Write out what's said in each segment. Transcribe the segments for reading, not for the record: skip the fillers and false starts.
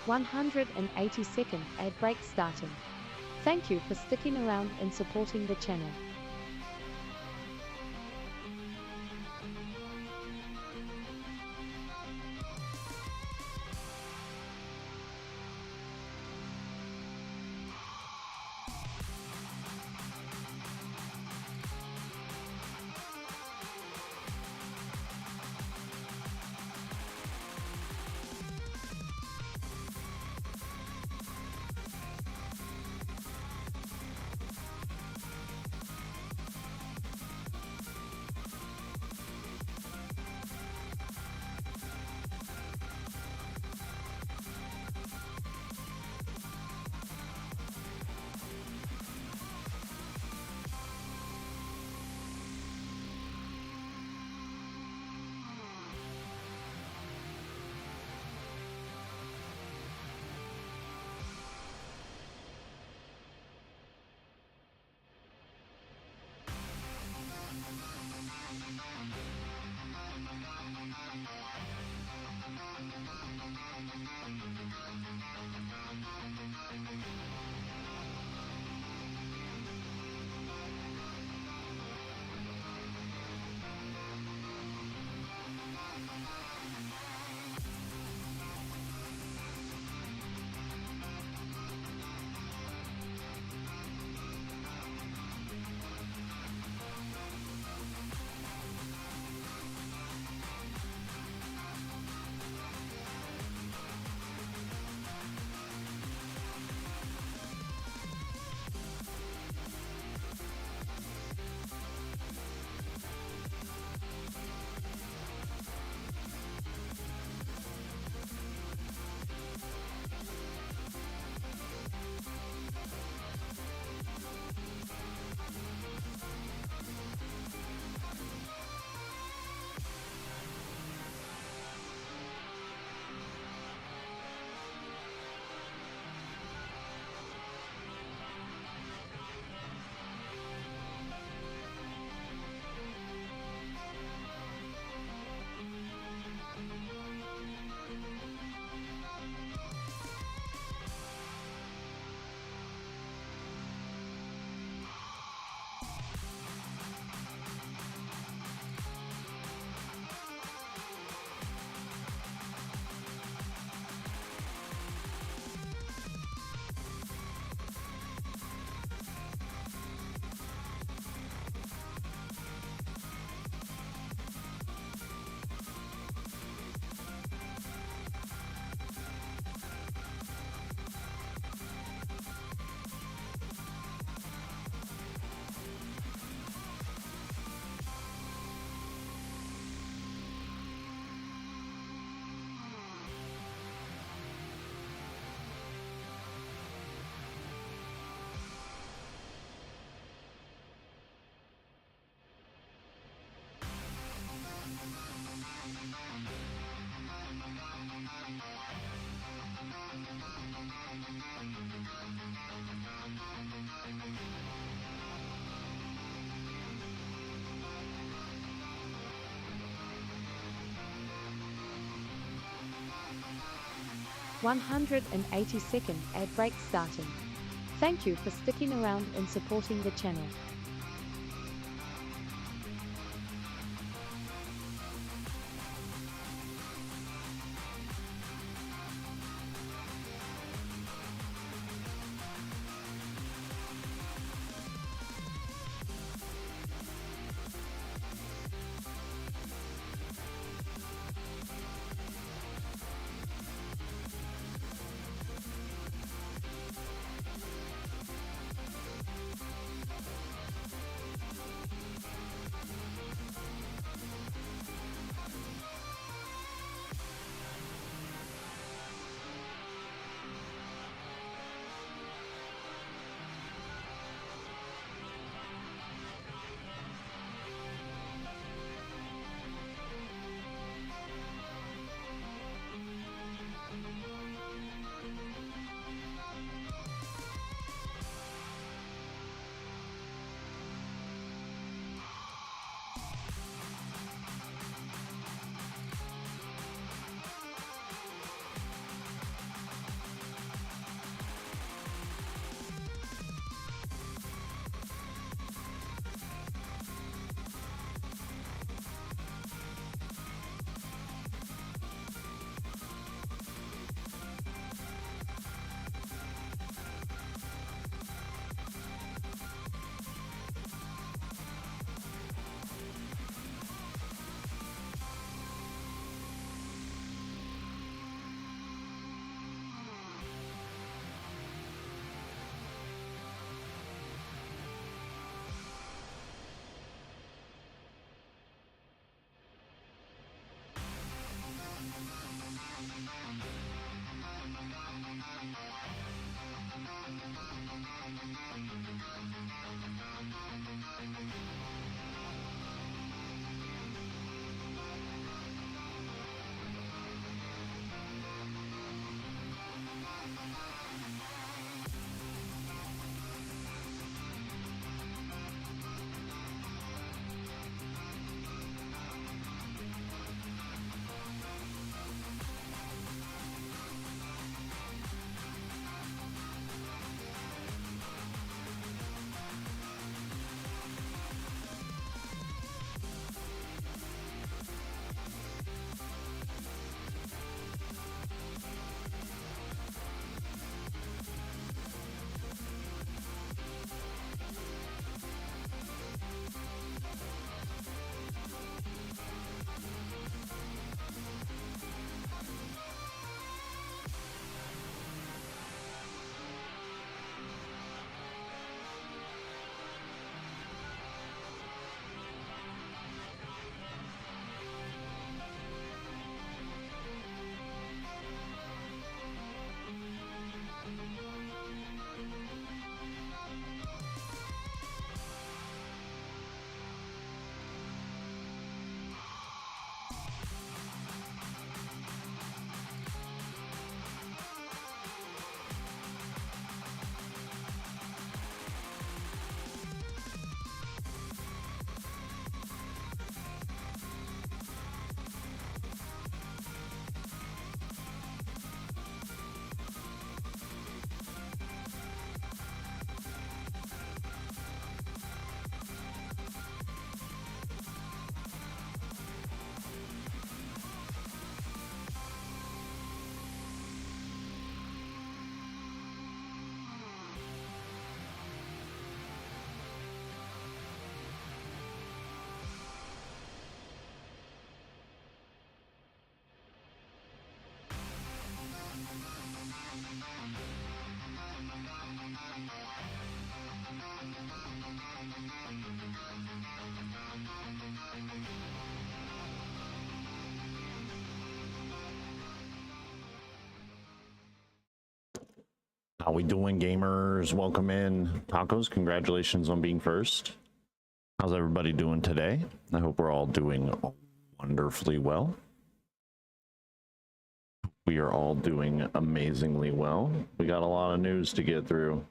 182nd ad break starting. Thank you for sticking around and supporting the channel. (182nd ad break starting). Thank you for sticking around and supporting the channel. How we doing, gamers? Welcome in. Tacos, congratulations on being first. How's everybody doing today? I hope we're all doing wonderfully well. We are all doing amazingly well. We got a lot of news to get through.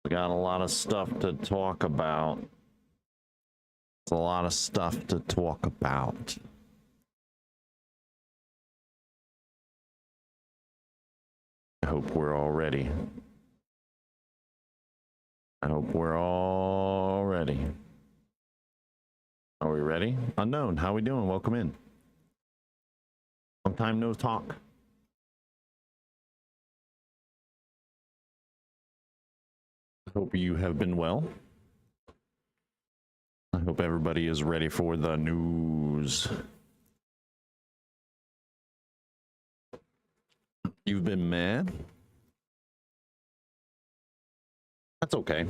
We got a lot of stuff to talk about. It's a lot of stuff to talk about. I hope we're all ready. I hope we're all ready. Are we ready? Unknown, how we doing? Welcome in. Long time no talk. Hope you have been well. I hope everybody is ready for the news. You've been mad? That's okay.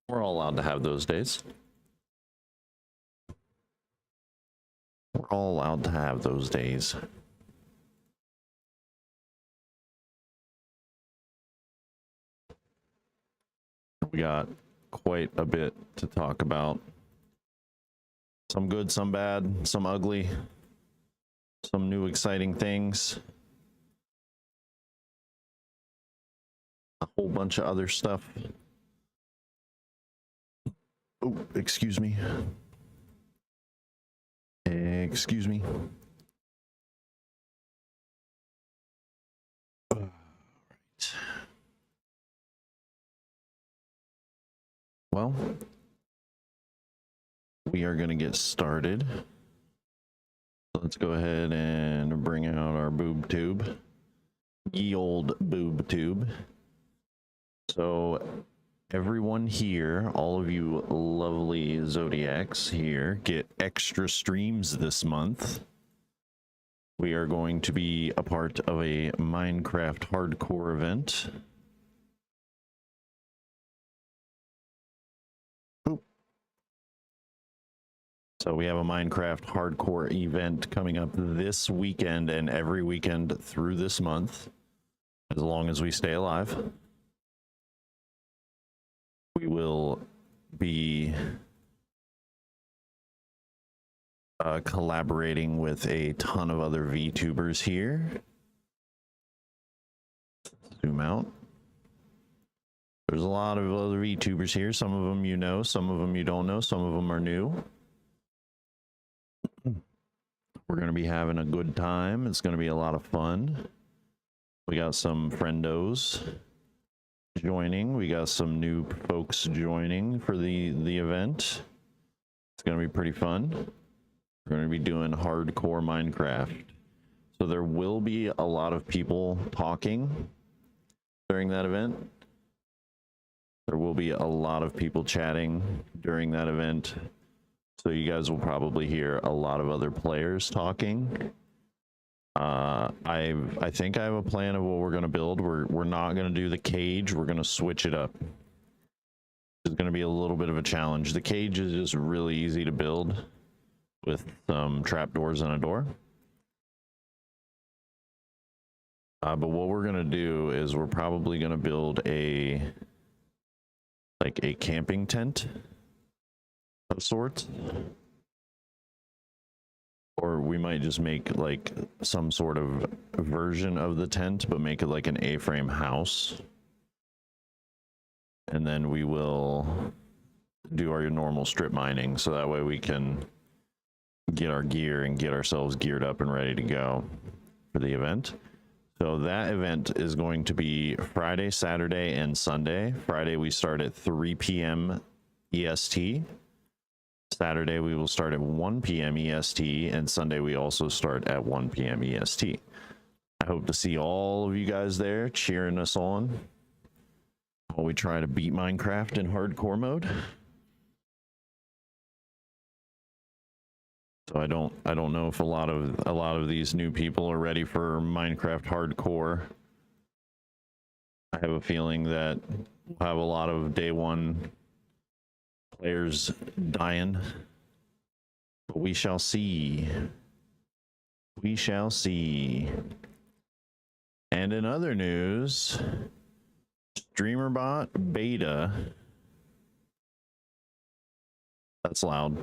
We're all allowed to have those days. We're all allowed to have those days. We got quite a bit to talk about. Some good, some bad, some ugly, some new exciting things. A whole bunch of other stuff. Oh, excuse me. Excuse me. All right. Well, we are going to get started. Let's go ahead and bring out our boob tube. Ye old boob tube. So everyone here, all of you lovely Zodiacs here, get extra streams this month. We are going to be a part of a Minecraft hardcore event. Oop. So we have a Minecraft hardcore event coming up this weekend and every weekend through this month, as long as we stay alive. We will be collaborating with a ton of other VTubers here. Zoom out. There's a lot of other VTubers here. Some of them you know, some of them you don't know, some of them are new. We're going to be having a good time. It's going to be a lot of fun. We got some friendos joining. We got some new folks joining for the event. It's going to be pretty fun. We're going to be doing hardcore Minecraft. So there will be a lot of people talking during that event. There will be a lot of people chatting during that event. So you guys will probably hear a lot of other players talking. I think I have a plan of what we're going to build. We're not going to do the cage. We're going to switch it up. It's going to be a little bit of a challenge. The cage is just really easy to build with some trapdoors and a door. But what we're going to do is we're probably going to build a camping tent of sorts. Or we might just make like some sort of version of the tent, but make it like an A-frame house. And then we will do our normal strip mining, so that way we can get our gear and get ourselves geared up and ready to go for the event. So that event is going to be Friday, Saturday, and Sunday. Friday we start at 3 p.m. EST. Saturday we will start at 1 p.m. EST, and Sunday we also start at 1 p.m. EST. I hope to see all of you guys there cheering us on while we try to beat Minecraft in hardcore mode. So I don't know if a lot of these new people are ready for Minecraft hardcore. I have a feeling that we'll have a lot of day one players dying, but we shall see. We shall see. And in other news, StreamerBot beta. That's loud.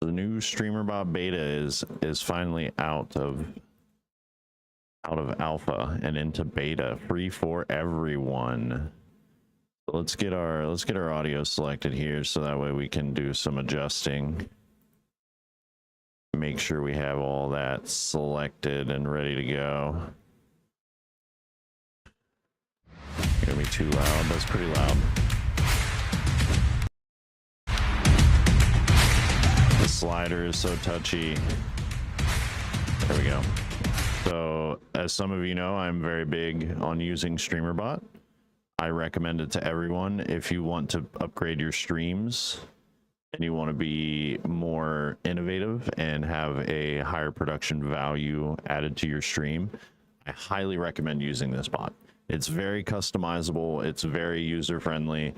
The new StreamerBot beta is finally out of alpha and into beta, free for everyone. So let's get our audio selected here so that way we can do some adjusting. Make sure we have all that selected and ready to go. Gonna be too loud. That's pretty loud. The slider is so touchy. There we go. So, as some of you know, I'm very big on using StreamerBot. I recommend it to everyone if you want to upgrade your streams and you want to be more innovative and have a higher production value added to your stream. I highly recommend using this bot. It's very customizable. It's very user-friendly.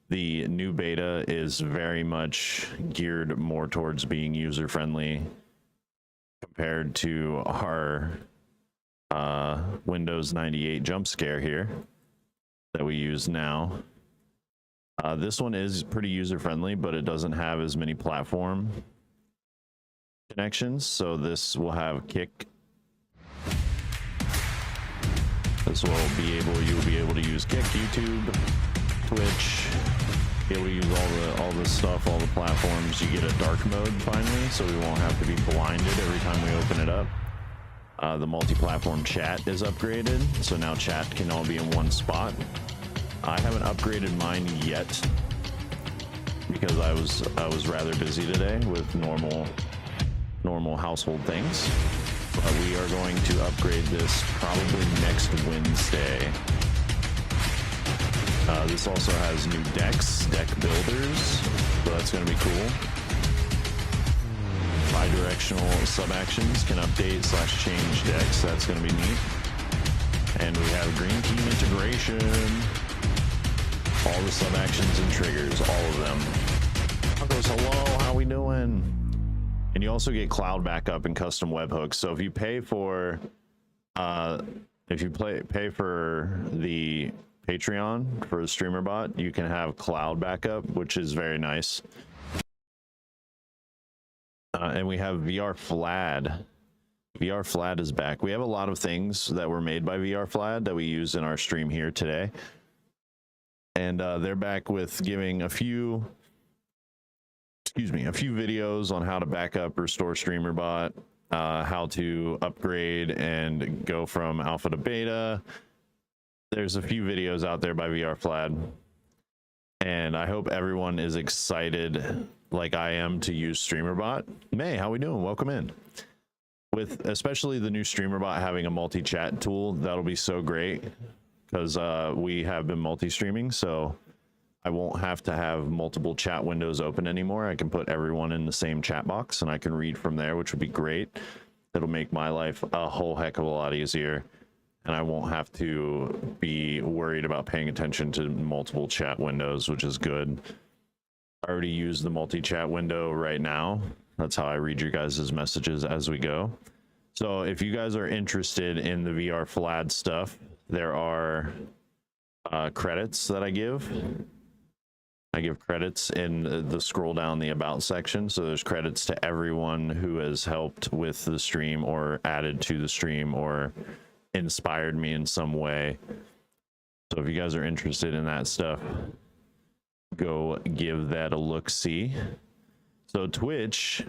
The new beta is very much geared more towards being user-friendly compared to our Windows 98 jump scare here that we use now. This one is pretty user-friendly, but it doesn't have as many platform connections. So this will have Kick. This will be able, you'll be able to use Kick, YouTube, Twitch, be able to use all the stuff, all the platforms. You get a dark mode finally, so we won't have to be blinded every time we open it up. The multi-platform chat is upgraded, so now chat can all be in one spot. I haven't upgraded mine yet because I was rather busy today with normal household things. But we are going to upgrade this probably next Wednesday. This also has new deck builders, so that's going to be cool. Bi-directional sub-actions can update / change decks. That's going to be neat. And we have green team integration. All the sub-actions and triggers, all of them. Marcos, hello, how we doing? And you also get cloud backup and custom webhooks. So if you pay for pay for the Patreon for the StreamerBot, you can have cloud backup, which is very nice. And we have VR Flad. VR Flad is back. We have a lot of things that were made by VR Flad that we use in our stream here today. And they're back with giving a few videos on how to back up, restore StreamerBot, how to upgrade and go from alpha to beta. There's a few videos out there by VR Flad. And I hope everyone is excited like I am to use StreamerBot. May, how we doing? Welcome in. With especially the new StreamerBot having a multi-chat tool, that'll be so great because we have been multi-streaming, so I won't have to have multiple chat windows open anymore. I can put everyone in the same chat box and I can read from there, which would be great. It'll make my life a whole heck of a lot easier. And I won't have to be worried about paying attention to multiple chat windows, which is good. I already use the multi-chat window right now. That's how I read your guys' messages as we go. So if you guys are interested in the VR Flad stuff, there are credits that I give. I give credits in the scroll down the about section. So there's credits to everyone who has helped with the stream or added to the stream or inspired me in some way. So if you guys are interested in that stuff, go give that a look-see. So Twitch,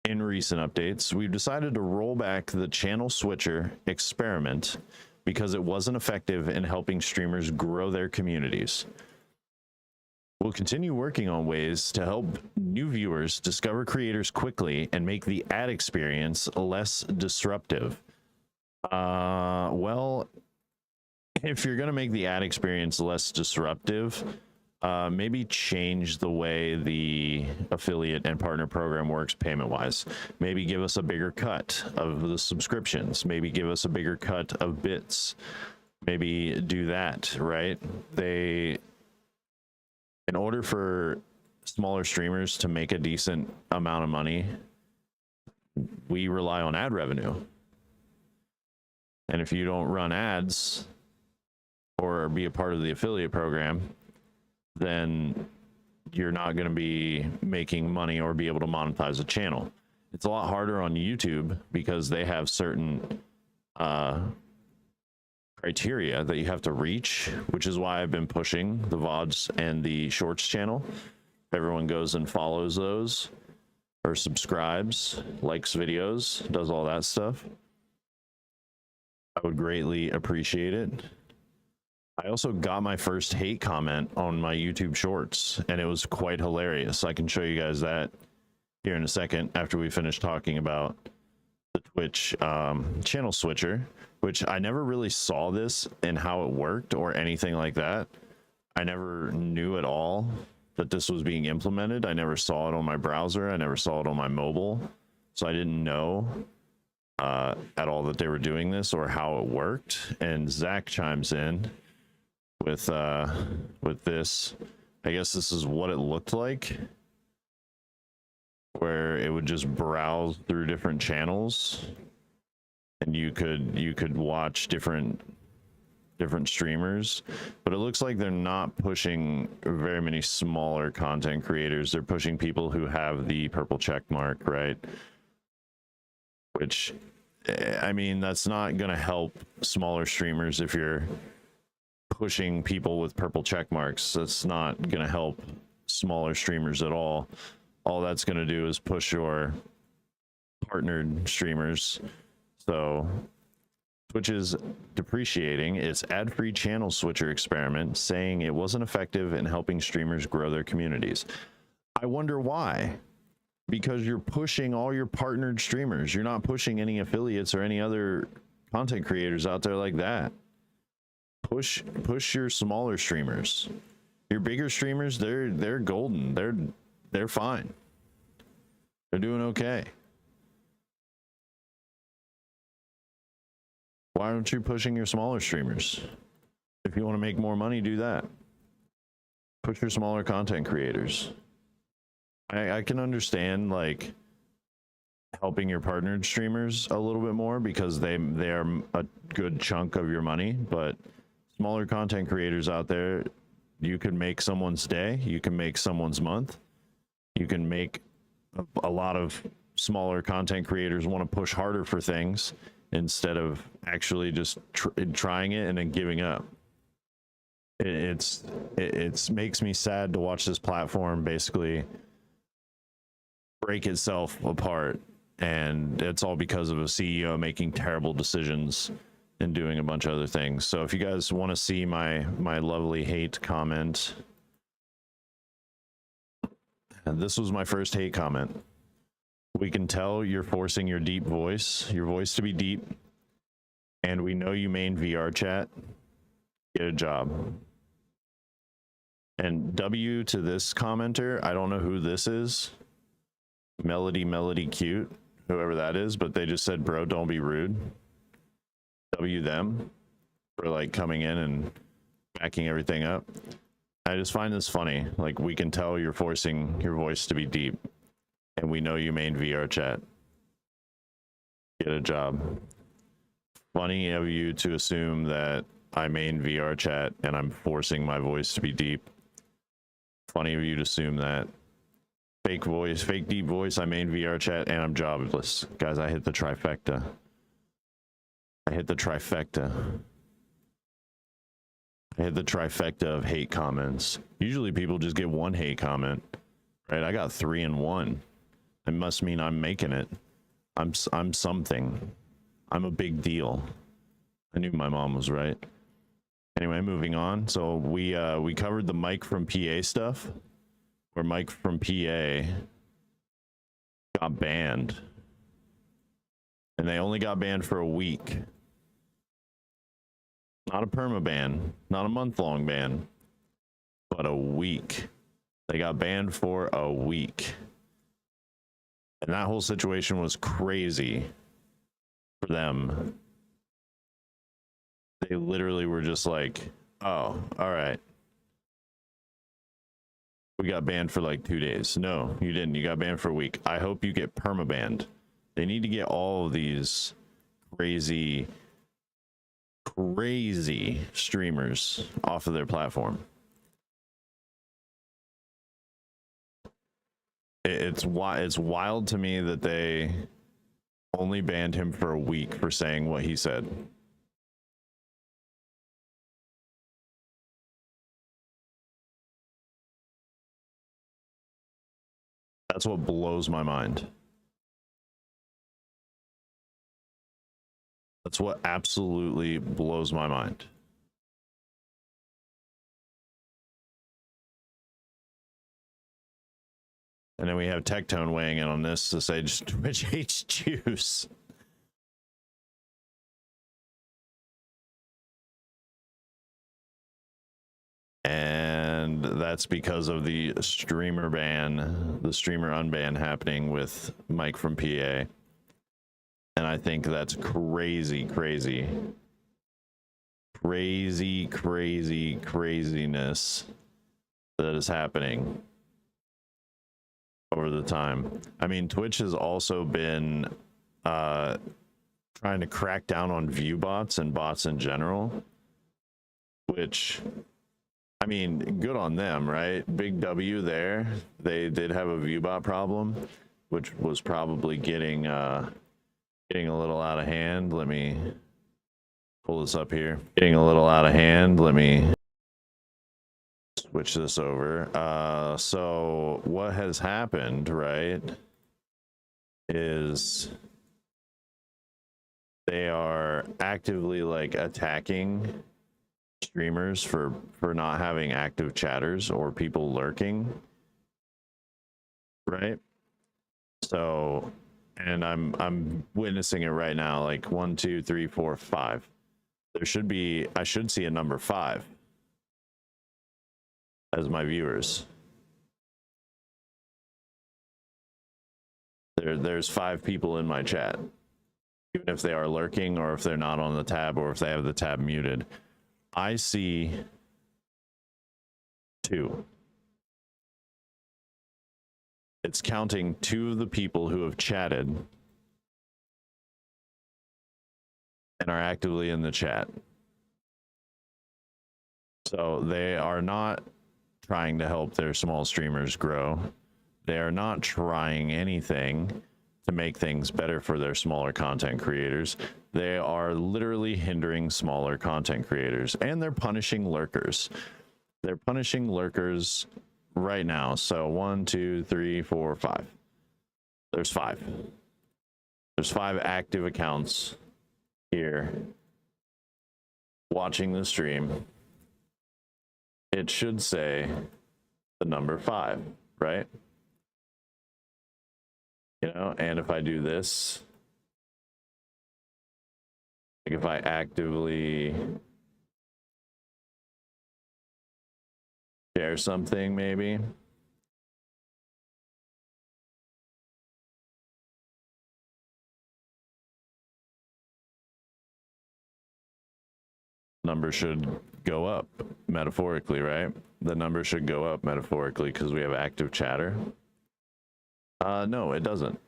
in recent updates, we've decided to roll back the channel switcher experiment because it wasn't effective in helping streamers grow their communities. We'll continue working on ways to help new viewers discover creators quickly and make the ad experience less disruptive. Well, if you're going to make the ad experience less disruptive, maybe change the way the affiliate and partner program works payment wise. Maybe give us a bigger cut of the subscriptions. Maybe give us a bigger cut of bits. Maybe do that, right? In order for smaller streamers to make a decent amount of money, we rely on ad revenue. And if you don't run ads or be a part of the affiliate program, then you're not going to be making money or be able to monetize a channel. It's a lot harder on YouTube because they have certain criteria that you have to reach, which is why I've been pushing the VODs and the Shorts channel. Everyone goes and follows those or subscribes, likes videos, does all that stuff. I would greatly appreciate it. I also got my first hate comment on my YouTube Shorts, and it was quite hilarious. I can show you guys that here in a second after we finish talking about the Twitch channel switcher, which I never really saw this and how it worked or anything like that. I never knew at all that this was being implemented. I never saw it on my browser. I never saw it on my mobile. So I didn't know at all that they were doing this or how it worked. And Zach chimes in with this. I guess this is what it looked like, where it would just browse through different channels and you could watch different streamers, but it looks like they're not pushing very many smaller content creators. They're pushing people who have the purple check mark, right? Which, I mean, that's not going to help smaller streamers. If you're pushing people with purple check marks, that's not going to help smaller streamers at all. All that's going to do is push your partnered streamers. So Twitch is depreciating its ad-free channel switcher experiment, saying it wasn't effective in helping streamers grow their communities. I wonder why. Because you're pushing all your partnered streamers. You're not pushing any affiliates or any other content creators out there like that. Push your smaller streamers. Your bigger streamers, they're golden. They're fine. They're doing okay. Why aren't you pushing your smaller streamers? If you want to make more money, do that. Push your smaller content creators. I can understand like helping your partnered streamers a little bit more because they are a good chunk of your money, but smaller content creators out there, you can make someone's day, you can make someone's month, you can make a lot of smaller content creators want to push harder for things instead of actually just trying it and then giving up. It makes me sad to watch this platform basically break itself apart, and it's all because of a CEO making terrible decisions and doing a bunch of other things. So if you guys want to see my lovely hate comment, and this was my first hate comment. We can tell you're forcing your voice to be deep, and we know you main VR chat. Get a job. And W to this commenter, I don't know who this is. Melody cute, whoever that is, but they just said, bro, don't be rude. W them for like coming in and backing everything up. I just find this funny. Like, we can tell you're forcing your voice to be deep, and we know you main VR chat. Get a job. Funny of you to assume that I main VR chat and I'm forcing my voice to be deep. Funny of you to assume that. Fake voice, fake deep voice, I main VR chat, and I'm jobless. Guys, I hit the trifecta. I hit the trifecta. I hit the trifecta of hate comments. Usually people just get one hate comment, right? I got 3 in 1. It must mean I'm making it. I'm something. I'm a big deal. I knew my mom was right. Anyway, moving on. So we covered the Mike from PA stuff, where Mike from PA got banned, and they only got banned for a week. Not a perma ban, not a month-long ban, but a week. They got banned for a week. And that whole situation was crazy for them. They literally were just like, oh, all right. We got banned for like 2 days. No, you didn't. You got banned for a week. I hope you get perma-banned. They need to get all of these crazy crazy streamers off of their platform. It's wild to me that they only banned him for a week for saying what he said. That's what blows my mind. That's what absolutely blows my mind. And then we have Tectone weighing in on this to say just Twitch hates juice. And that's because of the streamer ban, the streamer unban happening with Mike from PA. And I think that's craziness that is happening over the time. I mean, Twitch has also been trying to crack down on view bots and bots in general, which, I mean, good on them, right? Big W there. They did have a view bot problem, which was probably getting a little out of hand. Let me pull this up here. Getting a little out of hand. Let me switch this over. So what has happened, right, is they are actively like attacking streamers for not having active chatters or people lurking, right? So, and I'm witnessing it right now, like 1 2 3 4 5. I should see a number 5 as my viewers. There's 5 people in my chat, even if they are lurking or if they're not on the tab or if they have the tab muted. I see 2. It's counting 2 of the people who have chatted and are actively in the chat. So they are not trying to help their small streamers grow. They are not trying anything to make things better for their smaller content creators. They are literally hindering smaller content creators, and they're punishing lurkers. They're punishing lurkers right now. So 1 2 3 4 5. There's 5. There's 5 active accounts here watching the stream. It should say the number 5, right? You know, and if I do this, like if I actively share something, maybe. Number should go up metaphorically, right? The number should go up metaphorically because we have active chatter. No, it doesn't.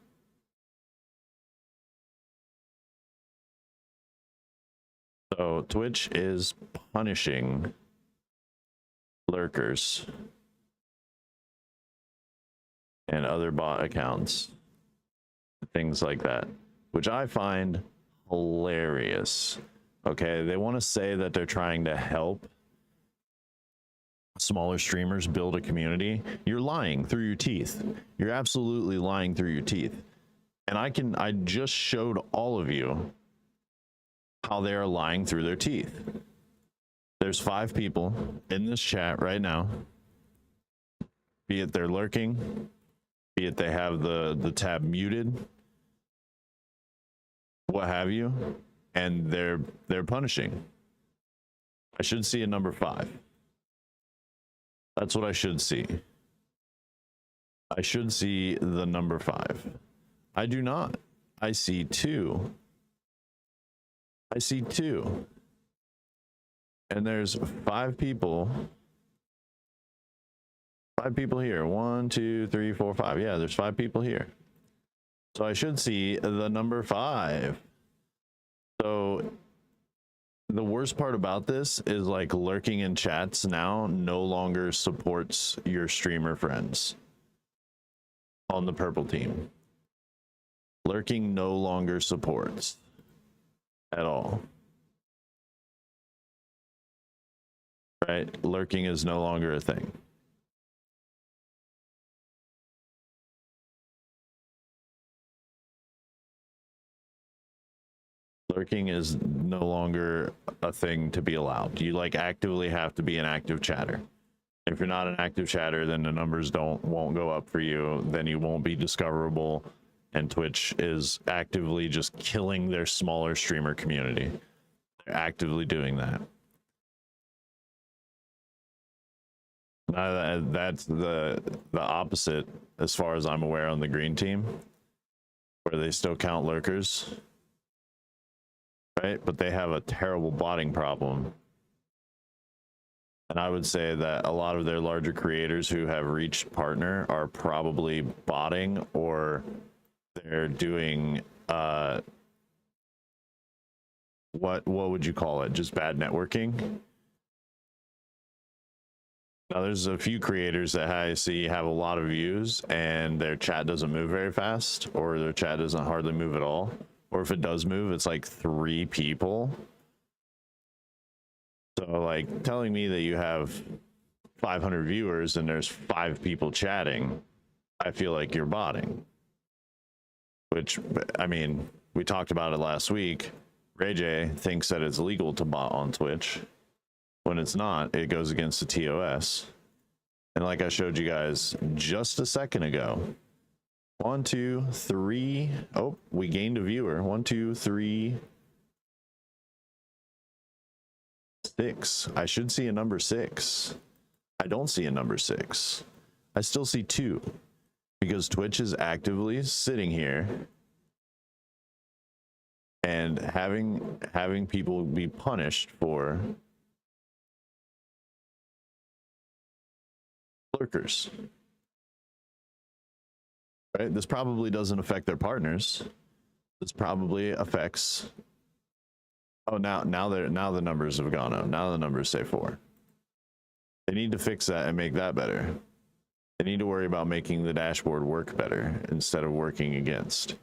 So Twitch is punishing lurkers and other bot accounts, things like that, which I find hilarious. Okay, they want to say that they're trying to help smaller streamers build a community. You're lying through your teeth. You're absolutely lying through your teeth. And I just showed all of you how they are lying through their teeth. There's 5 people in this chat right now. Be it they're lurking, be it they have the tab muted, what have you, and they're punishing. I should see a number 5. That's what I should see. I should see the number 5. I do not. I see 2. I see 2. And there's 5 people. 5 people here. 1 2 3 4 5. Yeah, there's 5 people here. So I should see the number 5. So the worst part about this is like lurking in chats now no longer supports your streamer friends on the purple team. Lurking no longer supports at all. Right? Lurking is no longer a thing. Lurking is no longer a thing to be allowed. You like actively have to be an active chatter. If you're not an active chatter, then the numbers won't go up for you. Then you won't be discoverable. And Twitch is actively just killing their smaller streamer community. They're actively doing that. That's the opposite, as far as I'm aware, on the green team, where they still count lurkers, right? But they have a terrible botting problem. And I would say that a lot of their larger creators who have reached partner are probably botting, or they're doing what would you call it? Just bad networking. Now, there's a few creators that I see have a lot of views and their chat doesn't move very fast, or their chat doesn't hardly move at all. Or if it does move, it's like 3 people. So like telling me that you have 500 viewers and there's 5 people chatting, I feel like you're botting. Which, I mean, we talked about it last week. Ray J thinks that it's legal to bot on Twitch. When it's not, it goes against the TOS. And like I showed you guys just a second ago, 1, 2, 3. Oh, we gained a viewer. 1, 2, 3, 6. I should see a number 6. I don't see a number 6. I still see 2, because Twitch is actively sitting here and having people be punished for lurkers. Right? This probably doesn't affect their partners. This probably affects. Oh, now the numbers have gone up. Now the numbers say 4. They need to fix that and make that better. They need to worry about making the dashboard work better instead of working against.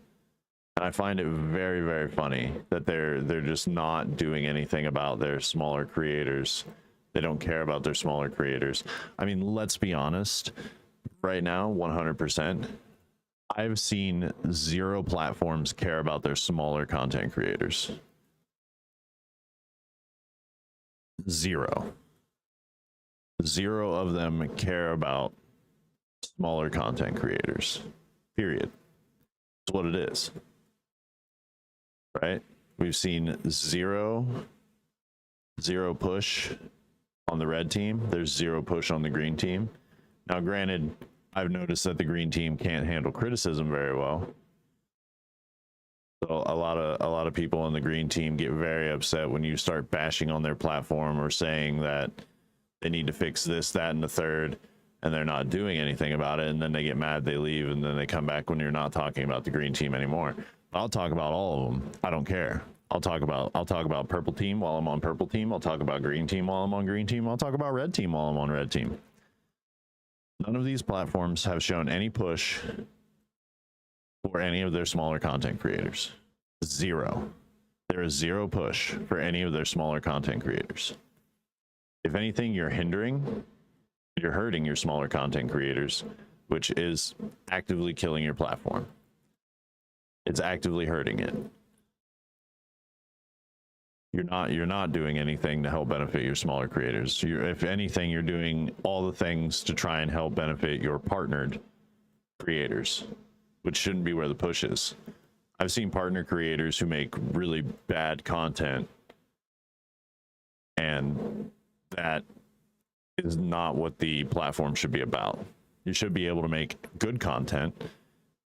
And I find it very, very funny that they're just not doing anything about their smaller creators. They don't care about their smaller creators. I mean, let's be honest. Right now, 100%, I've seen 0 platforms care about their smaller content creators. 0. 0 of them care about smaller content creators. Period. That's what it is. Right? We've seen 0 push on the red team. There's 0 push on the green team. Now, granted, I've noticed that the green team can't handle criticism very well. So a lot of people on the green team get very upset when you start bashing on their platform or saying that they need to fix this, that, and the third, and they're not doing anything about it, and then they get mad, they leave, and then they come back when you're not talking about the green team anymore. I'll talk about all of them. I don't care. I'll talk about purple team while I'm on purple team. I'll talk about green team while I'm on green team. I'll talk about red team while I'm on red team. None of these platforms have shown any push for any of their smaller content creators. 0. There is 0 push for any of their smaller content creators. If anything, you're hurting your smaller content creators, which is actively killing your platform. It's actively hurting it. You're not doing anything to help benefit your smaller creators. If anything, you're doing all the things to try and help benefit your partnered creators, which shouldn't be where the push is. I've seen partner creators who make really bad content, and that is not what the platform should be about. You should be able to make good content.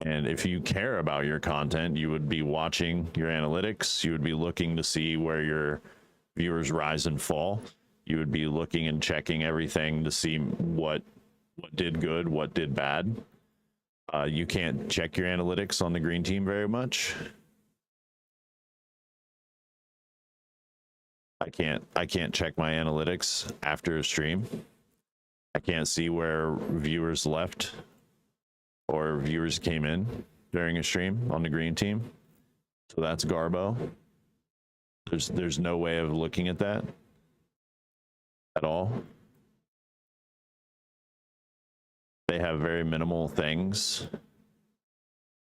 And if you care about your content, you would be watching your analytics. You would be looking to see where your viewers rise and fall. You would be looking and checking everything to see what did good, what did bad. You can't check your analytics on the green team very much. I can't check my analytics after a stream. I can't see where viewers left or viewers came in during a stream on the green team. So that's Garbo. There's no way of looking at that at all. They have very minimal things.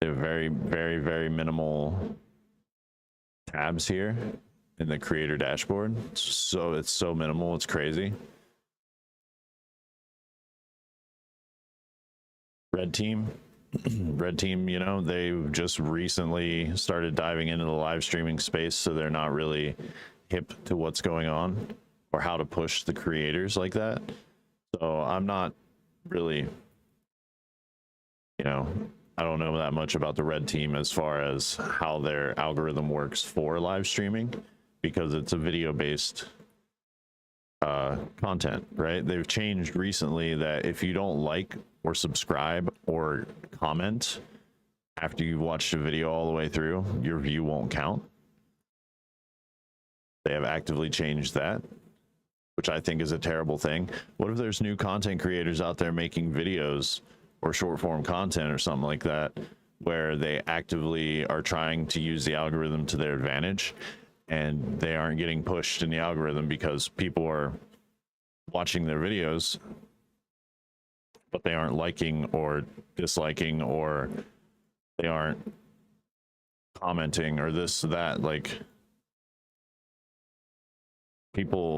They have very, very, very minimal tabs here in the creator dashboard. So it's so minimal, it's crazy. Red team, you know, they've just recently started diving into the live streaming space, so they're not really hip to what's going on or how to push the creators like that. So I'm not really, you know, I don't know that much about the red team as far as how their algorithm works for live streaming, because it's a video based content, right? They've changed recently that if you don't like or subscribe or comment after you've watched a video all the way through, your view won't count. They have actively changed that, which I think is a terrible thing. What if there's new content creators out there making videos or short form content or something like that, where they actively are trying to use the algorithm to their advantage, and they aren't getting pushed in the algorithm because people are watching their videos, but they aren't liking or disliking, or they aren't commenting or this, that. Like,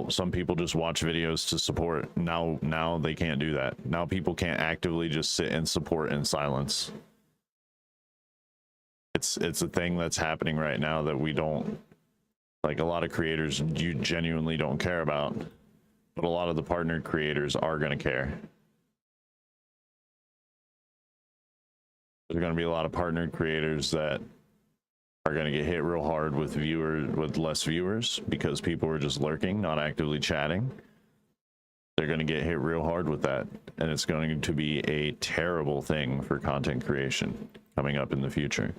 some people just watch videos to support. Now they can't do that. Now people can't actively just sit and support in silence. It's a thing that's happening right now that we don't, like, a lot of creators you genuinely don't care about, but a lot of the partnered creators are going to care. There's going to be a lot of partnered creators that are going to get hit real hard with less viewers because people are just lurking, not actively chatting. They're going to get hit real hard with that, and it's going to be a terrible thing for content creation coming up in the future.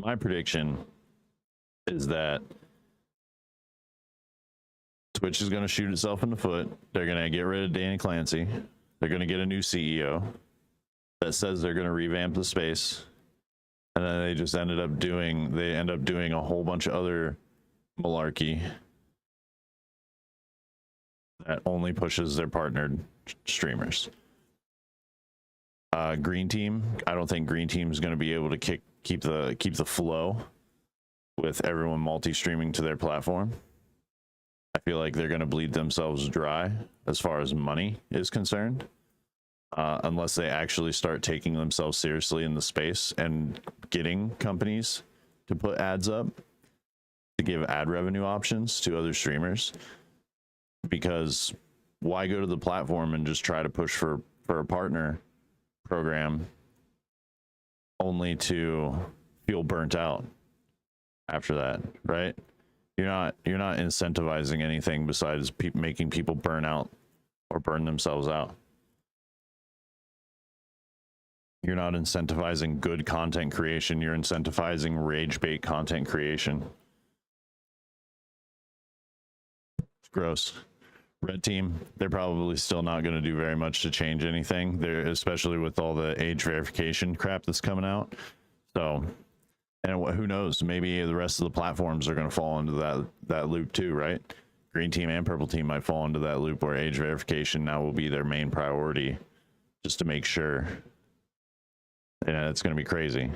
My prediction is that Twitch is going to shoot itself in the foot. They're going to get rid of Danny Clancy. They're going to get a new CEO that says they're going to revamp the space. And then they just end up doing a whole bunch of other malarkey that only pushes their partnered streamers. Green Team, I don't think Green Team is going to be able to keep the flow with everyone multi-streaming to their platform. I feel like they're going to bleed themselves dry as far as money is concerned, unless they actually start taking themselves seriously in the space and getting companies to put ads up, to give ad revenue options to other streamers. Because why go to the platform and just try to push for a partner program only to feel burnt out after that, right? You're not incentivizing anything besides making people burn out or burn themselves out. You're not incentivizing good content creation. You're incentivizing rage bait content creation. It's gross. Red Team, they're probably still not going to do very much to change anything. They're, especially with all the age verification crap that's coming out. So, and who knows? Maybe the rest of the platforms are going to fall into that loop too, right? Green Team and Purple Team might fall into that loop where age verification now will be their main priority, just to make sure. Yeah, it's going to be crazy.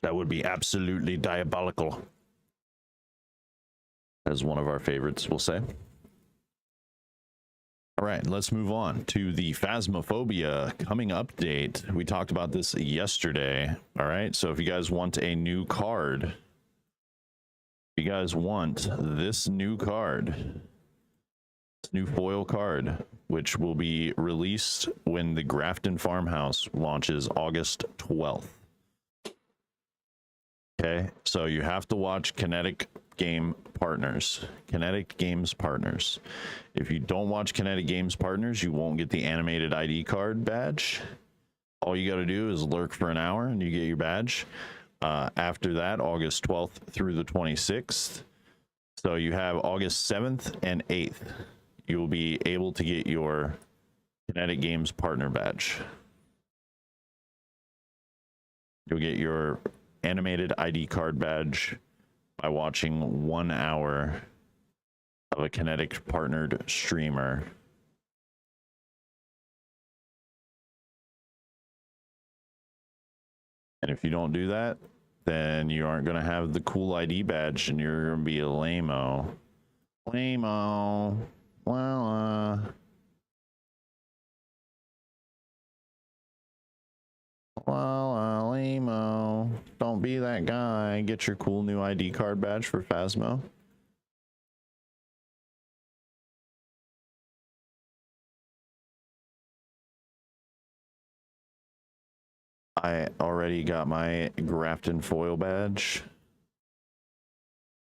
That would be absolutely diabolical, as one of our favorites will say. All right, let's move on to the Phasmophobia coming update. We talked about this yesterday. All right, so if you guys want a new card, if you guys want this new card, this new foil card, which will be released when the Grafton Farmhouse launches August 12th. Okay, so you have to watch Kinetic Games Partners. If you don't watch Kinetic Games Partners, you won't get the animated ID card badge. All you got to do is lurk for an hour and you get your badge. After that, August 12th through the 26th. So you have August 7th and 8th. You will be able to get your Kinetic Games partner badge. You'll get your animated ID card badge by watching 1 hour of a Kinetic partnered streamer. And if you don't do that, then you aren't going to have the cool ID badge and you're going to be a lame-o. Lame-o. Well, lame-o. Don't be that guy. Get your cool new ID card badge for Phasmo. I already got my Grafton foil badge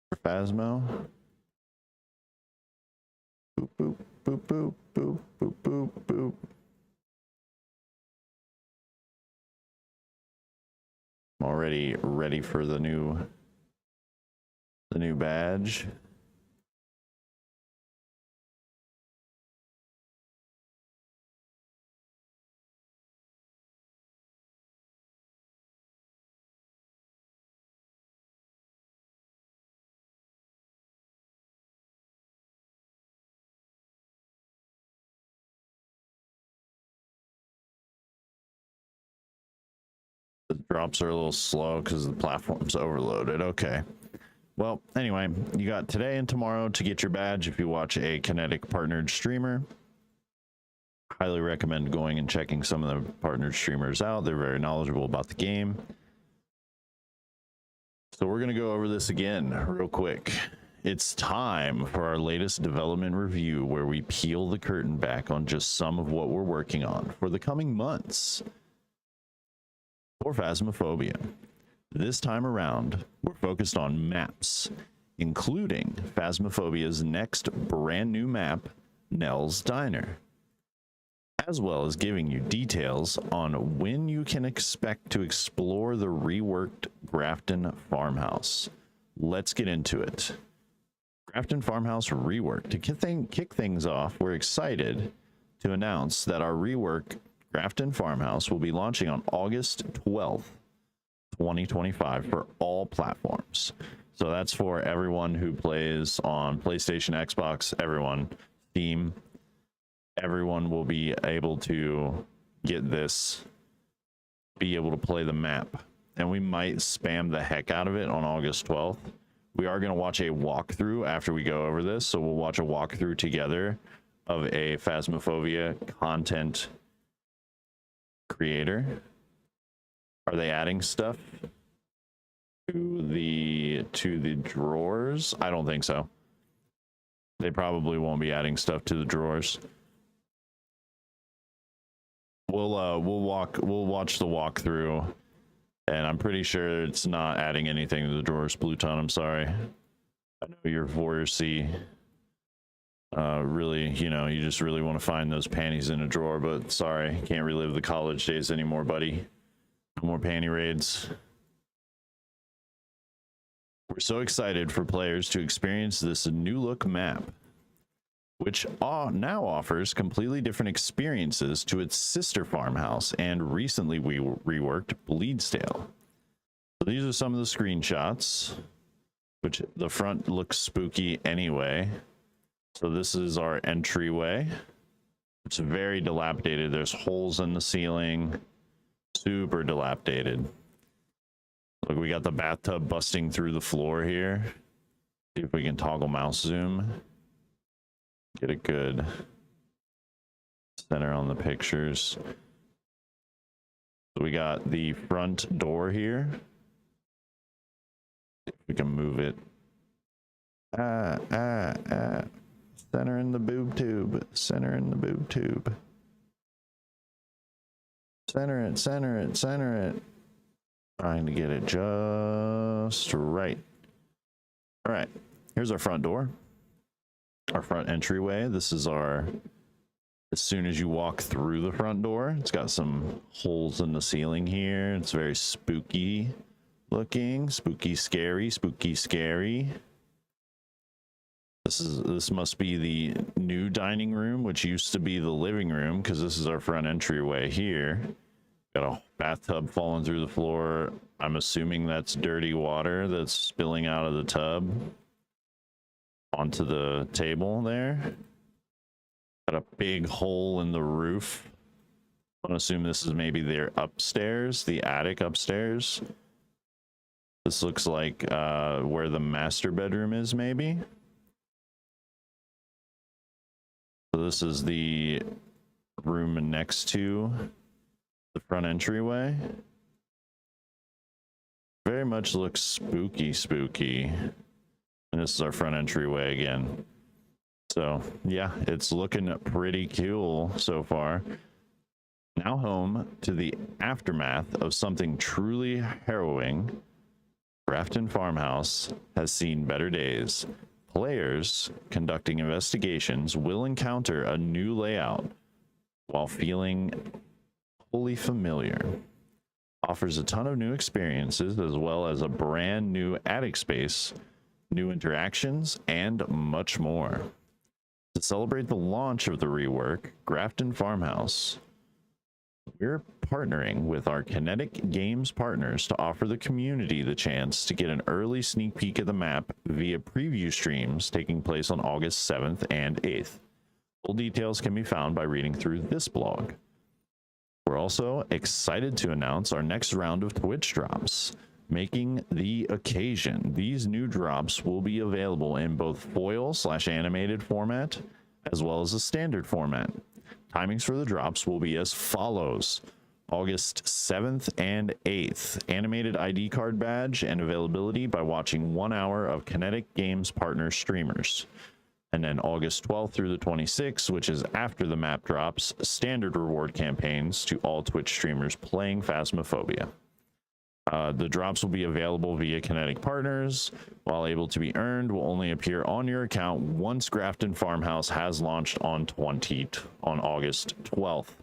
for Phasmo. Boop, boop, boop, boop, boop, boop, boop, boop. I'm already ready for the new badge. The drops are a little slow because the platform's overloaded. Okay. Well, anyway, you got today and tomorrow to get your badge if you watch a Kinetic partnered streamer. Highly recommend going and checking some of the partnered streamers out. They're very knowledgeable about the game. So we're going to go over this again real quick. It's time for our latest development review where we peel the curtain back on just some of what we're working on for the coming months for Phasmophobia. This time around, we're focused on maps, including Phasmophobia's next brand new map, Nell's Diner, as well as giving you details on when you can expect to explore the reworked Grafton Farmhouse. Let's get into it. Grafton Farmhouse rework. To kick things off, we're excited to announce that our rework Grafton Farmhouse will be launching on August 12th, 2025 for all platforms. So that's for everyone who plays on PlayStation, Xbox, everyone, Steam. Everyone will be able to get this, be able to play the map. And we might spam the heck out of it on August 12th. We are going to watch a walkthrough after we go over this. So we'll watch a walkthrough together of a Phasmophobia content creator. Are they adding stuff to the drawers? I don't think so. They probably won't be adding stuff to the drawers. We'll watch the walkthrough, and I'm pretty sure it's not adding anything to the drawers. Bluton, I'm sorry. I know you're voyeursy. Really, you just really want to find those panties in a drawer, but sorry, can't relive the college days anymore, buddy. No more panty raids. We're so excited for players to experience this new look map, which now offers completely different experiences to its sister farmhouse and recently we reworked Bleedsdale. So these are some of the screenshots, which the front looks spooky anyway. So this is our entryway. It's very dilapidated. There's holes in the ceiling. Super dilapidated. Look, we got the bathtub busting through the floor here. See if we can toggle mouse zoom. Get a good center on the pictures. So we got the front door here. If we can move it. Center in the boob tube. Center in the boob tube. Center it, center it, center it. Trying to get it just right. All right, here's our front door. Our front entryway. This is our, as soon as you walk through the front door, it's got some holes in the ceiling here. It's very spooky looking. Spooky, scary, spooky, scary. This must be the new dining room, which used to be the living room, because this is our front entryway here. Got a bathtub falling through the floor. I'm assuming that's dirty water that's spilling out of the tub onto the table there. Got a big hole in the roof. I'm gonna assume this is maybe their upstairs, the attic upstairs. This looks like where the master bedroom is, maybe. So this is the room next to the front entryway. Very much looks spooky, spooky. And this is our front entryway again. So yeah, it's looking pretty cool so far. Now home to the aftermath of something truly harrowing. Grafton Farmhouse has seen better days. Players conducting investigations will encounter a new layout while feeling wholly familiar. Offers a ton of new experiences as well as a brand new attic space, new interactions, and much more. To celebrate the launch of the rework, Grafton Farmhouse, we're partnering with our Kinetic Games partners to offer the community the chance to get an early sneak peek at the map via preview streams taking place on August 7th and 8th. Full details can be found by reading through this blog. We're also excited to announce our next round of Twitch drops, making the occasion. These new drops will be available in both foil/animated format as well as a standard format. Timings for the drops will be as follows: August 7th and 8th, animated ID card badge and availability by watching 1 hour of Kinetic Games partner streamers. And then August 12th through the 26th, which is after the map drops, standard reward campaigns to all Twitch streamers playing Phasmophobia. The drops will be available via Kinetic partners. While able to be earned, will only appear on your account once Grafton Farmhouse has launched on August 12th.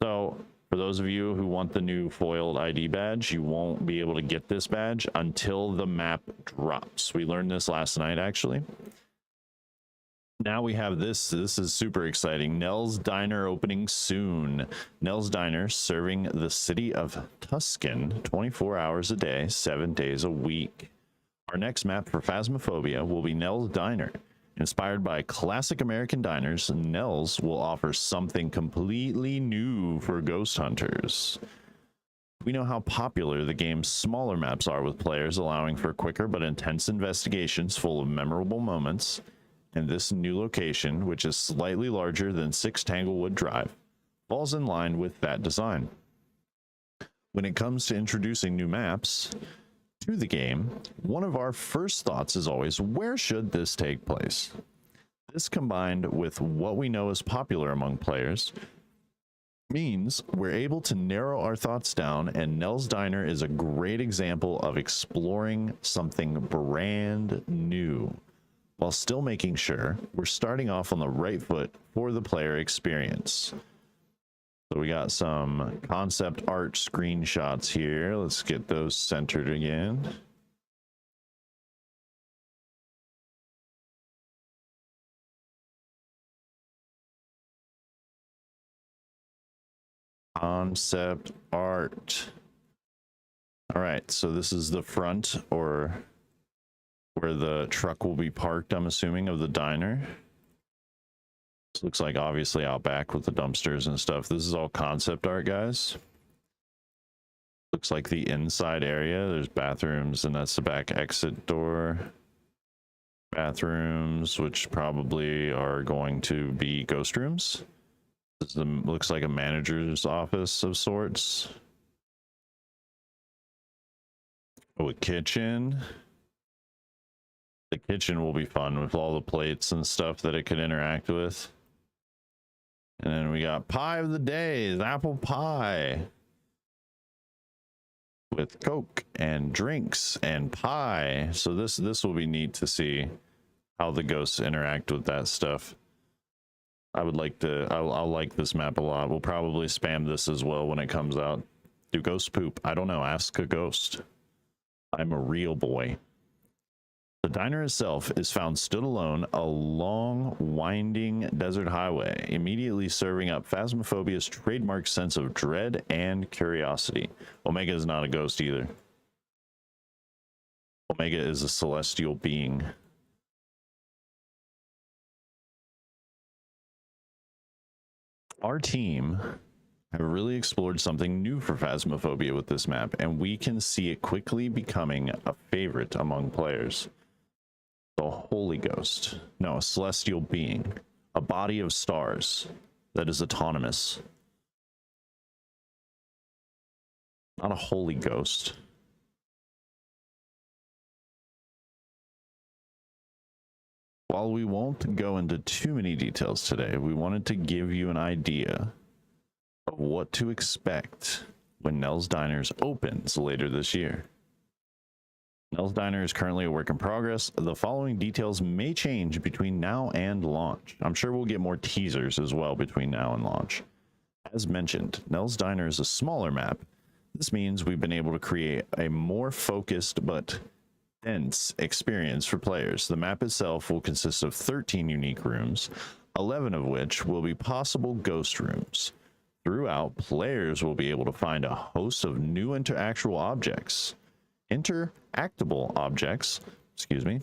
So for those of you who want the new foiled ID badge, you won't be able to get this badge until the map drops. We learned this last night, actually. Now we have this. This is super exciting. Nell's Diner opening soon. Nell's Diner serving the city of Tuscan 24 hours a day, 7 days a week. Our next map for Phasmophobia will be Nell's Diner. Inspired by classic American diners, Nell's will offer something completely new for ghost hunters. We know how popular the game's smaller maps are with players, allowing for quicker but intense investigations full of memorable moments. And this new location, which is slightly larger than 6 Tanglewood Drive, falls in line with that design. When it comes to introducing new maps to the game, one of our first thoughts is always, where should this take place? This, combined with what we know is popular among players, means we're able to narrow our thoughts down, and Nell's Diner is a great example of exploring something brand new, while still making sure we're starting off on the right foot for the player experience. So we got some concept art screenshots here. Let's get those centered again. Concept art. All right, so this is the front, or where the truck will be parked, I'm assuming, of the diner. This looks like obviously out back with the dumpsters and stuff. This is all concept art, guys. Looks like the inside area. There's bathrooms, and that's the back exit door. Bathrooms, which probably are going to be ghost rooms. This looks like a manager's office of sorts. Oh, a kitchen. The kitchen will be fun with all the plates and stuff that it could interact with. And then we got pie of the day, apple pie. With Coke and drinks and pie. So this will be neat to see how the ghosts interact with that stuff. I would like to, I'll like this map a lot. We'll probably spam this as well when it comes out. Do ghosts poop? I don't know. Ask a ghost. I'm a real boy. The diner itself is found stood alone a long, winding desert highway, immediately serving up Phasmophobia's trademark sense of dread and curiosity. Omega is not a ghost either. Omega is a celestial being. Our team have really explored something new for Phasmophobia with this map, and we can see it quickly becoming a favorite among players. The Holy Ghost. No, a celestial being. A body of stars that is autonomous. Not a Holy Ghost. While we won't go into too many details today, we wanted to give you an idea of what to expect when Nell's Diners opens later this year. Nell's Diner is currently a work in progress. The following details may change between now and launch. I'm sure we'll get more teasers as well between now and launch. As mentioned, Nell's Diner is a smaller map. This means we've been able to create a more focused but dense experience for players. The map itself will consist of 13 unique rooms, 11 of which will be possible ghost rooms. Throughout, players will be able to find a host of new interactable objects. Interactable objects,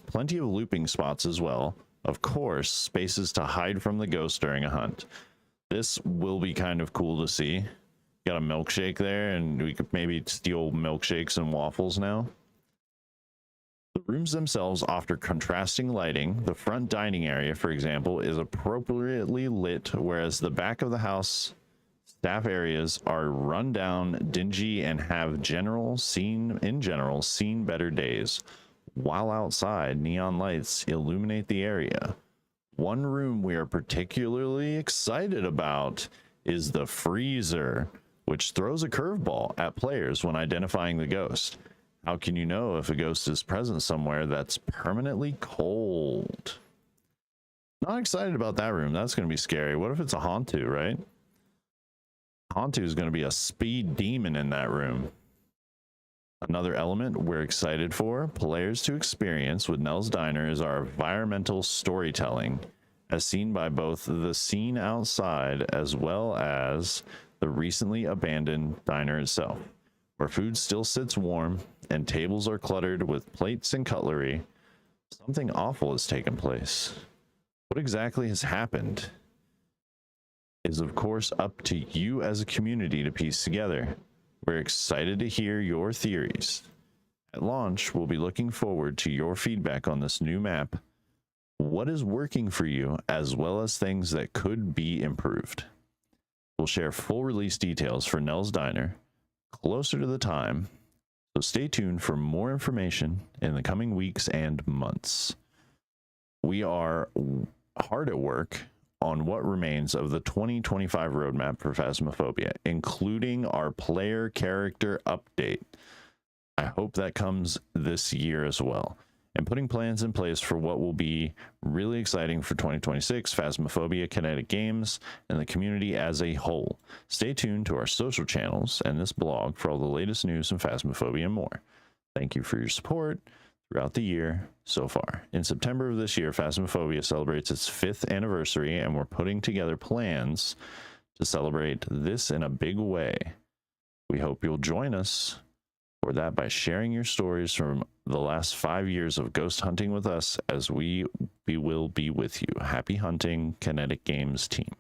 plenty of looping spots as well. Of course, spaces to hide from the ghost during a hunt. This will be kind of cool to see. Got a milkshake there, and we could maybe steal milkshakes and waffles now. The rooms themselves offer contrasting lighting. The front dining area, for example, is appropriately lit, whereas the back of the house staff areas are run down, dingy, and have in general seen better days. While outside, neon lights illuminate the area. One room we are particularly excited about is the freezer, which throws a curveball at players when identifying the ghost. How can you know if a ghost is present somewhere that's permanently cold? Not excited about that room. That's going to be scary. What if it's a Hantu, right? Hantu is going to be a speed demon in that room. Another element we're excited for players to experience with Nell's Diner is our environmental storytelling, as seen by both the scene outside as well as the recently abandoned diner itself, where food still sits warm and tables are cluttered with plates and cutlery. Something awful has taken place. What exactly has happened is, of course, up to you as a community to piece together. We're excited to hear your theories. At launch, we'll be looking forward to your feedback on this new map, what is working for you, as well as things that could be improved. We'll share full release details for Nell's Diner closer to the time, so stay tuned for more information in the coming weeks and months. We are hard at work on what remains of the 2025 roadmap for Phasmophobia, including our player character update. I hope that comes this year as well, and putting plans in place for what will be really exciting for 2026, Phasmophobia, Kinetic Games, and the community as a whole. Stay tuned to our social channels and this blog for all the latest news in Phasmophobia and more. Thank you for your support throughout the year so far. In September of this year, Phasmophobia celebrates its 5th anniversary, and we're putting together plans to celebrate this in a big way. We hope you'll join us for that by sharing your stories from the last 5 years of ghost hunting with us, as we will be with you. Happy hunting, Kinetic Games team.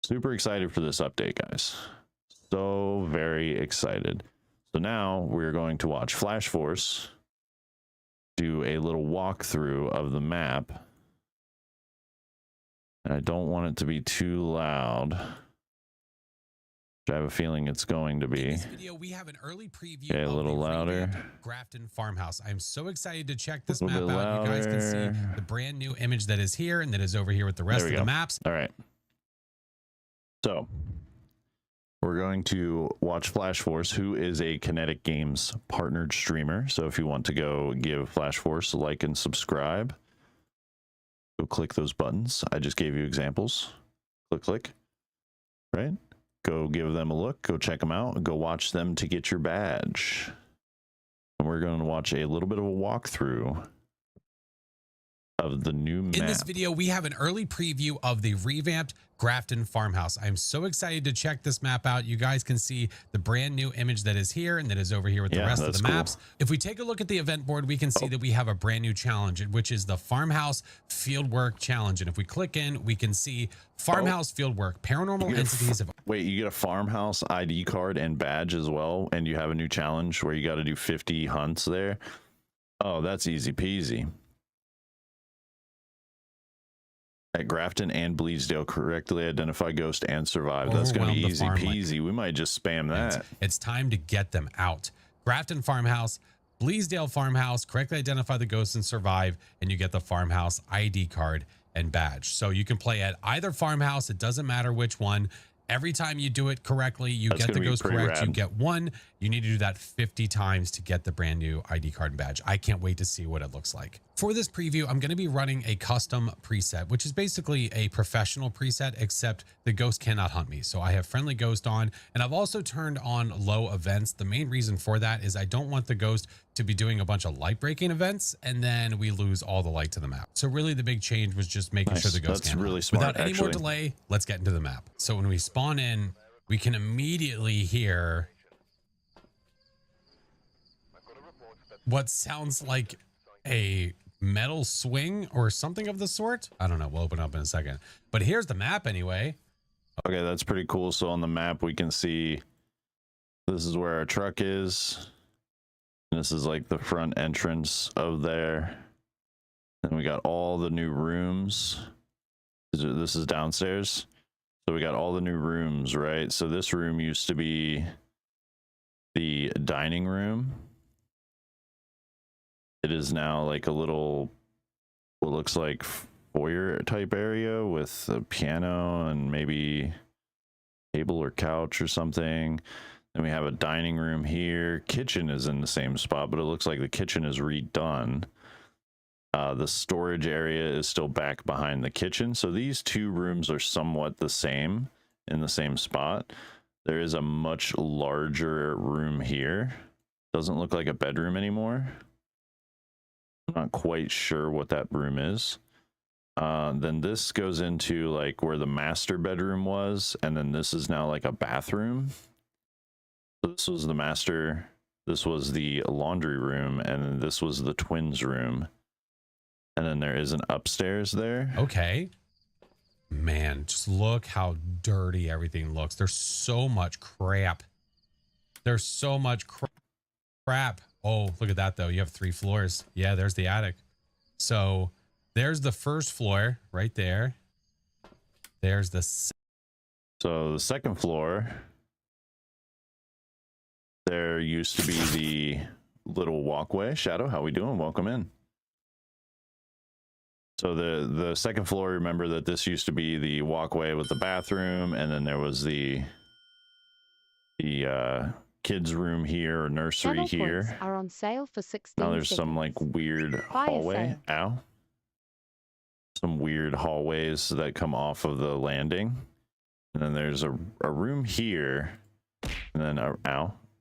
Super excited for this update, guys. So very excited. So now we're going to watch Flash Force do a little walkthrough of the map. And I don't want it to be too loud, which I have a feeling it's going to be. In this video, we have an early preview Okay, a little louder. Grafton Farmhouse. I'm so excited to check this A map little out. bit You guys can see louder. the brand new image that is here and that is over here with the rest There of we the go. maps. All right. So we're going to watch Flash Force, who is a Kinetic Games partnered streamer. So if you want to go give Flash Force a like and subscribe, go click those buttons. I just gave you examples. Click, right? Go give them a look. Go check them out. Go watch them to get your badge. we're going to watch a little bit of a walkthrough of the new map. In this video, we have an early preview of the revamped Grafton Farmhouse. I'm so excited to check this map out. You guys can see the brand new image that is here and that is over here with the rest of the maps. If we take a look at the event board, we can see that we have a brand new challenge, which is the Farmhouse Fieldwork Challenge. And if we click in, we can see Farmhouse Fieldwork, paranormal entities of... Wait, you get a farmhouse ID card and badge as well, and you have a new challenge where you got to do 50 hunts there. Oh, that's easy peasy. At Grafton and Bleasdale, correctly identify ghost and survive. That's going to be easy peasy. We might just spam that. It's time to get them out. Grafton Farmhouse, Bleasdale Farmhouse, correctly identify the ghosts and survive, and you get the farmhouse ID card and badge. So you can play at either farmhouse. It doesn't matter which one. Every time you do it correctly, you get the ghost correct. You get one. You need to do that 50 times to get the brand new ID card and badge. I can't wait to see what it looks like. For this preview, I'm going to be running a custom preset, which is basically a professional preset, except the ghost cannot hunt me. So I have friendly ghost on, and I've also turned on low events. The main reason for that is I don't want the ghost to be doing a bunch of light breaking events and then we lose all the light to the map. So really the big change was just making sure the ghost can't really hunt. smart. Without any more delay, let's get into the map. So when we spawn in, we can immediately hear what sounds like a metal swing or something of the sort. I don't know. We'll open up in a second. But here's the map anyway. Okay, that's pretty cool. So on the map, we can see this is where our truck is. This is like the front entrance of there. And we got all the new rooms. This is downstairs. So we got all the new rooms, right? So this room used to be the dining room. It is now like a little, what looks like foyer type area with a piano and maybe table or couch or something. Then we have a dining room here. Kitchen is in the same spot, but it looks like the kitchen is redone. The storage area is still back behind the kitchen. So these two rooms are somewhat the same in the same spot. There is a much larger room here. Doesn't look like a bedroom anymore. I'm not quite sure what that room is. Then this goes into like where the master bedroom was, and then this is now like a bathroom. So this was the master, this was the laundry room, and then this was the twins room. And then there is an upstairs there. Okay. Man, just look how dirty everything looks. There's so much crap. There's so much crap. Oh, look at that though. You have 3 floors. Yeah, there's the attic. So there's the first floor right there. There's the... So the second floor, there used to be the little walkway. Shadow, how we doing? Welcome in. So the second floor, remember that this used to be the walkway with the bathroom, and then there was the kids room here, or nursery here. Are on sale for 16 Now there's seconds. some like weird hallway. Ow. Some weird hallways that come off of the landing. And then there's a room here. And then a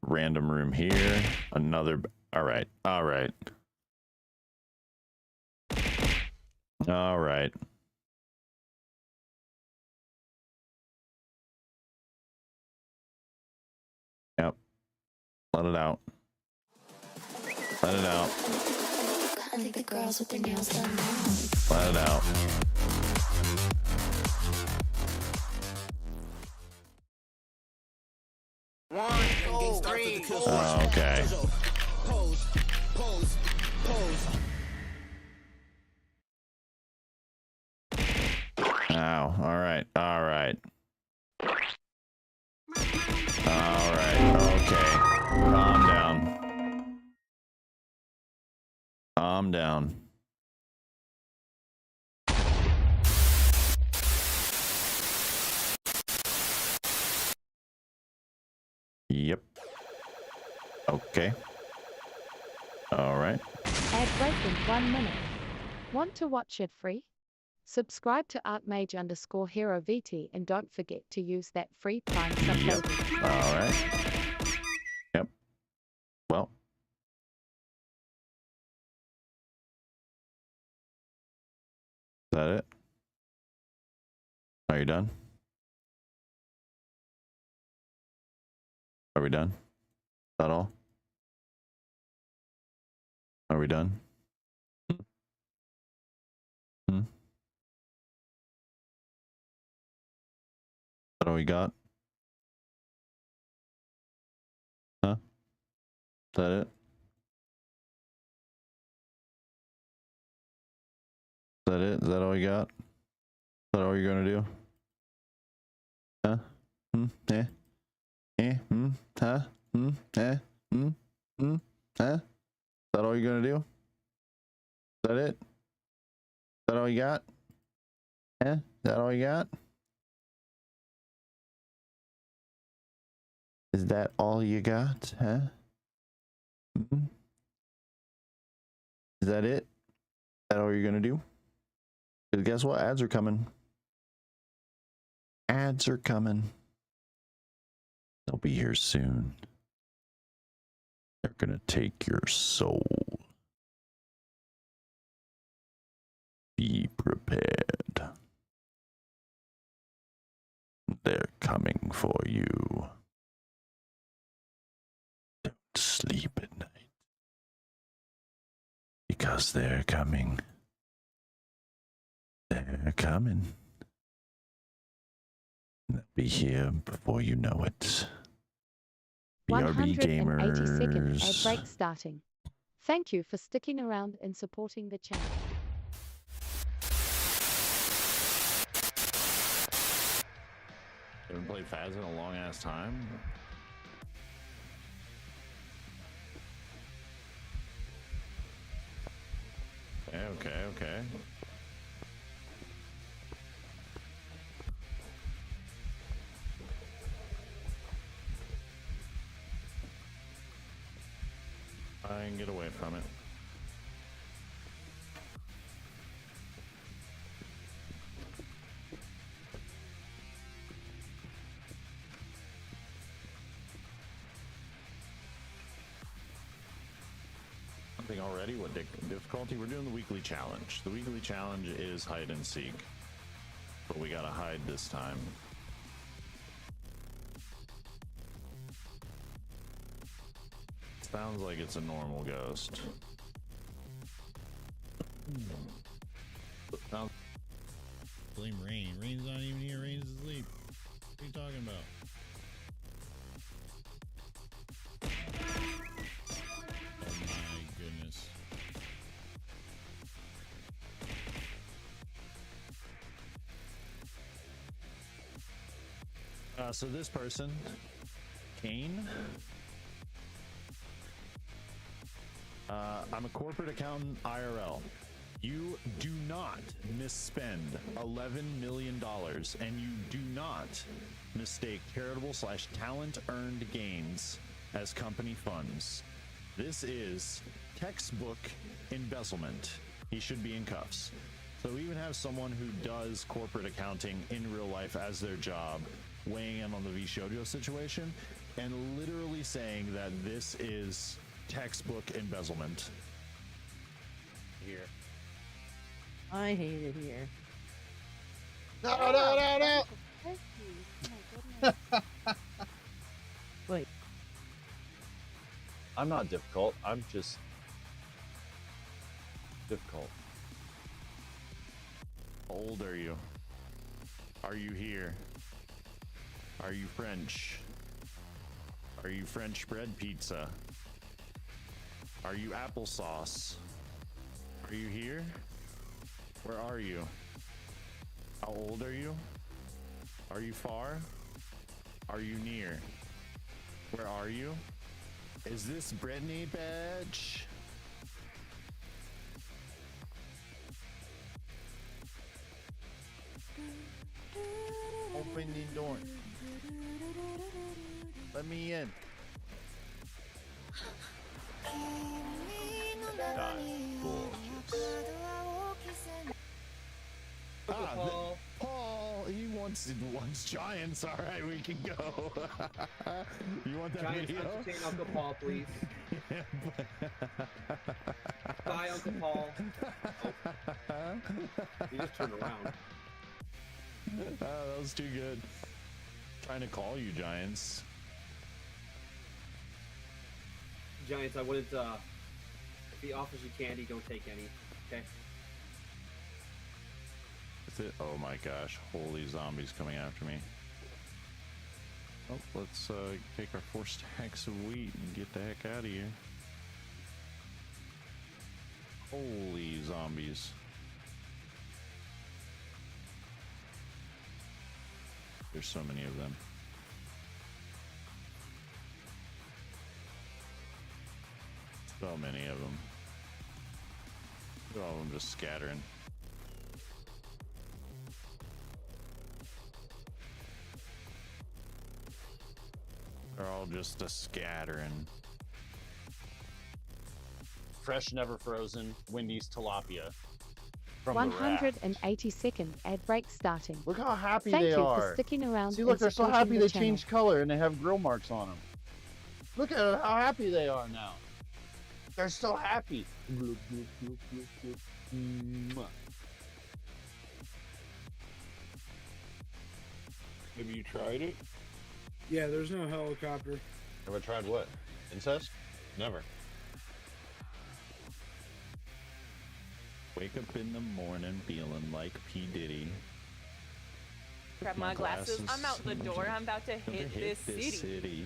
random room here. Another. All right. All right. All right. Yep. Let it out. Let it out. I think the girls with their nails done now. Let it out. Oh, okay. Ow. All right. All right. All right. Okay. Calm down. Calm down. Yep. Okay. All right. Ad break in 1 minute. Want to watch it free? Subscribe to ArtMage_Hero VT and don't forget to use that free Prime sub Yep. code. All right. Yep. Well, that it? Are you done? Are we done? Is that all? Are we done? Hmm? Is that all we got? Huh? Is that it? Is that it? Is that all you got? Is that all you're gonna do? Huh? Eh? Huh? Eh? Huh? Is that all you're gonna do? Is that it? Is that all you got? Is that all you got? Is that all you got? Huh? Is that it? Is that all you're gonna do? Because guess what? Ads are coming. Ads are coming. They'll be here soon. They're gonna take your soul. Be prepared. They're coming for you. Don't sleep at night. Because they're coming. They're coming. They'll be here before you know it. BRB 180-second ad gamers. break starting. Thank you for sticking around and supporting the channel. Haven't played Faz in a long ass time. Okay. I can get away from it. Something already? What difficulty? We're doing the weekly challenge. The weekly challenge is hide and seek, but we gotta hide this time. Sounds like it's a normal ghost. Blame Rain. Rain's not even here. Rain's asleep. What are you talking about? Oh my goodness. So this person, Kane. I'm a corporate accountant IRL. You do not misspend $11 million, and you do not mistake charitable/talent earned gains as company funds. This is textbook embezzlement. He should be in cuffs. So we even have someone who does corporate accounting in real life as their job weighing in on the Vtuber situation and literally saying that this is textbook embezzlement. Here. I hate it here. No. Wait. I'm not difficult. I'm just difficult. How old are you? Are you here? Are you French? Are you French bread pizza? Are you applesauce? Are you here? Where are you? How old are you? Are you far? Are you near? Where are you? Is this Brittany badge? Open the door. Let me in. Paul, he wants giants. All right, we can go. You want that Giants video? entertain Uncle Paul, please. 5 Hi, Uncle Paul. Oh, he just turned around. That was too good. Trying to call you, Giants. Giants, I wouldn't, if he offers you candy, don't take any, okay? Is it? Oh my gosh, holy zombies coming after me. Oh, let's take our 4 stacks of wheat and get the heck out of here. Holy zombies. There's so many of them. So many of them. Look at all of them just scattering. They're all just a scattering. Fresh, never frozen, Wendy's tilapia. From the rack. 182nd ad break starting. Look how happy Thank they you are. for sticking around. See, look, and they're so supporting happy the they channel. changed color and they have grill marks on them. Look at how happy they are now. They're so happy. Bloop, bloop, bloop, bloop, bloop. Mwah. Have you tried it? Yeah, there's no helicopter. Ever tried what? Incest? Never. Wake up in the morning feeling like P. Diddy. Grab my glasses. I'm out the door. I'm about to hit this city.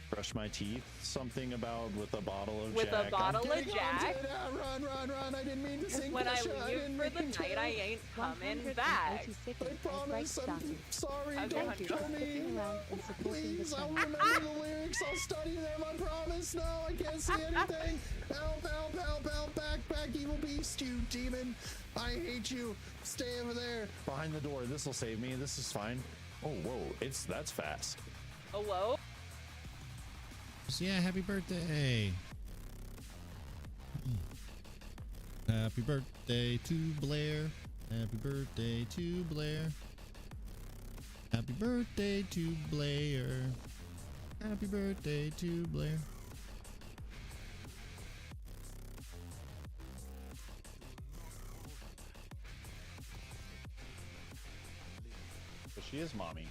Brush my teeth. Something about with a bottle of With Jack. a bottle of Jack. Run, run, run. I didn't mean to sing. When I leave for the night, I ain't coming back. 182nd ad break starting. Sorry, Okay, Thank you for sticking around and supporting the Please, I'll channel. remember the lyrics. I'll study them. I promise. No, I can't see anything. Help, help, help, help. Back, back, evil beast, you demon. I hate you. Stay over there. Behind the door. This will save me. This is fine. Oh, whoa. That's fast. Hello? Yeah, happy birthday. Happy birthday to Blair. Happy birthday to Blair. Happy birthday to Blair. Happy birthday to Blair. But she is mommy.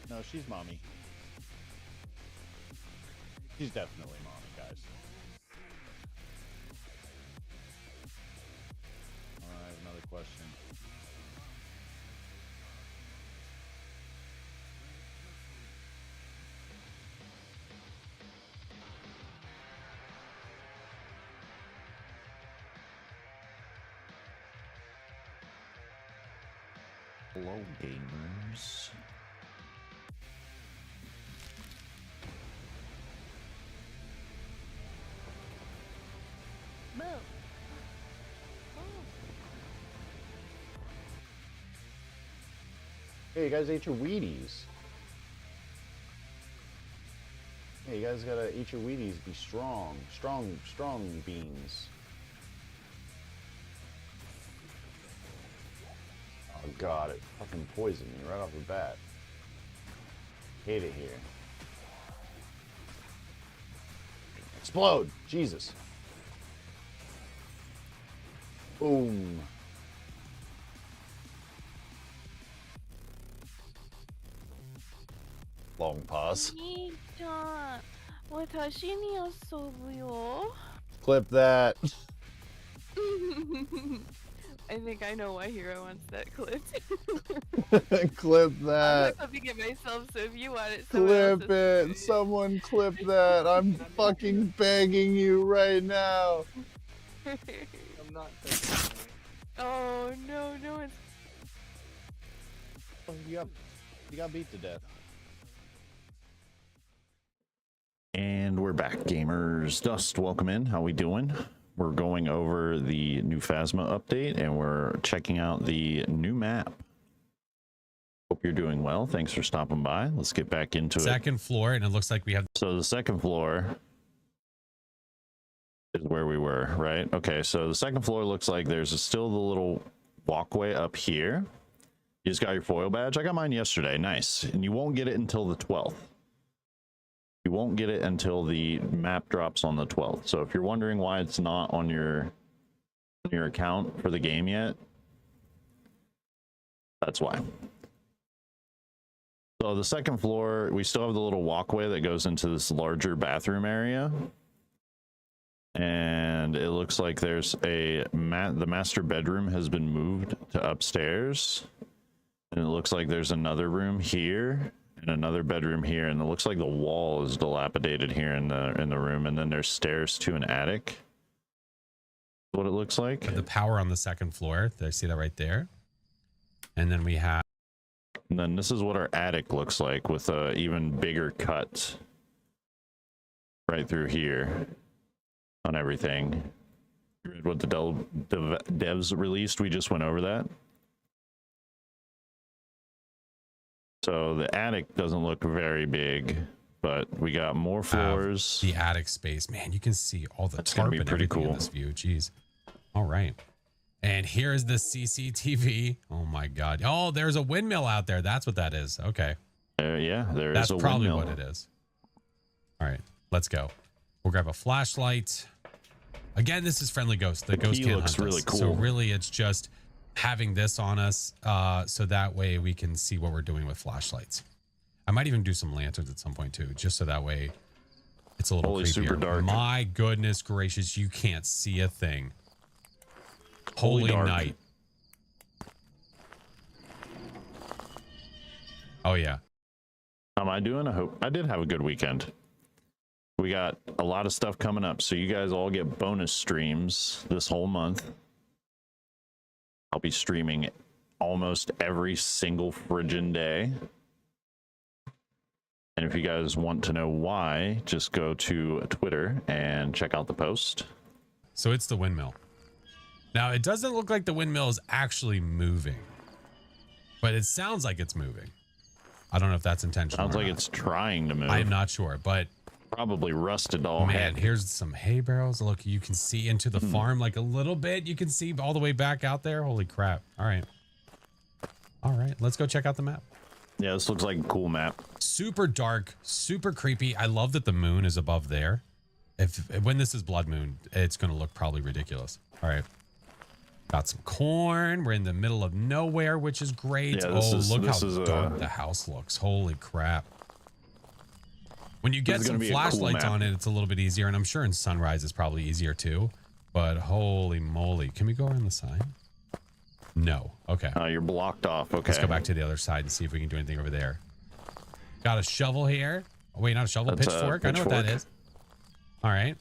No, she's mommy. She's definitely mommy, guys. Alright, another question. Hello, gamers. Move. Hey, you guys ate your Wheaties. Hey, you guys gotta eat your Wheaties. Be strong. Strong beans. Oh god, it fucking poisoned me right off the bat. Hate it here. Explode! Jesus. Boom. Long pause. 兄ちゃん、私に遊ぶよ。Clip that. I think I know why Hero wants that clipped. Clip I'm that. not clipping it myself, so if you want it, someone else Clip it. Someone clip that. I'm fucking begging you right now. I'm not taking it. Oh no, no one's. Oh, you got beat to death. And we're back, gamers. Dust, welcome in. How we doing? We're going over the new Phasma update, and we're checking out the new map. Hope you're doing well. Thanks for stopping by. Let's get back into it. Second floor, and it looks like we have. So the second floor is where we were, right? Okay, so the second floor looks like there's still the little walkway up here. You just got your foil badge? I got mine yesterday. Nice. And you won't get it until the 12th. You won't get it until the map drops on the 12th. So if you're wondering why it's not on your account for the game yet, that's why. So the second floor, we still have the little walkway that goes into this larger bathroom area. And it looks like there's the master bedroom has been moved to upstairs. And it looks like there's another room here and another bedroom here. And it looks like the wall is dilapidated here in the room. And then there's stairs to an attic. What it looks like. The power on the second floor. I see that right there. And then we have. And then this is what our attic looks like with a even bigger cut right through here on everything. What the devs released, we just went over that. So the attic doesn't look very big, but we got more floors. The attic space, man, you can see all the That's tarp gonna be and pretty everything cool. in this view. Jeez. All right. And here is the CCTV. Oh my God. Oh, there's a windmill out there. That's what that is. Okay. Yeah, there is That's a probably windmill. what it is. All right, let's go. We'll grab a flashlight. Again, this is Friendly Ghost. The ghost key can't looks hunt really us. cool. So really, it's just having this on us, so that way we can see what we're doing with flashlights. I might even do some lanterns at some point too, just so that way it's a little Holy creepier. super dark. My goodness gracious, you can't see a thing. Holy dark. night. Oh yeah. How am I doing? I hope I did have a good weekend. We got a lot of stuff coming up, so you guys all get bonus streams this whole month. I'll be streaming almost every single friggin' day. And if you guys want to know why, just go to Twitter and check out the post. So it's the windmill. Now, it doesn't look like the windmill is actually moving, but it sounds like it's moving. I don't know if that's intentional. Sounds or like not. it's trying to move. I'm not sure, but probably rusted all man, head. here's some hay barrels. Look, you can see into the farm like a little bit. You can see all the way back out there. Holy crap. All right. All right, let's go check out the map. Yeah, this looks like a cool map. Super dark, super creepy. I love that the moon is above there. When this is blood moon, it's going to look probably ridiculous. All right. Got some corn. We're in the middle of nowhere, which is great. Yeah, Look how dark the house looks. Holy crap. When you get some flashlights on it, it's a little bit easier. And I'm sure in sunrise is probably easier too. But holy moly. Can we go around the side? No. Okay. You're blocked off. Okay. Let's go back to the other side and see if we can do anything over there. Got a shovel here. Oh, wait, not a shovel. That's a Pitchfork. I know what that pitchfork. is. All right.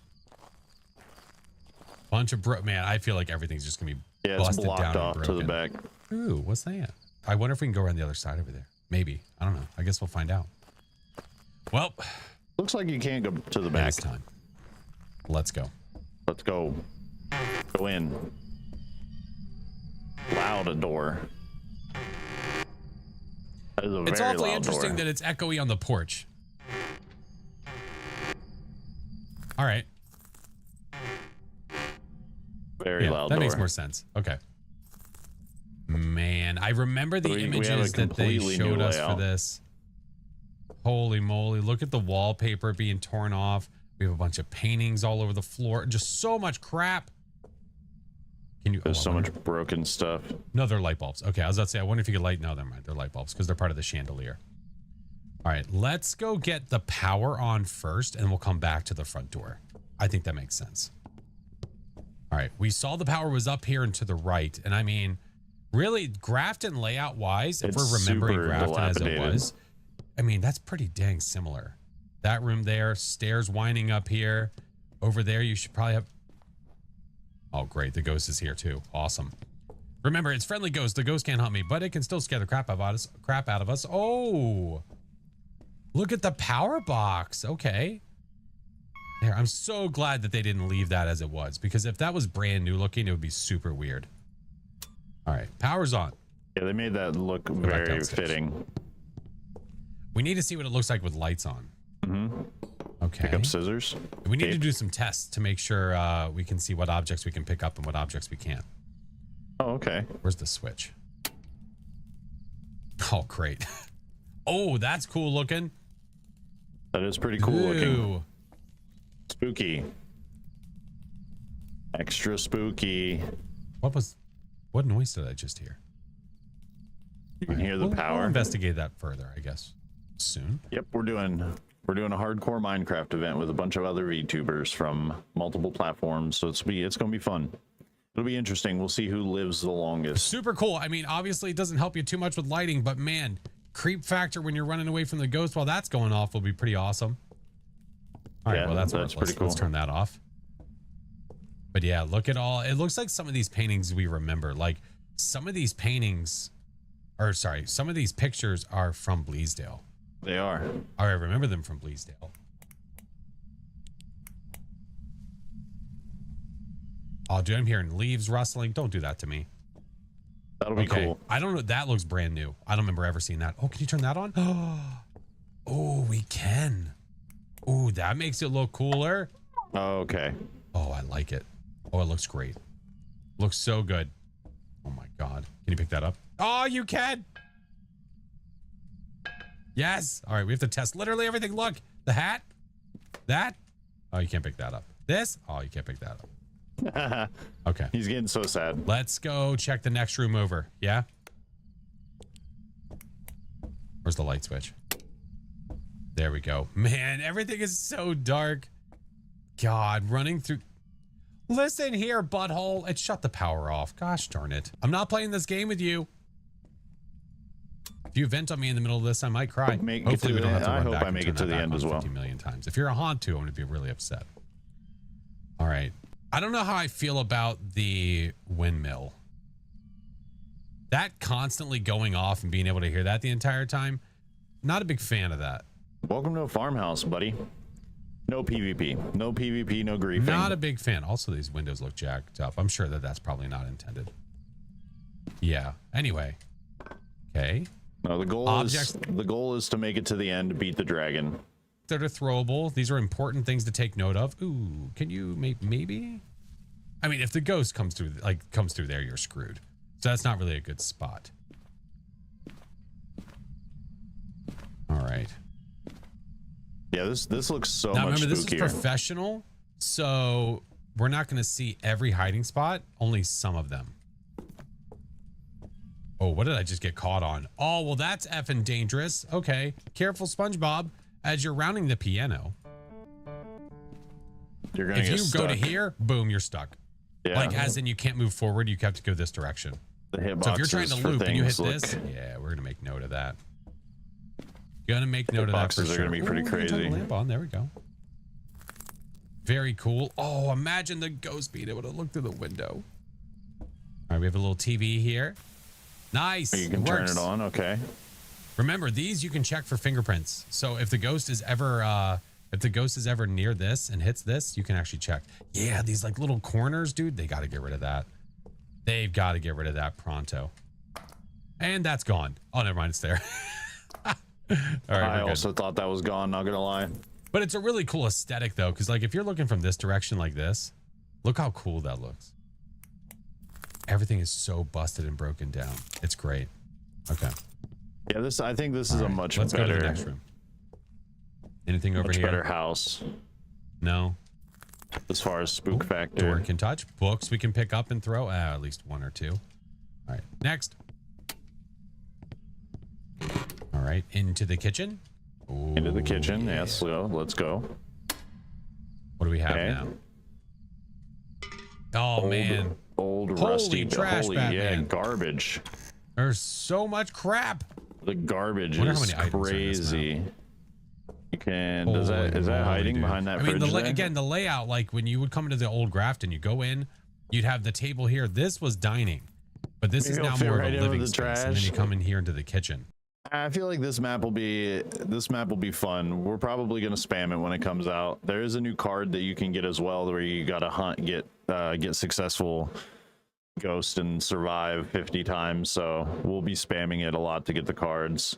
Bunch of man, I feel like everything's just gonna be Yeah, it's busted blocked down off and to the broken. back. Ooh, what's that? I wonder if we can go around the other side over there. Maybe. I don't know. I guess we'll find out. Well, looks like you can't go to the back. It's time. Let's go. Let's go. Go in. Loud a door. That is a It's very awfully loud interesting door. that it's echoey on the porch. All right. Very loud that door. makes more sense. Okay. Man, I remember the We have a images that they completely showed new us for layout. this. Holy moly. Look at the wallpaper being torn off. We have a bunch of paintings all over the floor. Just so much crap. Can you? There's so much broken stuff. No, they're light bulbs. Okay, I was about to say, I wonder if you could light. No, never mind. They're light bulbs because they're part of the chandelier. All right, let's go get the power on first and we'll come back to the front door. I think that makes sense. All right, we saw the power was up here and to the right. And I mean, really, Grafton layout wise, if It's we're remembering super Grafton as it dilapidated. was, I mean, that's pretty dang similar. That room there, stairs winding up here. Over there, you should probably have... Oh, great. The ghost is here too. Awesome. Remember, it's Friendly Ghost. The ghost can't hunt me, but it can still scare the crap out of us. Oh, look at the power box. Okay. There. I'm so glad that they didn't leave that as it was, because if that was brand new looking, it would be super weird. All right. Power's on. Yeah, they made that look Go back very downstairs. fitting. We need to see what it looks like with lights on. Mm-hmm. Okay. Pick up scissors. We need to Tape. do some tests to make sure we can see what objects we can pick up and what objects we can't. Oh, okay. Where's the switch? Oh, great. Oh, that's cool looking. That is pretty cool looking. Spooky. Extra spooky. What noise did I just hear? You can hear the power. We'll investigate that further, I guess, soon. Yep, we're doing a hardcore Minecraft event with a bunch of other VTubers from multiple platforms, so it's gonna be fun. It'll be interesting. We'll see who lives the longest. Super cool. I mean, obviously it doesn't help you too much with lighting, but man, creep factor when you're running away from the ghost while that's going off will be pretty awesome. All right, well that's pretty cool. Let's turn that off. But yeah, look at all. It looks like some of these paintings we remember. Like some of these paintings, or sorry, some of these pictures are from Bleasdale. They are. I remember them from Bleasdale. Oh, dude, I'm hearing leaves rustling. Don't do that to me. That'll be cool. I don't know. That looks brand new. I don't remember ever seeing that. Oh, can you turn that on? Oh, we can. Oh, that makes it look cooler. Oh, okay. Oh, I like it. Oh, it looks great. Looks so good. Oh my God. Can you pick that up? Oh, you can. Yes. All right. We have to test literally everything. Look, the hat, that. Oh, you can't pick that up. This. Oh, you can't pick that up. Okay. He's getting so sad. Let's go check the next room over. Yeah. Where's the light switch? There we go. Man, everything is so dark. God, running through. Listen here, butthole. It shut the power off. Gosh darn it. I'm not playing this game with you. If you vent on me in the middle of this, I might cry. Hopefully we don't have to run back. I hope I make it to the end as well. 50 million times. If you're a haunt too, I'm going to be really upset. All right. I don't know how I feel about the windmill. That constantly going off and being able to hear that the entire time. Not a big fan of that. Welcome to a farmhouse, buddy. No PvP. No PvP, no griefing. Not a big fan. Also, these windows look jacked up. I'm sure that that's probably not intended. Yeah. Anyway. Okay. No, the goal is to make it to the end, beat the dragon. That are throwable. These are important things to take note of. Ooh, can you maybe? I mean, if the ghost comes through there, you're screwed. So that's not really a good spot. All right. Yeah, this looks so now, much remember, spookier. This is professional, so we're not going to see every hiding spot, only some of them. Oh, what did I just get caught on? Oh, well, that's effing dangerous. Okay, careful, SpongeBob, as you're rounding the piano. You're gonna get stuck. Go to here, boom, you're stuck. Yeah. Like, as in you can't move forward, you have to go this direction. The hitboxes So if you're trying to loop and you hit look, this, yeah, we're going to make note of that. Gonna make note of that for sure. Are gonna be pretty crazy. The lamp on. There we go. Very cool. Oh, imagine the ghost being able to look through the window. All right, we have a little TV here. Nice. You can turn it on. Okay. Remember, these you can check for fingerprints. So if the ghost is ever near this and hits this, you can actually check. Yeah, these like little corners, dude. They got to get rid of that. They've got to get rid of that pronto. And that's gone. Oh, never mind. It's there. All right, I also thought that was gone, not gonna lie. But it's a really cool aesthetic though, because like if you're looking from this direction like this, look how cool that looks. Everything is so busted and broken down. It's great. Okay. Yeah, I think this is a much Let's better. Go to the next room. Anything over much here? Better house. No. As far as spook factor. Door can touch. Books we can pick up and throw. At least one or two. All right. Next. All right, into the kitchen. Ooh, into the kitchen, yeah. Yes. So let's go. What do we have now? Oh man, old holy rusty trash, Batman. Yeah, garbage. There's so much crap. The garbage is crazy. You can. Is that hiding behind that? I mean, fridge again, the layout. Like when you would come into the old Grafton, you go in, you'd have the table here. This was dining, but this is now more of a living space. And then you come in here into the kitchen. I feel like this map will be fun. We're probably gonna spam it when it comes out. There is a new card that you can get as well, where you gotta hunt, get successful ghost and survive 50 times. So we'll be spamming it a lot to get the cards.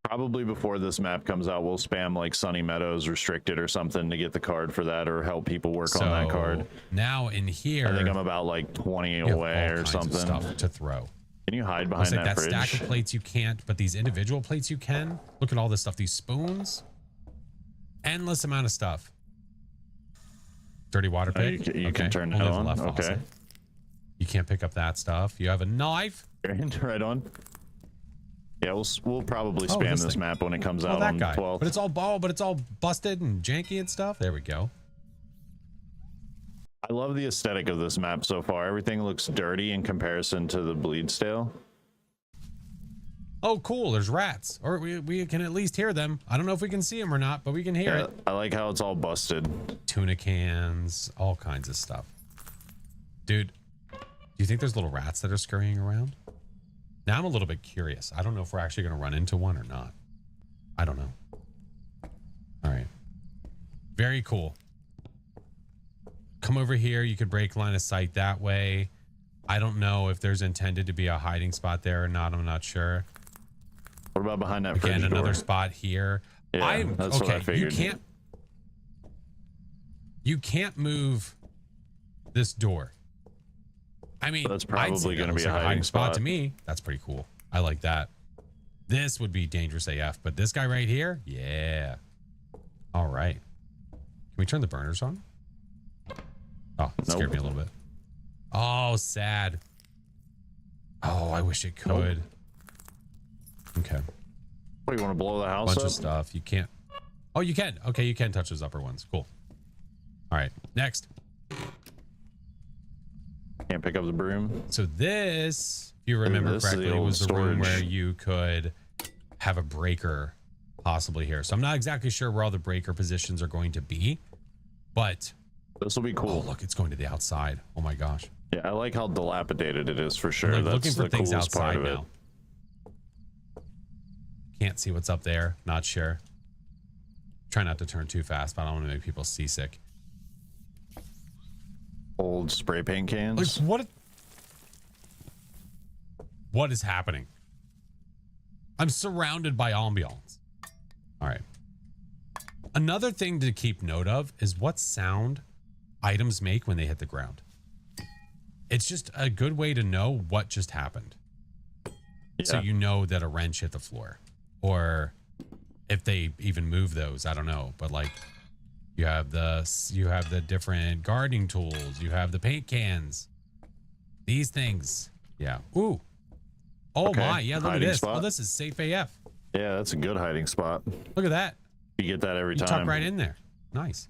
Probably before this map comes out, we'll spam like Sunny Meadows restricted or something to get the card for that, or help people work on that card. Now in here, I think I'm about like 20 away or something. Stuff to throw. Can you hide Looks behind like that that fridge? stack of plates you can't, but these individual plates you can. Look at all this stuff. These spoons. Endless amount of stuff. Dirty water Oh, pick. you can turn that Only the on. left Okay. faucet. You can't pick up that stuff. You have a knife. Right on. Yeah, we'll probably Oh, spam this this thing. map when it comes Oh, out that on guy. 12th. But it's all busted and janky and stuff. There we go. I love the aesthetic of this map so far. Everything looks dirty in comparison to the Bleedstale. Oh, cool. There's rats. Or we can at least hear them. I don't know if we can see them or not, but we can hear it. I like how it's all busted. Tuna cans, all kinds of stuff. Dude, do you think there's little rats that are scurrying around? Now I'm a little bit curious. I don't know if we're actually going to run into one or not. I don't know. All right. Very cool. Come over here. You could break line of sight that way. I don't know if there's intended to be a hiding spot there or not. I'm not sure. What about behind that Again, fridge another door? spot here. Yeah, that's what I figured. You can't move this door. I mean, that's I'd say probably that going to looks be a like hiding spot to me. That's pretty cool. I like that. This would be dangerous AF, but this guy right here, yeah. All right. Can we turn the burners on? Oh, it scared me a little bit. Oh, sad. Oh, I wish it could. Okay. What, you want to blow the house Bunch up? of stuff. You can't. Oh, you can. Okay, you can touch those upper ones. Cool. All right, next. Can't pick up the broom. So this, if you remember correctly, was the room where you could have a breaker possibly here. So I'm not exactly sure where all the breaker positions are going to be, but this will be cool. Oh, look, it's going to the outside. Oh my gosh. Yeah, I like how dilapidated it is for sure. I'm like That's looking for the things coolest part outside of it. now. Can't see what's up there. Not sure. Try not to turn too fast, but I don't want to make people seasick. Old spray paint cans. Like what is happening? I'm surrounded by ambiance. All right. Another thing to keep note of is what sound items make when they hit the ground. It's just a good way to know what just happened. Yeah. So you know that a wrench hit the floor, or if they even move those, I don't know. But like, you have the different gardening tools. You have the paint cans. These things. Yeah. Ooh. Oh Okay. my. Yeah. Look Hiding at this. spot. Oh, this is safe AF. Yeah, that's a good hiding spot. Look at that. You get that every You time. tuck right in there. Nice.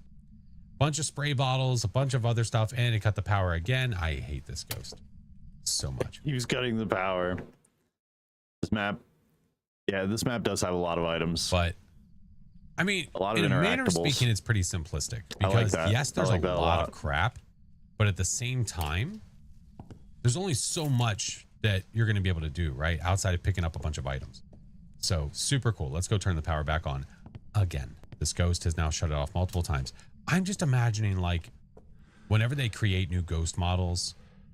Bunch of spray bottles, a bunch of other stuff, and it cut the power again. I hate this ghost so much. He was cutting the power. This map, yeah, this map does have a lot of items, but I mean, a lot of in a manner of interactables. speaking, it's pretty simplistic I like because that. yes, there's I like a that lot of crap, but at the same time, there's only so much that you're going to be able to do, right? Outside of picking up a bunch of items. So super cool. Let's go turn the power back on again. This ghost has now shut it off multiple times. I'm just imagining like whenever they create new ghost models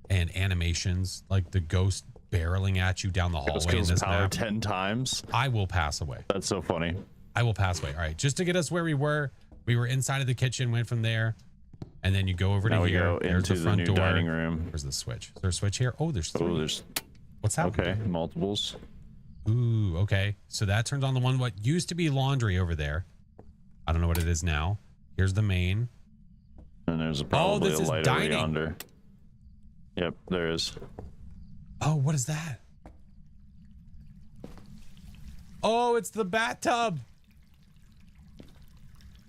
and animations, like the ghost barreling at you down the hallway in this power map, 10 times. I will pass away. That's so funny. I will pass away. All right, just to get us where we were inside of the kitchen, went from there, and then you go over Now to we here. go There's into the the front new door. dining room. Where's the switch? Is there a switch here? Oh, there's three. Oh, there's. What's that? Okay, multiples. Ooh, okay. So that turns on the one what used to be laundry over there. I don't know what it is now. Here's the main. And there's probably this a is light dining. over yonder. Yep, there is. Oh, what is that? Oh, it's the bathtub.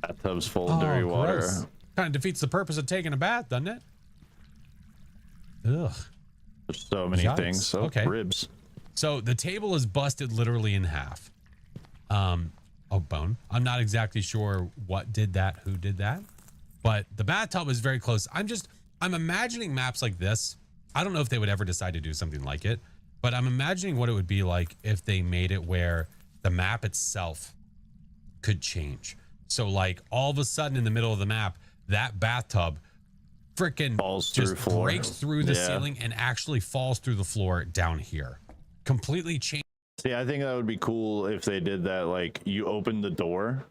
Bathtub's full of dirty water. Kind of defeats the purpose of taking a bath, doesn't it? Ugh. There's so many Yikes. things. So Okay. ribs. So the table is busted literally in half. Oh, bone. I'm not exactly sure what did that, who did that, but the bathtub is very close. I'm imagining maps like this. I don't know if they would ever decide to do something like it, but I'm imagining what it would be like if they made it where the map itself could change. So like all of a sudden in the middle of the map, that bathtub freaking just breaks through the ceiling and actually falls through the floor down here. Completely change. See, I think that would be cool if they did that. Like, you open the door,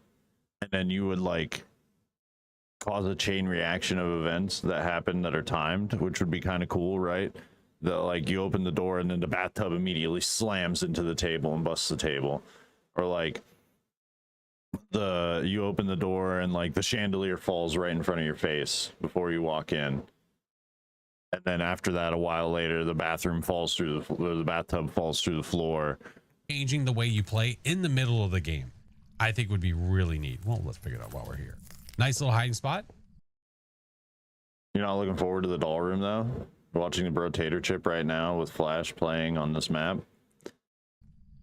and then you would like cause a chain reaction of events that happen that are timed, which would be kind of cool, right? like you open the door and then the bathtub immediately slams into the table and busts the table, or like you open the door and like the chandelier falls right in front of your face before you walk in, and then after that, a while later, the bathtub falls through the floor. Changing the way you play in the middle of the game, I think would be really neat. Well, let's pick it up while we're here. Nice little hiding spot. You're not looking forward to the doll room though? Watching the Brotator chip right now with Flash playing on this map.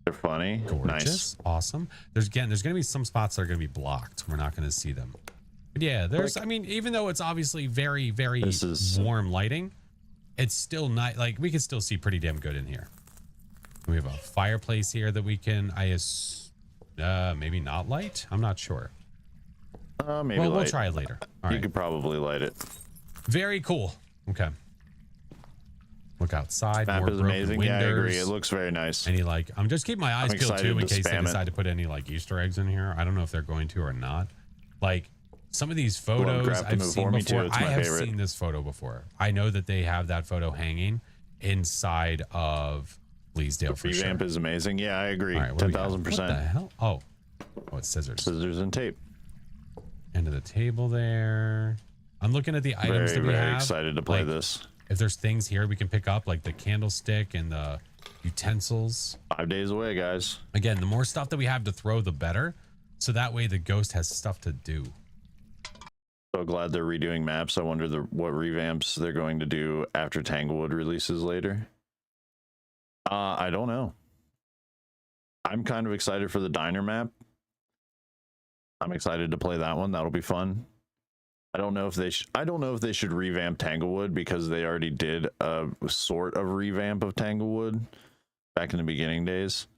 They're funny. Gorgeous. Nice. Awesome. There's going to be some spots that are going to be blocked. We're not going to see them. But yeah, there's, I mean, even though it's obviously very, very warm lighting, it's still not, like, we can still see pretty damn good in here. We have a fireplace here that we can, maybe not light. I'm not sure. Maybe well, light. we'll try it later. All right. You could probably light it. Very cool. Okay. Look outside. Map more is broken amazing. windows. Yeah, I agree. It looks very nice. Any like, I'm just keeping my eyes peeled too in case they spam decide to put any like Easter eggs in here. I don't know if they're going to or not. Like some of these photos I've seen before. I have seen this photo before. I know that they have that photo hanging inside of Bleasdale for sure. Revamp is amazing. Yeah, I agree. 10,000%. What the hell? Oh, it's scissors. Scissors and tape. End of the table there. I'm looking at the items that we have. Very excited to play this. If there's things here we can pick up, like the candlestick and the utensils. 5 days away, guys. Again, the more stuff that we have to throw, the better. So that way the ghost has stuff to do. So glad they're redoing maps. I wonder what revamps they're going to do after Tanglewood releases later. I don't know. I'm kind of excited for the diner map. I'm excited to play that one. That'll be fun. I don't know if they should revamp Tanglewood because they already did a sort of revamp of Tanglewood back in the beginning days.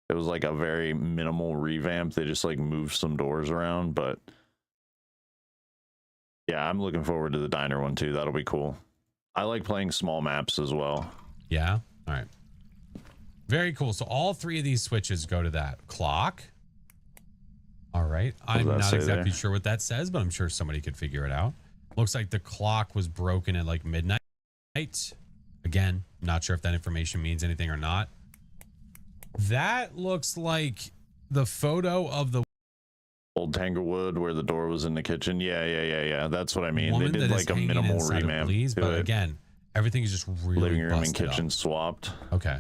It was like a very minimal revamp. They just like moved some doors around, but yeah, I'm looking forward to the diner one too. That'll be cool. I like playing small maps as well. Yeah. All right. Very cool. So all three of these switches go to that clock. All right. I'm not exactly sure what that says, but I'm sure somebody could figure it out. Looks like the clock was broken at like midnight. Again, not sure if that information means anything or not. That looks like the photo of the old Tanglewood where the door was in the kitchen. Yeah. That's what I mean. They did like a minimal revamp. But again, everything is just really living room and kitchen swapped. Okay.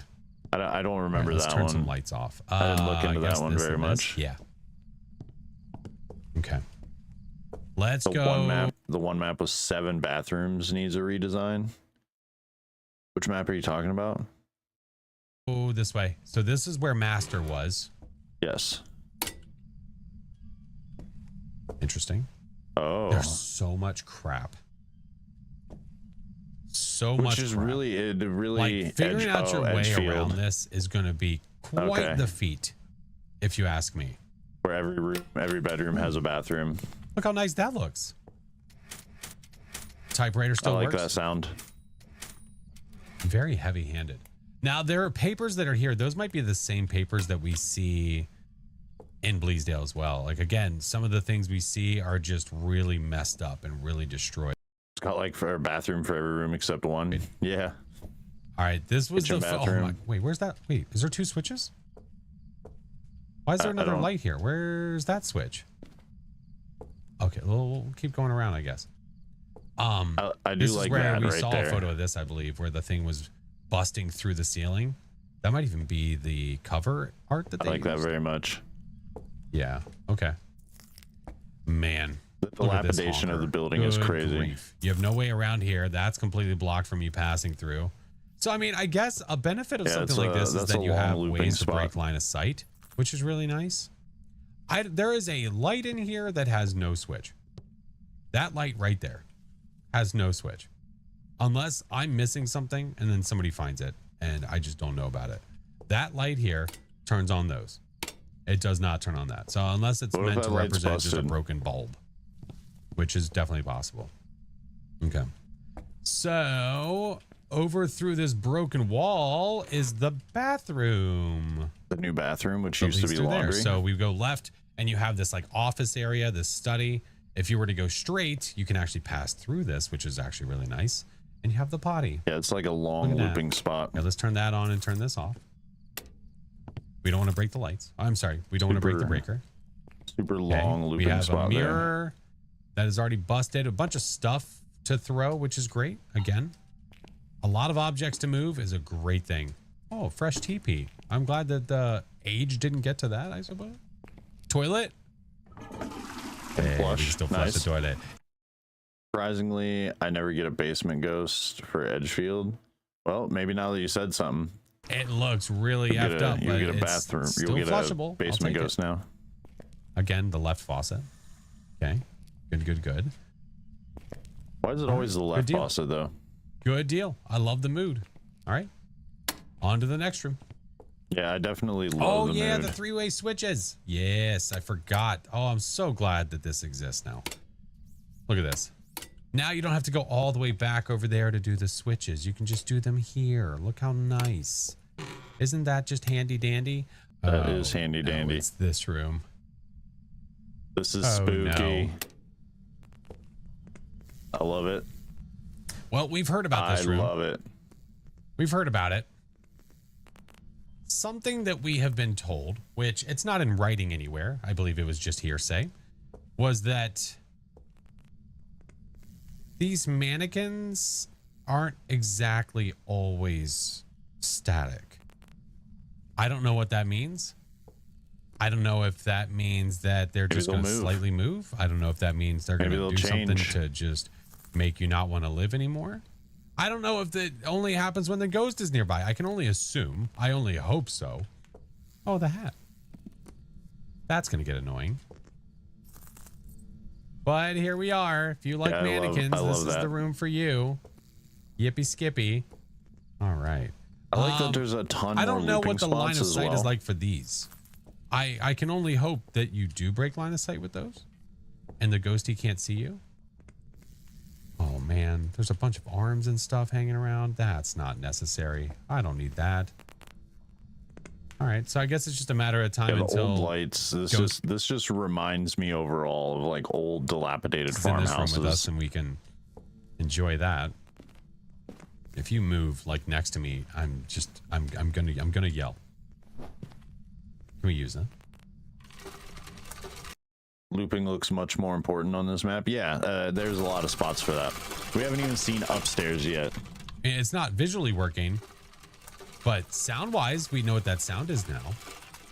I don't remember that one. Turn some lights off. I didn't look into that one very much. Yeah. Okay. Let's go. The one map with 7 bathrooms needs a redesign. Which map are you talking about? Oh, this way. So this is where Master was. Yes. Interesting. Oh. There's so much crap. So much. Which is crap. really like figuring out your way around this is going to be quite the feat, if you ask me. Where every bedroom has a bathroom. Look how nice that looks. Typewriter still works. I like that sound. Very heavy-handed. Now there are papers that are here. Those might be the same papers that we see in Bleasdale as well. Like again, some of the things we see are just really messed up and really destroyed. It's got like for a bathroom for every room except one. Yeah. All right, this was the bathroom. Oh wait, where's that? Wait, is there 2 switches? Why is there another light here? Where's that switch? Okay, we'll keep going around, I guess. I do this like is where that we right saw there. a photo of this, I believe, where the thing was busting through the ceiling. That might even be the cover art that they like that very much. Yeah. Okay. Man, the dilapidation of the building is crazy. Grief. You have no way around here. That's completely blocked from you passing through. So I mean, I guess a benefit of something like this is that you have ways to break line of sight, which is really nice. There is a light in here that has no switch. That light right there has no switch. Unless I'm missing something and then somebody finds it and I just don't know about it. That light here turns on those. It does not turn on that. So unless it's meant to represent just a broken bulb, which is definitely possible. Okay. So over through this broken wall is the bathroom. The new bathroom, which used to be laundry. So we go left and you have this like office area, this study. If you were to go straight, you can actually pass through this, which is actually really nice. and you have the potty. Yeah, it's like a long looping spot. Now let's turn that on and turn this off. We don't want to break the lights. I'm sorry. We don't want to break the breaker. Super long looping spot. We have a mirror that is already busted. A bunch of stuff to throw, which is great. Again, a lot of objects to move is a great thing. Oh, fresh teepee. I'm glad that the age didn't get to that, I suppose. Toilet. Hey, Flush. Still flush the toilet. Surprisingly, I never get a basement ghost for Edgefield. Well, maybe now that you said something. It looks really effed up. You but get a it's bathroom. Still You'll get flushable. a basement ghost now. Again, the left faucet. Okay. Good. Why is it always the left faucet, though? Good deal. I love the mood. All right. On to the next room. Yeah, I definitely love the mood. The three-way switches. Yes, I forgot. Oh, I'm so glad that this exists now. Look at this. Now you don't have to go all the way back over there to do the switches. You can just do them here. Look how nice. Isn't that just handy dandy? That is handy dandy. It's this room. This is spooky. No. I love it. Well, we've heard about this room. I love it. We've heard about it. Something that we have been told, which it's not in writing anywhere, I believe it was just hearsay, was that these mannequins aren't exactly always static. I don't know what that means. I don't know if that means that they're just going to slightly move. I don't know if that means they're going to do something to just make you not want to live anymore. I don't know if that only happens when the ghost is nearby. I can only assume. I only hope so. Oh, the hat. That's going to get annoying. But here we are. If you like mannequins, this is the room for you. Yippee skippy. All right. I like that there's a ton more I don't know looping what the line of spots as sight is well. like for these. I can only hope that you do break line of sight with those. And the ghosty can't see you. Oh man, there's a bunch of arms and stuff hanging around. That's not necessary. I don't need that. All right, so I guess it's just a matter of time until old lights. This just reminds me overall of like old dilapidated farmhouses. In this room with us, and we can enjoy that. If you move like next to me, I'm gonna yell. Can we use that? Looping looks much more important on this map. Yeah, there's a lot of spots for that. We haven't even seen upstairs yet. It's not visually working, but sound-wise, we know what that sound is now.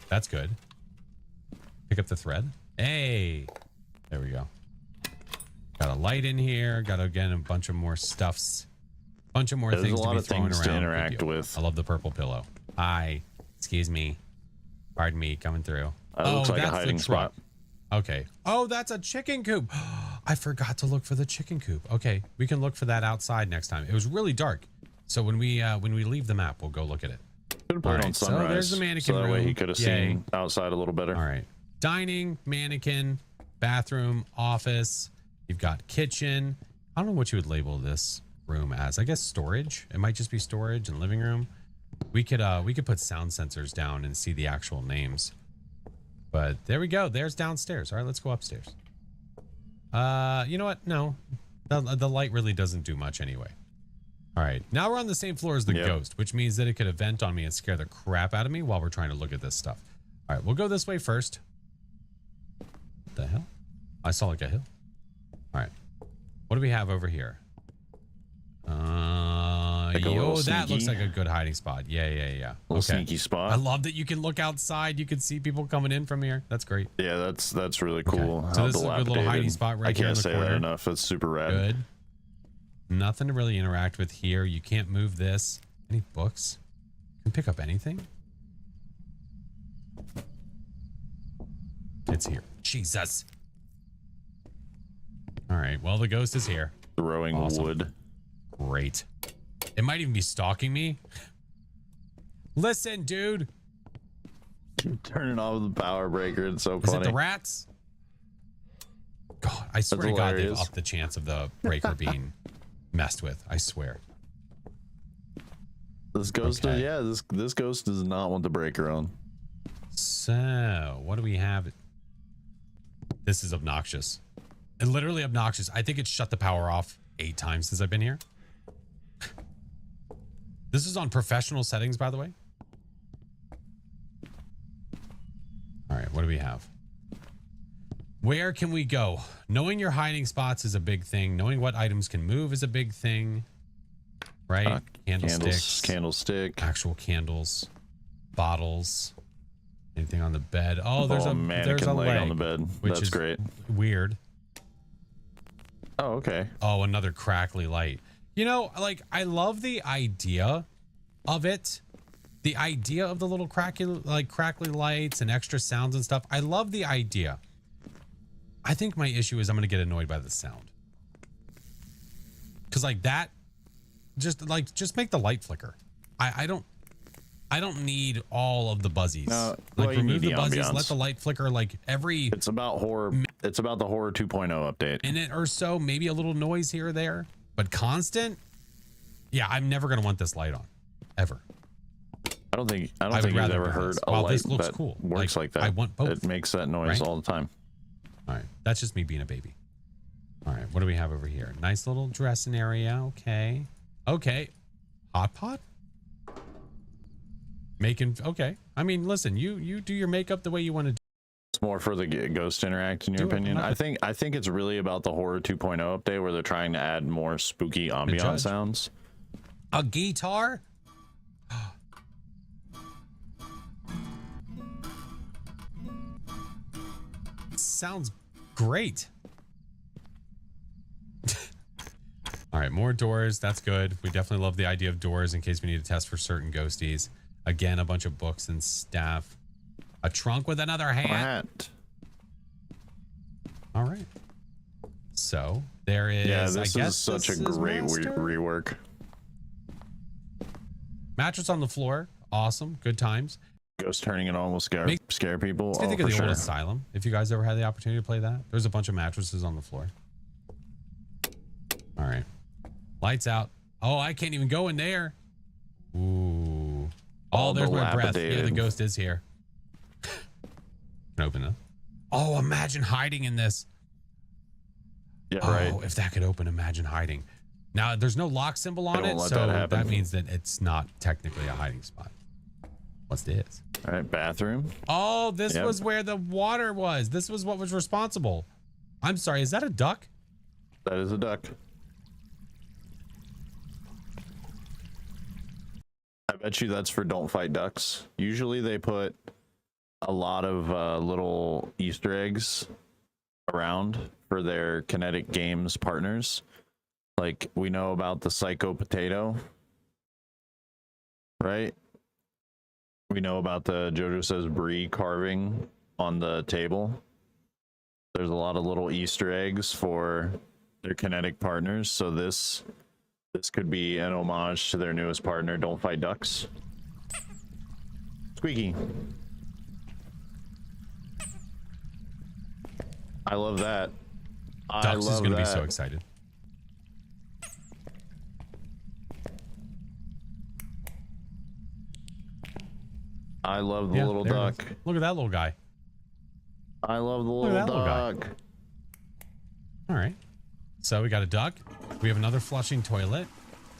That's good. Pick up the thread. Hey, there we go. Got a light in here. Got, again, a bunch of more stuffs. Bunch of more things to be thrown around. There's a lot of things to interact with. I love the purple pillow. Hi. Excuse me. Pardon me, coming through. Looks like a hiding spot. Okay. Oh, that's a chicken coop. I forgot to look for the chicken coop. Okay, we can look for that outside next time. It was really dark, so when we leave the map, we'll go look at it. Could have put it on sunrise. So there's the mannequin so that room. way he could have seen outside a little better. All right. Dining, mannequin, bathroom, office. You've got kitchen. I don't know what you would label this room as. I guess storage. It might just be storage and living room. We could put sound sensors down and see the actual names. But there we go. There's downstairs. All right, let's go upstairs. You know what? No, the light really doesn't do much anyway. All right, now we're on the same floor as the ghost, which means that it could event on me and scare the crap out of me while we're trying to look at this stuff. All right, we'll go this way first. What the hell? I saw like a hill. All right, what do we have over here? That looks like a good hiding spot. Yeah. Little sneaky spot. I love that you can look outside. You can see people coming in from here. That's great. Yeah, that's really cool. So this is a good little hiding spot right here in the corner. I can't say that enough. That's super rad. Good. Nothing to really interact with here. You can't move this. Any books? You can pick up anything. It's here. Jesus. All right. Well, the ghost is here. Throwing wood. Great. It might even be stalking me. Listen, dude. Keep turning off the power breaker. It's so Is funny. it the rats? God, I swear to God, they've upped the chance of the breaker being messed with. I swear. This ghost, this ghost does not want the breaker on. So, what do we have? This is obnoxious. Literally obnoxious. I think it's shut the power off 8 times since I've been here. This is on professional settings, by the way. All right, what do we have? Where can we go? Knowing your hiding spots is a big thing. Knowing what items can move is a big thing. Right? Candlesticks. Candlestick. Actual candles. Bottles. Anything on the bed. Oh, there's a mannequin leg on the bed. Which That's is great. Weird. Oh, okay. Oh, another crackly light. You know, like, I love the idea of it. The idea of the little crackly lights and extra sounds and stuff. I love the idea. I think my issue is I'm going to get annoyed by the sound. Because like that, just make the light flicker. I don't need all of the buzzies. No, like remove the ambiance. buzzies, let the light flicker like every. It's about horror. It's about the horror 2.0 update. Minute or so, maybe a little noise here or there, but constant. Yeah, I'm never gonna want this light on, ever. I don't think you've ever heard a light this looks that cool. works like that. I want both. It makes that noise right? all the time. All right, that's just me being a baby. All right, what do we have over here? Nice little dressing area. Okay, okay, hot pot. Making okay. I mean, listen, you do your makeup the way you want to do. It's more for the ghost interact, in your opinion. I think it's really about the horror 2.0 update where they're trying to add more spooky ambient sounds. A guitar. Sounds great. All right, more doors. That's good. We definitely love the idea of doors in case we need to test for certain ghosties. Again, a bunch of books and stuff. A trunk with another hat. All right. So there is. Yeah, this is such a great rework. Mattress on the floor. Awesome. Good times. Ghost turning it on will scare people. I think of the old Asylum. If you guys ever had the opportunity to play that, there's a bunch of mattresses on the floor. All right. Lights out. Oh, I can't even go in there. Ooh. Oh, there's my breath. Yeah, the ghost is here. Can open it. Oh, imagine hiding in this. Yeah, oh, right. If that could open, imagine hiding. Now, there's no lock symbol on it, so that means that it's not technically a hiding spot. What's this? All right, bathroom. Oh, this was where the water was. This was what was responsible. I'm sorry, is that a duck? That is a duck. I bet you that's for Don't Fight Ducks. Usually they put a lot of little Easter eggs around for their Kinetic Games partners. Like, we know about the Psycho Potato, right? We know about the JoJo Says Brie carving on the table. There's a lot of little Easter eggs for their Kinetic partners, so this could be an homage to their newest partner, Don't Fight Ducks. Squeaky. I love that. Ducks is going to be so excited. I love the little duck. Look at that little guy. I love the little duck. All right. So we got a duck. We have another flushing toilet.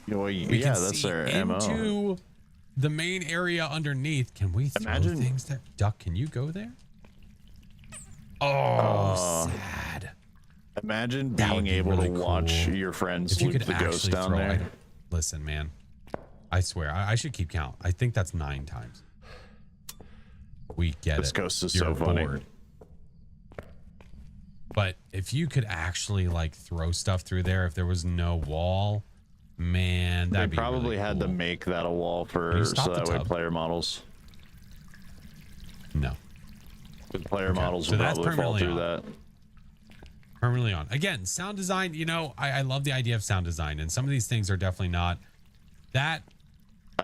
Yeah, that's their MO. Into the main area underneath. Can we throw things there? Duck, can you go there? Oh, sad. Imagine being able to watch your friends sleep the ghost down there. Listen, man. I swear, I should keep count. I think that's 9 times. We get it. This ghost is so funny. But if you could actually like throw stuff through there, if there was no wall, man, that'd be They probably really had to cool. make that a wall for so that way player models. No. The player models will probably fall through that. Permanently on. Again, sound design, you know, I love the idea of sound design, and some of these things are definitely not that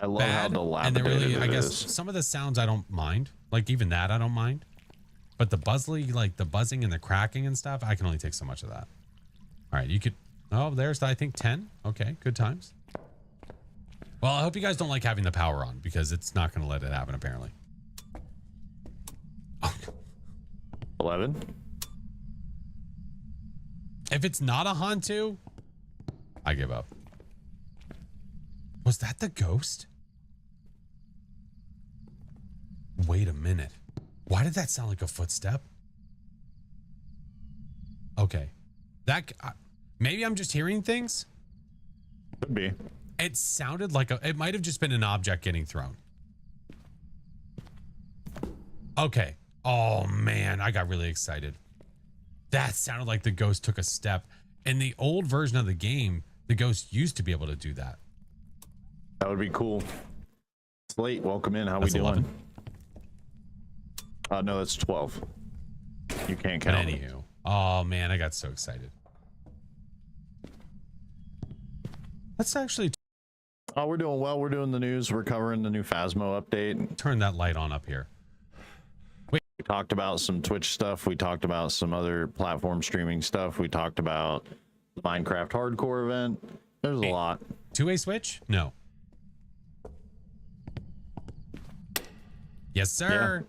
I love bad, how dilapidated and they're really, it I guess is. some of the sounds I don't mind. Like even that I don't mind. But the like the buzzing and the cracking and stuff, I can only take so much of that. All right, you could there's I think 10. Okay, good times. Well, I hope you guys don't like having the power on because it's not going to let it happen apparently. 11. If it's not a Hantu, I give up. Was that the ghost? Wait a minute. Why did that sound like a footstep? Okay. That maybe I'm just hearing things. Could be. It sounded like it might have just been an object getting thrown. Okay. Oh man, I got really excited. That sounded like the ghost took a step. In the old version of the game, the ghost used to be able to do that. That would be cool. Slate, welcome in. How That's we doing? 11. No, that's 12. You can't But count. anywho. Oh man, I got so excited. Let's actually Oh, we're doing well. We're doing the news. We're covering the new Phasmo update. turn that light on up here. We talked about some Twitch stuff. We talked about some other platform streaming stuff. We talked about the Minecraft hardcore event. There's a lot. Two-way switch? No. Yes, sir.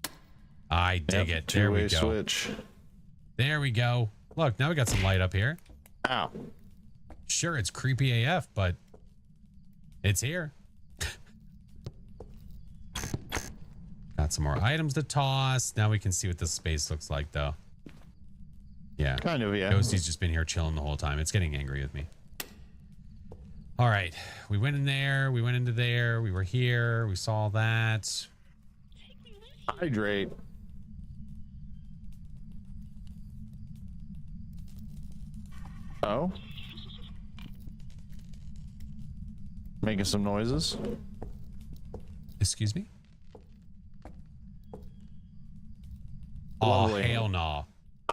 Yeah. I dig it. There we go. Two-way switch. There we go. Look, now we got some light up here. Ow. Sure, it's creepy AF, but it's here. Got some more items to toss. Now we can see what this space looks like, though. Yeah. Kind of, yeah. Ghosty's just been here chilling the whole time. It's getting angry with me. All right. We went in there. We went into there. We were here. We saw that. Hydrate. Oh. Making some noises. Excuse me? Oh, Lovely. hell no.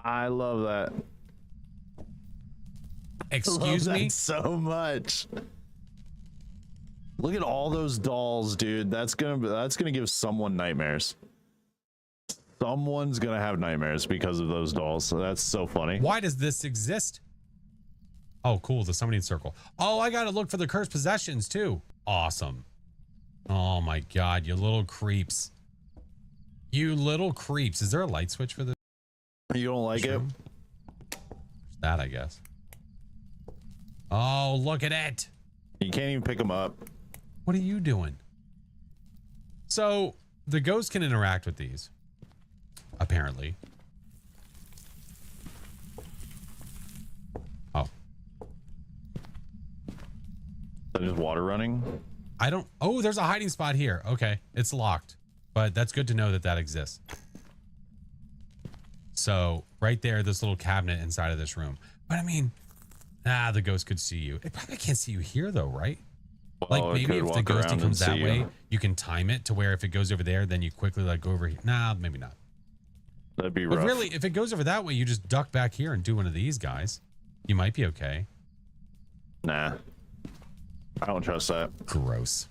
I love that. Excuse love me? that so much. Look at all those dolls, dude. That's gonna give someone nightmares. Someone's gonna have nightmares because of those dolls. So that's so funny. Why does this exist? Oh, cool. The summoning circle. Oh, I gotta look for the cursed possessions too. Awesome. Oh my god, you little creeps. You little creeps. Is there a light switch for this? You don't like it? There's that, I guess. Oh, look at it. You can't even pick them up. What are you doing? So the ghost can interact with these, apparently. Oh. There's water running. I don't. Oh, there's a hiding spot here. Okay. It's locked, but that's good to know that that exists. So right there, this little cabinet inside of this room. But I mean, the ghost could see you. It probably can't see you here though, right? Well, Like maybe if the ghosty comes that way, you can time it to where if it goes over there, then you quickly like go over here. Nah, maybe not. That'd be But rough. really, if it goes over that way, you just duck back here and do one of these guys. You might be okay. Nah. I don't trust that. Gross.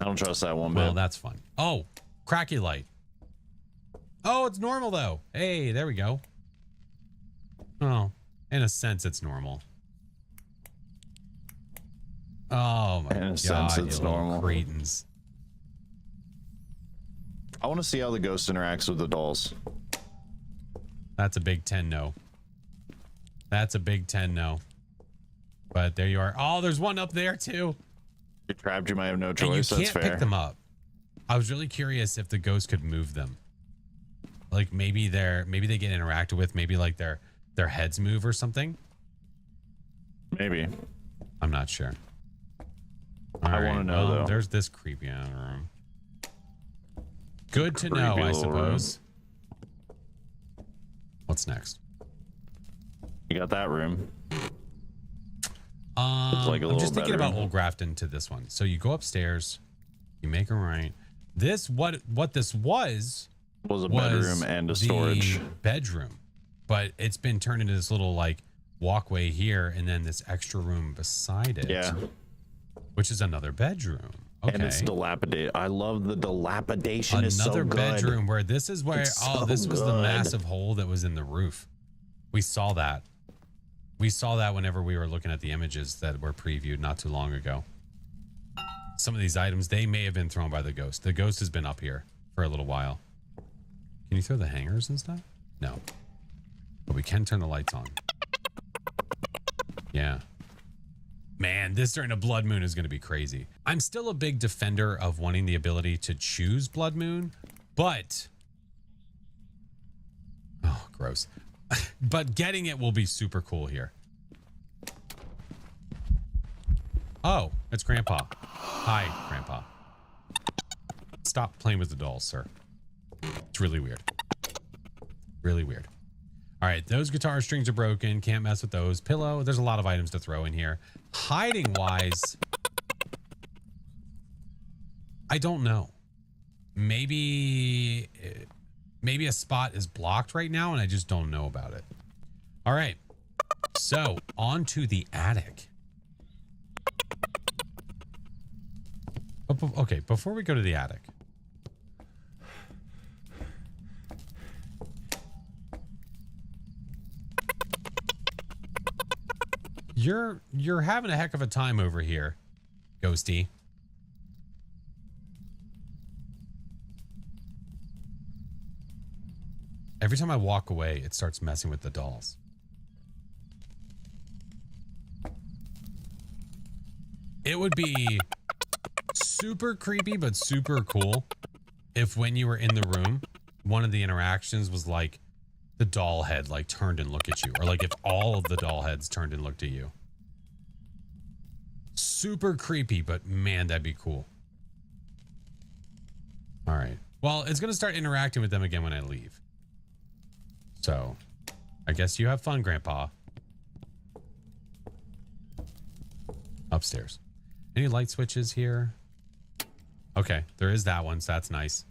I don't trust that one bit. Well, that's fun. Oh, cracky light. Oh, it's normal though. Hey, there we go. Oh, in a sense, it's normal. Oh my god, sense, you it's little normal. cretins. I want to see how the ghost interacts with the dolls. That's a big 10 no. That's a big 10 no. But there you are. Oh, there's one up there too. You're trapped. You might have no And choice. you That's can't fair. pick them up. I was really curious if the ghost could move them. Like maybe they get interacted with. Maybe like their heads move or something. Maybe. I'm not sure. I want to know though. There's this creepy ass room. Good to know, Creepy I little room. suppose. What's next? You got that room. like a I'm little just thinking about bedroom. Old Grafton to this one. So you go upstairs, you make a right. This what this was a bedroom and a storage. the bedroom, but it's been turned into this little like walkway here, and then this extra room beside it. Yeah. Which is another bedroom. Okay. And it's dilapidated. I love the dilapidation. Is so Another good. bedroom where this is where It's this so was the good. massive hole that was in the roof. We saw that. We saw that whenever we were looking at the images that were previewed not too long ago. Some of these items, they may have been thrown by the ghost. The ghost has been up here for a little while. Can you throw the hangers and stuff? No. But we can turn the lights on. Yeah. Man, this during a blood moon is going to be crazy. I'm still a big defender of wanting the ability to choose blood moon, but oh, gross. But getting it will be super cool here. Oh, it's Grandpa. Hi, Grandpa. Stop playing with the dolls, sir. It's really weird. Really weird. All right, those guitar strings are broken. Can't mess with those. Pillow. There's a lot of items to throw in here. Hiding wise, I don't know. Maybe a spot is blocked right now and I just don't know about it. All right. So on to the attic. Okay, before we go to the attic. You're having a heck of a time over here, Ghosty. Every time I walk away, it starts messing with the dolls. It would be super creepy, but super cool if when you were in the room, one of the interactions was like the doll head like turned and looked at you, or like if all of the doll heads turned and looked at you. Super creepy, but man, that'd be cool. All right. Well, it's going to start interacting with them again when I leave. So I guess you have fun, Grandpa. Upstairs. Any light switches here? Okay, there is that one, so that's nice.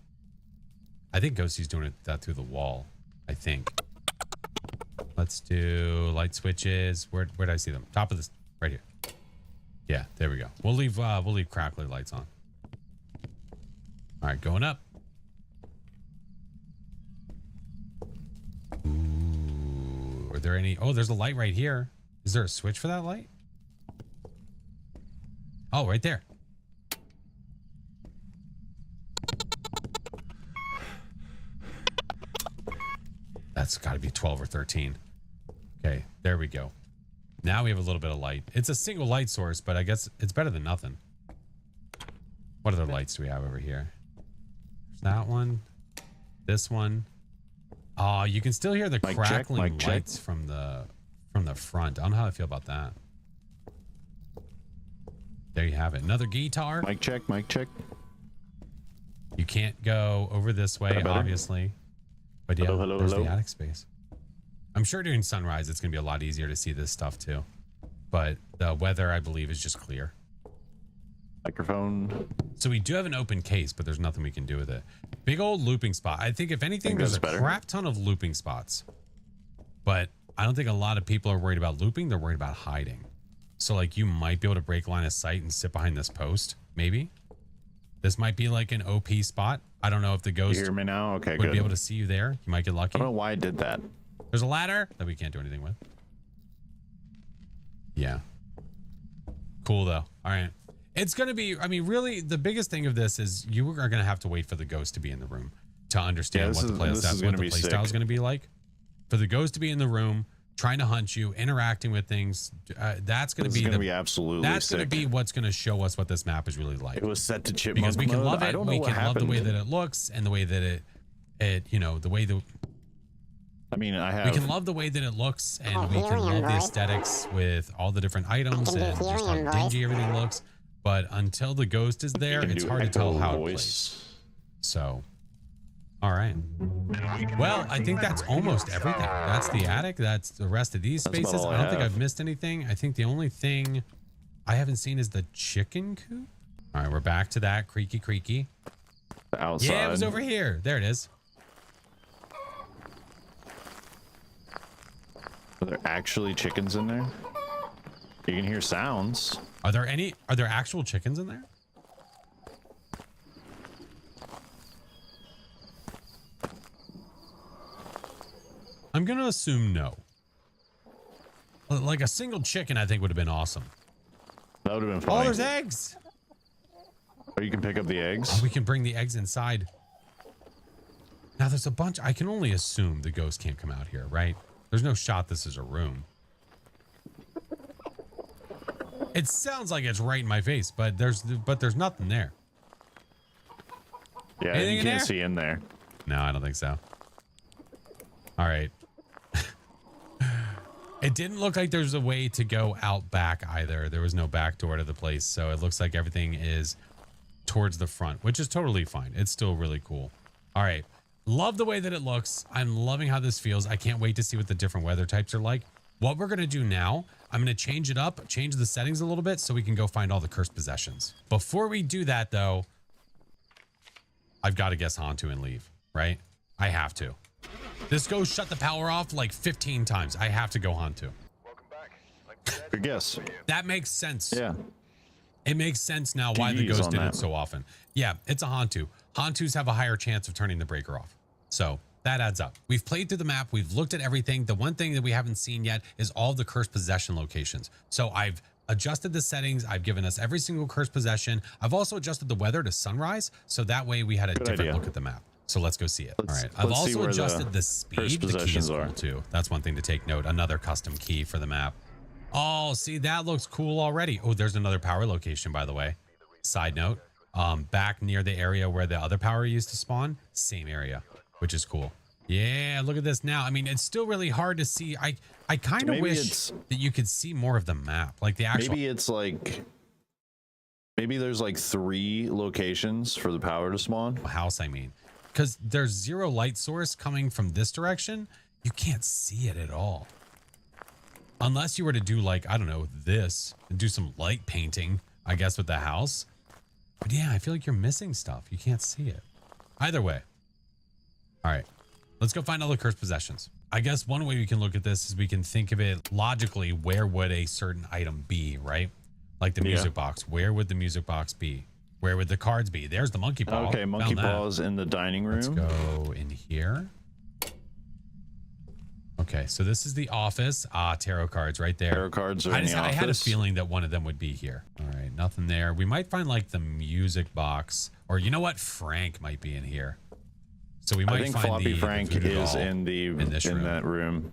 I think Ghosty's doing that through the wall. I think. Let's do light switches. Where did I see them? Top of this, right here. Yeah, there we go. We'll leave crackly lights on. All right, going up. Ooh, are there any? Oh, there's a light right here. Is there a switch for that light? Oh, right there. That's got to be 12 or 13. Okay, there we go. Now we have a little bit of light. It's a single light source, but I guess it's better than nothing. What other lights do we have over here? There's that one. This one. Oh, you can still hear the crackling lights from the front. I don't know how I feel about that. There you have it. Another guitar. Mic check, mic check. You can't go over this way, obviously. But yeah, there's the attic space. I'm sure during sunrise, it's going to be a lot easier to see this stuff too. But the weather, I believe, is just clear. Microphone. So we do have an open case, but there's nothing we can do with it. Big old looping spot. I think if anything, there's a crap ton of looping spots. But I don't think a lot of people are worried about looping. They're worried about hiding. So like you might be able to break line of sight and sit behind this post. Maybe. This might be like an OP spot. I don't know if the ghost you hear me now? Okay, would good. be able to see you there. You might get lucky. I don't know why I did that. There's a ladder that we can't do anything with. Yeah. Cool though. All right. It's going to be, I mean, really the biggest thing of this is you are going to have to wait for the ghost to be in the room to understand what the play style is going to be like. For the ghost to be in the room, trying to hunt you, interacting with things, that's going to be absolutely that's going to be what's going to show us what this map is really like. It was set to chipmunk because we can mode. love it. I don't know we what can love the happened. way that it looks and the way that it you know, the way that I mean, we can love the way that it looks and we can love the aesthetics with all the different items and just how dingy everything looks. But until the ghost is there, it's hard to tell how it plays. So, all right. Well, I think that's almost everything. That's the attic. That's the rest of these spaces. I don't think I've missed anything. I think the only thing I haven't seen is the chicken coop. All right, we're back to that creaky, creaky. The outside. Yeah, it was over here. There it is. Are there actually chickens in there? You can hear sounds. Are there actual chickens in there? I'm going to assume no. Like a single chicken, I think would have been awesome. That would have been fun. Oh, there's eggs. Or you can pick up the eggs. Oh, we can bring the eggs inside. Now there's a bunch. I can only assume the ghost can't come out here, right? There's no shot this is a room. It sounds like it's right in my face, but there's nothing there. Yeah, Anything you in can't there? see in there. No, I don't think so. All right. It didn't look like there's a way to go out back either. There was no back door to the place, so it looks like everything is towards the front, which is totally fine. It's still really cool. All right. Love the way that it looks. I'm loving how this feels. I can't wait to see what the different weather types are like. What we're going to do now, I'm going to change it up, change the settings a little bit so we can go find all the cursed possessions. Before we do that, though, I've got to guess Hantu and leave, right? I have to. This goes shut the power off like 15 times. I have to go Hantu. Good guess. That makes sense. Yeah. It makes sense now why the GG's ghost on did that. it so often. Yeah, it's a Hantu. Hantus have a higher chance of turning the breaker off. So that adds up. We've played through the map. We've looked at everything. The one thing that we haven't seen yet is all the cursed possession locations. So I've adjusted the settings. I've given us every single cursed possession. I've also adjusted the weather to sunrise. So that way we had a different look at the map. So let's go see it. All right. I've let's see also where adjusted the the speed. cursed The key is possessions cool are. too. That's one thing to take note. Another custom key for the map. Oh, see, that looks cool already. Oh, there's another power location, by the way. Side note, back near the area where the other power used to spawn, same area, which is cool. Yeah, look at this now. I mean, it's still really hard to see. I kind of wish that you could see more of the map, like the actual. Maybe it's like, maybe there's like 3 locations for the power to spawn. House, I mean, because there's 0 light source coming from this direction. You can't see it at all. Unless you were to do like, I don't know, this and do some light painting, I guess, with the house. But yeah, I feel like you're missing stuff. You can't see it. Either way. All right, let's go find all the cursed possessions. I guess one way we can look at this is we can think of it logically. Where would a certain item be, right? Like the music box. Where would the music box be? Where would the cards be? There's the monkey paw. Okay, monkey paw is in the dining room. Let's go in here. Okay, so this is the office. Tarot cards right there. Tarot cards are in the I had a office. feeling that one of them would be here. All right, nothing there. We might find like the music box, or you know what? Frank might be in here. So we might I think find Floppy the Frank voodoo is doll in that room.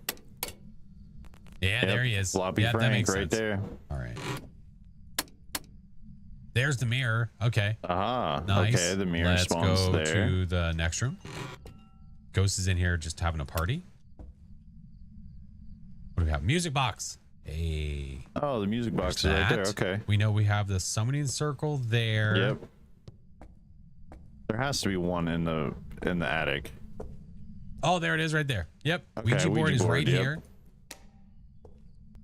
Yeah, there he is. Floppy Yeah, that Frank makes right sense. there. All right. There's the mirror. Okay. Aha. Nice. Okay, the mirror Let's spawns go there. to the next room. Ghost is in here just having a party. What do we have? Music box. Hey. Oh, the music box is right there. Okay. We know we have the summoning circle there. Yep. There has to be one in the attic. Oh, there it is right there. Yep. Okay, Ouija board is right yep. here.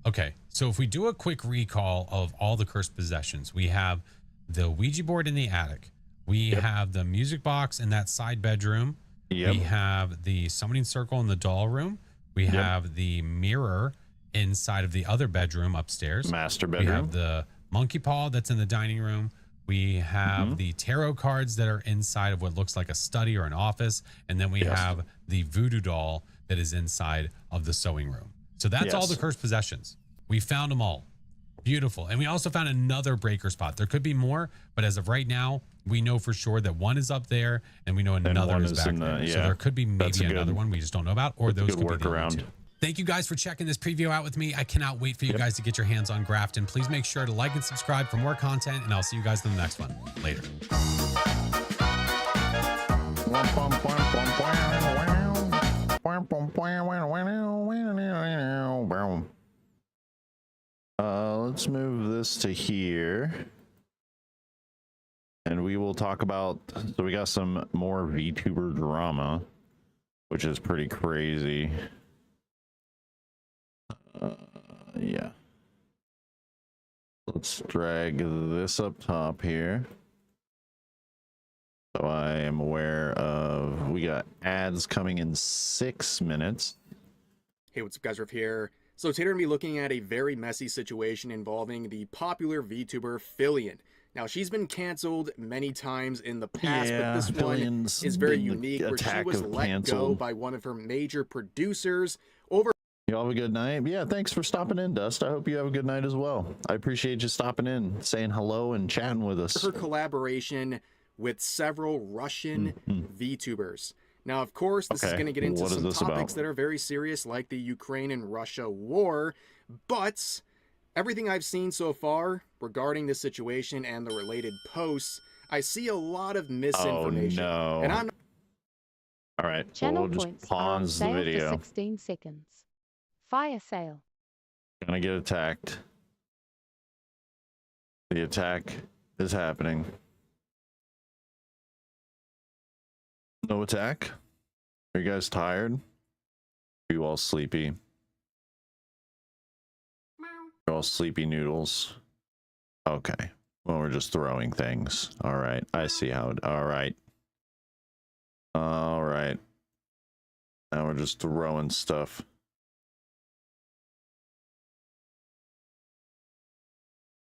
Okay. So if we do a quick recall of all the cursed possessions, we have the Ouija board in the attic. We have the music box in that side bedroom. Yep. We have the summoning circle in the doll room. We have the mirror inside of the other bedroom upstairs. Master We bedroom. have the monkey paw that's in the dining room. We have the tarot cards that are inside of what looks like a study or an office. And then we have the voodoo doll that is inside of the sewing room. So that's all the cursed possessions. We found them all. Beautiful. And we also found another breaker spot. There could be more, but as of right now, we know for sure that one is up there and we know another one is is back in the- there. So yeah. there could be That's maybe a good- another one we just don't know about, or those good could be the only workaround. two. Thank you guys for checking this preview out with me. I cannot wait for you guys to get your hands on Grafton. Please make sure to like and subscribe for more content, and I'll see you guys in the next one. Later. Let's move this to here. And we will talk about, so we got some more VTuber drama, which is pretty crazy. Yeah. Let's drag this up top here. So I am aware of, we got ads coming in 6 minutes. Hey, what's up guys, Riff here. So today we're going to be looking at a very messy situation involving the popular VTuber Fillion. Now, she's been canceled many times in the past, but this one is very unique, where she was let go by one of her major producers over... You all have a good night. Yeah, thanks for stopping in, Dust. I hope you have a good night as well. I appreciate you stopping in, saying hello and chatting with us. her collaboration with several Russian VTubers. Now, of course, this is going to get into some topics that are very serious, like the Ukraine and Russia war, but everything I've seen so far regarding this situation and the related posts, I see a lot of misinformation. Oh, no. And I'm All right. Channel We'll just points are on pause the sale for video. 16 seconds. Fire sale. Gonna get attacked. The attack is happening. No attack? Are you guys tired? Are you all sleepy? You're all sleepy noodles. Okay. Well, we're just throwing things. All right. I see how it. All right. All right. Now we're just throwing stuff.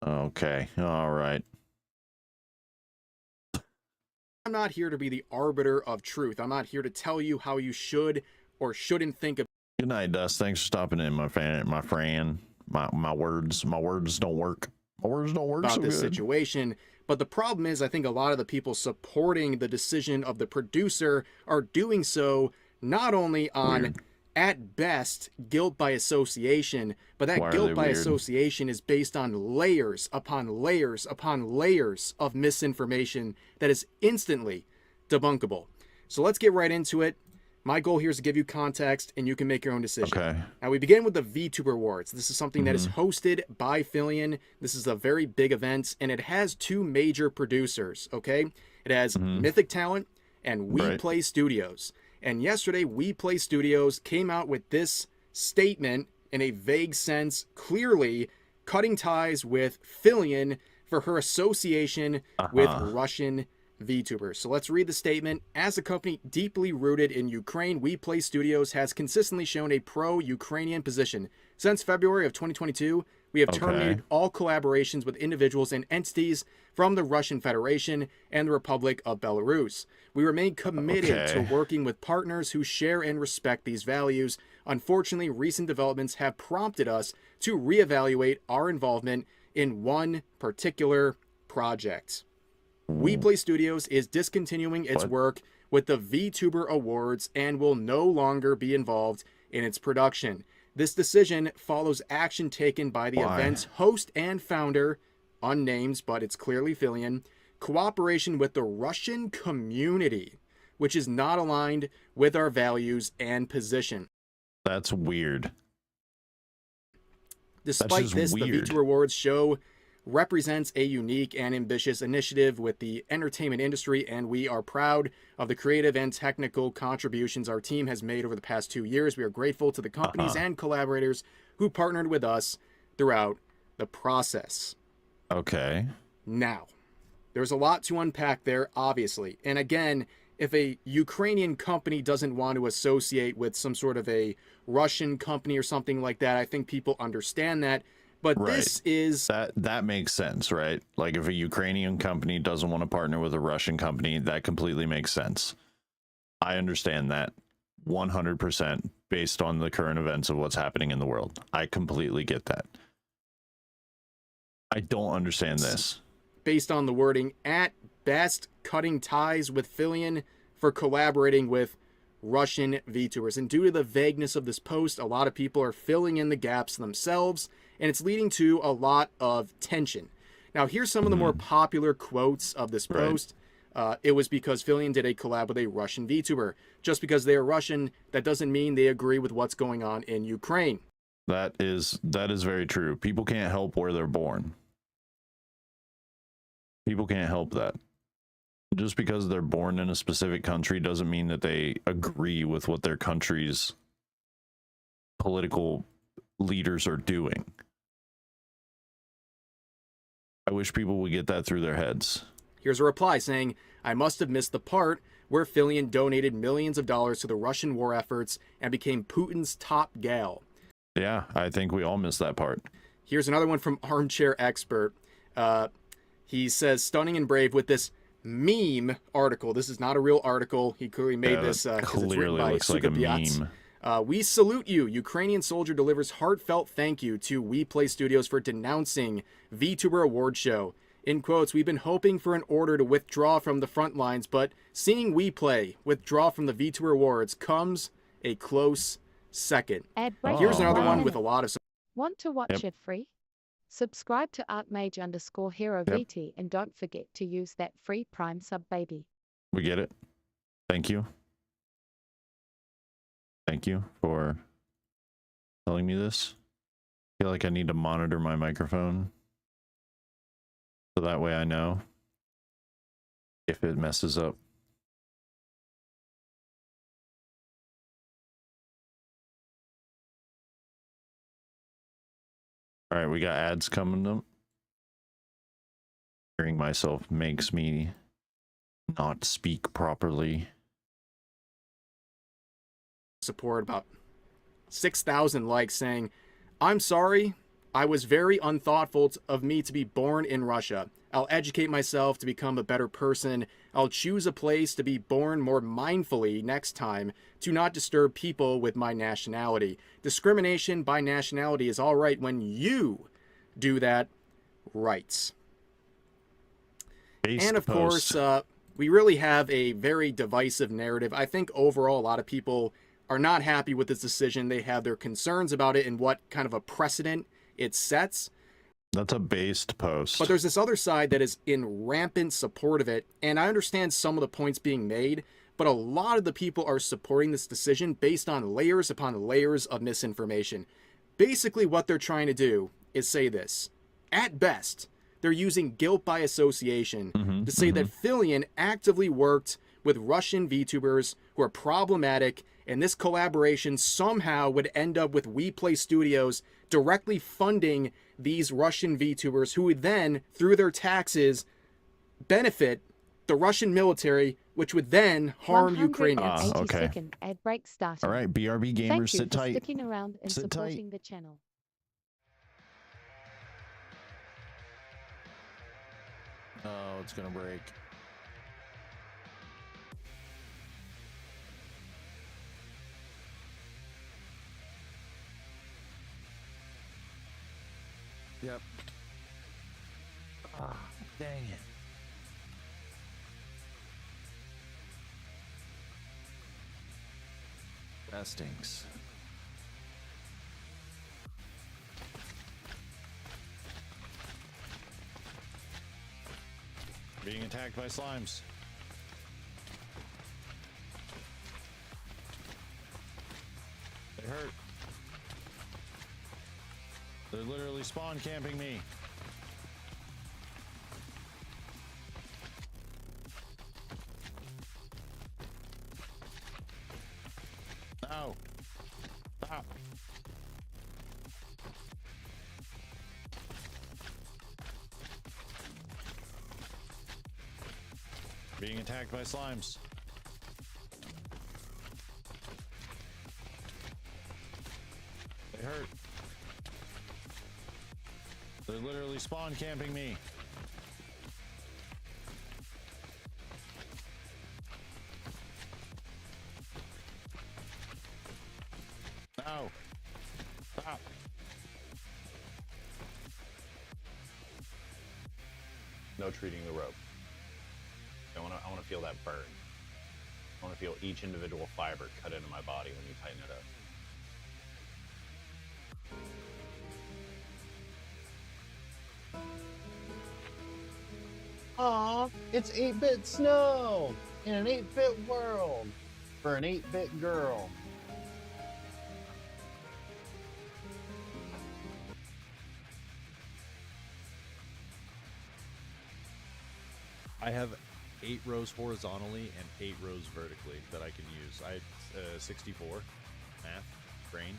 Okay. All right. I'm not here to be the arbiter of truth. I'm not here to tell you how you should or shouldn't think of. Good night, Dust. Thanks for stopping in, my friend. My words don't work. My words don't work about so this good. situation. But the problem is, I think a lot of the people supporting the decision of the producer are doing so not only on, at best, guilt by association, but that guilt by association is based on layers upon layers upon layers of misinformation that is instantly debunkable. So let's get right into it. My goal here is to give you context, and you can make your own decision. Okay. Now, we begin with the Vtuber Awards. This is something that is hosted by Fillion. This is a very big event, and it has two major producers, okay? It has Mythic Talent and We Play Studios. And yesterday, We Play Studios came out with this statement in a vague sense, clearly cutting ties with Fillion for her association with Russian VTubers. So let's read the statement. As a company deeply rooted in Ukraine, We Play Studios has consistently shown a pro-Ukrainian position. Since February of 2022, we have terminated all collaborations with individuals and entities from the Russian Federation and the Republic of Belarus. We remain committed to working with partners who share and respect these values. Unfortunately, recent developments have prompted us to reevaluate our involvement in one particular project. We Play Studios is discontinuing its work with the VTuber Awards and will no longer be involved in its production. This decision follows action taken by the event's host and founder, unnamed, but it's clearly Fillion, cooperation with the Russian community, which is not aligned with our values and position. That's weird. Despite this, the VTuber Awards show represents a unique and ambitious initiative with the entertainment industry, and we are proud of the creative and technical contributions our team has made over the past 2 years. We are grateful to the companies and collaborators who partnered with us throughout the process. Okay. Now, there's a lot to unpack there, obviously. And again, if a Ukrainian company doesn't want to associate with some sort of a Russian company or something like that, I think people understand that. But this is that makes sense, right? Like if a Ukrainian company doesn't want to partner with a Russian company, that completely makes sense. I understand that 100% based on the current events of what's happening in the world. I completely get that. I don't understand this. Based on the wording, at best, cutting ties with Fillion for collaborating with Russian VTubers. And due to the vagueness of this post, a lot of people are filling in the gaps themselves, and it's leading to a lot of tension. Now, here's some of the more popular quotes of this post. It was because Fillion did a collab with a Russian VTuber. Just because they are Russian, that doesn't mean they agree with what's going on in Ukraine. That is very true. People can't help where they're born. People can't help that. Just because they're born in a specific country doesn't mean that they agree with what their country's political leaders are doing. I wish people would get that through their heads. Here's a reply saying, I must have missed the part where Fillion donated millions of dollars to the Russian war efforts and became Putin's top gal. Yeah, I think we all missed that part. Here's another one from Armchair Expert. He says, stunning and brave with this meme article. This is not a real article. He clearly made this because it's written by looks like a meme. We salute you. Ukrainian soldier delivers heartfelt thank you to We Play Studios for denouncing VTuber award show. In quotes, we've been hoping for an order to withdraw from the front lines, but seeing We Play withdraw from the VTuber awards comes a close second. Here's another one with a lot of... Want to watch it free? Subscribe to @mage_hero VT and don't forget to use that free Prime sub, baby. We get it. Thank you. Thank you for telling me this. I feel like I need to monitor my microphone so that way I know if it messes up. All right, we got ads coming up. Hearing myself makes me not speak properly. Support about 6,000 likes saying, "I'm sorry, I was very unthoughtful of me to be born in Russia. I'll educate myself to become a better person. I'll choose a place to be born more mindfully next time to not disturb people with my nationality. Discrimination by nationality is all right when you do that right." And of course, we really have a very divisive narrative. I think overall a lot of people are not happy with this decision. They have their concerns about it and what kind of a precedent it sets. That's a based post. But there's this other side that is in rampant support of it, and I understand some of the points being made, but a lot of the people are supporting this decision based on layers upon layers of misinformation. Basically, what they're trying to do is say this. At best, they're using guilt by association to say that Fillion actively worked with Russian VTubers who are problematic, and this collaboration somehow would end up with WePlay Studios directly funding these Russian VTubers who would then, through their taxes, benefit the Russian military, which would then harm Ukrainians. Okay. Ad break starting. All right, BRB gamers, Thank you sit for tight. sticking around and Sit supporting tight. the channel. Oh, it's gonna break. Yep. Ah, dang it. That stinks. Being attacked by slimes. They hurt. They're literally spawn camping me. No. Stop. Being attacked by slimes. They hurt. They're literally spawn camping me. No. Stop. No treating the rope. I want to feel that burn. I want to feel each individual fiber cut into my body when you tighten it up. Aw, it's 8-bit snow in an 8-bit world for an 8-bit girl. I have 8 rows horizontally and 8 rows vertically that I can use. I had 64 math brain.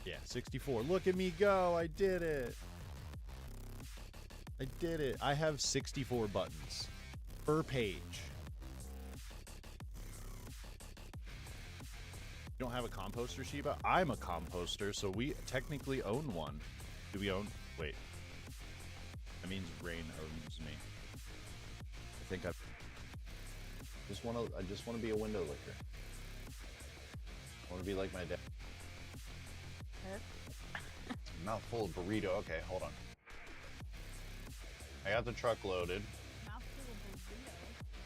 Yeah, 64. Look at me go. I did it. I did it. I have 64 buttons per page. You don't have a composter, Sheba? I'm a composter, so we technically own one. Do we own? Wait. That means Rain owns me. I think I just want to be a window licker. I want to be like my dad. Mouthful of burrito. Okay, hold on. I got the truck loaded. Mouthful of burrito.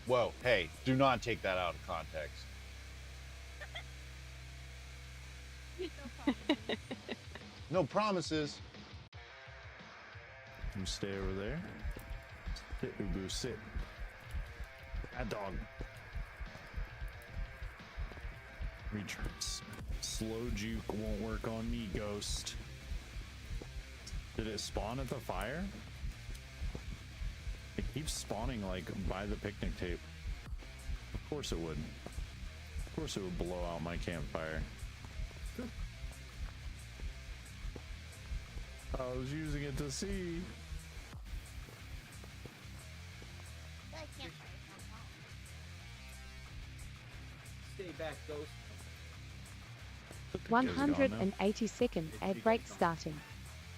Whoa, hey, do not take that out of context. No promises. You stay over there. Sit, Ubu, sit. Bad dog. Slow juke won't work on me, ghost. Did it spawn at the fire? It keeps spawning like by the picnic tape. Of course it would. Of course it would blow out my campfire. I was using it to see. Stay back, Ghost. 180-second ad break starting.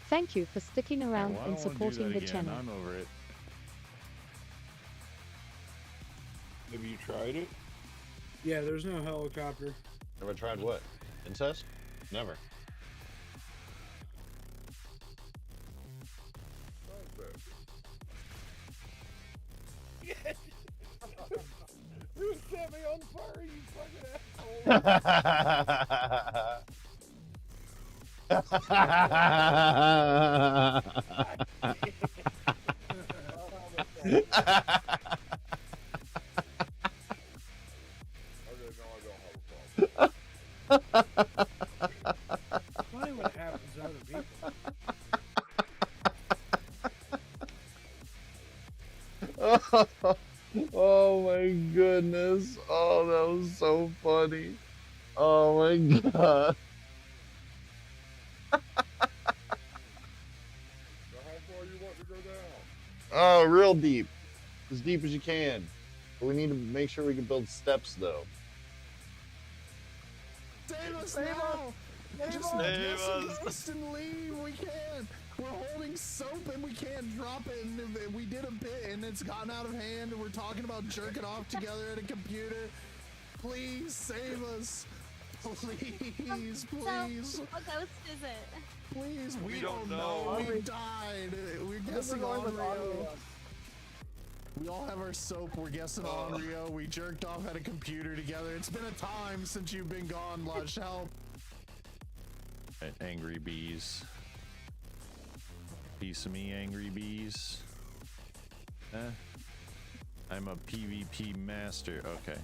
Thank you for sticking around Well, I and don't wanna do supporting that the again. channel. I'm over it. Have you tried it? Yeah, there's no helicopter. Never tried what? Incest? Never. You set me on fire, you fucking Funny what happens to other people. Oh my goodness. Oh, that was so funny. Oh my god. Oh, real deep. As deep as you can. But we need to make sure we can build steps though. Save us now! Just ghost and leave. We can't. We're holding soap and we can't drop it. And we did a bit and it's gotten out of hand. And we're talking about jerking off together at a computer. Please save us. Please, please. So, what ghost is it? Please, we don't know. We died. We're guessing on Rio. We all have our soap. We're guessing on Rio. We jerked off at a computer together. It's been a time since you've been gone, Lush. Help. Angry bees. Piece of me, angry bees. I'm a PvP master. Okay.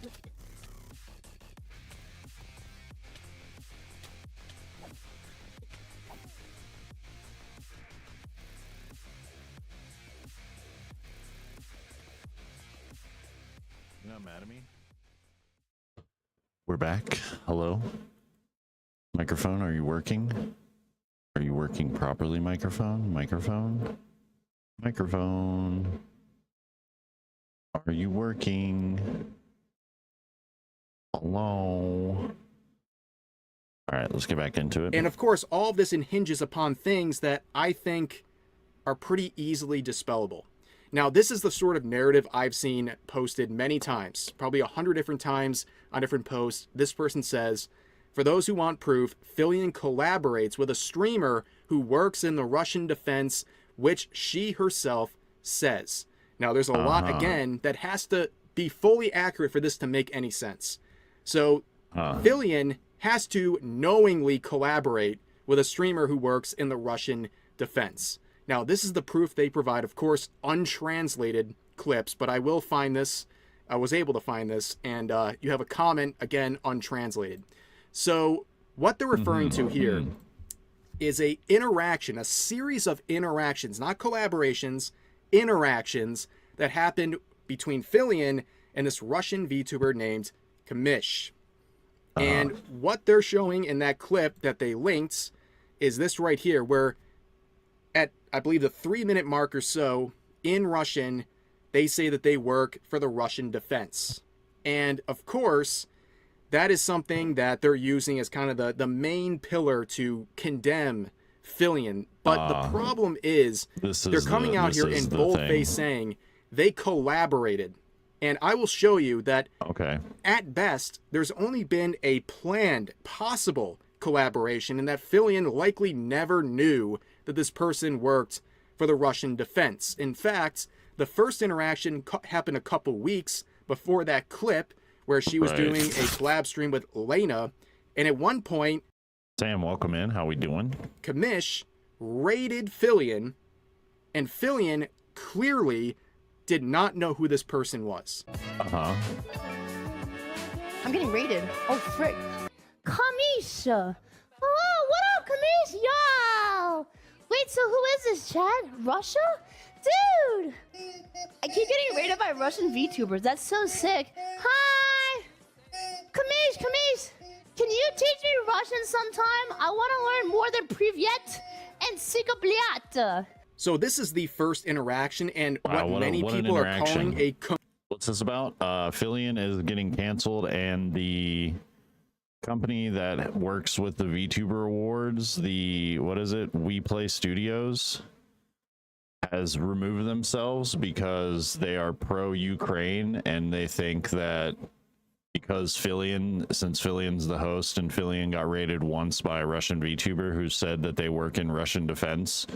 You're not mad at me? We're back. Hello? Microphone, are you working? Are you working properly, microphone? Microphone? Microphone? Are you working? Hello? All right, let's get back into it. And of course, all of this hinges upon things that I think are pretty easily dispellable. Now, this is the sort of narrative I've seen posted many times, probably 100 different times on different posts. This person says, for those who want proof, Fillion collaborates with a streamer who works in the Russian defense, which she herself says. Now, there's a lot, again, that has to be fully accurate for this to make any sense. So, Fillion has to knowingly collaborate with a streamer who works in the Russian defense. Now, this is the proof they provide, of course, untranslated clips, but I will find this. I was able to find this, and you have a comment, again, untranslated. So what they're referring to here is a interaction, a series of interactions, not collaborations, interactions that happened between Fillion and this Russian VTuber named Kamish. And what they're showing in that clip that they linked is this right here, where at, I believe, the 3-minute mark or so in Russian, they say that they work for the Russian defense. And of course, that is something that they're using as kind of the main pillar to condemn Fillion. But the problem is they're coming out here in boldface saying they collaborated. And I will show you that at best, there's only been a planned possible collaboration, and that Fillion likely never knew that this person worked for the Russian defense. In fact, the first interaction happened a couple weeks before that clip where she was doing a collab stream with Lena, and at one point Sam, welcome in. How we doing? Kamish raided Fillion, and Fillion clearly did not know who this person was. Uh-huh. I'm getting raided. Oh, frick. Kamish! Hello, what up, Kamish? Yo! Wait, so who is this, Chad? Russia? Dude! I keep getting raided by Russian VTubers. That's so sick. Hi! Kamish! Can you teach me Russian sometime? I want to learn more than Privyet and Sikabliat. So this is the first interaction, and Wow, what many people are calling a... What's this about? Fillion is getting canceled, and the company that works with the VTuber Awards, what is it? We Play Studios, has removed themselves because they are pro-Ukraine, and they think that because since Fillion's the host, and Fillion got raided once by a Russian VTuber who said that they work in Russian defense,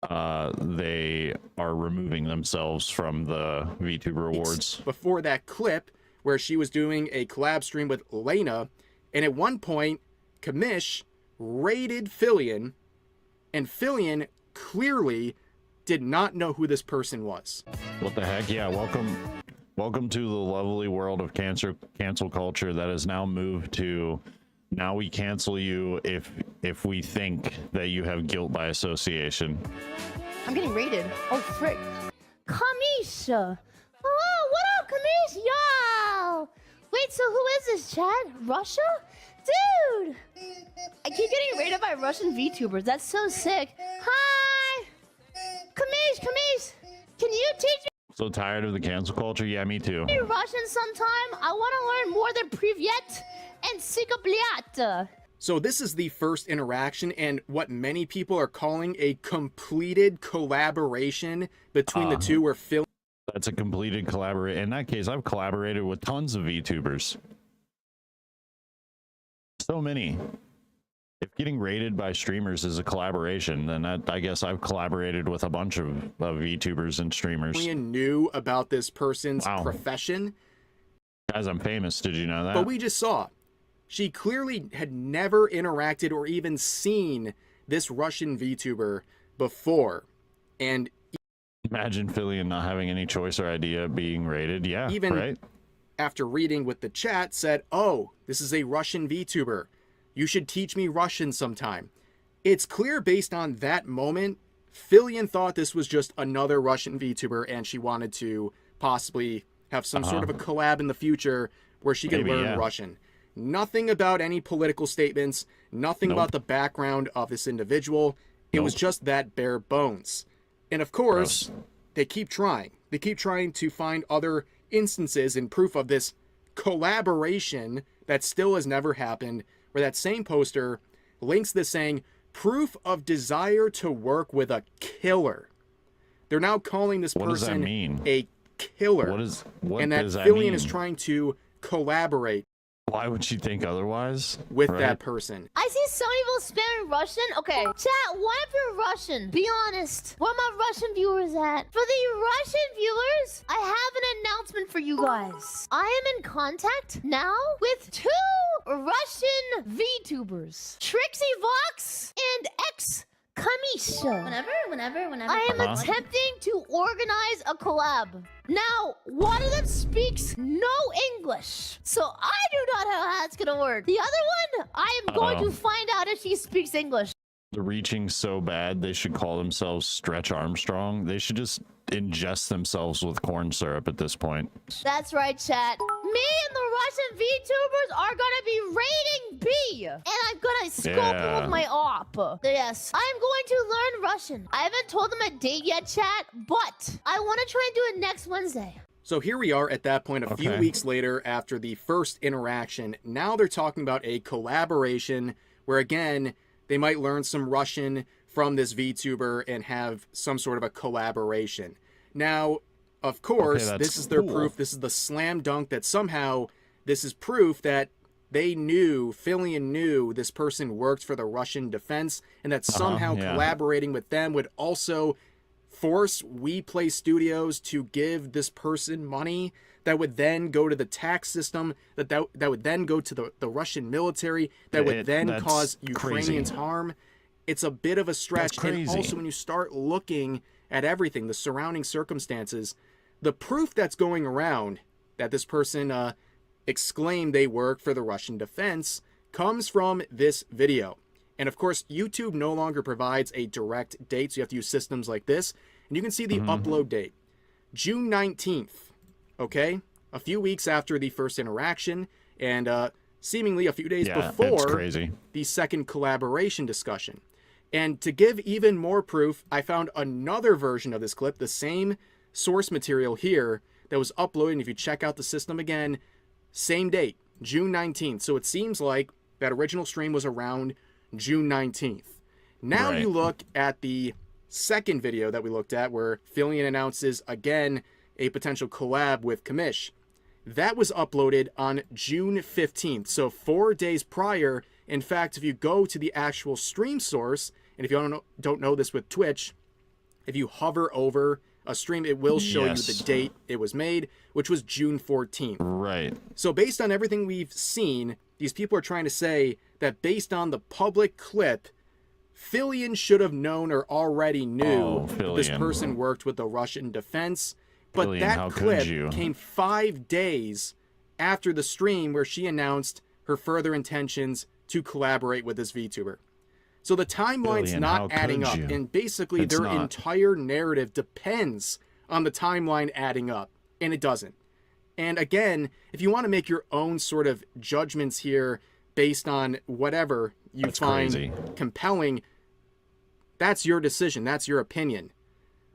they are removing themselves from the VTuber Awards. Before that clip where she was doing a collab stream with Lena, and at one point, Kamish raided Fillion, and Fillion clearly did not know who this person was. What the heck? Yeah, welcome to the lovely world of cancel culture that has now moved to, now we cancel you if we think that you have guilt by association. I'm getting raided. Oh, frick. Kamish! Hello, what up, Kamish? Yo! Wait, so who is this, Chad? Russia? Dude! I keep getting raided by Russian VTubers. That's so sick. Hi! Kamish! Can you teach So tired of the cancel culture? Yeah, me too. me Russian sometime? I want to learn more than Privyet and Sikabliat. So this is the first interaction, and what many people are calling a completed collaboration between the two, where Phil... That's a completed collaboration. In that case, I've collaborated with tons of VTubers. So many. If getting rated by streamers is a collaboration, then I guess I've collaborated with a bunch of VTubers and streamers. Knew about this person's profession. Guys, I'm famous. Did you know that? But we just saw. She clearly had never interacted or even seen this Russian VTuber before. And imagine Fillion not having any choice or idea of being rated. Yeah, even right? After reading with the chat, said, oh, this is a Russian VTuber. You should teach me Russian sometime. It's clear based on that moment, Fillion thought this was just another Russian VTuber, and she wanted to possibly have some sort of a collab in the future where she can learn Russian. Nothing about any political statements, nothing about the background of this individual. It was just that bare bones. And of course, they keep trying. They keep trying to find other instances and proof of this collaboration that still has never happened, where that same poster links this saying, proof of desire to work with a killer. They're now calling this person a killer. What and that does that Fillion mean? is trying to collaborate. Why would she think otherwise? With that person. I see some people spamming Russian. Okay, chat, what if you're Russian? Be honest. Where are my Russian viewers at? For the Russian viewers, I have an announcement for you guys. I am in contact now with 2 Russian VTubers. Trixie Vox and X Kamish. Whenever. I am attempting to organize a collab. Now, one of them speaks no English, so I do not know how that's gonna work. The other one, I am going to find out if she speaks English. The reaching so bad, they should call themselves Stretch Armstrong. They should just ingest themselves with corn syrup at this point. That's right, chat. Me and the Russian VTubers are gonna be raiding B, and I'm gonna scope them with my op. Yes, I'm going to learn Russian. I haven't told them a date yet, chat, but I want to try and do it next Wednesday. So here we are at that point a few weeks later after the first interaction. Now they're talking about a collaboration where, again, they might learn some Russian from this VTuber and have some sort of a collaboration. Now, of course, this is their proof. This is the slam dunk that somehow this is proof that they knew, Fillion knew this person worked for the Russian defense, and that somehow collaborating with them would also force We Play Studios to give this person money that would then go to the tax system, that would then go to the Russian military, that would then that's cause Ukrainians crazy. harm. It's a bit of a stretch. And also when you start looking at everything, the surrounding circumstances, the proof that's going around that this person exclaimed they work for the Russian defense comes from this video. And of course, YouTube no longer provides a direct date, so you have to use systems like this. And you can see the upload date, June 19th, okay? A few weeks after the first interaction, and seemingly a few days before the second collaboration discussion. And to give even more proof, I found another version of this clip, the same source material here, that was uploaded. And if you check out the system again, same date, June 19th. So it seems like that original stream was around June 19th. Now you look at the second video that we looked at where Fillion announces again a potential collab with Kamish. That was uploaded on June 15th, so 4 days prior. In fact, if you go to the actual stream source, and if you don't know this with Twitch, if you hover over a stream, it will show you the date it was made, which was June 14th. Right. So based on everything we've seen, these people are trying to say that based on the public clip, Fillion should have known or already knew that this person worked with the Russian defense. But Fillion, that clip came 5 days after the stream where she announced her further intentions to collaborate with this VTuber. So the timeline's Fillion, not adding up. And basically their entire narrative depends on the timeline adding up. And it doesn't. And again, if you want to make your own sort of judgments here based on whatever you find compelling, that's your decision. That's your opinion.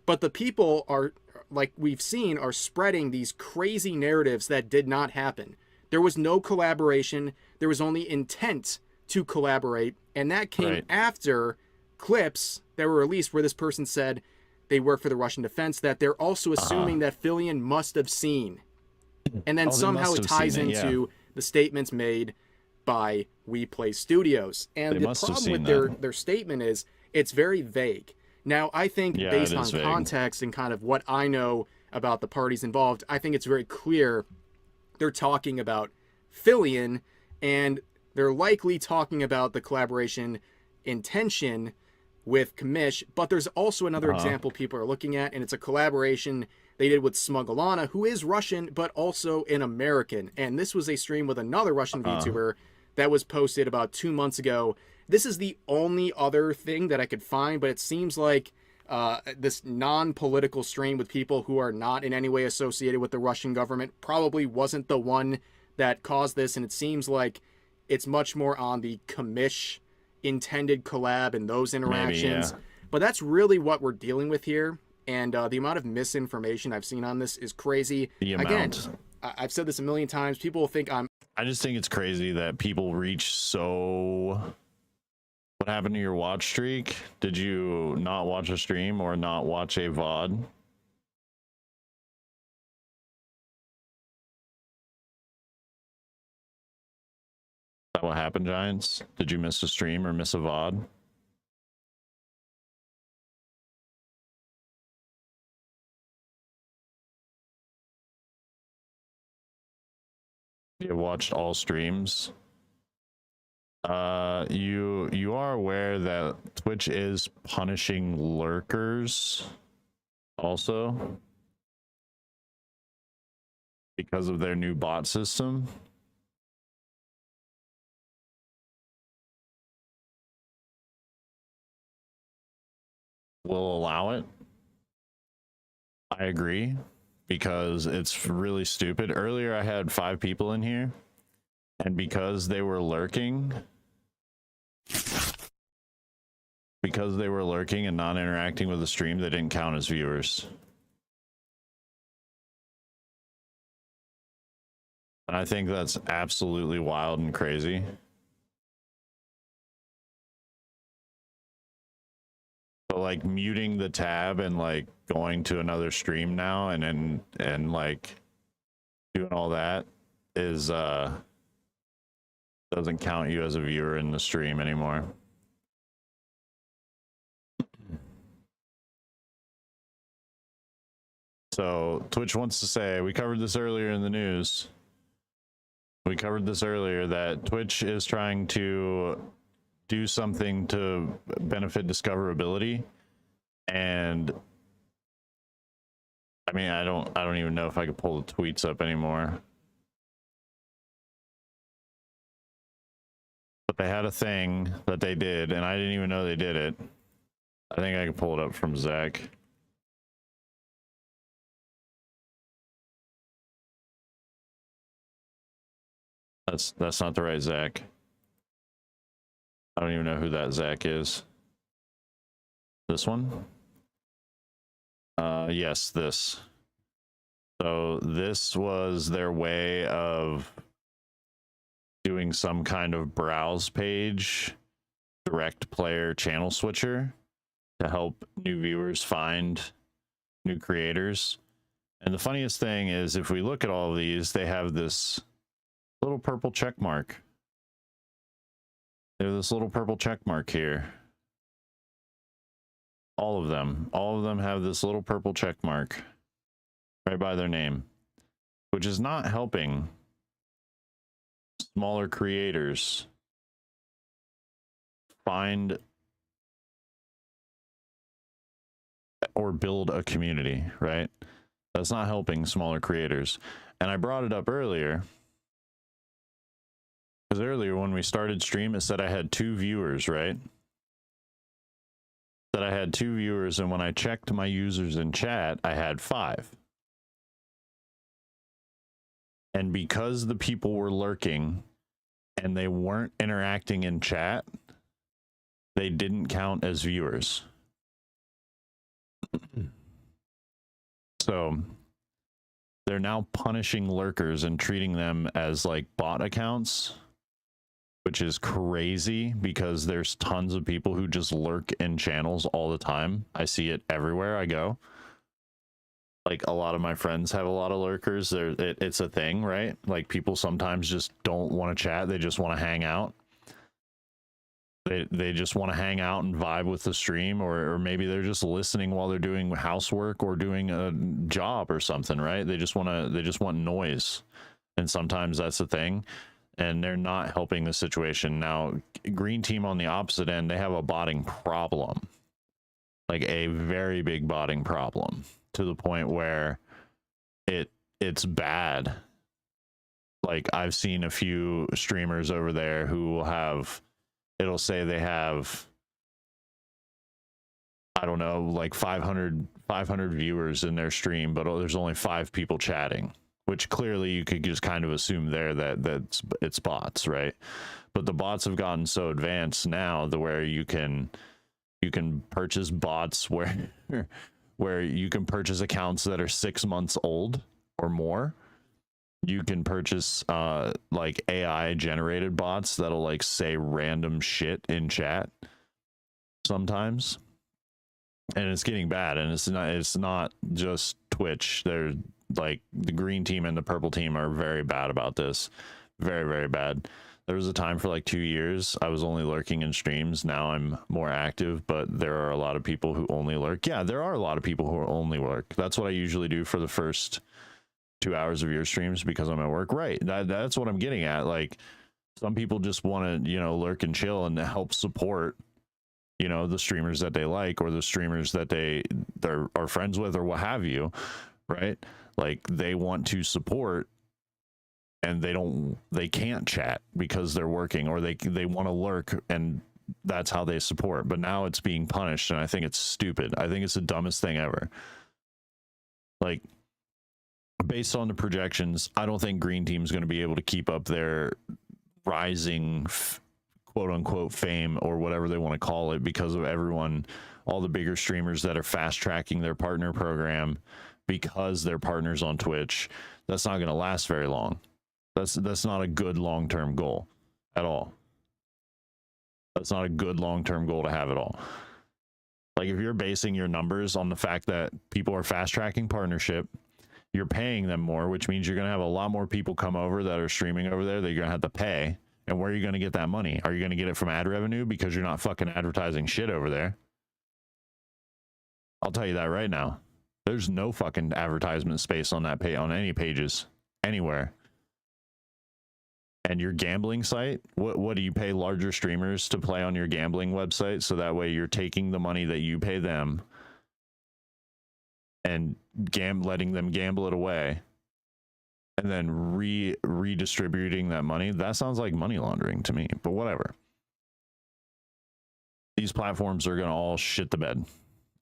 But the people are, like we've seen, are spreading these crazy narratives that did not happen. There was no collaboration. There was only intent to collaborate. And that came after clips that were released where this person said they work for the Russian defense, that they're also assuming that Fillion must have seen. And then somehow it ties into the statements made by We Play Studios. And the problem with their statement is it's very vague. Now, I think based on context and kind of what I know about the parties involved, I think it's very clear they're talking about Fillion, and they're likely talking about the collaboration intention with Kamish. But there's also another example people are looking at, and it's a collaboration they did with Smugglana, who is Russian, but also an American. And this was a stream with another Russian VTuber that was posted about 2 months ago. This is the only other thing that I could find, but it seems like this non-political stream with people who are not in any way associated with the Russian government probably wasn't the one that caused this, and it seems like it's much more on the Kamish intended collab and those interactions. Maybe, But that's really what we're dealing with here, and the amount of misinformation I've seen on this is crazy. Again, I've said this a million times. People will think I just think it's crazy that people reach so... What happened to your watch streak? Did you not watch a stream or not watch a VOD? Is that what happened, Giants? Did you miss a stream or miss a VOD? You watched all streams? You are aware that Twitch is punishing lurkers also because of their new bot system. Will allow it. I agree, because it's really stupid. Earlier I had 5 people in here, and because they were lurking and not interacting with the stream, they didn't count as viewers. And I think that's absolutely wild and crazy. But like muting the tab and like going to another stream now and like doing all that is doesn't count you as a viewer in the stream anymore. So Twitch wants to say, we covered this earlier in the news. We covered this earlier that Twitch is trying to do something to benefit discoverability. And I mean, I don't even know if I could pull the tweets up anymore. But they had a thing that they did, and I didn't even know they did it. I think I can pull it up from Zach. That's not the right Zach. I don't even know who that Zach is. This one? Yes, this. So this was their way of doing some kind of browse page, direct player channel switcher to help new viewers find new creators. And the funniest thing is, if we look at all of these, they have this little purple check mark. They have this little purple check mark here. All of them have this little purple check mark right by their name, which is not helping smaller creators find or build a community, right? That's not helping smaller creators. And I brought it up earlier because earlier when we started stream, it said I had 2 viewers, right? That I had 2 viewers, and when I checked my users in chat, I had 5. And because the people were lurking and they weren't interacting in chat, they didn't count as viewers. So they're now punishing lurkers and treating them as like bot accounts, which is crazy because there's tons of people who just lurk in channels all the time. I see it everywhere I go. Like, a lot of my friends have a lot of lurkers. It's a thing, right? Like, people sometimes just don't want to chat. They just want to hang out. They just want to hang out and vibe with the stream, or maybe they're just listening while they're doing housework or doing a job or something, right? They just want noise. And sometimes that's the thing. And they're not helping the situation. Now, Green Team on the opposite end, they have a botting problem. Like a very big botting problem, to the point where it's bad. Like, I've seen a few streamers over there who will have, it'll say they have, I don't know, like 500 viewers in their stream, but there's only 5 people chatting, which clearly you could just kind of assume there that it's bots, right? But the bots have gotten so advanced now that where you can purchase bots where you can purchase accounts that are 6 months old or more. You can purchase like AI generated bots that'll like say random shit in chat sometimes. And it's getting bad, and it's not just Twitch. They're like, the Green Team and the Purple Team are very bad about this. Very, very bad. There was a time for like 2 years I was only lurking in streams. Now I'm more active, but there are a lot of people who only lurk. Yeah, there are a lot of people who only lurk. That's what I usually do for the first 2 hours of your streams because I'm at work. Right. That's what I'm getting at. Like, some people just want to, lurk and chill and help support, the streamers that they like, or the streamers that they're friends with, or what have you. Right. Like, they want to support, and they can't chat because they're working, or they want to lurk, and that's how they support. But now it's being punished, and I think it's stupid. I think it's the dumbest thing ever. Like, based on the projections, I don't think Green Team's going to be able to keep up their rising quote unquote fame, or whatever they want to call it, because of all the bigger streamers that are fast tracking their partner program because they're partners on Twitch. That's not going to last very long. That's not a good long-term goal at all. That's not a good long-term goal to have at all. Like, if you're basing your numbers on the fact that people are fast tracking partnership, you're paying them more, which means you're going to have a lot more people come over that are streaming over there that you're going to have to pay. And where are you going to get that money? Are you going to get it from ad revenue because you're not fucking advertising shit over there? I'll tell you that right now. There's no fucking advertisement space on that page, on any pages anywhere. And your gambling site, what do you pay larger streamers to play on your gambling website, so that way you're taking the money that you pay them and letting them gamble it away, and then redistributing that money? That sounds like money laundering to me, but whatever. These platforms are going to all shit the bed,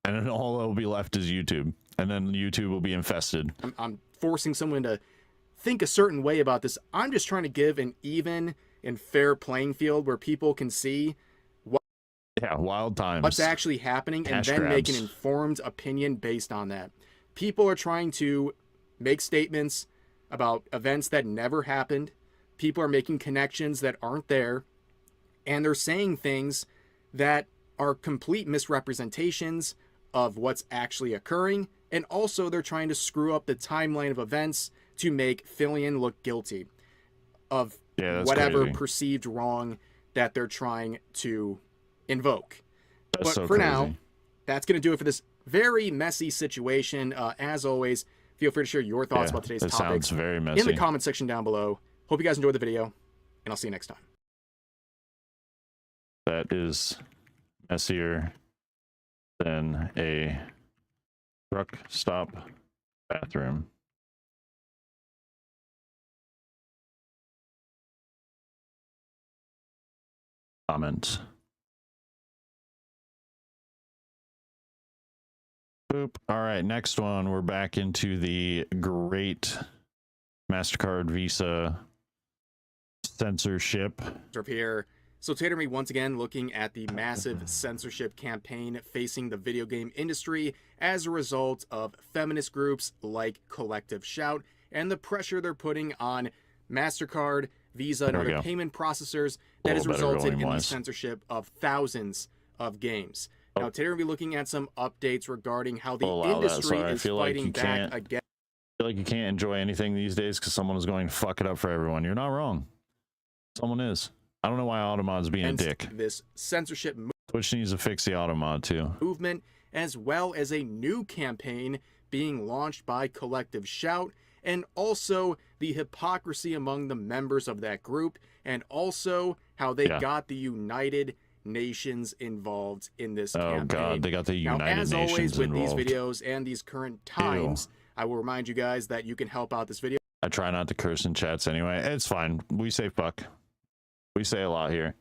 and then all that will be left is YouTube, and then YouTube will be infested. I'm forcing someone to think a certain way about this. I'm just trying to give an even and fair playing field where people can see wild times, what's actually happening, cash and then make an grabs. informed opinion based on that. People are trying to make statements about events that never happened. People are making connections that aren't there, and they're saying things that are complete misrepresentations of what's actually occurring, and also they're trying to screw up the timeline of events to make Fillion look guilty of whatever crazy. perceived wrong that they're trying to invoke. That's But so for crazy. now, that's going to do it for this very messy situation. As always, feel free to share your thoughts about today's it topics sounds very in the messy. comment section down below. Hope you guys enjoyed the video, and I'll see you next time. That is messier than a truck stop bathroom. Comment. Boop. All right, next one. We're back into the great MasterCard Visa censorship. Up here. So Tater and me once again looking at the massive censorship campaign facing the video game industry as a result of feminist groups like Collective Shout and the pressure they're putting on MasterCard, Visa, and There we other go. payment processors that has Little better resulted in the volume-wise. censorship of thousands of games. Now, today we'll be looking at some updates regarding how the We'll allow that. industry Sorry, I is feel like fighting you back can't- against. I feel like you can't enjoy anything these days because someone is going to fuck it up for everyone. You're not wrong. Someone is. I don't know why Automod's being a dick. This censorship Twitch needs to fix the Automod too. movement, as well as a new campaign being launched by Collective Shout, and also the hypocrisy among the members of that group, and also how they got the United Nations involved in this campaign. Oh god, they got the Now, United as Nations always with involved. these videos and these current times, I will remind you guys that you can help out this video. I try not to curse in chats anyway. It's fine. We say fuck. We say a lot here.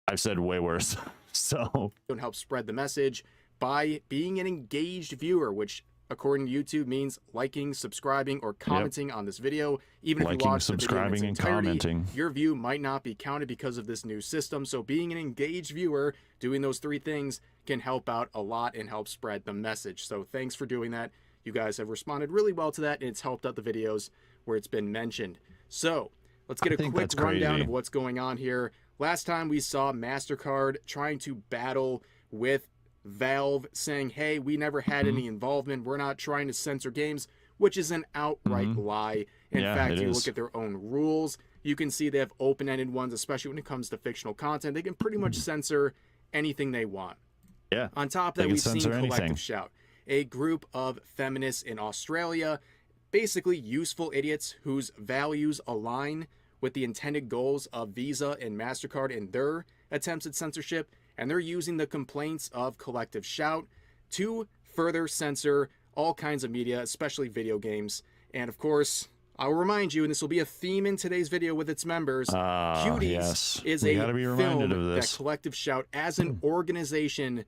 I've said way worse. So And help spread the message by being an engaged viewer, which according to YouTube means liking, subscribing, or commenting on this video. Even if Liking, you watch the video in subscribing, its and entirety, commenting. your view might not be counted because of this new system. So being an engaged viewer, doing those three things can help out a lot and help spread the message. So thanks for doing that. You guys have responded really well to that, and it's helped out the videos where it's been mentioned. So let's get a quick that's rundown crazy. of what's going on here. Last time we saw MasterCard trying to battle with Valve, saying, hey, we never had Mm-hmm. any involvement. We're not trying to censor games, which is an outright lie. In Yeah, fact, it you is. look at their own rules, you can see they have open-ended ones, especially when it comes to fictional content. They can pretty much censor anything they want. Yeah. On top of They that, can we've seen censor Collective anything. Shout, a group of feminists in Australia, basically useful idiots whose values align with the intended goals of Visa and MasterCard in their attempts at censorship, and they're using the complaints of Collective Shout to further censor all kinds of media, especially video games. And of course, I will remind you, and this will be a theme in today's video with its members, Cuties yes. is We a gotta be reminded film of that this. Collective Shout as an organization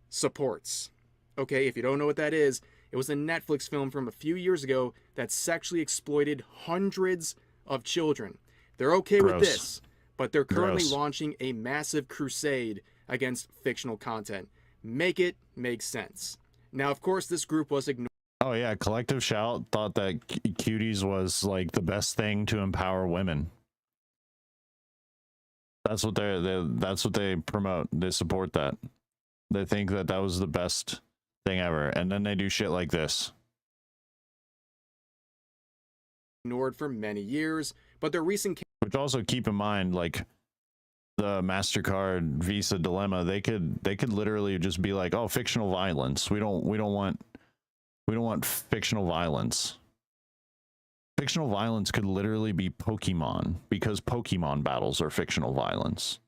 supports. Okay, if you don't know what that is, it was a Netflix film from a few years ago that sexually exploited hundreds of children. They're okay with Gross. this, but they're currently Gross. launching a massive crusade against fictional content. Make it make sense. Now, of course, this group was ignored. Oh yeah, Collective Shout thought that Cuties was like the best thing to empower women. That's what that's what they promote. They support that. They think that that was the best thing ever, and then they do shit like this. Ignored for many years, but their recent Which also keep in mind, like the MasterCard Visa dilemma, they could literally just be like, oh, fictional violence. We don't want We don't want fictional violence. Fictional violence could literally be Pokemon, because Pokemon battles are fictional violence.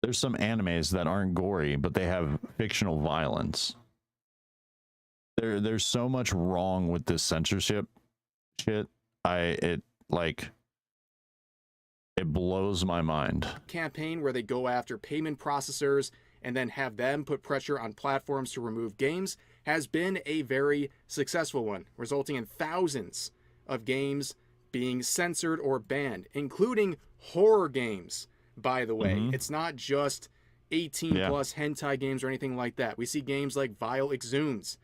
There's some animes that aren't gory, but they have fictional violence. There's so much wrong with this censorship shit. It blows my mind. Campaign where they go after payment processors and then have them put pressure on platforms to remove games has been a very successful one, resulting in thousands of games being censored or banned, including horror games, by the way. It's not just 18 plus hentai games or anything like that. We see games like Vile Exhumes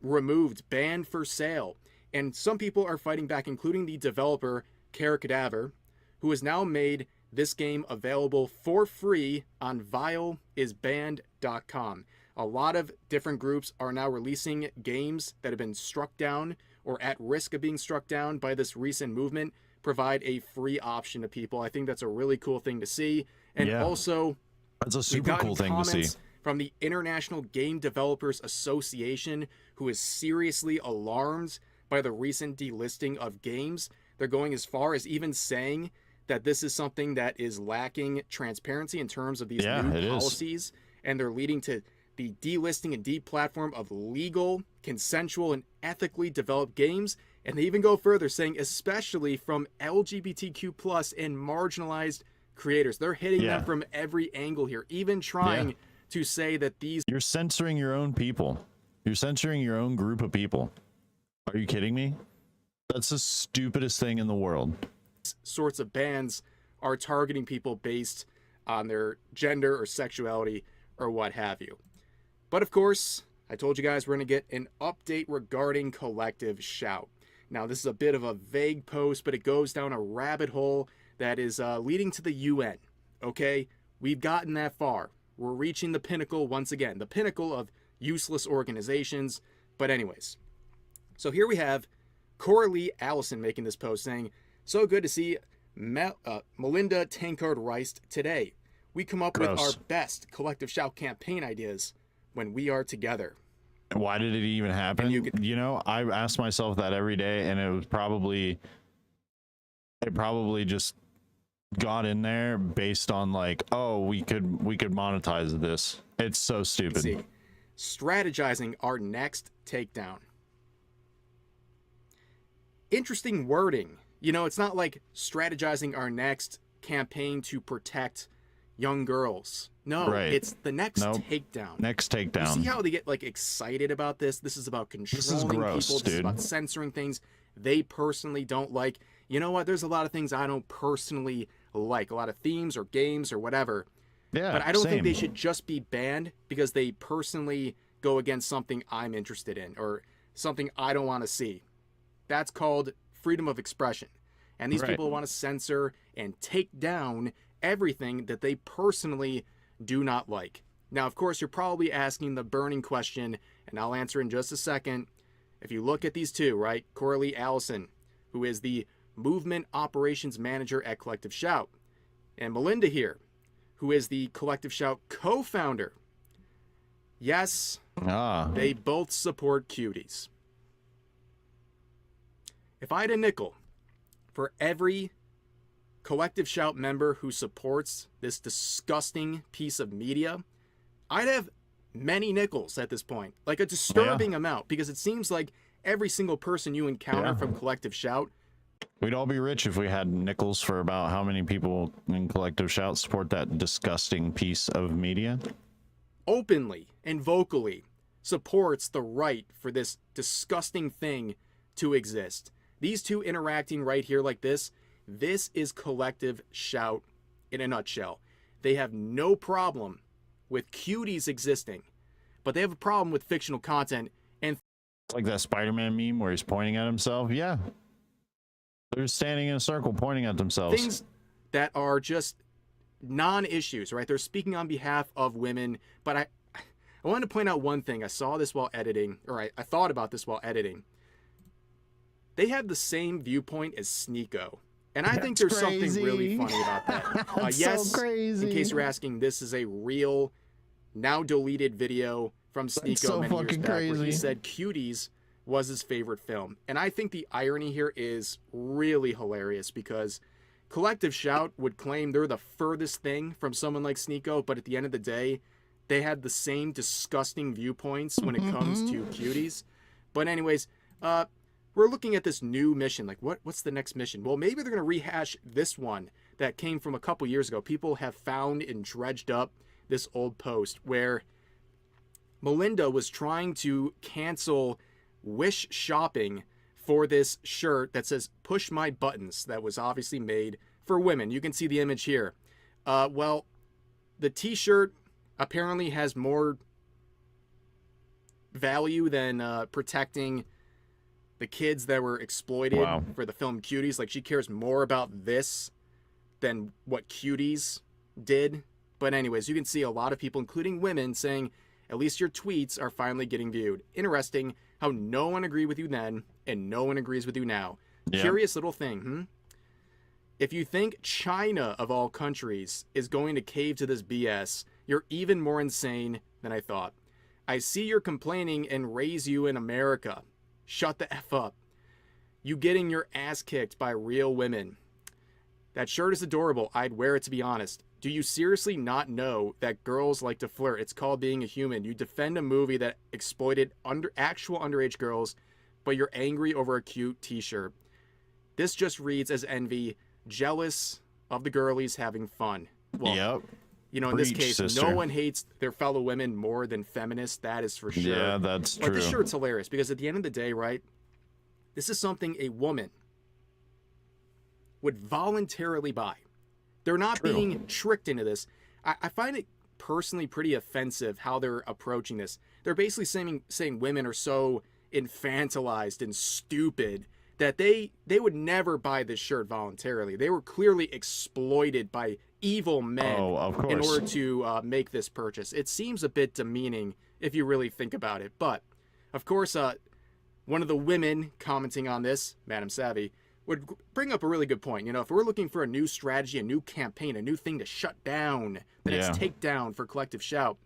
removed, banned for sale. And some people are fighting back, including the developer, Kara Cadaver, who has now made this game available for free on vileisbanned.com. A lot of different groups are now releasing games that have been struck down or at risk of being struck down by this recent movement, provide a free option to people. I think that's a really cool thing to see. And also, that's a super cool thing to see. From the International Game Developers Association, who is seriously alarmed by the recent delisting of games. They're going as far as even saying that this is something that is lacking transparency in terms of these new policies, and they're leading to the delisting and deplatform of legal, consensual, and ethically developed games. And they even go further, saying especially from LGBTQ plus and marginalized creators. They're hitting them from every angle here, even trying to say that these... You're censoring your own people. You're censoring your own group of people. Are you kidding me? That's the stupidest thing in the world. Sorts of bans are targeting people based on their gender or sexuality or what have you. But of course, I told you guys we're going to get an update regarding Collective Shout. Now, this is a bit of a vague post, but it goes down a rabbit hole that is leading to the UN. Okay? We've gotten that far. We're reaching the pinnacle once again, the pinnacle of useless organizations. But anyways, so here we have Coralie Allison making this post saying, "So good to see Melinda Tankard-Rice today. We come up with our best Collective Shout campaign ideas when we are together." Why did it even happen? You know, I ask myself that every day, and it probably just got in there based on like, oh, we could monetize this. It's so stupid. See, strategizing our next takedown. Interesting wording. You know, it's not like strategizing our next campaign to protect young girls. No, it's the next takedown. Next takedown. You see how they get like excited about this? This is about controlling people. This is about censoring things they personally don't like. You know what? There's a lot of things I don't personally like. A lot of themes or games or whatever. Yeah, but I don't think they should just be banned because they personally go against something I'm interested in or something I don't want to see. That's called freedom of expression. And these people want to censor and take down everything that they personally do not like. Now, of course, you're probably asking the burning question, and I'll answer in just a second. If you look at these two, right? Coralie Allison, who is the Movement Operations Manager at Collective Shout, and Melinda here, who is the Collective Shout co-founder. Yes, they both support cuties. If I had a nickel for every Collective Shout member who supports this disgusting piece of media, I'd have many nickels at this point, like a disturbing amount, because it seems like every single person you encounter from Collective Shout. We'd all be rich if we had nickels for about how many people in Collective Shout support that disgusting piece of media. Openly and vocally supports the right for this disgusting thing to exist. These two interacting right here like this is Collective Shout in a nutshell. They have no problem with cuties existing, but they have a problem with fictional content. And like that Spider-Man meme where he's pointing at himself. Yeah. They're standing in a circle pointing at themselves. Things that are just non-issues, right? They're speaking on behalf of women. But I wanted to point out one thing. I saw this while editing, or I thought about this while editing. They have the same viewpoint as Sneeko. And I think there's something really funny about that. Yes, so crazy. In case you're asking, this is a real, now deleted video from Sneeko many years back where he said cuties was his favorite film. And I think the irony here is really hilarious because Collective Shout would claim they're the furthest thing from someone like Sneeko, but at the end of the day, they had the same disgusting viewpoints when it comes to cuties. But anyways, we're looking at this new mission. Like, what's the next mission? Well, maybe they're going to rehash this one that came from a couple years ago. People have found and dredged up this old post where Melinda was trying to cancel Wish shopping for this shirt that says "Push My Buttons" that was obviously made for women. You can see the image here. Well, the t-shirt apparently has more value than protecting the kids that were exploited for the film Cuties. Like, she cares more about this than what Cuties did. But anyways, you can see a lot of people, including women, saying, at least your tweets are finally getting viewed. Interesting how no one agreed with you then and no one agrees with you now. Yeah. Curious little thing, If you think China, of all countries, is going to cave to this BS, you're even more insane than I thought. I see you're complaining and raise you in America. Shut the F up. You getting your ass kicked by real women. That shirt is adorable. I'd wear it, to be honest. Do you seriously not know that girls like to flirt? It's called being a human. You defend a movie that exploited actual underage girls, but you're angry over a cute t-shirt. This just reads as envy, jealous of the girlies having fun. Well, yep. You know, in Preach, this case, sister. No one hates their fellow women more than feminists. That is for sure. Yeah, that's true. But this shirt's hilarious because at the end of the day, right, this is something a woman would voluntarily buy. They're not being tricked into this. I find it personally pretty offensive how they're approaching this. They're basically saying women are so infantilized and stupid that they would never buy this shirt voluntarily. They were clearly exploited by evil men in order to make this purchase. It seems a bit demeaning if you really think about it. But, of course, one of the women commenting on this, Madam Savvy, would bring up a really good point. You know, if we're looking for a new strategy, a new campaign, a new thing to shut down the next takedown for Collective Shout,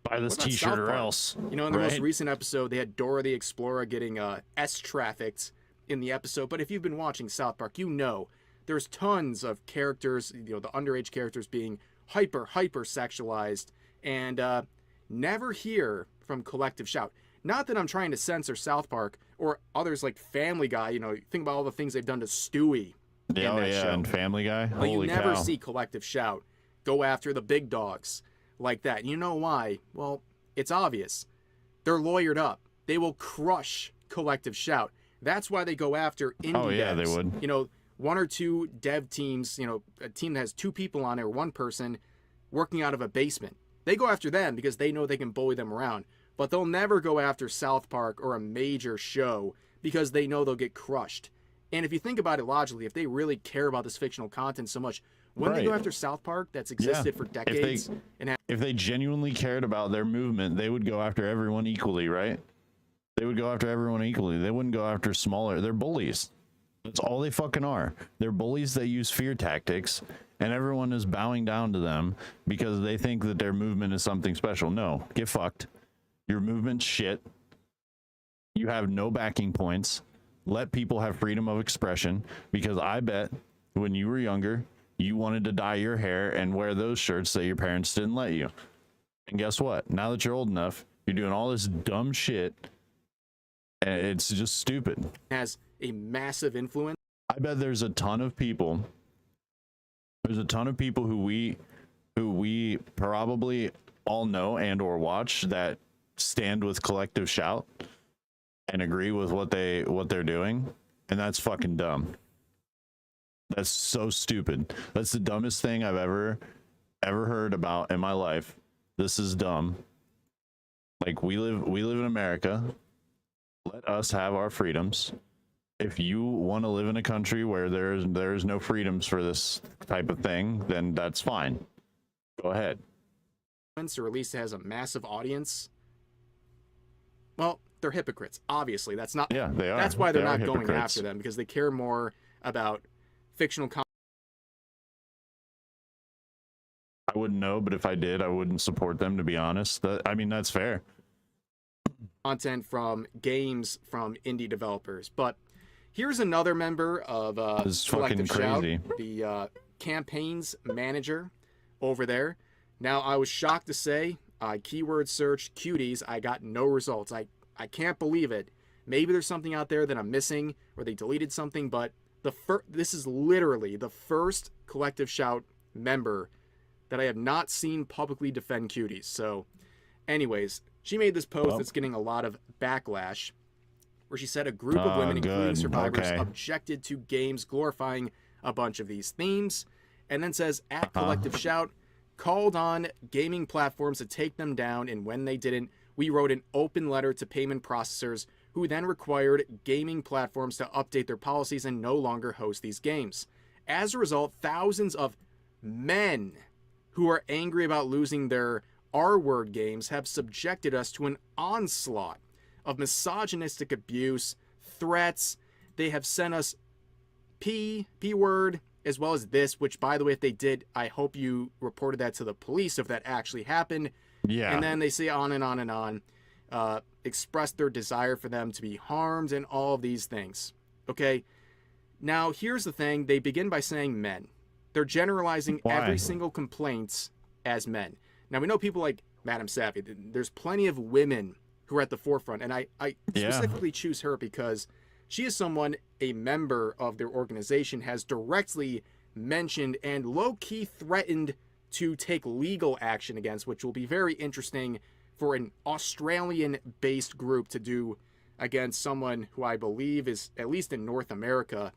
buy this t-shirt or else. You know, in the most recent episode, they had Dora the Explorer getting S-trafficked in the episode. But if you've been watching South Park, you know there's tons of characters, you know, the underage characters being hyper sexualized, and never hear from Collective Shout. Not that I'm trying to censor South Park or others like Family Guy. You know, think about all the things they've done to Stewie. Yeah, and Family Guy. But you never see Collective Shout go after the big dogs like that. And you know why? Well, it's obvious. They're lawyered up. They will crush Collective Shout. That's why they go after indie devs. Yeah, they would. You know, one or two dev teams, you know, a team that has two people on it or one person working out of a basement. They go after them because they know they can bully them around. But they'll never go after South Park or a major show because they know they'll get crushed. And if you think about it logically, if they really care about this fictional content so much, wouldn't they go after South Park that's existed for decades? If they genuinely cared about their movement, they would go after everyone equally, right? They would go after everyone equally. They wouldn't go after smaller. They're bullies. That's all they fucking are. They're bullies that use fear tactics, and everyone is bowing down to them because they think that their movement is something special. No, get fucked. Your movement's shit. You have no backing points. Let people have freedom of expression, because I bet when you were younger, you wanted to dye your hair and wear those shirts that your parents didn't let you. And guess what? Now that you're old enough, you're doing all this dumb shit, and it's just stupid. Has a massive influence. I bet there's a ton of people. There's a ton of people who we probably all know and or watch that stand with Collective Shout and agree with what they're doing, and that's fucking dumb. That's so stupid. That's the dumbest thing I've ever heard about in my life. This is dumb. Like, we live in America. Let us have our freedoms. If you want to live in a country where there's no freedoms for this type of thing, then that's fine. Go ahead. Or at least it has a massive audience. Well, they're hypocrites. Obviously, that's not. Yeah, they are. That's why they're They are not going hypocrites. after them, because they care more about fictional content. I wouldn't know, but if I did, I wouldn't support them, to be honest. I mean, that's fair. content from games from indie developers. But here's another member of It's Collective fucking Shout, crazy. the campaigns manager over there. Now, I was shocked to say, I keyword searched cuties. I got no results. I can't believe it. Maybe there's something out there that I'm missing, or they deleted something, but this is literally the first Collective Shout member that I have not seen publicly defend cuties. So, anyways, she made this post that's getting a lot of backlash, where she said a group of women, including survivors, objected to games glorifying a bunch of these themes, and then says, at Collective Shout, called on gaming platforms to take them down, and when they didn't, we wrote an open letter to payment processors who then required gaming platforms to update their policies and no longer host these games. As a result, thousands of men who are angry about losing their R-word games have subjected us to an onslaught of misogynistic abuse, threats. They have sent us P-word, as well as this, which, by the way, if they did, I hope you reported that to the police if that actually happened. Yeah. And then they say on and on and on, express their desire for them to be harmed and all of these things. Okay? Now, here's the thing. They begin by saying men. They're generalizing every single complaint as men. Now, we know people like Madame Savvy. There's plenty of women who are at the forefront, and I specifically choose her because she is someone a member of their organization has directly mentioned and low-key threatened to take legal action against, which will be very interesting for an Australian-based group to do against someone who I believe is, at least in North America,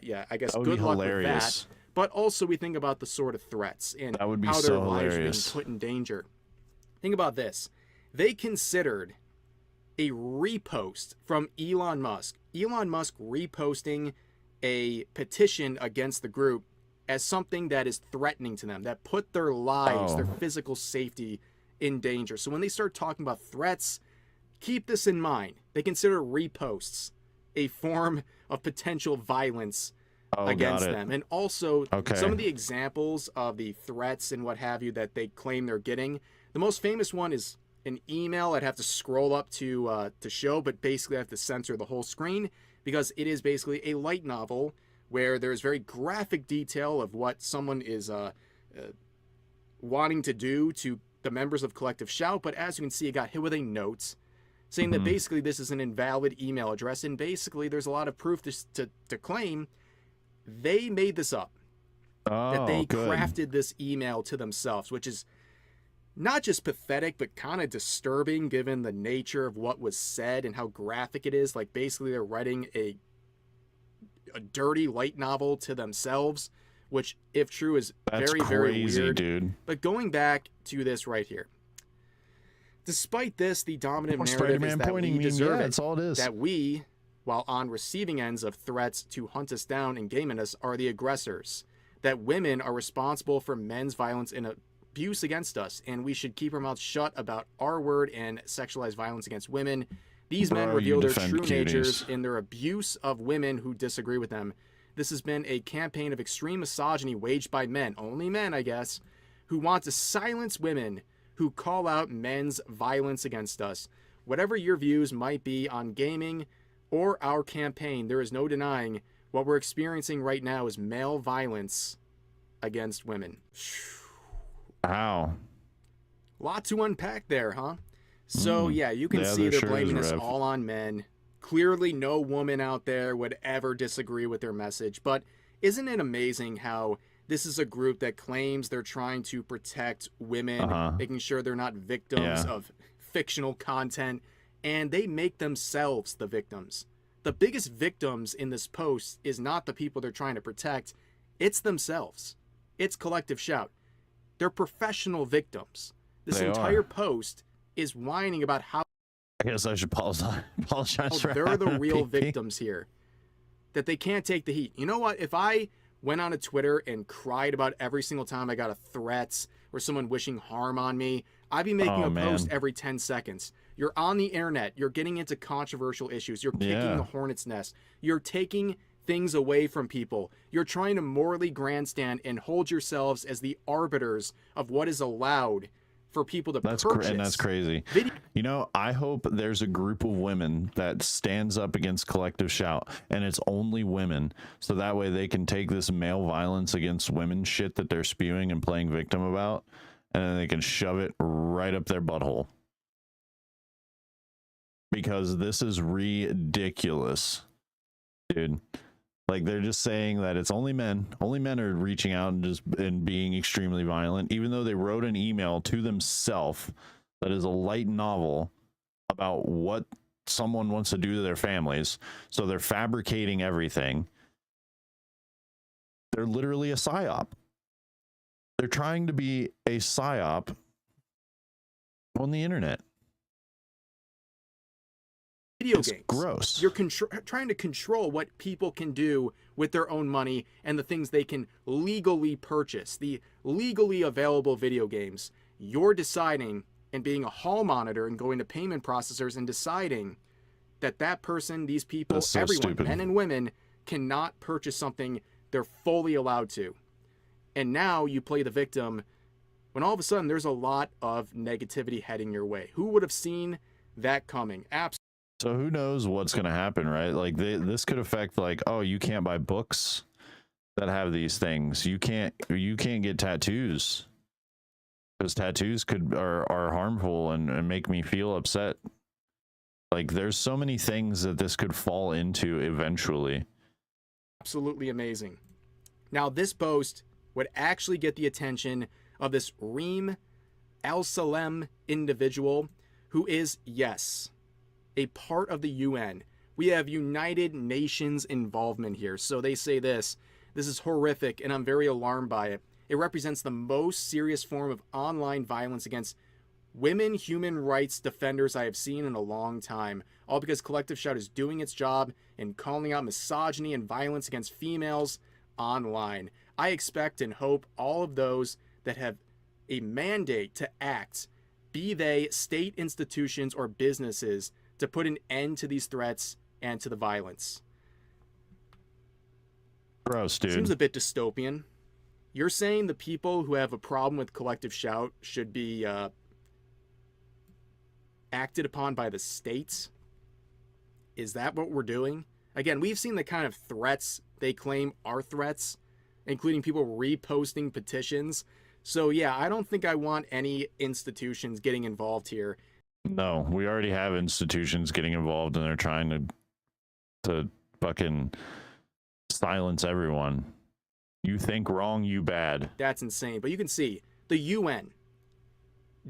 yeah, I guess good luck with that. But also we think about the sort of threats and how their lives are being put in danger. Think about this. They considered a repost from Elon Musk reposting a petition against the group as something that is threatening to them, that put their lives, their physical safety in danger. So when they start talking about threats, keep this in mind. They consider reposts a form of potential violence against them. And also some of the examples of the threats and what have you that they claim they're getting. The most famous one is an email. I'd have to scroll up to show, but basically I have to censor the whole screen because it is basically a light novel where there's very graphic detail of what someone is wanting to do to the members of Collective Shout. But as you can see, it got hit with a note saying that basically this is an invalid email address, and basically there's a lot of proof to claim they made this up, that they crafted this email to themselves, which is not just pathetic, but kind of disturbing given the nature of what was said and how graphic it is. Like basically they're writing a dirty light novel to themselves, which if true is very, very weird. Dude. But going back to this right here. Despite this, the dominant narrative is that we deserve it. That's all it is. That we, while on receiving ends of threats to hunt us down and game us, are the aggressors. That women are responsible for men's violence and abuse against us, and we should keep our mouths shut about R-word and sexualized violence against women. These men reveal their true natures in their abuse of women who disagree with them. This has been a campaign of extreme misogyny waged by men, only men, I guess, who want to silence women who call out men's violence against us. Whatever your views might be on gaming or our campaign, there is no denying what we're experiencing right now is male violence against women. Wow. A lot to unpack there, huh? So, yeah, you can see they're blaming this all on men. Clearly, no woman out there would ever disagree with their message. But isn't it amazing how this is a group that claims they're trying to protect women, making sure they're not victims of fictional content, and they make themselves the victims. The biggest victims in this post is not the people they're trying to protect, it's themselves. It's Collective Shout. They're professional victims. This entire post is whining about how I guess I should apologize for they're the real victims here. That they can't take the heat. You know what? If I went on to Twitter and cried about every single time I got a threat or someone wishing harm on me, I'd be making a post every 10 seconds. You're on the internet. You're getting into controversial issues. You're kicking the hornet's nest. You're taking things away from people. You're trying to morally grandstand and hold yourselves as the arbiters of what is allowed for people to That's purchase. and that's crazy. You know, I hope there's a group of women that stands up against Collective Shout, and it's only women, so that way they can take this male violence against women shit that they're spewing and playing victim about, and then they can shove it right up their butthole. Because this is ridiculous, dude. Like, they're just saying that it's only men. Only men are reaching out and being extremely violent, even though they wrote an email to themselves that is a light novel about what someone wants to do to their families. So they're fabricating everything. They're literally a psyop. They're trying to be a psyop on the internet. Video it's games. Gross. You're trying to control what people can do with their own money and the things they can legally purchase, the legally available video games. You're deciding and being a hall monitor and going to payment processors and deciding that that person, these people, So everyone, stupid. men and women, cannot purchase something they're fully allowed to. And now you play the victim when all of a sudden there's a lot of negativity heading your way. Who would have seen that coming? Absolutely. So who knows what's going to happen, right? Like this could affect, like, oh, you can't buy books that have these things. You can't get tattoos because tattoos are harmful and make me feel upset. Like, there's so many things that this could fall into eventually. Absolutely amazing. Now, this post would actually get the attention of this Reem Al Salem individual who is, yes, a part of the UN. We have United Nations involvement here. So they say this is horrific and I'm very alarmed by it. It represents the most serious form of online violence against women human rights defenders I have seen in a long time. All because Collective Shout is doing its job in calling out misogyny and violence against females online. I expect and hope all of those that have a mandate to act, be they state institutions or businesses, to put an end to these threats and to the violence. Gross, dude. Seems a bit dystopian. You're saying the people who have a problem with Collective Shout should be acted upon by the states? Is that what we're doing? Again, we've seen the kind of threats they claim are threats, including people reposting petitions. So yeah, I don't think I want any institutions getting involved here. No, we already have institutions getting involved, and they're trying to fucking silence everyone. You think wrong, you bad. That's insane. But you can see the UN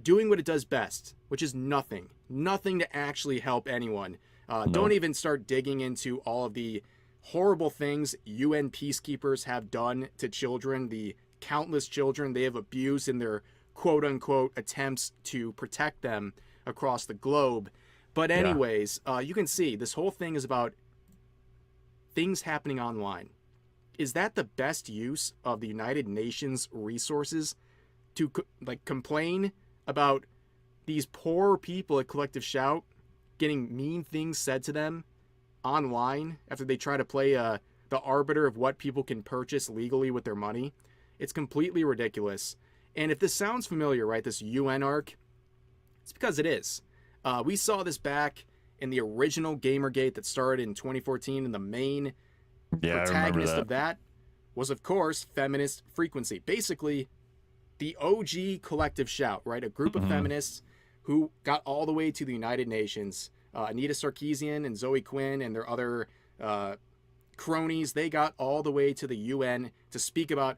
doing what it does best, which is nothing to actually help anyone. Don't even start digging into all of the horrible things UN peacekeepers have done to children, the countless children they have abused in their quote-unquote attempts to protect them across the globe. But anyways, you can see this whole thing is about things happening online. Is that the best use of the United Nations resources to complain about these poor people at Collective Shout getting mean things said to them online after they try to play the arbiter of what people can purchase legally with their money? It's completely ridiculous. And if this sounds familiar, right, this UN arc, it's because it is. We saw this back in the original Gamergate that started in 2014, and the main protagonist of that was, of course, Feminist Frequency. Basically, the OG Collective Shout, right? A group of feminists who got all the way to the United Nations. Anita Sarkeesian and Zoe Quinn and their other cronies, they got all the way to the UN to speak about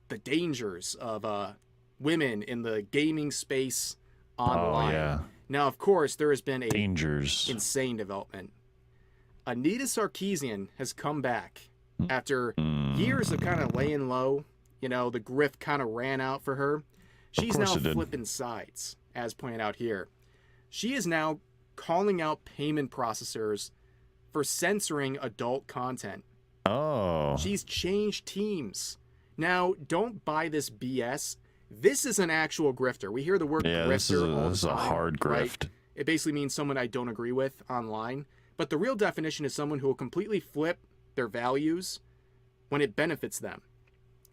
the dangers of women in the gaming space online. Oh, yeah. Now, of course, there has been a Dangers. insane development. Anita Sarkeesian has come back after years of kind of laying low. You know, the grift kind of ran out for her. She's now flipping sides, as pointed out here. She is now calling out payment processors for censoring adult content. Oh. She's changed teams. Now, don't buy this BS. This is an actual grifter. We hear the word grifter this all the is a time, hard grift. right? It basically means someone I don't agree with online. But the real definition is someone who will completely flip their values when it benefits them.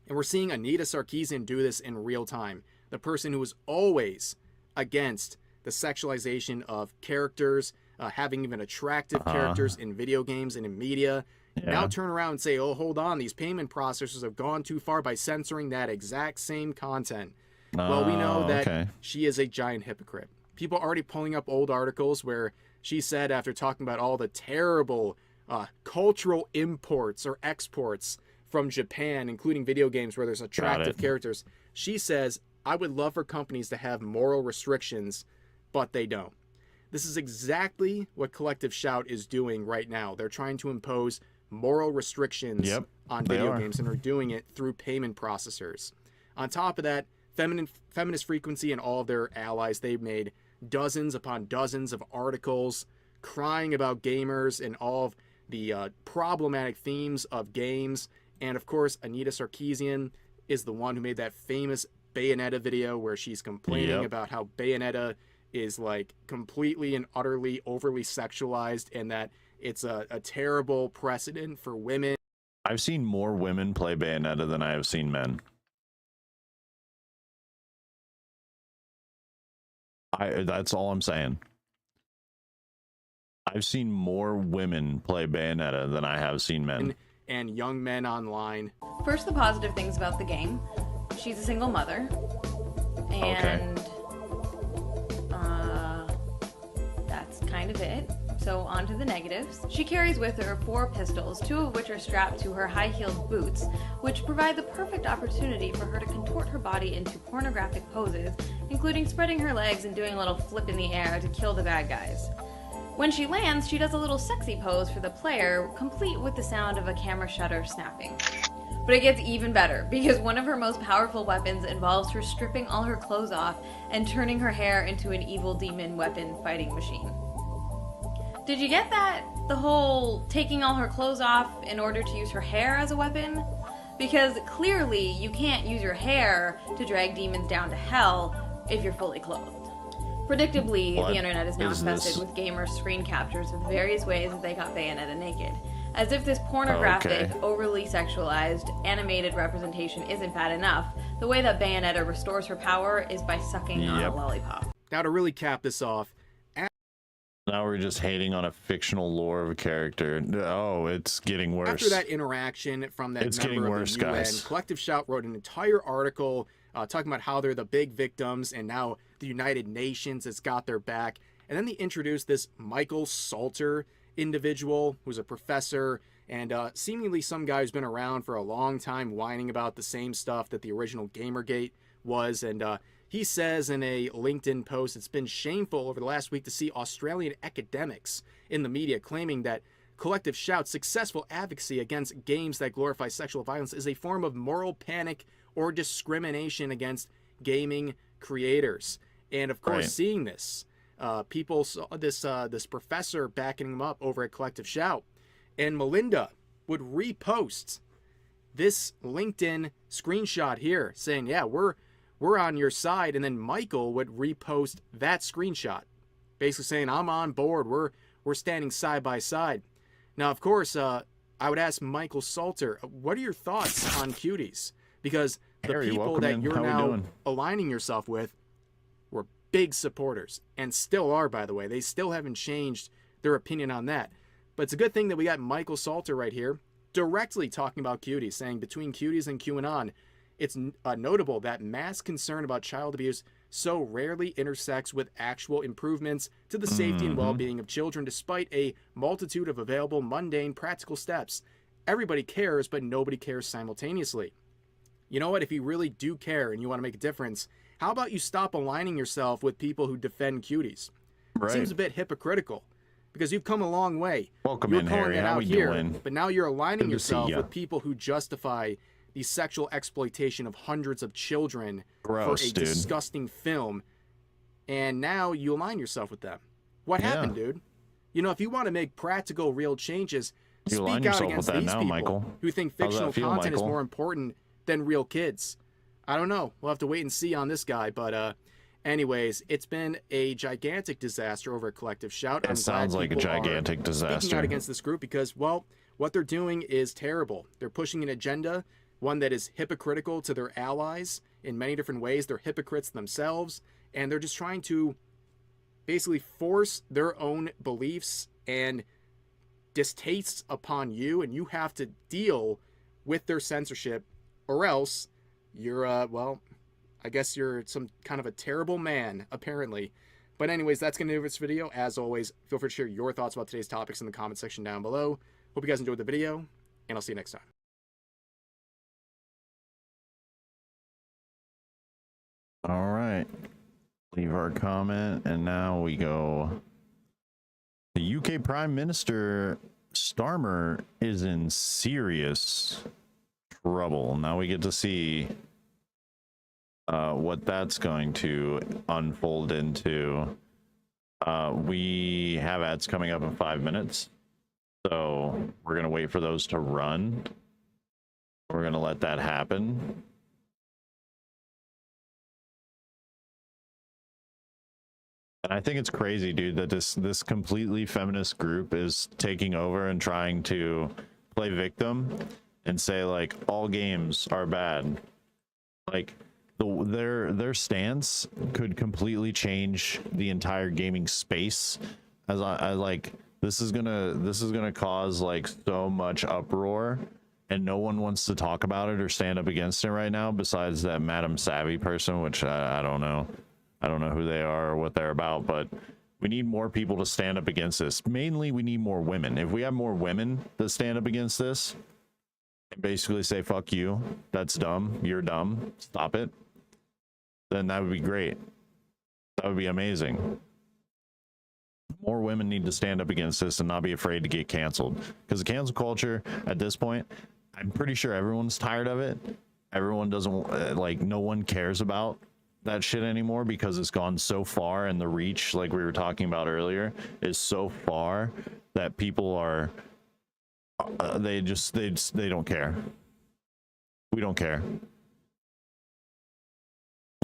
And we're seeing Anita Sarkeesian do this in real time. The person who was always against the sexualization of characters, having even attractive characters in video games and in media. Now turn around and say, oh, hold on, these payment processors have gone too far by censoring that exact same content. Well, we know that she is a giant hypocrite. People are already pulling up old articles where she said, after talking about all the terrible cultural imports or exports from Japan, including video games where there's attractive characters, she says, I would love for companies to have moral restrictions, but they don't. This is exactly what Collective Shout is doing right now. They're trying to impose moral restrictions on video games, and are doing it through payment processors. On top of that, Feminist Frequency and all of their allies, they've made dozens upon dozens of articles crying about gamers and all of the problematic themes of games. And of course, Anita Sarkeesian is the one who made that famous Bayonetta video where she's complaining about how Bayonetta is like completely and utterly overly sexualized, and that it's a terrible precedent for women. I've seen more women play Bayonetta than I have seen men. That's all I'm saying. I've seen more women play Bayonetta than I have seen men. And young men online. First, the positive things about the game. She's a single mother. And that's kind of it. So on to the negatives. She carries with her 4 pistols, 2 of which are strapped to her high-heeled boots, which provide the perfect opportunity for her to contort her body into pornographic poses, including spreading her legs and doing a little flip in the air to kill the bad guys. When she lands, she does a little sexy pose for the player, complete with the sound of a camera shutter snapping. But it gets even better, because one of her most powerful weapons involves her stripping all her clothes off and turning her hair into an evil demon weapon fighting machine. Did you get that? The whole taking all her clothes off in order to use her hair as a weapon? Because clearly you can't use your hair to drag demons down to hell if you're fully clothed. Predictably, the internet is now infested with gamers' screen captures of various ways that they got Bayonetta naked. As if this pornographic, overly sexualized, animated representation isn't bad enough, the way that Bayonetta restores her power is by sucking on a lollipop. Now to really cap this off, now we're just hating on a fictional lore of a character. Oh, it's getting worse. After that interaction from that member of the UN, Collective Shout wrote an entire article talking about how they're the big victims and now the United Nations has got their back. And then they introduced this Michael Salter individual who's a professor and seemingly some guy who's been around for a long time whining about the same stuff that the original Gamergate was. And he says in a LinkedIn post, it's been shameful over the last week to see Australian academics in the media claiming that Collective Shout's successful advocacy against games that glorify sexual violence is a form of moral panic or discrimination against gaming creators. And of course, seeing this, people saw this professor backing him up over at Collective Shout, and Melinda would repost this LinkedIn screenshot here saying, yeah, we're on your side. And then Michael would repost that screenshot, basically saying, I'm on board. We're standing side by side. Now, of course, I would ask Michael Salter, what are your thoughts on cuties? Because the people that you're now aligning yourself with were big supporters, and still are, by the way. They still haven't changed their opinion on that. But it's a good thing that we got Michael Salter right here directly talking about cuties, saying between cuties and QAnon, it's notable that mass concern about child abuse so rarely intersects with actual improvements to the safety and well-being of children, despite a multitude of available mundane practical steps. Everybody cares, but nobody cares simultaneously. You know what? If you really do care and you want to make a difference, how about you stop aligning yourself with people who defend cuties? Seems a bit hypocritical, because you've come a long way. Welcome in, Harry. How we doing? But now you're aligning yourself with people who justify the sexual exploitation of hundreds of children for a disgusting film, and now you align yourself with them. What happened, dude? You know, if you want to make practical, real changes, speak out against these people who think fictional content is more important than real kids. I don't know. We'll have to wait and see on this guy, but anyways, it's been a gigantic disaster over at Collective Shout. It sounds like a gigantic disaster. Speaking out against this group because, well, what they're doing is terrible. They're pushing an agenda, one that is hypocritical to their allies in many different ways. They're hypocrites themselves, and they're just trying to basically force their own beliefs and distastes upon you, and you have to deal with their censorship, or else you're well, I guess you're some kind of a terrible man, apparently. But anyways, that's gonna do it for this video. As always, feel free to share your thoughts about today's topics in the comment section down below. Hope you guys enjoyed the video, and I'll see you next time. All right, leave our comment, and now we go. The UK Prime Minister Starmer is in serious trouble. Now we get to see what that's going to unfold into. We have ads coming up in 5 minutes, so we're gonna wait for those to run. We're gonna let that happen. And I think it's crazy, dude, that this completely feminist group is taking over and trying to play victim and say like all games are bad. Like their stance could completely change the entire gaming space. As I like this is gonna cause like so much uproar, and no one wants to talk about it or stand up against it right now besides that Madam Savvy person, which I don't know. I don't know who they are or what they're about, but we need more people to stand up against this. Mainly, we need more women. If we have more women that stand up against this, and basically say, fuck you, that's dumb, you're dumb, stop it, then that would be great. That would be amazing. More women need to stand up against this and not be afraid to get canceled. Because the cancel culture, at this point, I'm pretty sure everyone's tired of it. Everyone doesn't, like, no one cares about that shit anymore because it's gone so far, and the reach, like we were talking about earlier, is so far that people are they don't care. We don't care.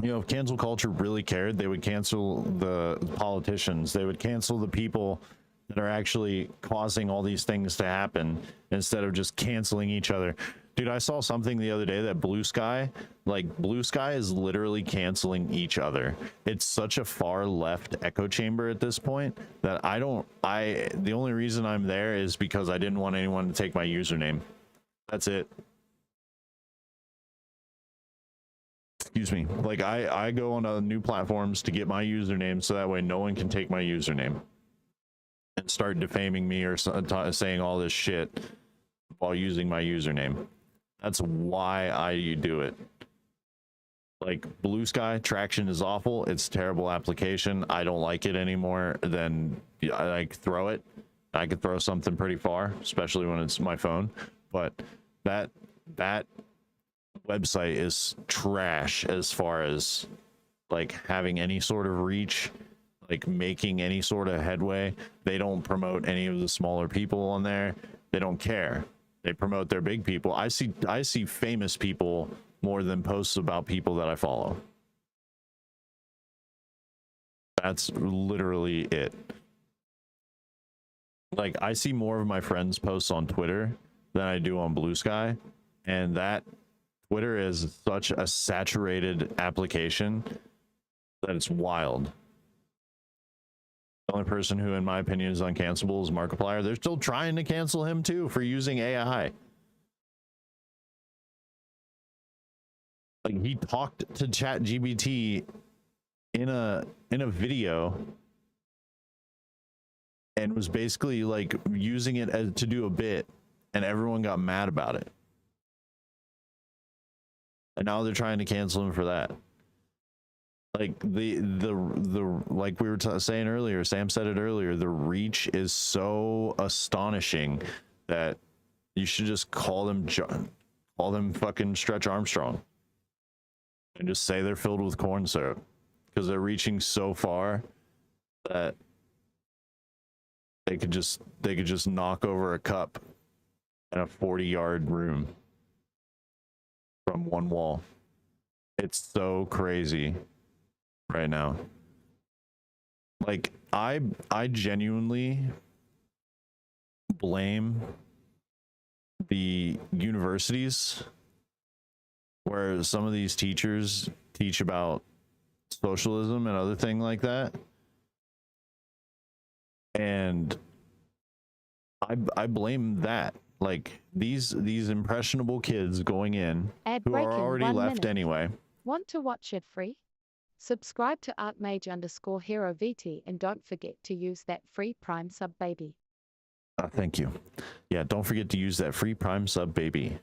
You know, if cancel culture really cared, they would cancel the politicians. They would cancel the people that are actually causing all these things to happen instead of just canceling each other. Dude, I saw something the other day that Blue Sky is literally canceling each other. It's such a far left echo chamber at this point that the only reason I'm there is because I didn't want anyone to take my username. That's it. Excuse me. Like I go on new platforms to get my username so that way no one can take my username and start defaming me or saying all this shit while using my username. That's why I do it. Like Blue Sky Traction is awful. It's a terrible application. I don't like it anymore. Then I throw it. I could throw something pretty far, especially when it's my phone. But that website is trash as far as like having any sort of reach, like making any sort of headway. They don't promote any of the smaller people on there. They don't care. They promote their big people. I see famous people more than posts about people that I follow. That's literally it. Like I see more of my friends' posts on Twitter than I do on Blue Sky, and that Twitter is such a saturated application that it's wild. The only person who, in my opinion, is uncancelable is Markiplier. They're still trying to cancel him too for using AI. Like he talked to ChatGPT in a video and was basically like using it to do a bit, and everyone got mad about it. And now they're trying to cancel him for that. Like the like we were saying earlier, Sam said it earlier, the reach is so astonishing that you should just call them fucking Stretch Armstrong and just say they're filled with corn syrup, because they're reaching so far that they could just knock over a cup in a 40-yard room from one wall. It's so crazy right now. Like I genuinely blame the universities where some of these teachers teach about socialism and other thing like that. And I blame that. Like these impressionable kids going in Ad who break are in already 1 left minute. anyway. Want to watch it free? Subscribe to @mage_hero VT and don't forget to use that free Prime sub, baby. Thank you. Yeah, don't forget to use that free Prime sub, baby.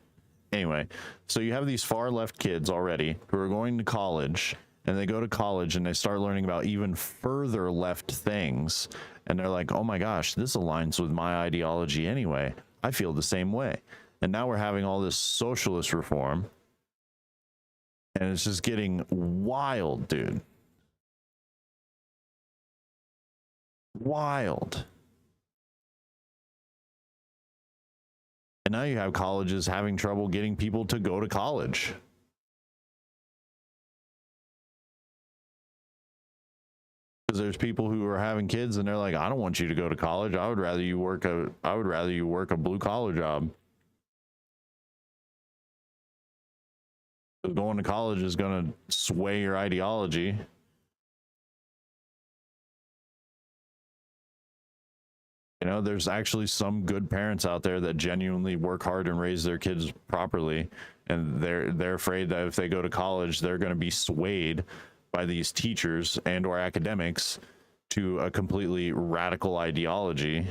Anyway, so you have these far left kids already who are going to college, and they go to college and they start learning about even further left things, and they're like, oh my gosh, this aligns with my ideology anyway. I feel the same way. And now we're having all this socialist reform, and it's just getting wild, dude. Wild. And now you have colleges having trouble getting people to go to college. Because there's people who are having kids and they're like, I don't want you to go to college. I would rather you work a blue collar job. Going to college is going to sway your ideology. You know, there's actually some good parents out there that genuinely work hard and raise their kids properly, and they're afraid that if they go to college, they're going to be swayed by these teachers and or academics to a completely radical ideology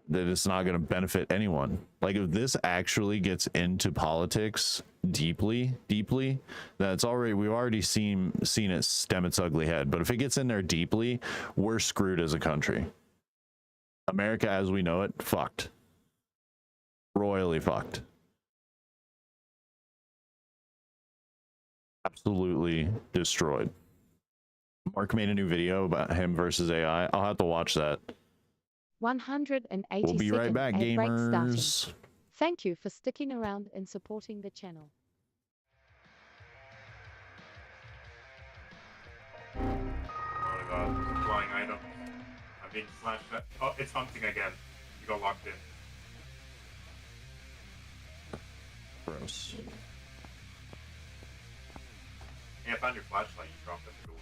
that it's not going to benefit anyone. Like if this actually gets into politics deeply, then we've already seen it stem its ugly head. But if it gets in there deeply, we're screwed as a country. America as we know it, fucked. Royally fucked. Absolutely destroyed. Mark made a new video about him versus AI. I'll have to watch that. 180 We'll be right back, ad break gamers. starting. Thank you for sticking around and supporting the channel. Oh my god, flying items. I'm being slashed. Oh, it's hunting again. You got locked in. Gross. Hey, I found your flashlight. You dropped at the door.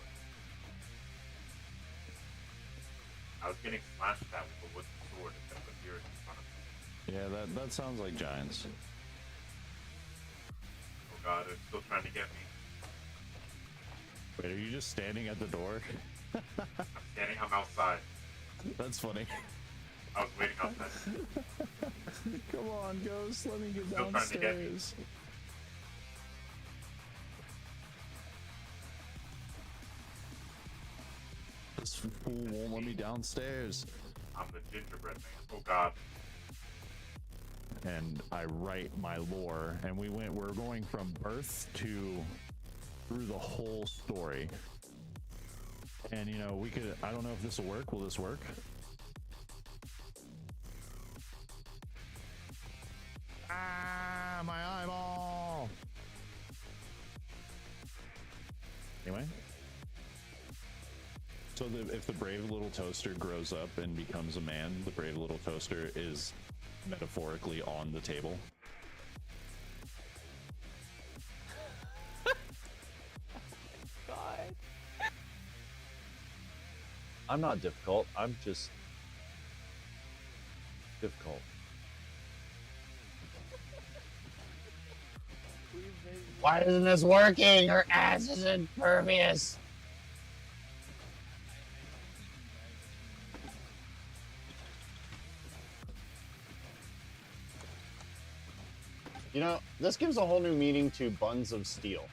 I was getting slashed at with a wooden sword instead of a beard in front of me. Yeah, that sounds like giants. Oh god, they're still trying to get me. Wait, are you just standing at the door? I'm outside. That's funny. I was waiting outside. Come on, Ghost, let me get Still trying to get me. downstairs. This fool won't let me downstairs. I'm the gingerbread man. Oh god. And I write my lore, and we're going from birth to through the whole story. And you know, I don't know if this will work. Will this work? Ah, my eyeball. Anyway. So if the brave little toaster grows up and becomes a man, the brave little toaster is metaphorically on the table. God. I'm not difficult. I'm just difficult. Why isn't this working? Her ass is impervious. You know, this gives a whole new meaning to buns of steel.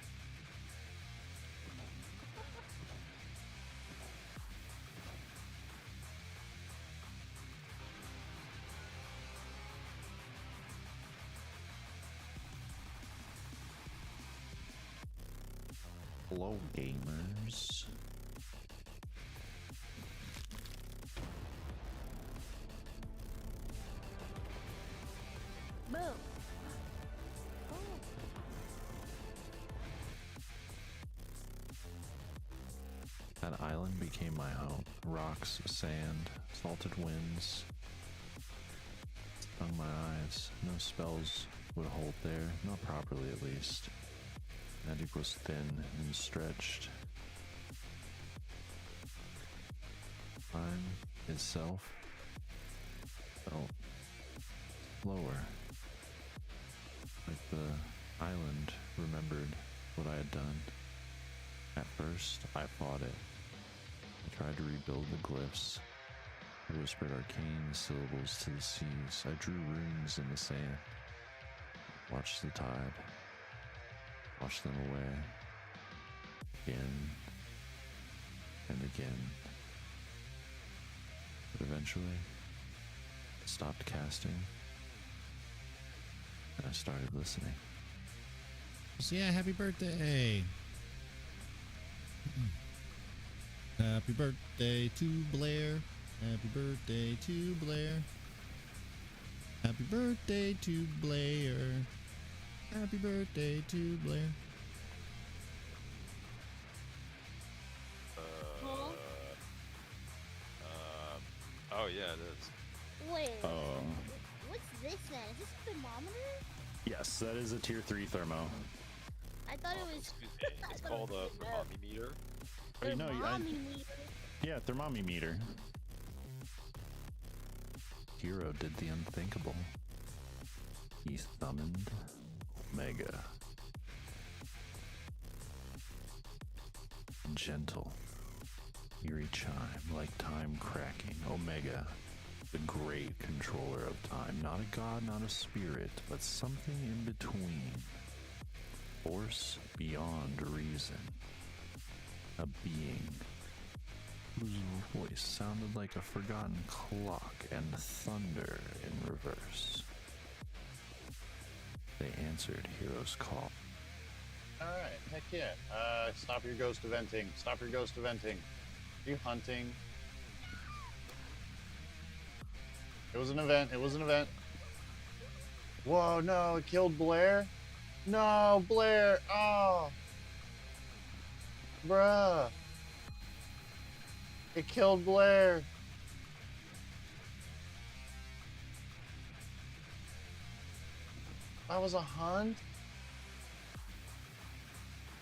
Hello, gamers. Move. That island became my home. Rocks, sand, salted winds stung my eyes. No spells would hold there, not properly at least. Magic was thin and stretched. Time itself felt slower. Like the island remembered what I had done. At first, I fought it. I tried to rebuild the glyphs. I whispered arcane syllables to the seas. I drew runes in the sand. Watched the tide. Washed them away. Again. And again. But eventually, I stopped casting. And I started listening. So yeah, happy birthday. Happy birthday to Blair. Happy birthday to Blair. Happy birthday to Blair. Happy birthday to Blair. Oh yeah, it is. Wait. What's this then? Is this a thermometer? Yes, that is a tier 3 thermo. I thought it was. It's called a thermometer. Oh, you know, Thermometer. yeah, thermometer. Hero did the unthinkable. He summoned Omega. Gentle, eerie chime like time cracking. Omega, the great controller of time. Not a god, not a spirit, but something in between. Force beyond reason. A being whose voice sounded like a forgotten clock and thunder in reverse. They answered Hero's call. Alright, heck yeah. Stop your ghost eventing. Stop your ghost eventing. Are you hunting? It was an event. It was an event. Whoa, no, it killed Blair? No, Blair. Oh. Bruh. It killed Blair. That was a hunt?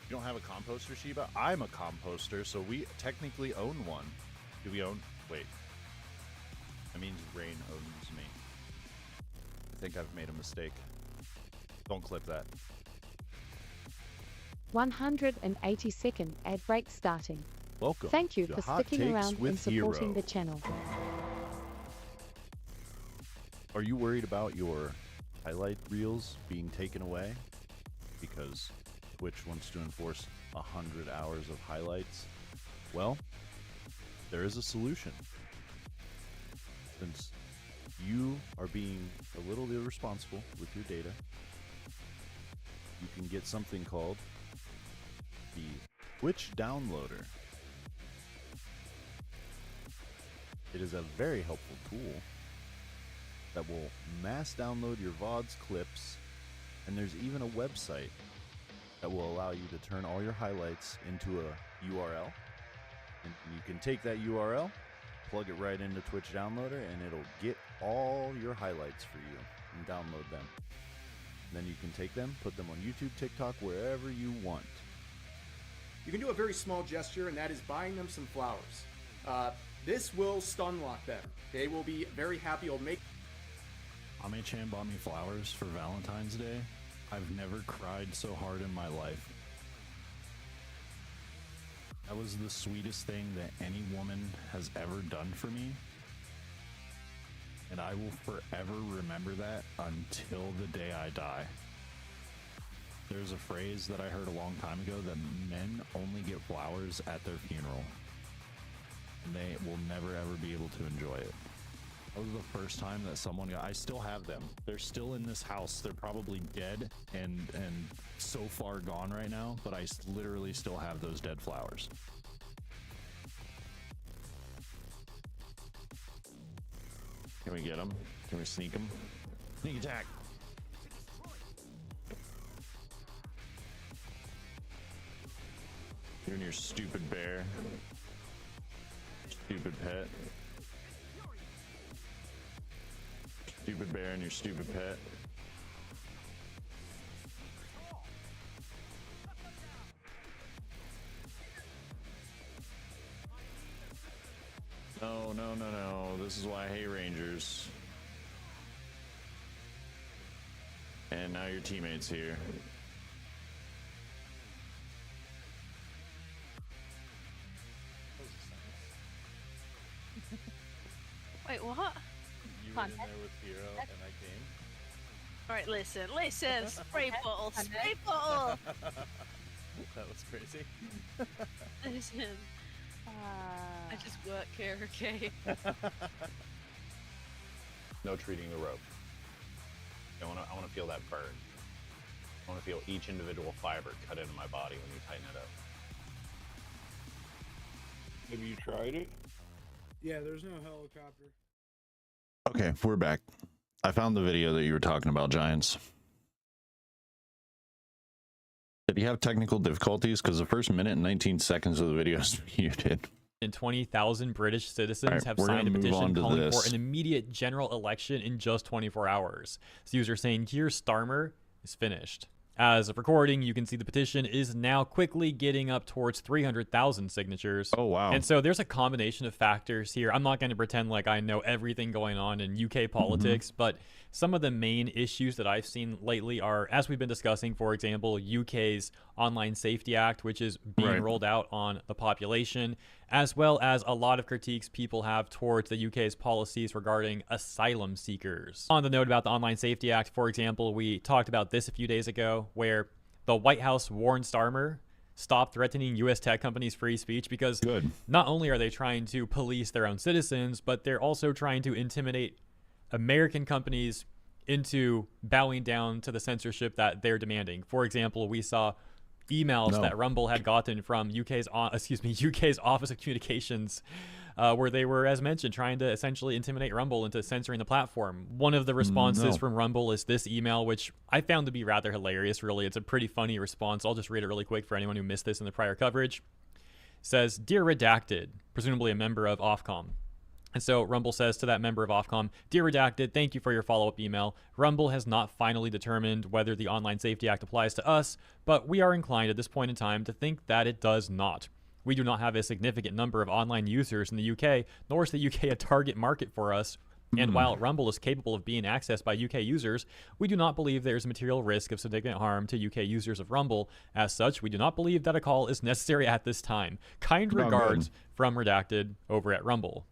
You don't have a composter, Shiba? I'm a composter, so we technically own one. Do we own? Wait. That means Rain owns me. I think I've made a mistake. Don't clip that. 182nd ad break starting. Welcome. Thank you to for Hot sticking Takes around with and supporting Hero. the channel. Are you worried about your highlight reels being taken away? Because Twitch wants to enforce 100 hours of highlights? Well, there is a solution. Since you are being a little irresponsible with your data, you can get something called the Twitch Downloader. It is a very helpful tool that will mass download your VODs clips, and there's even a website that will allow you to turn all your highlights into a URL. And you can take that URL, plug it right into Twitch Downloader, and it'll get all your highlights for you and download them. Then you can take them, put them on YouTube, TikTok, wherever you want. You can do a very small gesture, and that is buying them some flowers. This will stun lock them. They will be very happy. It'll make... Ame-chan bought me flowers for Valentine's Day. I've never cried so hard in my life. That was the sweetest thing that any woman has ever done for me. And I will forever remember that until the day I die. There's a phrase that I heard a long time ago that men only get flowers at their funeral. And they will never ever be able to enjoy it. That was the first time that someone got... I still have them. They're still in this house. They're probably dead and so far gone right now, but I literally still have those dead flowers. Can we get them? Can we sneak them? Sneak attack! You and your stupid bear. Stupid pet. Stupid bear and your stupid pet. This is why I hate Rangers. And now your teammate's here. Wait, what? You were in there with Hero and I came. Alright, listen, spray bottle, spray bottle! That was crazy. Listen. I just work here, okay? No treating the rope. I want to feel that burn. I want to feel each individual fiber cut into my body when you tighten it up. Have you tried it? Yeah, there's no helicopter. Okay, we're back. I found the video that you were talking about, Giants. Did he have technical difficulties? Because the first minute and 19 seconds of the video is muted. And 20,000 British citizens Right, have we're signed a gonna move on petition to calling this. for an immediate general election in just 24 hours. This user saying, Keir Starmer is finished. As of recording, you can see the petition is now quickly getting up towards 300,000 signatures. Oh, wow. And so there's a combination of factors here. I'm not going to pretend like I know everything going on in UK politics, but some of the main issues that I've seen lately are, as we've been discussing, for example, UK's Online Safety Act, which is being rolled out on the population, as well as a lot of critiques people have towards the UK's policies regarding asylum seekers. On the note about the Online Safety Act, for example, we talked about this a few days ago, where the White House warned Starmer stop threatening U.S. tech companies' free speech because not only are they trying to police their own citizens, but they're also trying to intimidate American companies into bowing down to the censorship that they're demanding. For example, we saw emails that Rumble had gotten from UK's Office of Communications, where they were, as mentioned, trying to essentially intimidate Rumble into censoring the platform. One of the responses from Rumble is this email, which I found to be rather hilarious, really. It's a pretty funny response. I'll just read it really quick for anyone who missed this in the prior coverage. It says, Dear Redacted, presumably a member of Ofcom. And so Rumble says to that member of Ofcom, Dear Redacted, thank you for your follow-up email. Rumble has not finally determined whether the Online Safety Act applies to us, but we are inclined at this point in time to think that it does not. We do not have a significant number of online users in the UK, nor is the UK a target market for us. And while Rumble is capable of being accessed by UK users, we do not believe there is a material risk of significant harm to UK users of Rumble. As such, we do not believe that a call is necessary at this time. Kind regards from Redacted over at Rumble.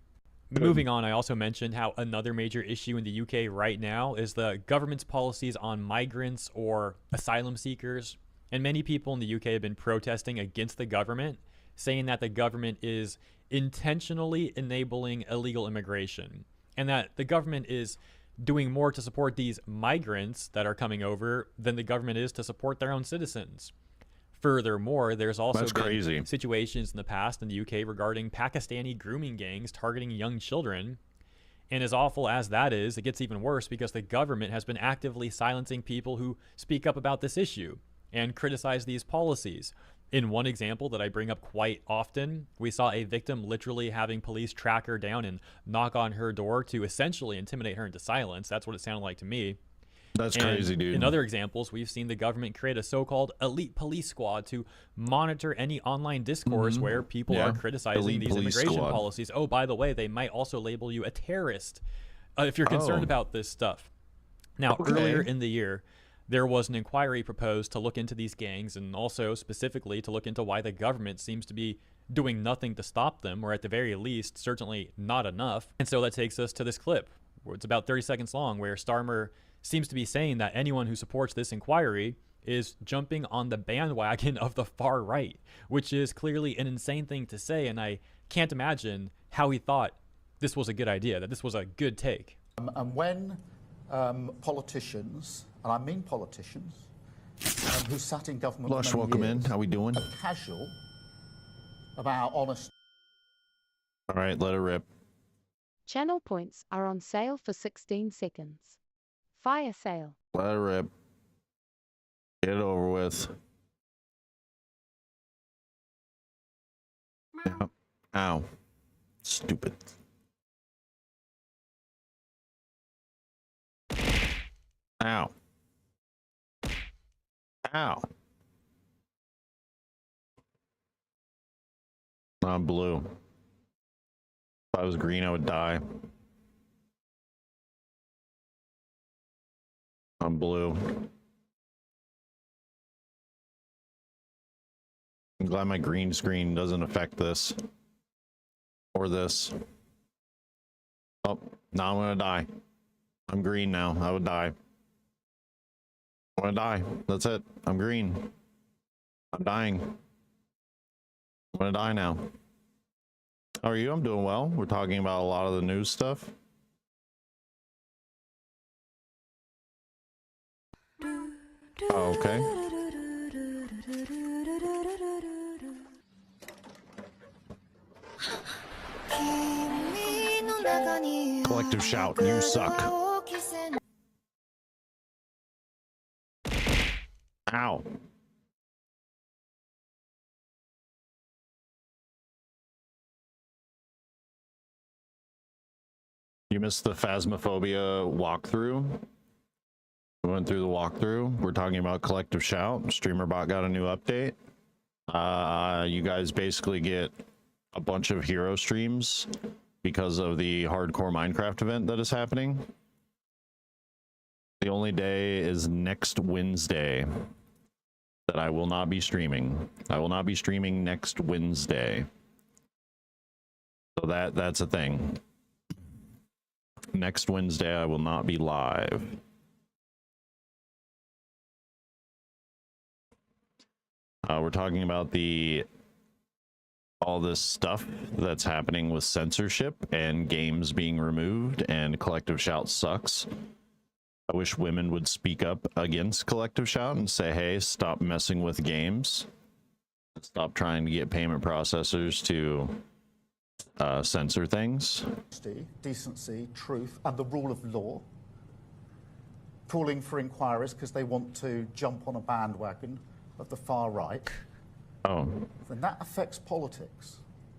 Moving on, I also mentioned how another major issue in the UK right now is the government's policies on migrants or asylum seekers. And many people in the UK have been protesting against the government, saying that the government is intentionally enabling illegal immigration and that the government is doing more to support these migrants that are coming over than the government is to support their own citizens. Furthermore, there's also been situations in the past in the UK regarding Pakistani grooming gangs targeting young children. And as awful as that is, it gets even worse because the government has been actively silencing people who speak up about this issue and criticize these policies. In one example that I bring up quite often, we saw a victim literally having police track her down and knock on her door to essentially intimidate her into silence. That's what it sounded like to me. That's crazy, dude. In other examples, we've seen the government create a so-called elite police squad to monitor any online discourse where people are criticizing these immigration policies. Oh, by the way, they might also label you a terrorist if you're concerned about this stuff. Now, earlier in the year, there was an inquiry proposed to look into these gangs and also specifically to look into why the government seems to be doing nothing to stop them, or at the very least, certainly not enough. And so that takes us to this clip. It's about 30 seconds long, where Starmer seems to be saying that anyone who supports this inquiry is jumping on the bandwagon of the far right, which is clearly an insane thing to say, and I can't imagine how he thought this was a good idea, that this was a good take. And when politicians, and I mean politicians, who sat in government Lush, for many welcome years, in. How we doing? are casual about honest. All right, let it rip. Channel points are on sale for 16 seconds. Fire sale. Let it rip. Get it over with. Yeah. Ow. Stupid. Ow. Ow. I'm blue. If I was green, I would die. I'm blue. I'm glad my green screen doesn't affect this. Or this. Oh, now I'm gonna die. I'm green now. I would die. I'm gonna die. That's it. I'm green. I'm dying. I'm gonna die now. How are you? I'm doing well. We're talking about a lot of the news stuff. Oh, okay. Collective shout, you suck. Ow. You missed the Phasmophobia walkthrough. We went through the walkthrough. We're talking about Collective Shout. StreamerBot got a new update. You guys basically get a bunch of hero streams because of the hardcore Minecraft event that is happening. The only day is next Wednesday that I will not be streaming. I will not be streaming next Wednesday. So that's a thing. Next Wednesday I will not be live. We're talking about all this stuff that's happening with censorship and games being removed, and Collective Shout sucks. I wish women would speak up against Collective Shout and say, hey, stop messing with games. Stop trying to get payment processors to censor things. Decency, truth, and the rule of law. Calling for inquiries because they want to jump on a bandwagon of the far right. Oh. Then that affects politics,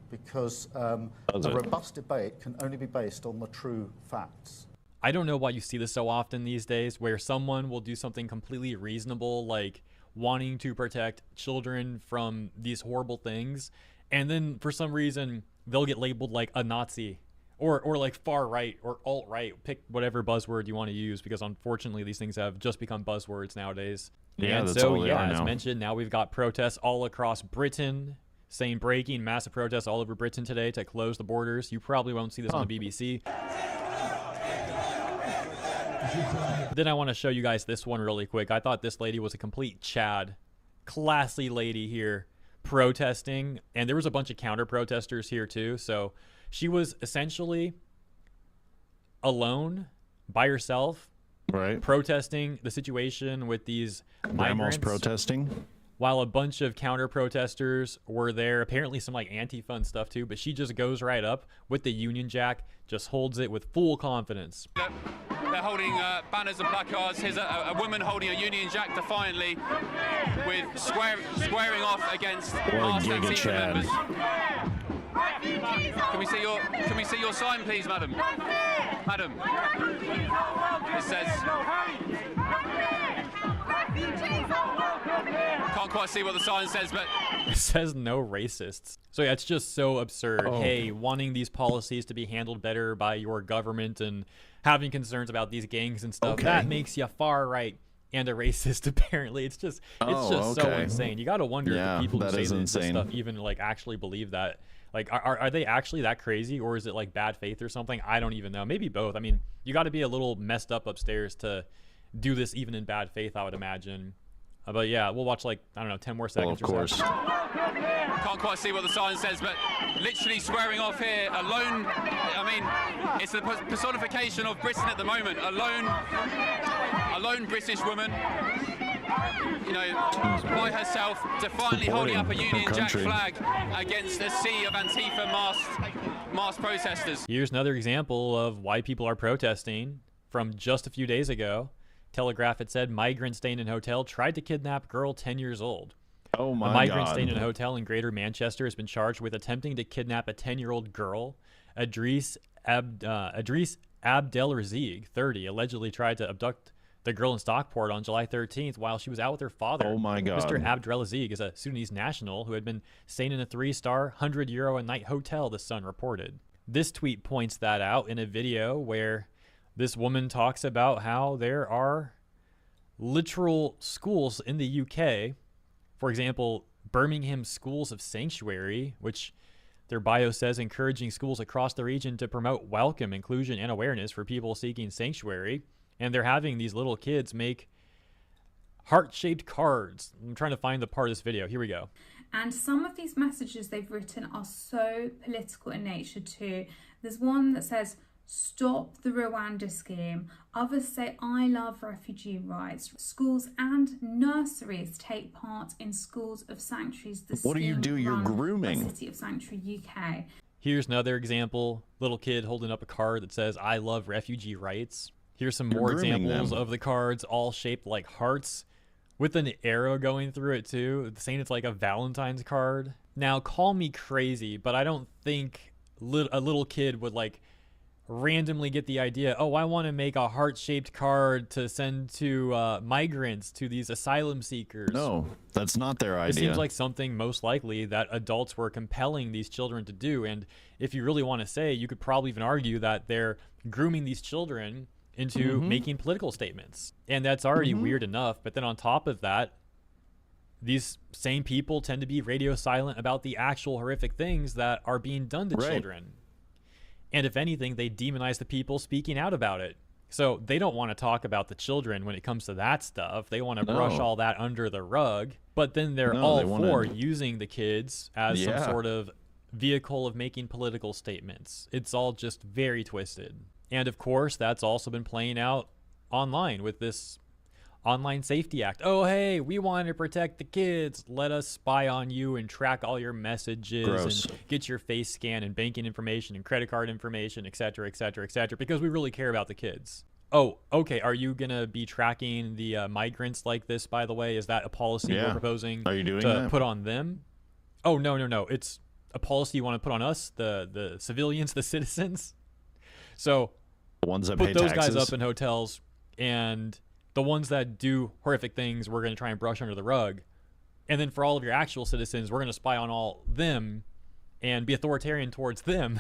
because a robust debate can only be based on the true facts. I don't know why you see this so often these days, where someone will do something completely reasonable, like wanting to protect children from these horrible things, and then for some reason they'll get labeled like a Nazi or like far right or alt right. Pick whatever buzzword you want to use, because unfortunately these things have just become buzzwords nowadays. Yeah, and that's so all they are as now. mentioned, now we've got protests all across Britain, saying breaking, massive protests all over Britain today to close the borders. You probably won't see this on the BBC. Then I want to show you guys this one really quick. I thought this lady was a complete Chad. Classy lady here protesting, and there was a bunch of counter protesters here too. So she was essentially alone by herself, right, protesting the situation with these migrants, protesting, while a bunch of counter protesters were there. Apparently some like anti-fun stuff too, but she just goes right up with the Union Jack, just holds it with full confidence. They're holding banners and placards. Here's a woman holding a Union Jack defiantly, with squaring off against masked Antifa members. Can we see your sign, please, madam? Madam. It says. Can't quite see what the sign says, but it says no racists. So yeah, it's just so absurd. Oh. Hey, wanting these policies to be handled better by your government and having concerns about these gangs and stuff, that makes you far right and a racist. Apparently, it's just so insane. You got to wonder if the people who say this stuff even like actually believe that. Like, are they actually that crazy, or is it like bad faith or something? I don't even know. Maybe both. I mean, you got to be a little messed up upstairs to do this even in bad faith, I would imagine. But yeah, we'll watch like, I don't know, 10 more seconds or so. Can't quite see what the sign says, but literally squaring off here, alone. I mean, it's the personification of Britain at the moment. A lone British woman, you know, by herself, defiantly holding up a Union Jack flag against a sea of Antifa masked protesters. Here's another example of why people are protesting from just a few days ago. Telegraph had said migrant staying in hotel tried to kidnap girl 10 years old. Oh my God. A migrant staying in a hotel in Greater Manchester has been charged with attempting to kidnap a 10-year-old girl. Idris Abdelrazig, 30, allegedly tried to abduct the girl in Stockport on July 13th while she was out with her father. Oh my God. Mr. Abdelrazig is a Sudanese national who had been staying in a 3-star, €100 a night hotel, the Sun reported. This tweet points that out in a video where this woman talks about how there are literal schools in the UK. For example, Birmingham Schools of Sanctuary, which their bio says encouraging schools across the region to promote welcome, inclusion, and awareness for people seeking sanctuary. And they're having these little kids make heart-shaped cards. I'm trying to find the part of this video. Here we go. And some of these messages they've written are so political in nature too. There's one that says, "Stop the Rwanda scheme." Others say, "I love refugee rights." Schools and nurseries take part in Schools of Sanctuaries. What do you do? You're grooming. City of Sanctuary UK. Here's another example. Little kid holding up a card that says, "I love refugee rights." Here's some more examples of the cards, all shaped like hearts, with an arrow going through it too, saying it's like a Valentine's card. Now, call me crazy, but I don't think a little kid would like randomly get the idea, oh, I want to make a heart-shaped card to send to migrants, to these asylum seekers. No, that's not their idea. It seems like something most likely that adults were compelling these children to do. And if you really want to say, you could probably even argue that they're grooming these children into making political statements. And that's already weird enough. But then on top of that, these same people tend to be radio silent about the actual horrific things that are being done to children. And if anything, they demonize the people speaking out about it. So they don't want to talk about the children when it comes to that stuff. They want to brush all that under the rug. But then they're all for using the kids as some sort of vehicle of making political statements. It's all just very twisted. And of course, that's also been playing out online with this Online Safety Act. Oh, hey, we want to protect the kids. Let us spy on you and track all your messages and get your face scan and banking information and credit card information, et cetera, et cetera, et cetera, because we really care about the kids. Oh, okay. Are you going to be tracking the migrants like this, by the way? Is that a policy we're proposing to put on them? Oh, no, no, no. It's a policy you want to put on us, the civilians, the citizens. So the ones that put pay those taxes. guys up in hotels, and the ones that do horrific things, we're going to try and brush under the rug. And then for all of your actual citizens, we're going to spy on all them and be authoritarian towards them.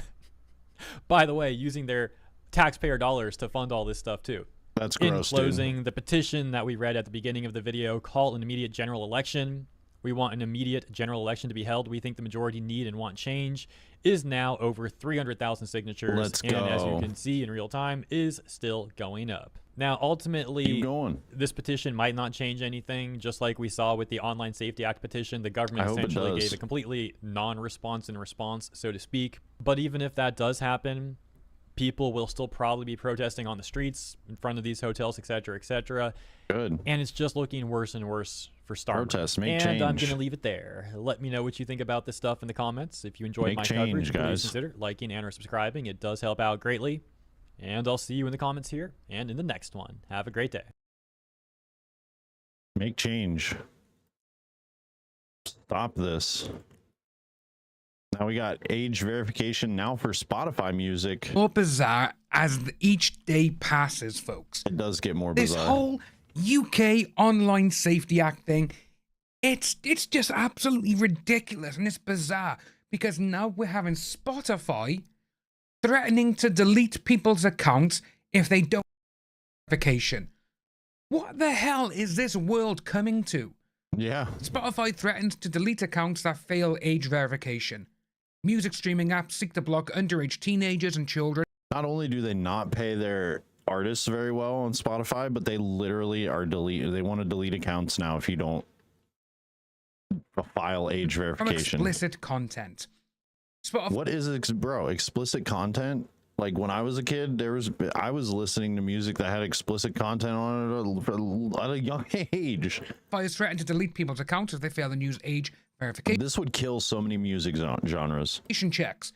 By the way, using their taxpayer dollars to fund all this stuff too. That's gross. In closing, the petition that we read at the beginning of the video, call an immediate general election. We want an immediate general election to be held. We think the majority need and want change, is now over 300,000 signatures. Let's and go. as you can see in real time, is still going up. Now, ultimately, this petition might not change anything. Just like we saw with the Online Safety Act petition, the government essentially gave a completely non-response in response, so to speak. But even if that does happen, people will still probably be protesting on the streets in front of these hotels, et cetera, et cetera. Good. And it's just looking worse and worse for starters. Protests, make and change. I'm going to leave it there. Let me know what you think about this stuff in the comments. If you enjoyed my coverage, please consider liking and or subscribing. It does help out greatly. And I'll see you in the comments here and in the next one. Have a great day. Make change. Stop this. Now we got age verification now for Spotify music. More bizarre as each day passes, folks. It does get more this bizarre. This whole UK Online Safety Act thing, it's just absolutely ridiculous and it's bizarre because now we're having Spotify threatening to delete people's accounts if they don't verification. What the hell is this world coming to? Yeah. Spotify threatens to delete accounts that fail age verification. Music streaming apps seek to block underage teenagers and children. Not only do they not pay their artists very well on Spotify, but they literally are they want to delete accounts now if you don't file age verification. From explicit content. What is it, bro? Explicit content? Like when I was a kid, I was listening to music that had explicit content on it at a young age. Spotify threatened to delete people's accounts if they fail to use age verification. This would kill so many music genres. Checks.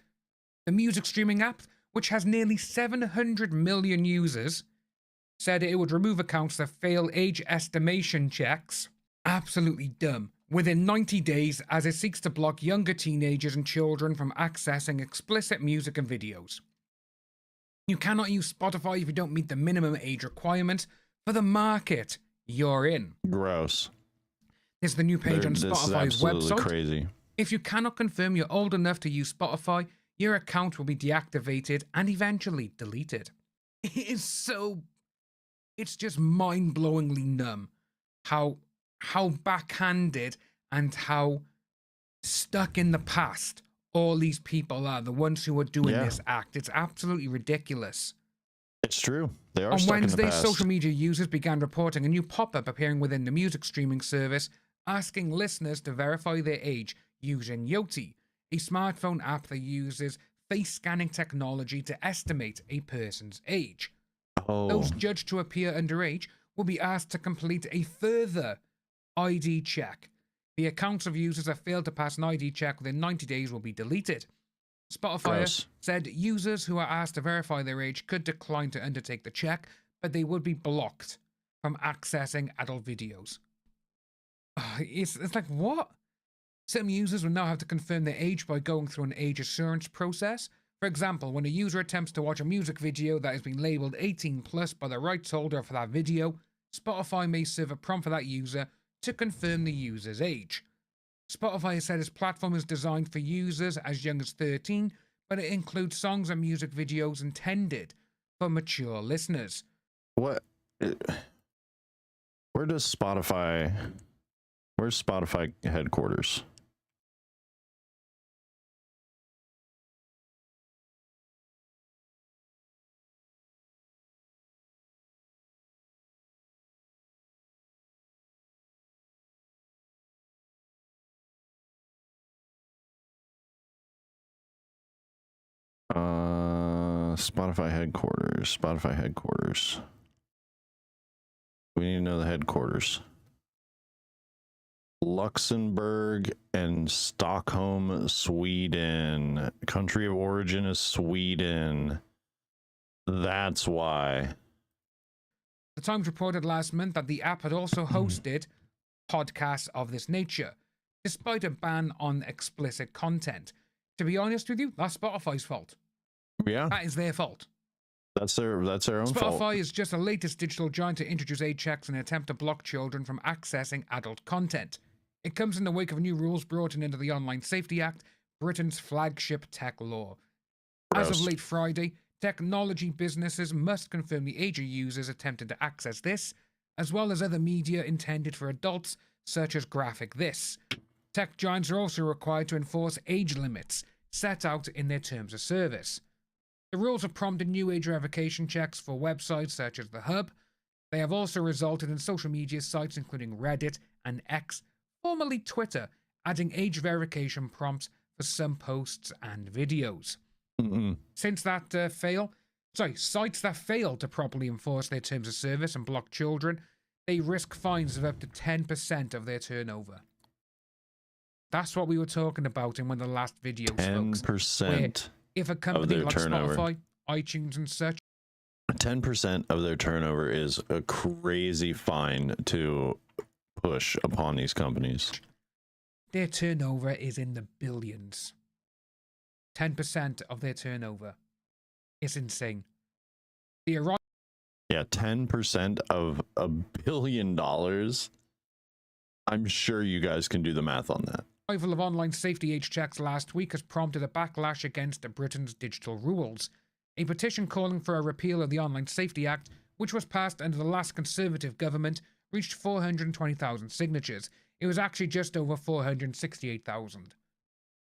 The music streaming app, which has nearly 700 million users, said it would remove accounts that fail age estimation checks. Absolutely dumb. Within 90 days, as it seeks to block younger teenagers and children from accessing explicit music and videos. You cannot use Spotify if you don't meet the minimum age requirement for the market you're in. Gross. This is the new page on Spotify's website. Crazy. If you cannot confirm you're old enough to use Spotify, your account will be deactivated and eventually deleted. It It's just mind-blowingly numb how backhanded and how stuck in the past all these people are, the ones who are doing Yeah. this act. It's absolutely ridiculous. It's true. They are On stuck Wednesday, in the past. social media users began reporting a new pop-up appearing within the music streaming service, asking listeners to verify their age using Yoti, a smartphone app that uses face scanning technology to estimate a person's age. Oh. Those judged to appear underage will be asked to complete a further ID check. The accounts of users that failed to pass an ID check within 90 days will be deleted. Spotify Gross. said users who are asked to verify their age could decline to undertake the check, but they would be blocked from accessing adult videos. It's like, what? Some users will now have to confirm their age by going through an age assurance process. For example, when a user attempts to watch a music video that has been labeled 18 plus by the rights holder for that video, Spotify may serve a prompt for that user to confirm the user's age. Spotify has said its platform is designed for users as young as 13, but it includes songs and music videos intended for mature listeners. What? Where's Spotify headquarters? Spotify headquarters. We need to know the headquarters. Luxembourg and Stockholm, Sweden. Country of origin is Sweden. That's why. The Times reported last month that the app had also hosted podcasts of this nature, despite a ban on explicit content. To be honest with you, that's Spotify's fault. Yeah. That is their fault. That's their own fault. Spotify is just the latest digital giant to introduce age checks in an attempt to block children from accessing adult content. It comes in the wake of new rules brought in into the Online Safety Act, Britain's flagship tech law. As of Gross. late Friday, technology businesses must confirm the age of users attempting to access this, as well as other media intended for adults, such as Graphic This. Tech giants are also required to enforce age limits set out in their terms of service. The rules have prompted new age verification checks for websites such as The Hub. They have also resulted in social media sites including Reddit and X, formerly Twitter, adding age verification prompts for some posts and videos. Since that sites that fail to properly enforce their terms of service and block children, they risk fines of up to 10% of their turnover. That's what we were talking about in one of the last videos, folks. 10% If a of company their like turnover. Spotify, iTunes and such 10% of their turnover is a crazy fine to push upon these companies. their turnover is in the billions. 10% of their turnover. It's insane. The Yeah, 10% of $1 billion. I'm sure you guys can do the math on that. arrival of online safety age checks last week has prompted a backlash against Britain's digital rules. A petition calling for a repeal of the Online Safety Act, which was passed under the last Conservative government, reached 420,000 signatures. It was actually just over 468,000.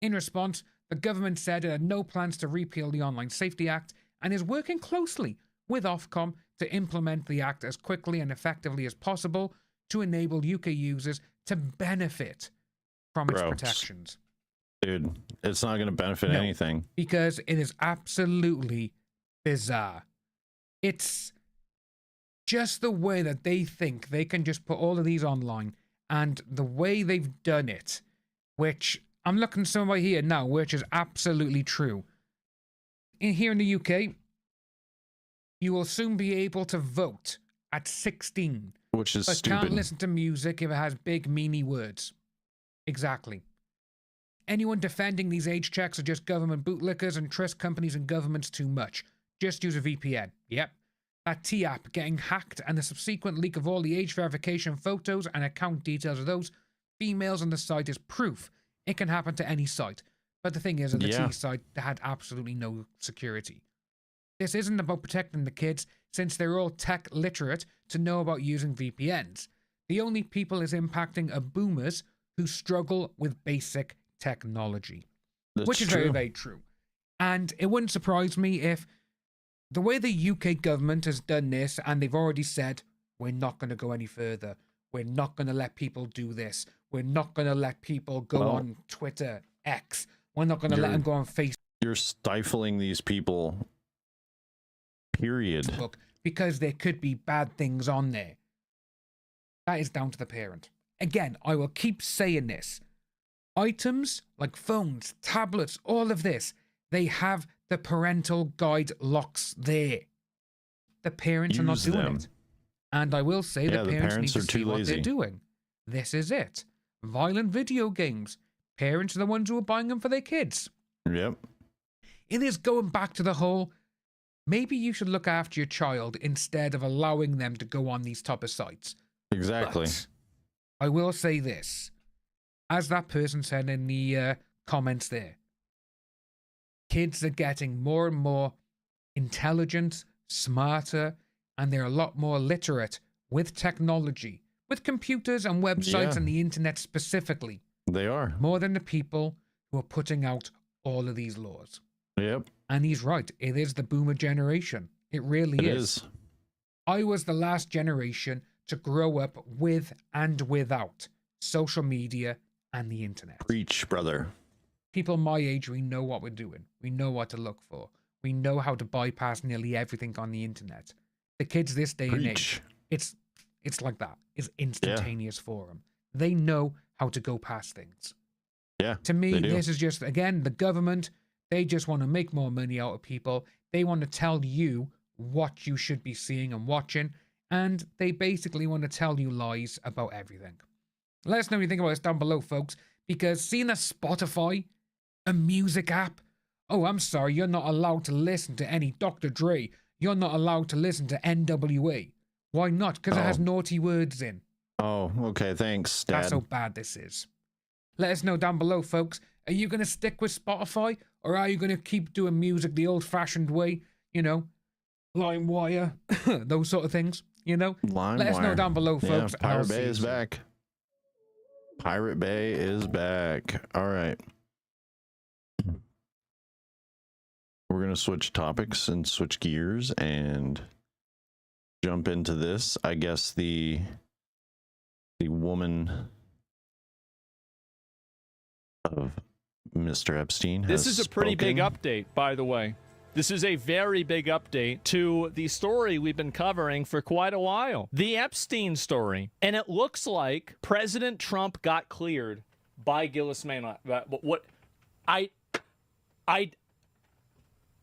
In response, the government said it had no plans to repeal the Online Safety Act and is working closely with Ofcom to implement the Act as quickly and effectively as possible to enable UK users to benefit from its Gross. protections. Dude, it's not going to benefit No. anything. Because it is absolutely bizarre. It's just the way that they think they can just put all of these online, and the way they've done it, which I'm looking somewhere here now, which is absolutely true. Here in the UK, you will soon be able to vote at 16, which is but stupid. can't listen to music if it has big, meany words. Exactly. Anyone defending these age checks are just government bootlickers and trust companies and governments too much. Just use a VPN. Yep. That T-app getting hacked and the subsequent leak of all the age verification photos and account details of those females on the site is proof it can happen to any site. But the thing is, on the Yeah. T site, they had absolutely no security. This isn't about protecting the kids, since they're all tech literate to know about using VPNs. The only people it's impacting are boomers who struggle with basic technology. Which is very, very true. And it wouldn't surprise me if the way the UK government has done this, and they've already said, we're not going to go any further. We're not going to let people do this. We're not going to let people go on Twitter, X. We're not going to let them go on Facebook. You're stifling these people, period. Because there could be bad things on there. That is down to the parent. Again, I will keep saying this. Items like phones, tablets, all of this, they have the parental guide locks there. The parents are not doing it. And I will say the parents need to see what they're doing. This is it. Violent video games. Parents are the ones who are buying them for their kids. Yep. It is going back to the whole, maybe you should look after your child instead of allowing them to go on these type of sites. Exactly. But I will say this, as that person said in the comments there, kids are getting more and more intelligent, smarter, and they're a lot more literate with technology, with computers and websites and the internet specifically. They are. More than the people who are putting out all of these laws. Yep. And he's right. It is the boomer generation. It really is. I was the last generation to grow up with and without social media and the internet. Preach, brother. People my age, we know what we're doing. We know what to look for. We know how to bypass nearly everything on the internet. The kids this day and age, it's like that. It's instantaneous for them. They know how to go past things. Yeah. To me, this is just, again, the government, they just want to make more money out of people. They want to tell you what you should be seeing and watching, and they basically want to tell you lies about everything. Let us know what you think about this down below, folks, because seeing that Spotify, a music app, oh, I'm sorry, you're not allowed to listen to any Dr. Dre. You're not allowed to listen to NWA. Why not? Because it has naughty words in. Oh, okay, thanks, Dad. That's how bad this is. Let us know down below, folks. Are you going to stick with Spotify, or are you going to keep doing music the old-fashioned way? You know, LimeWire, those sort of things, you know? Let us know down below, folks. Yeah, Pirate Bay is back. Pirate Bay is back. All right. We're going to switch topics and switch gears and jump into this. I guess the woman of Mr. Epstein has This is a pretty big spoken. update, by the way. This is a very big update to the story we've been covering for quite a while. The Epstein story. And it looks like President Trump got cleared by Gillis Maynard. What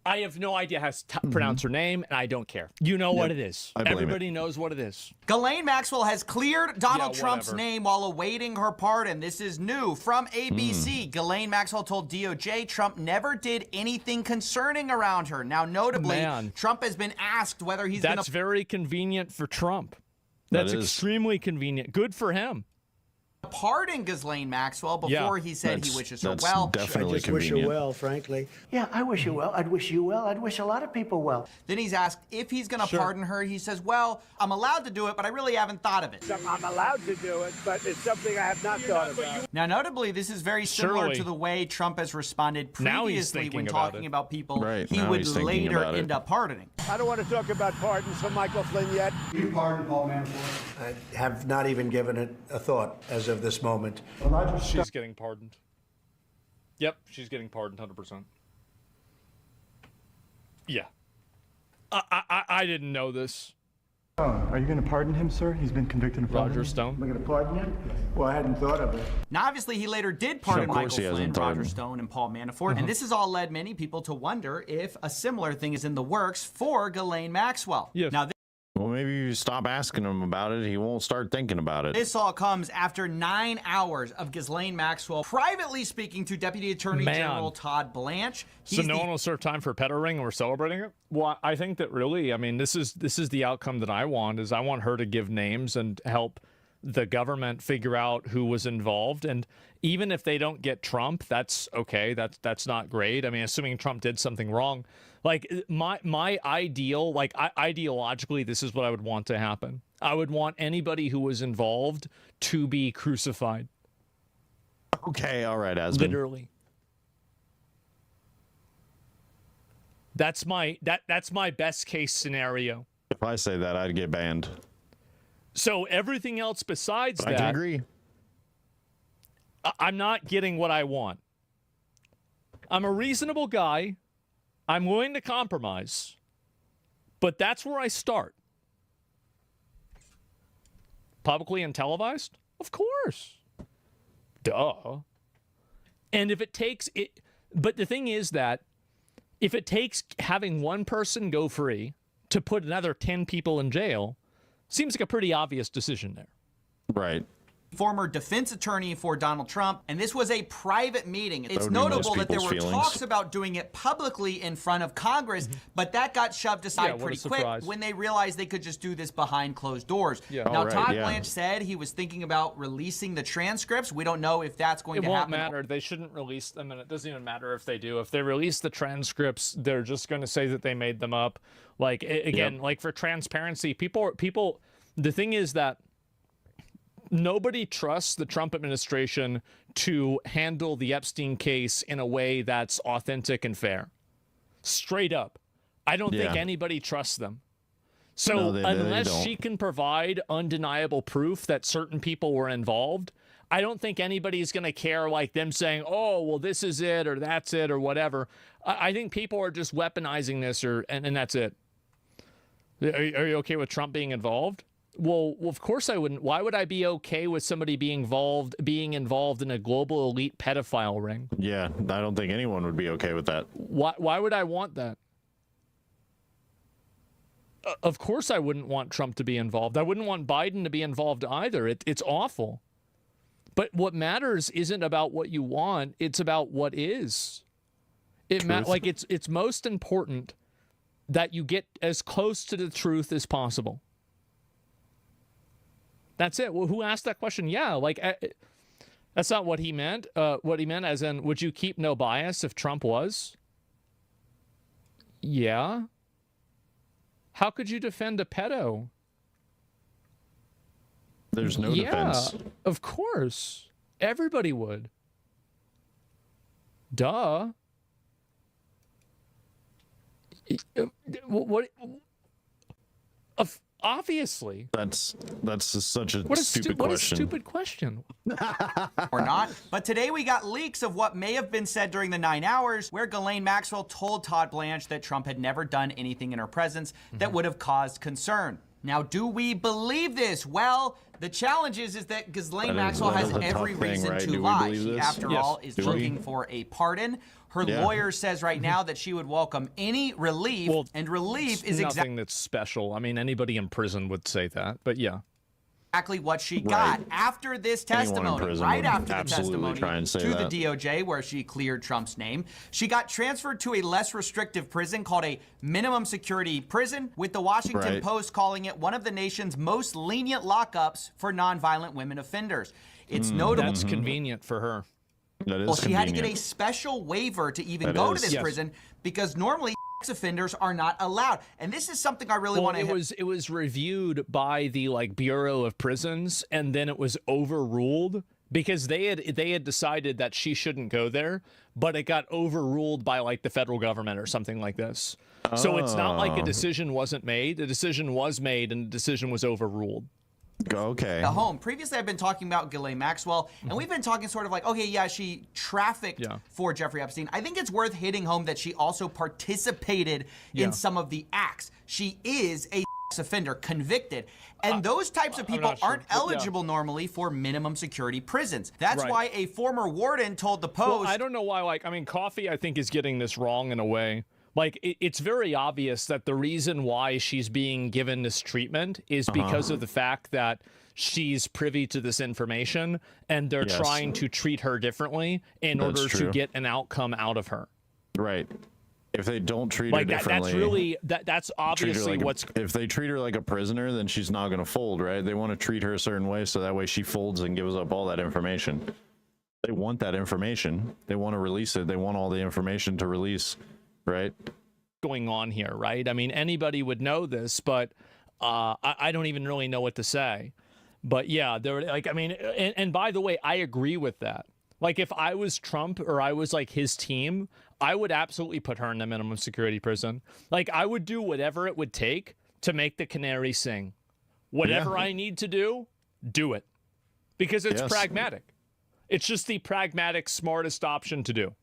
I have no idea how to pronounce her name, and I don't care. You know what it is. Everybody knows what it is. Ghislaine Maxwell has cleared Donald Trump's name while awaiting her pardon. This is new from ABC. Ghislaine Maxwell told DOJ Trump never did anything concerning around her. Now, notably, Trump has been asked whether he's going to... That's very convenient for Trump. That's extremely convenient. Good for him. pardon Ghislaine Maxwell before he said he wishes her well. I just wish her well, frankly. Yeah, I wish her well. I'd wish you well. I'd wish a lot of people well. Then he's asked if he's going to pardon her. He says, well, I'm allowed to do it, but I really haven't thought of it. I'm allowed to do it, but it's something I have not thought about. Now, notably, this is very similar to the way Trump has responded previously when talking about people he would later end up pardoning. I don't want to talk about pardons for Michael Flynn yet. You pardon Paul Manafort? I have not even given it a thought as of this moment. She's getting pardoned. Yep, she's getting pardoned 100%. Yeah. I didn't know this. Oh, are you going to pardon him, sir? He's been convicted of Roger Stone. Am I going to pardon him? Well, I hadn't thought of it. Now, obviously, he later did pardon Michael Flynn, Roger Stone, and Paul Manafort, and this has all led many people to wonder if a similar thing is in the works for Ghislaine Maxwell. Yes. Now, well, maybe you stop asking him about it. He won't start thinking about it. this all comes after 9 hours of Ghislaine Maxwell privately speaking to Deputy Attorney General Todd Blanche. So no one will serve time for pet ring, and we're celebrating it? Well, I think that really, I mean, this is the outcome that I want, is I want her to give names and help the government figure out who was involved. And even if they don't get Trump, that's okay. That's not great. I mean, assuming Trump did something wrong, like my ideal, like ideologically, this is what I would want to happen. I would want anybody who was involved to be crucified. Okay, all right, Asmund. Literally. That's my best case scenario. If I say that, I'd get banned. So everything else besides that, I can agree. I'm not getting what I want. I'm a reasonable guy. I'm willing to compromise. But that's where I start. Publicly and televised? Of course. Duh. And if it takes it, but the thing is that if it takes having one person go free to put another 10 people in jail, seems like a pretty obvious decision there. Right. Former defense attorney for Donald Trump, and this was a private meeting. It's would be most notable that there people's were feelings. talks about doing it publicly in front of Congress, but that got shoved aside what a pretty quick surprise. when they realized they could just do this behind closed doors. Yeah. Now, Oh, right, Todd yeah. Blanche said he was thinking about releasing the transcripts. We don't know if that's going It to won't happen. matter. They shouldn't release them, and it doesn't even matter if they do. If they release the transcripts, they're just going to say that they made them up. Like, again, like for transparency, people, the thing is that nobody trusts the Trump administration to handle the Epstein case in a way that's authentic and fair. Straight up. I don't think Yeah. anybody trusts them. So No, they unless don't. she can provide undeniable proof that certain people were involved, I don't think anybody's going to care, like them saying, oh, well, this is it or that's it or whatever. I think people are just weaponizing this and that's it. Are you okay with Trump being involved? Well, of course I wouldn't. Why would I be okay with somebody being involved in a global elite pedophile ring? Yeah, I don't think anyone would be okay with that. Why would I want that? Of course I wouldn't want Trump to be involved. I wouldn't want Biden to be involved either. It's awful. But what matters isn't about what you want. It's about what is. Like it's most important that you get as close to the truth as possible. That's it. Well, who asked that question? Yeah, like that's not what he meant. What he meant as in, would you keep no bias if Trump was? Yeah. How could you defend a pedo? There's no defense. Of course. Everybody would. Duh. What? Obviously. That's just such a What a stupid what question. a stupid question. Or not. But today we got leaks of what may have been said during the 9 hours where Ghislaine Maxwell told Todd Blanche that Trump had never done anything in her presence that would have caused concern. Now, do we believe this? Well, the challenge is that Ghislaine Maxwell has every reason to lie. She, after all, is looking for a pardon. Her lawyer says right now that she would welcome any relief, and relief is nothing that's special. I mean, anybody in prison would say that, but yeah. Exactly what she got after this testimony, right after the testimony to the DOJ where she cleared Trump's name. She got transferred to a less restrictive prison called a minimum security prison, with the Washington Post calling it one of the nation's most lenient lockups for nonviolent women offenders. It's notable. That's convenient for her. That is Well, she had to get a special waiver to even go to this prison because normally offenders are not allowed. And this is something I really want to it was reviewed by the Bureau of Prisons, and then it was overruled because they had decided that she shouldn't go there, but it got overruled by the federal government or something like this. So it's not like a decision wasn't made. The decision was made and the decision was overruled. Okay. The home. Previously, I've been talking about Ghislaine Maxwell, and we've been talking sort of like, okay, yeah, she trafficked for Jeffrey Epstein. I think it's worth hitting home that she also participated in some of the acts. She is a offender, convicted. And those types of people aren't eligible normally for minimum security prisons. That's why a former warden told the Post. Well, I don't know why, Coffee, I think, is getting this wrong in a way. It's very obvious that the reason why she's being given this treatment is because of the fact that she's privy to this information and they're trying to treat her differently in order to get an outcome out of her. Right. If they don't treat her Like differently, that's really that's treat her obviously like what's if they treat her like a prisoner, then she's not going to fold, right? They want to treat her a certain way so that way she folds and gives up all that information. They want that information. They want to release it. They want all the information to release, right? going on here, right? I mean, anybody would know this, but I don't even really know what to say. But yeah, they're like, I mean, and by the way, I agree with that. Like, if I was Trump or I was like his team, I would absolutely put her in a minimum security prison. Like, I would do whatever it would take to make the canary sing. Whatever I need to do it. Because it's pragmatic. It's just the pragmatic, smartest option to do.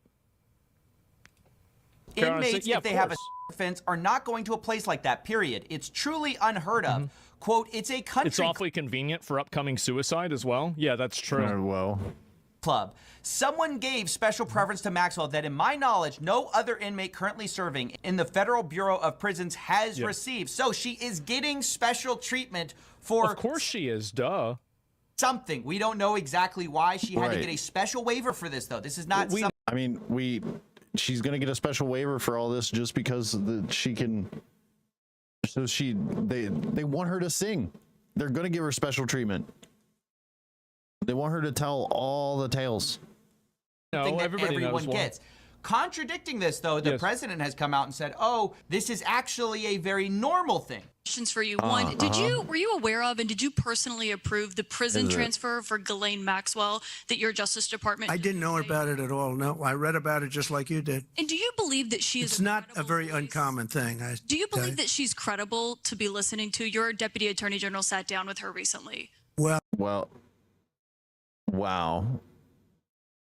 Inmates, if they have a offense, are not going to a place like that, period. It's truly unheard of. Quote, it's a country... It's awfully convenient for upcoming suicide as well. Yeah, that's true. Well... Club. Someone gave special preference to Maxwell that, in my knowledge, no other inmate currently serving in the Federal Bureau of Prisons has received. So she is getting special treatment for... Of course she is, duh. Something. We don't know exactly why she had to get a special waiver for this, though. This is not... I mean, she's going to get a special waiver for all this just because she can... So they want her to sing. They're going to give her special treatment. They want her to tell all the tales. Thing that everyone gets. Contradicting this, though, the president has come out and said, "Oh, this is actually a very normal thing." Questions for you. One, were you aware of and did you personally approve the prison transfer for Ghislaine Maxwell that your Justice Department? I didn't know about it at all. No, I read about it just like you did. And do you believe that she is? It's not a very uncommon thing. Do you believe that she's credible to be listening to? Your Deputy Attorney General sat down with her recently. Well. Wow.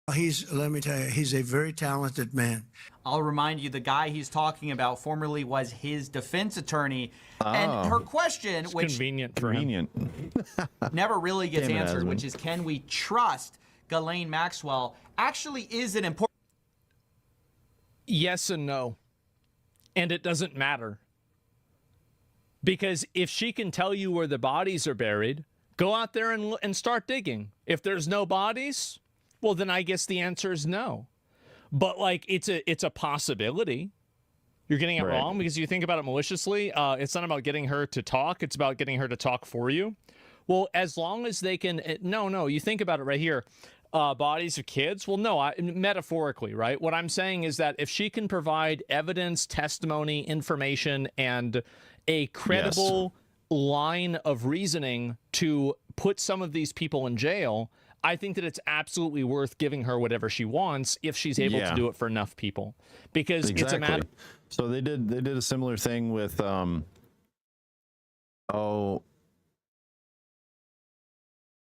Let me tell you, he's a very talented man. I'll remind you, the guy he's talking about formerly was his defense attorney. And her question, it's which convenient for him. never really gets answered, which is, can we trust Ghislaine Maxwell, actually is an important... Yes and no. And it doesn't matter. Because if she can tell you where the bodies are buried, go out there and start digging. If there's no bodies, well, then I guess the answer is no. But like, it's a possibility. You're getting it wrong because you think about it maliciously. It's not about getting her to talk. It's about getting her to talk for you. Well, as long as they can, no, you think about it right here. Bodies of kids. Well, no, metaphorically, right? What I'm saying is that if she can provide evidence, testimony, information, and a credible line of reasoning to put some of these people in jail, I think that it's absolutely worth giving her whatever she wants if she's able to do it for enough people, because it's a matter. So they did a similar thing with in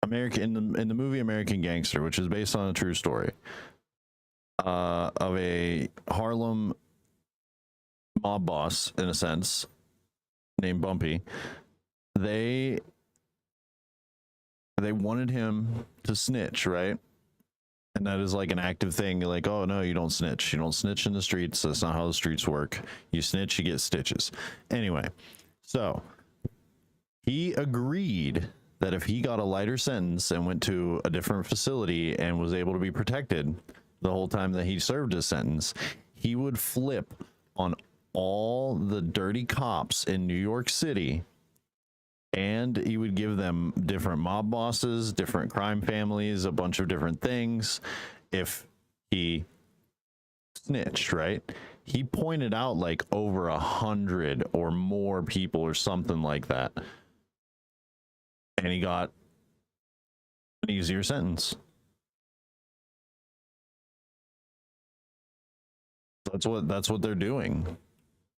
the movie American Gangster, which is based on a true story of a Harlem mob boss, in a sense, named Bumpy. They wanted him to snitch, right? And that is like an active thing. You're like, oh no, you don't snitch. You don't snitch in the streets. That's not how the streets work. You snitch, you get stitches. Anyway, so he agreed that if he got a lighter sentence and went to a different facility and was able to be protected the whole time that he served his sentence, he would flip on all the dirty cops in New York City, and he would give them different mob bosses, different crime families, a bunch of different things if he snitched, right? He pointed out like over 100 or more people or something like that, and he got an easier sentence. That's what they're doing.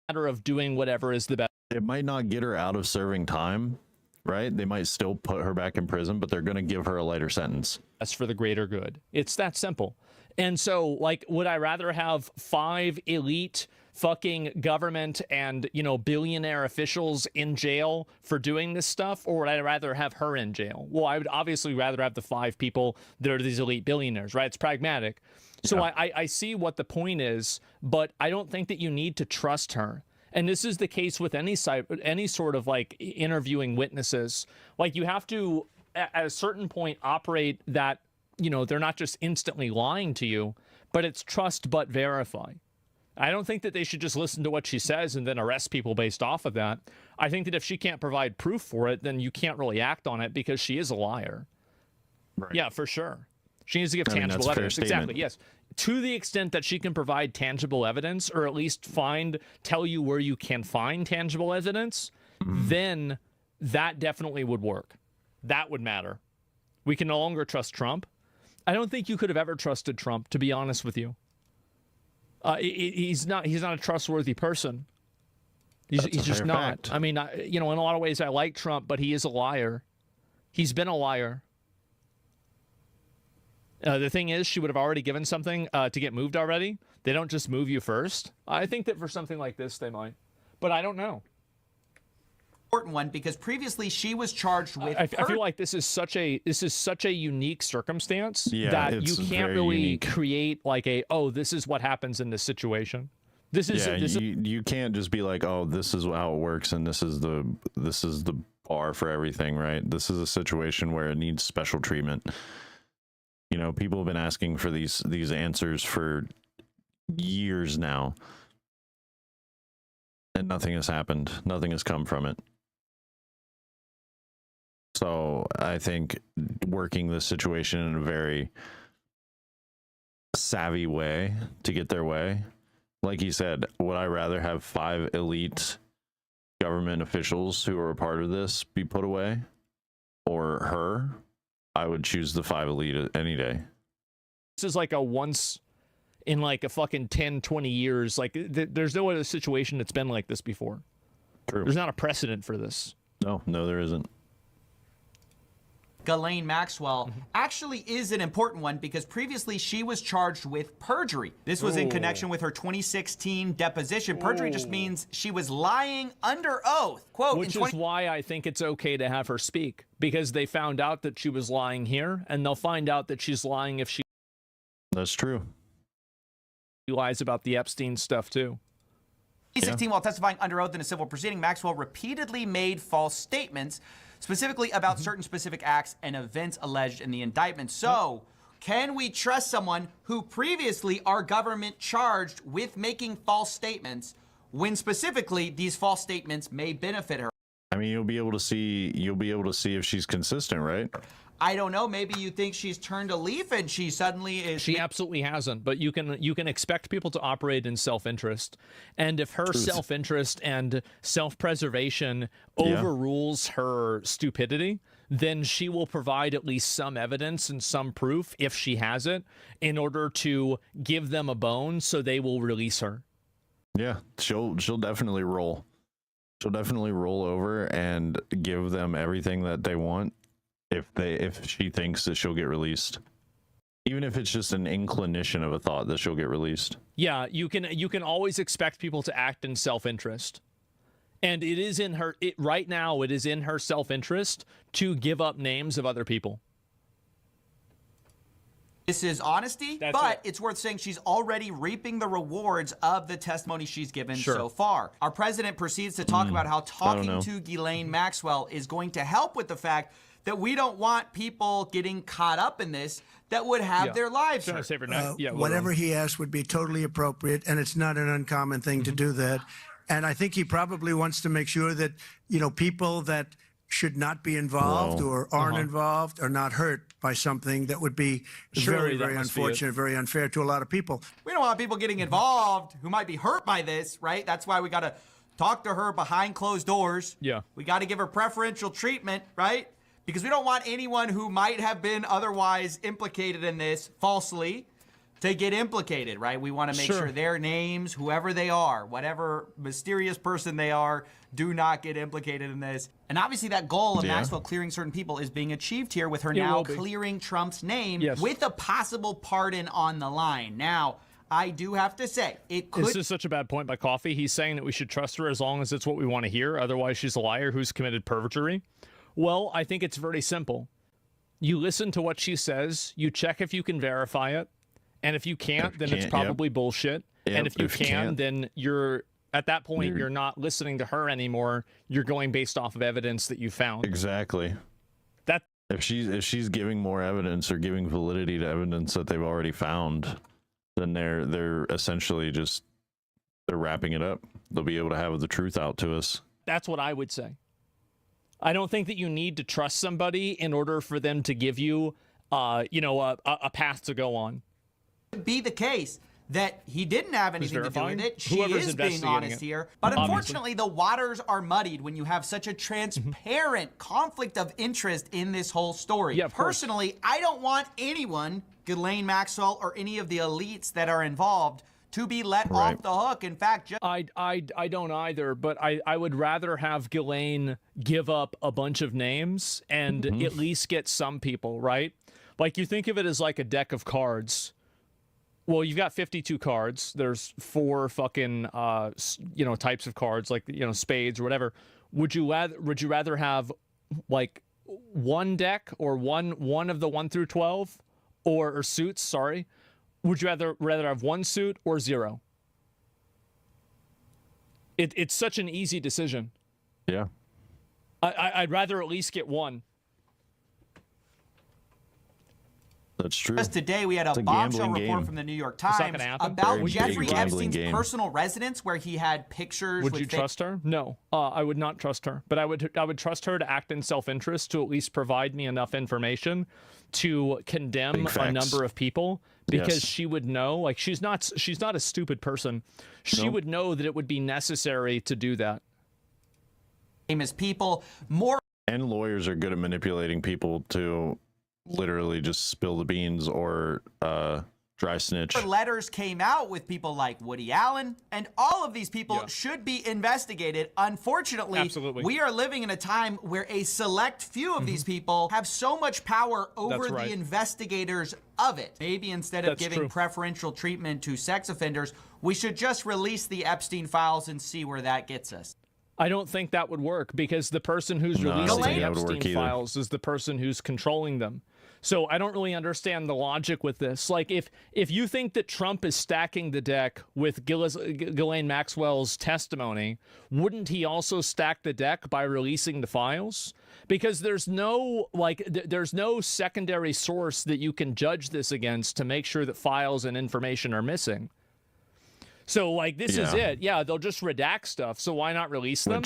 Matter of doing whatever is the best. It might not get her out of serving time, right? They might still put her back in prison, but they're going to give her a lighter sentence. That's for the greater good. It's that simple. And so, like, would I rather have 5 elite fucking government and, billionaire officials in jail for doing this stuff, or would I rather have her in jail? Well, I would obviously rather have the 5 people that are these elite billionaires, right? It's pragmatic. So I see what the point is, but I don't think that you need to trust her. And this is the case with any sort of like interviewing witnesses. Like, you have to, at a certain point, operate that, they're not just instantly lying to you, but it's trust but verify. I don't think that they should just listen to what she says and then arrest people based off of that. I think that if she can't provide proof for it, then you can't really act on it because she is a liar. Right. Yeah, for sure. She needs to give I mean, tangible that's a fair evidence. statement. Exactly, yes. To the extent that she can provide tangible evidence, or at least tell you where you can find tangible evidence, then that definitely would work. That would matter. We can no longer trust Trump. I don't think you could have ever trusted Trump, to be honest with you. He's not a trustworthy person. He's just not. I mean, in a lot of ways I like Trump, but he is a liar. He's been a liar. The thing is, she would have already given something to get moved already. They don't just move you first. I think that for something like this, they might. But I don't know. Important one, because previously she was charged with... I feel like this is such a unique circumstance that it's you can't very really unique. create like this is what happens in this situation. You can't just be like, oh, this is how it works and this is the bar for everything, right? This is a situation where it needs special treatment. You know, people have been asking for these answers for years now, and nothing has happened. Nothing has come from it. So I think working this situation in a very savvy way to get their way. Like he said, would I rather have 5 elite government officials who are a part of this be put away, or her? I would choose the 5 elite any day. This is like a once in like a fucking 10, 20 years. Like there's no other situation that's been like this before. True. There's not a precedent for this. No, there isn't. Ghislaine Maxwell actually is an important one because previously she was charged with perjury. This was in connection with her 2016 deposition. Perjury just means she was lying under oath. Quote, Which is why I think it's okay to have her speak, because they found out that she was lying here, and they'll find out that she's lying if she That's true. lies about the Epstein stuff too. 2016, while testifying under oath in a civil proceeding, Maxwell repeatedly made false statements, specifically about certain specific acts and events alleged in the indictment. So, can we trust someone who previously our government charged with making false statements when specifically these false statements may benefit her? I mean, you'll be able to see if she's consistent, right? I don't know. Maybe you think she's turned a leaf and she suddenly is. She absolutely hasn't, but you can expect people to operate in self-interest. And if her self-interest and self-preservation overrules her stupidity, then she will provide at least some evidence and some proof, if she has it, in order to give them a bone so they will release her. Yeah, she'll definitely roll. She'll definitely roll over and give them everything that they want if she thinks that she'll get released. Even if it's just an inclination of a thought that she'll get released. Yeah, you can always expect people to act in self-interest. And it is in her right now, it is in her self-interest to give up names of other people. This is honesty, but it's worth saying she's already reaping the rewards of the testimony she's given so far. Our president proceeds to talk about how talking to Ghislaine Maxwell is going to help with the fact that we don't want people getting caught up in this that would have their lives hurt. Whatever he asked would be totally appropriate, and it's not an uncommon thing to do that. And I think he probably wants to make sure that, people that should not be involved or aren't involved are not hurt by something that would be very, very unfortunate, very unfair to a lot of people. We don't want people getting involved who might be hurt by this, right? That's why we got to talk to her behind closed doors. Yeah. We got to give her preferential treatment, right? Because we don't want anyone who might have been otherwise implicated in this falsely to get implicated, right? We want to make sure their names, whoever they are, whatever mysterious person they are, do not get implicated in this. And obviously that goal of Maxwell clearing certain people is being achieved here with her now clearing Trump's name with a possible pardon on the line. Now, I do have to say, it could... This is such a bad point by Coffee. He's saying that we should trust her as long as it's what we want to hear. Otherwise, she's a liar who's committed perjury. Well, I think it's very simple. You listen to what she says, you check if you can verify it, and if you can't, then it's probably bullshit. And if you can, then you're, at that point, you're not listening to her anymore. You're going based off of evidence that you found. Exactly. If she's giving more evidence or giving validity to evidence that they've already found, then they're essentially just They're wrapping it up. They'll be able to have the truth out to us. That's what I would say. I don't think that you need to trust somebody in order for them to give you, a path to go on. Be the case that he didn't have anything to do with it. She Whoever's is being honest here. But unfortunately, the waters are muddied when you have such a transparent conflict of interest in this whole story. Yeah, personally, I don't want anyone, Ghislaine Maxwell or any of the elites that are involved, to be let off the hook. In fact, I don't either, but I would rather have Ghislaine give up a bunch of names and at least get some people, right? Like, you think of it as like a deck of cards. Well, you've got 52 cards. There's 4 fucking, types of cards, like, spades or whatever. Would you rather have like one deck or one of the 1 through 12 or suits? Sorry. Would you rather have 1 suit or 0? It's such an easy decision. Yeah. I'd rather at least get 1. That's true. Just today, we had a bombshell report from the New York Times about Jeffrey Epstein's personal residence, where he had pictures. Would you trust her? No, I would not trust her. But I would trust her to act in self-interest, to at least provide me enough information to condemn a number of people, because she would know. Like, she's not a stupid person. She would know that it would be necessary to do that. Famous people, more. And lawyers are good at manipulating people to literally just spill the beans or dry snitch. Letters came out with people like Woody Allen, and all of these people should be investigated. Unfortunately, we are living in a time where a select few of these people have so much power over the investigators of it. Maybe instead of giving preferential treatment to sex offenders, we should just release the Epstein files and see where that gets us. I don't think that would work, because the person who's releasing the Epstein files is the person who's controlling them. So I don't really understand the logic with this. Like, if you think that Trump is stacking the deck with Ghislaine Maxwell's testimony, wouldn't he also stack the deck by releasing the files? Because there's no secondary source that you can judge this against to make sure that files and information are missing. So, like, this is it. Yeah, they'll just redact stuff, so why not release them?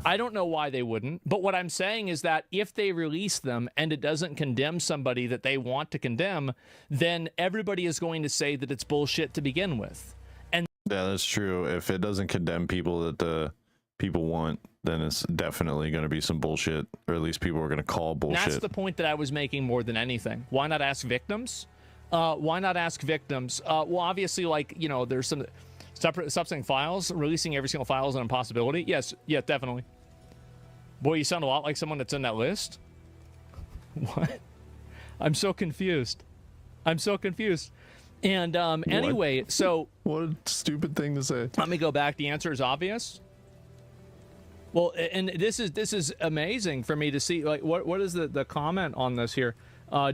I don't know why they wouldn't, but what I'm saying is that if they release them and it doesn't condemn somebody that they want to condemn, then everybody is going to say that it's bullshit to begin with. And yeah, that's true. If it doesn't condemn people that the people want, then it's definitely going to be some bullshit, or at least people are going to call bullshit. That's the point that I was making more than anything. Why not ask victims? Why not ask victims? Well, obviously, like, there's some... Stop saying files. Releasing every single file is an impossibility. Yes, yeah, definitely. Boy, you sound a lot like someone that's in that list. What? I'm so confused. And anyway, so what a stupid thing to say. Let me go back. The answer is obvious. Well, and this is amazing for me to see. Like, what is the comment on this here?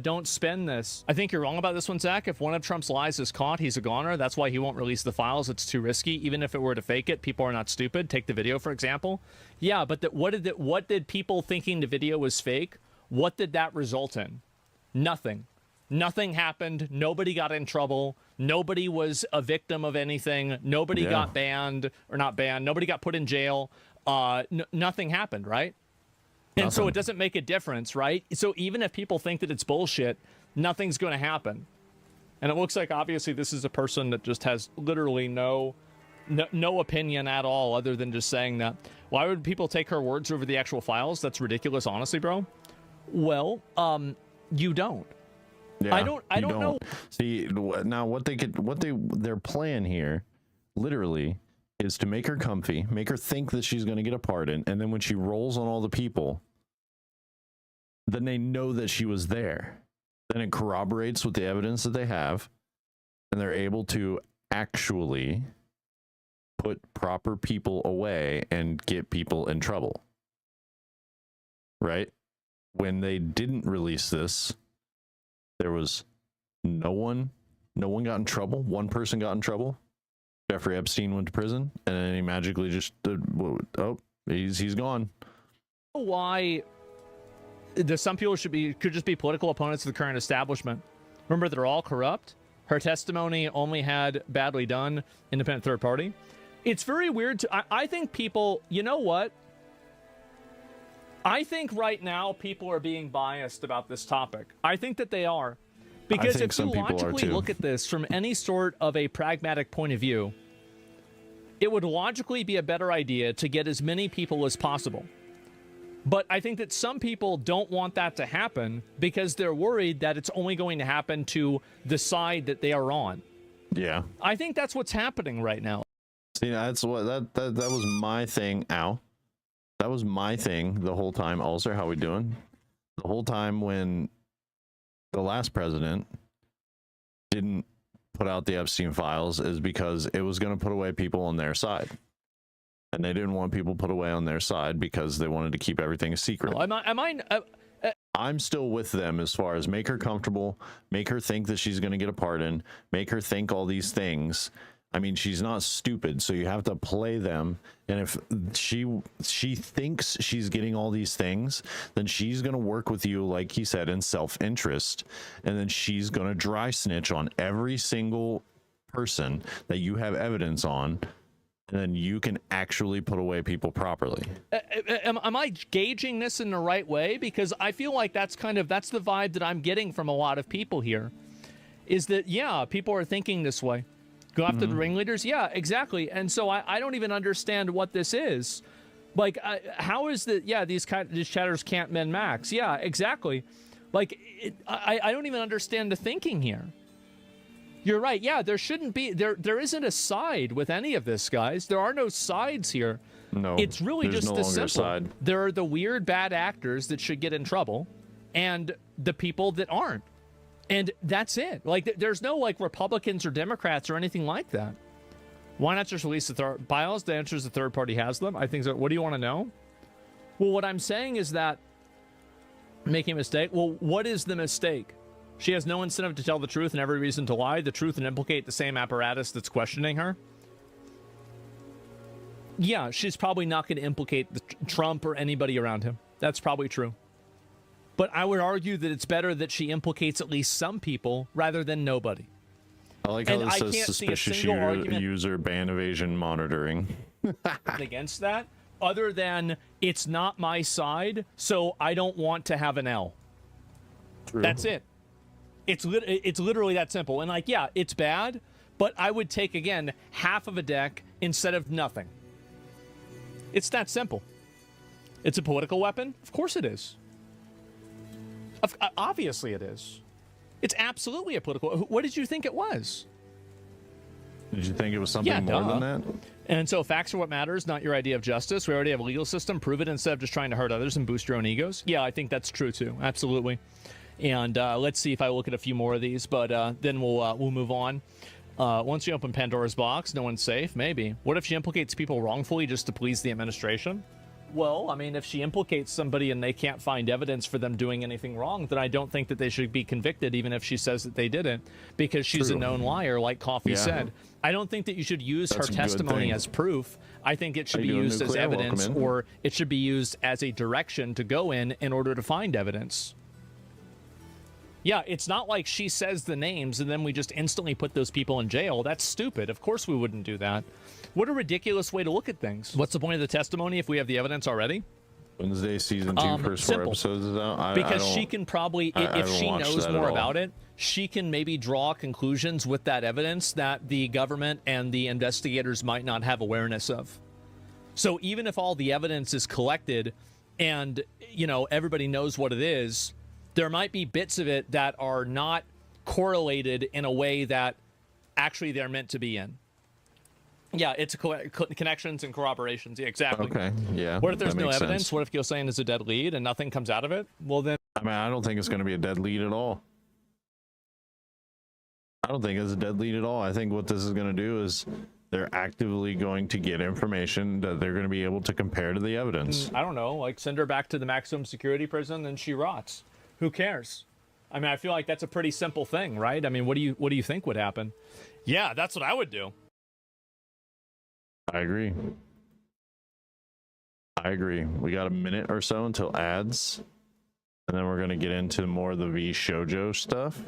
Don't spend this. I think you're wrong about this one, Zach. If one of Trump's lies is caught, he's a goner. That's why he won't release the files. It's too risky. Even if it were to fake it, people are not stupid. Take the video, for example. Yeah, but what did people thinking the video was fake, what did that result in? Nothing. Nothing happened. Nobody got in trouble. Nobody was a victim of anything. Nobody got banned, or not banned. Nobody got put in jail. Nothing happened, right? And so it doesn't make a difference, right? So even if people think that it's bullshit, nothing's going to happen. And it looks like, obviously, this is a person that just has literally no opinion at all, other than just saying that. Why would people take her words over the actual files? That's ridiculous, honestly, bro. Well, you don't. Yeah, I don't know. See, now their plan here, literally, is to make her comfy, make her think that she's going to get a pardon, and then when she rolls on all the people, then they know that she was there. Then it corroborates with the evidence that they have, and they're able to actually put proper people away and get people in trouble. Right? When they didn't release this, there was no one got in trouble. One person got in trouble. Jeffrey Epstein went to prison, and then he magically just he's gone. Why some people could just be political opponents of the current establishment. Remember, they're all corrupt. Her testimony only had badly done independent third party. It's very weird to, I think people, you know what? I think right now people are being biased about this topic. I think that they are. Because if you logically look at this from any sort of a pragmatic point of view, it would logically be a better idea to get as many people as possible. But I think that some people don't want that to happen because they're worried that it's only going to happen to the side that they are on. Yeah. I think that's what's happening right now. See, that's what that was my thing. Ow. That was my thing the whole time. Also, how we doing? The whole time when the last president didn't put out the Epstein files is because it was going to put away people on their side. And they didn't want people put away on their side because they wanted to keep everything a secret. I'm still with them as far as make her comfortable, make her think that she's going to get a pardon, make her think all these things. I mean, she's not stupid, so you have to play them. And if she thinks she's getting all these things, then she's going to work with you, like he said, in self-interest. And then she's going to dry snitch on every single person that you have evidence on. And then you can actually put away people properly. Am I gauging this in the right way? Because I feel like that's the vibe that I'm getting from a lot of people here. Is that, yeah, people are thinking this way. Go after the ringleaders? Yeah, exactly. And so I don't even understand what this is. Like, how is that? Yeah, these chatters can't min max. Yeah, exactly. Like, I don't even understand the thinking here. You're right. Yeah, there shouldn't be. There isn't a side with any of this, guys. There are no sides here. No, it's really just this simple. Side. There are the weird bad actors that should get in trouble, and the people that aren't. And that's it. Like, there's no, like, Republicans or Democrats or anything like that. Why not just release the third files? The answer is the third party has them. I think so. What do you want to know? Well, what I'm saying is that making a mistake. Well, what is the mistake? She has no incentive to tell the truth and every reason to lie. The truth and implicate the same apparatus that's questioning her. Yeah, she's probably not going to implicate Trump or anybody around him. That's probably true. But I would argue that it's better that she implicates at least some people rather than nobody. I like how this says suspicious user ban evasion monitoring. Against that, other than it's not my side, so I don't want to have an L. True. That's it. It's literally that simple. And, like, yeah, it's bad, but I would take, again, half of a deck instead of nothing. It's that simple. It's a political weapon? Of course it is. Obviously it is. It's absolutely a political... What did you think it was? Did you think it was something more than that? And so facts are what matters, not your idea of justice. We already have a legal system. Prove it instead of just trying to hurt others and boost your own egos. Yeah, I think that's true too. Absolutely. And let's see if I look at a few more of these, but then we'll move on. Once you open Pandora's box, no one's safe. Maybe. What if she implicates people wrongfully just to please the administration? Well, I mean, if she implicates somebody and they can't find evidence for them doing anything wrong, then I don't think that they should be convicted, even if she says that they didn't, because she's a known liar, like Coffee said. I don't think that you should use her testimony as proof. I think it should be used as evidence, or it should be used as a direction to go in order to find evidence. Yeah, it's not like she says the names and then we just instantly put those people in jail. That's stupid. Of course we wouldn't do that. What a ridiculous way to look at things. What's the point of the testimony if we have the evidence already? Wednesday season 2 first 4 episodes is out. Because she can probably, if she knows more about it, she can maybe draw conclusions with that evidence that the government and the investigators might not have awareness of. So even if all the evidence is collected and, you know, everybody knows what it is, there might be bits of it that are not correlated in a way that actually they're meant to be in. Yeah, it's connections and corroborations. Yeah, exactly. Okay, yeah. What if there's no evidence? Sense. What if Ghislaine is a dead lead and nothing comes out of it? Well, then... I mean, I don't think it's going to be a dead lead at all. I don't think it's a dead lead at all. I think what this is going to do is they're actively going to get information that they're going to be able to compare to the evidence. I don't know, like send her back to the maximum security prison and she rots. Who cares? I mean, I feel like that's a pretty simple thing, right? I mean, what do you think would happen? Yeah, that's what I would do. I agree. We got a minute or so until ads, and then we're going to get into more of the V Shoujo stuff.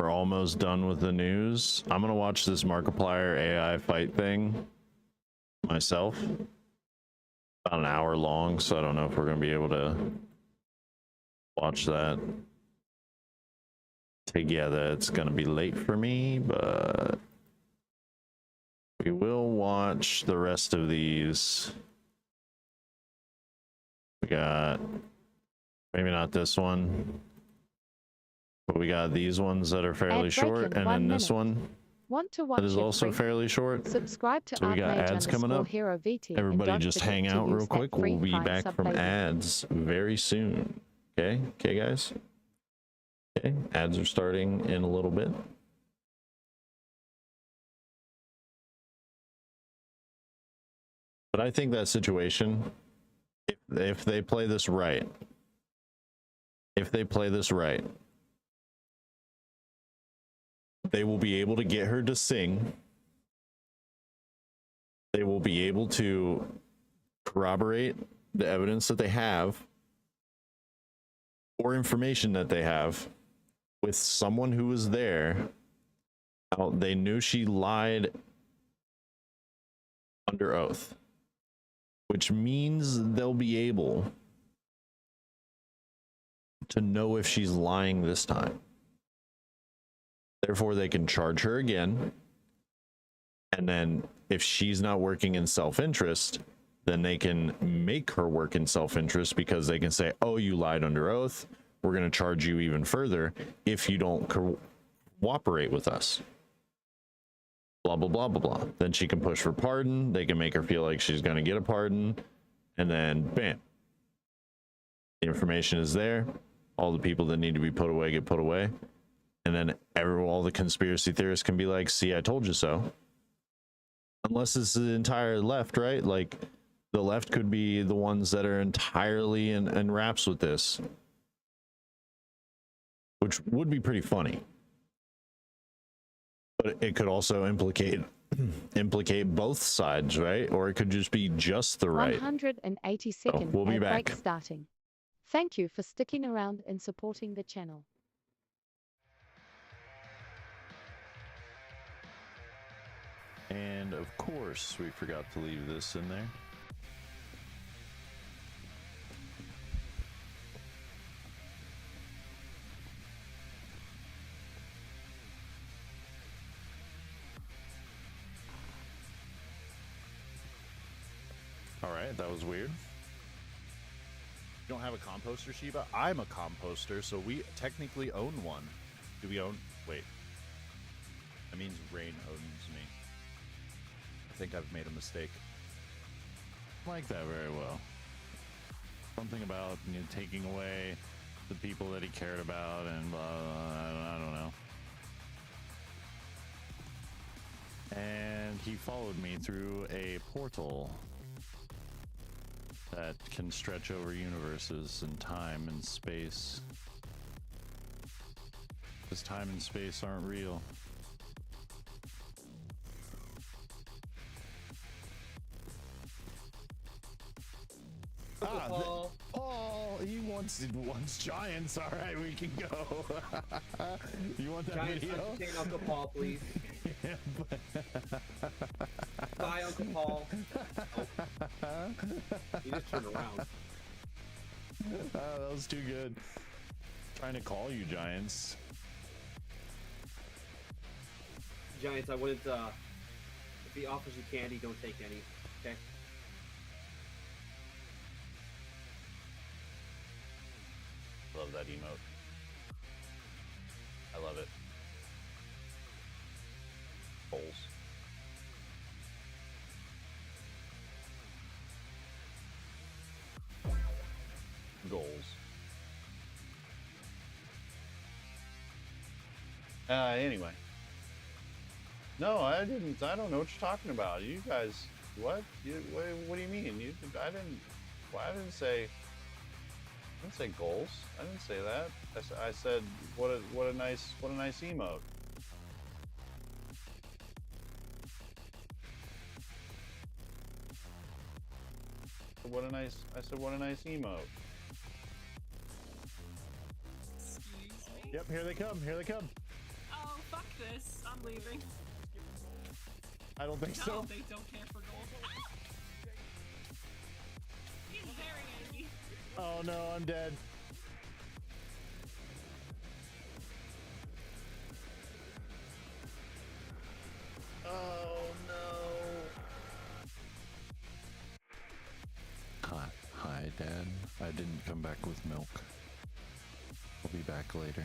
We're almost done with the news. I'm gonna watch this Markiplier AI fight thing myself. About an hour long, so I don't know if we're gonna be able to watch that together. It's gonna be late for me, but we will watch the rest of these. We got maybe not this one, but we got these ones that are fairly short, and then this one Want to watch that is it also free? fairly short. Subscribe to So we got ads coming up. Hero VT, and Everybody don't just forget hang to out use real that quick. free We'll be Prime back sub from button. ads very soon. Okay, guys. Okay, ads are starting in a little bit. But I think that situation, if they play this right, they will be able to get her to sing. They will be able to corroborate the evidence that they have or information that they have with someone who was there. Now, they knew she lied under oath, which means they'll be able to know if she's lying this time. Therefore, they can charge her again. And then if she's not working in self-interest, then they can make her work in self-interest, because they can say, oh, you lied under oath. We're going to charge you even further if you don't cooperate with us. Blah, blah, blah, blah, blah. Then she can push for pardon. They can make her feel like she's going to get a pardon. And then, bam. The information is there. All the people that need to be put away get put away. And then all the conspiracy theorists can be like, see, I told you so. Unless it's the entire left, right? Like, the left could be the ones that are entirely in wraps with this, which would be pretty funny. But it could also implicate both sides, right? Or it could just be just the right. 180 seconds. We'll be ad break back. starting. Thank you for sticking around and supporting the channel. And of course, we forgot to leave this in there. All right, that was weird. You don't have a composter, Sheba? I'm a composter, so we technically own one. Do we own... Wait. That means Rain owns me. I think I've made a mistake. I like that very well. Something about taking away the people that he cared about and blah, I don't know. And he followed me through a portal that can stretch over universes and time and space. Because time and space aren't real. Paul. Paul, he wants giants. All right, we can go. You want that Giants video? entertain Uncle Paul, please. Bye, Uncle Paul. Oh. He just turned around. That was too good. Trying to call you giants. Giants, I wouldn't, if he offers you candy, don't take any, okay? Love that emote. I love it. Goals. Goals. Anyway. No, I didn't. I don't know what you're talking about. You guys, what? What do you mean? I didn't say goals. I didn't say that. I said what a nice emote. I said what a nice emote. Excuse me? Yep, here they come. Here they come. Oh, fuck this. I'm leaving. I don't think No, so. they don't care for gold. He's very angry. Oh no, I'm dead. Oh no. Hi, Dad. I didn't come back with milk. I'll be back later.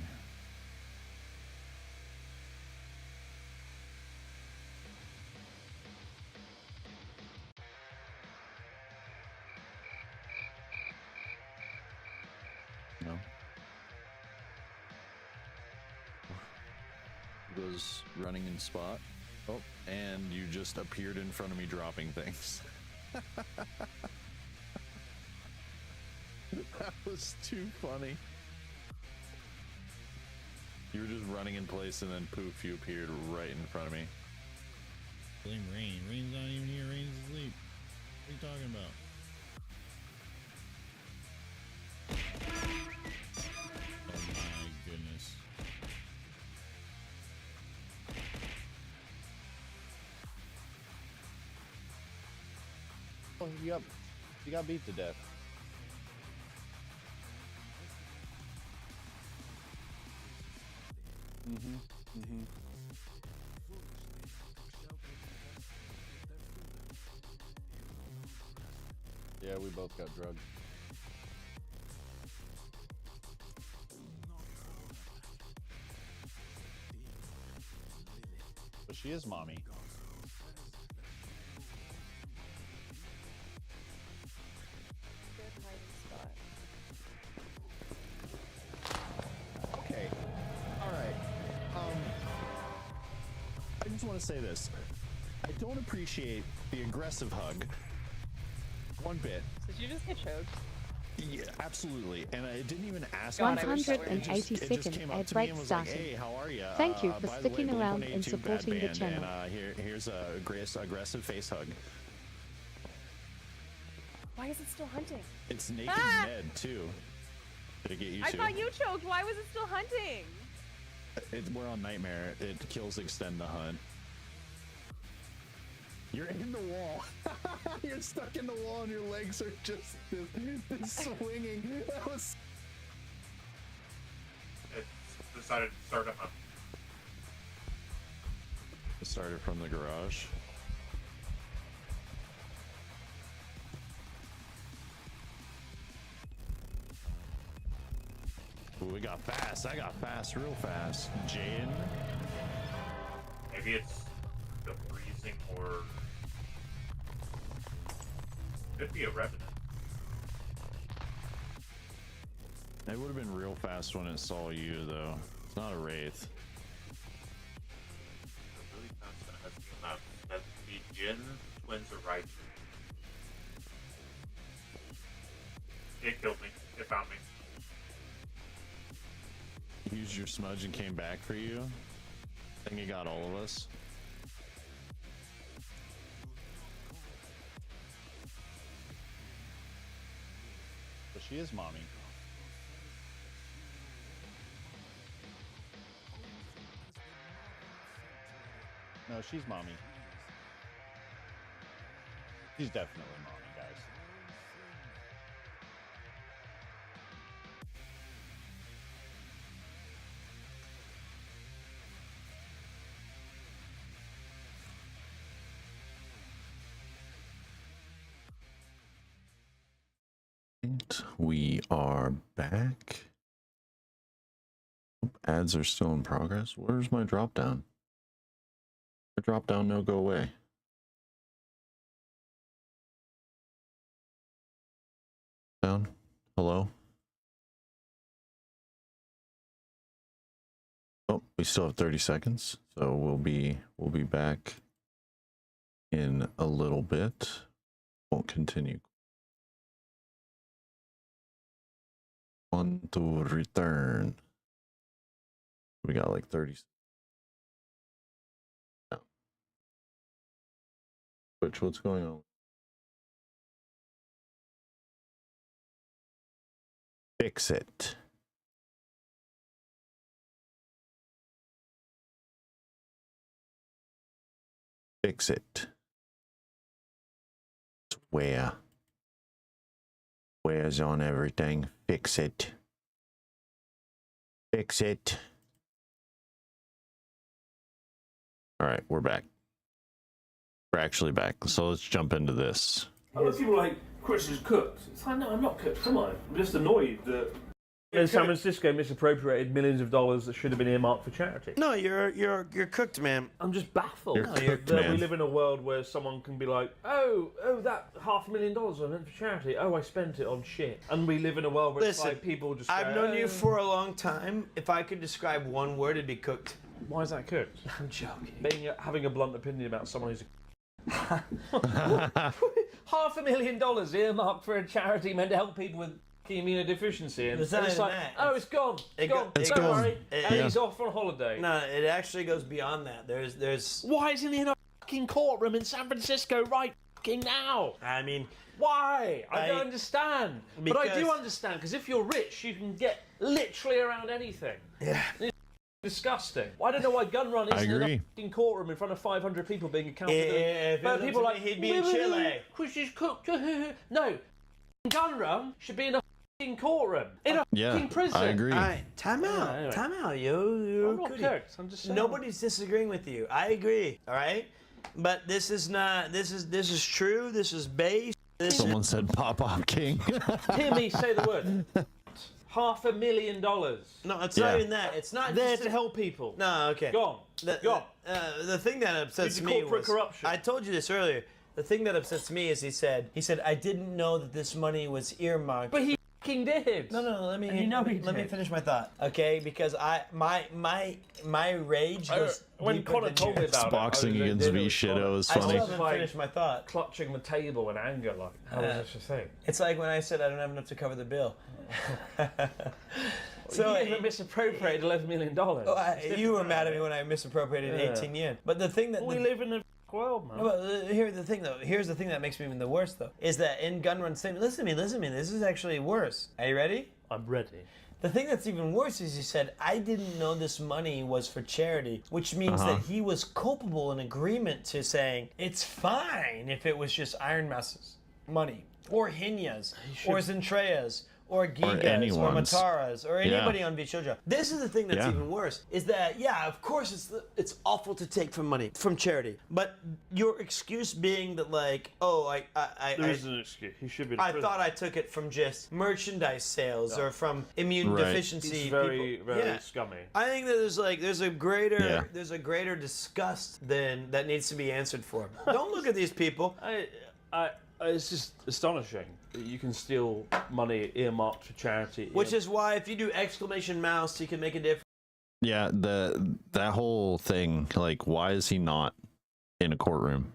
No. Was running in spot. Oh, and you just appeared in front of me dropping things. That was too funny. You were just running in place and then poof, you appeared right in front of me. Blame Rain. Rain's not even here. Rain's asleep. What are you talking about? Oh my goodness. Oh, you got beat to death. Yeah, we both got drugged. But she is mommy. Okay. All right. I just want to say this. I don't appreciate the aggressive hug one bit. Did you just get choked? Yeah, absolutely. And I didn't even ask. 182nd ad break started. Hey, how are you? Thank you for by the way, sticking around and Blink-182 bad supporting the band, channel. And here's a aggressive face hug. Why is it still hunting? It's naked Ned too. Did it get you I too? thought you choked. Why was it still hunting? We're on Nightmare. It kills extend the hunt. You're in the wall. You're stuck in the wall and your legs are just this swinging. That was... It decided to start a hunt. It started from the garage. Ooh, we got fast. I got fast real fast. Jaden. Maybe it's the freezing or could be a revenant. It would have been real fast when it saw you, though. It's not a wraith. Really fast and asking about that the Jin twins are right. It killed me. It found me. Used your smudge and came back for you. I think it got all of us. But she is mommy. No, she's mommy. She's definitely mommy, guys. We are back. Ads are still in progress. Where's my drop down? The drop down no go away. Down. Hello. Oh, we still have 30 seconds, so we'll be back in a little bit. Won't continue. On to return. We got like 30. No. Twitch, what's going on? Fix it. Fix it. Where? Where's on everything? Fix it. Fix it. All right, we're back. We're actually back. So let's jump into this. A lot of people are like, Chris is cooked. It's like, no, I'm not cooked. Come on. I'm just annoyed that San Francisco misappropriated millions of dollars that should have been earmarked for charity. No, you're cooked, man. I'm just baffled. You're cooked, that man. we live in a world where someone can be like, oh, that $500,000 I meant for charity. Oh, I spent it on shit. And we live in a world where it's like people just. I've go, known you "Oh." for a long time. If I could describe one word, it'd be cooked. Why is that cooked? I'm joking. Having a blunt opinion about someone who's. $500,000 earmarked for a charity meant to help people with immunodeficiency, and It's it's not even like, that. oh, it's gone, It gone. go- it's Don't gone. worry. And Yeah. he's off on holiday. No, it actually goes beyond that. There's. Why isn't he in a fucking courtroom in San Francisco right fucking now? I mean, why? I don't understand. But I do because- understand, because if you're rich, you can get literally around anything. Yeah. It's disgusting. I don't know why gun run I isn't in a agree. fucking courtroom in front of 500 people being accounted. If it But was people up are to like, me, he'd be in Chile. Chris is cooked. No, gun run should be in a fucking courtroom. In a Yeah, fucking prison. I agree. All right, time out. anyway. Time out, you. I'm not cooked. I'm just saying. Nobody's disagreeing with you. I agree. All right, but this is not. This is true. This is based. Someone said Pop King. Hear me say the word. $500,000. No, it's Yeah. not even that. It's not There just to help people. No, okay. Go on. Go on. The thing that upsets Due to me corporate was corruption. I told you this earlier. The thing that upsets me is he said I didn't know that this money was earmarked. But he fucking did. No, let me. And you know he let me did. finish my thought, okay? Because my rage goes when deeper Connor than told me yours. about Boxing it, against V Shadow is I funny. still haven't finished my thought. Clutching the table in anger, like, how was such a thing? It's like when I said I don't have enough to cover the bill. So you even misappropriated $11 million. You were mad at me when I misappropriated Yeah. 18 yen. But the thing that We live in a world, man. No, but here's the thing, though. Here's the thing that makes me even the worst, though, is that in gun run statement. Listen to me. This is actually worse. Are you ready? I'm ready. The thing that's even worse is he said, I didn't know this money was for charity, which means Uh-huh. that he was culpable in agreement to saying it's fine if it was just Iron Masses money, or Hinyas, or Zentreas, or Gigas, or anyone's. Mataras, or Yeah. anybody on Vichoja. This is the thing that's Yeah. even worse, is that, yeah, of course it's awful to take from money, from charity, but your excuse being that, like, oh, There is an excuse. He should be in I prison. thought I took it from just merchandise sales or from immune Right. deficiency. He's very, people. very Yeah. scummy. I think that there's a greater disgust than that needs to be answered for. Don't look at these people. It's just astonishing that you can steal money earmarked for charity. Which is why if you do exclamation mouse, you can make a difference. Yeah, that whole thing, like, why is he not in a courtroom?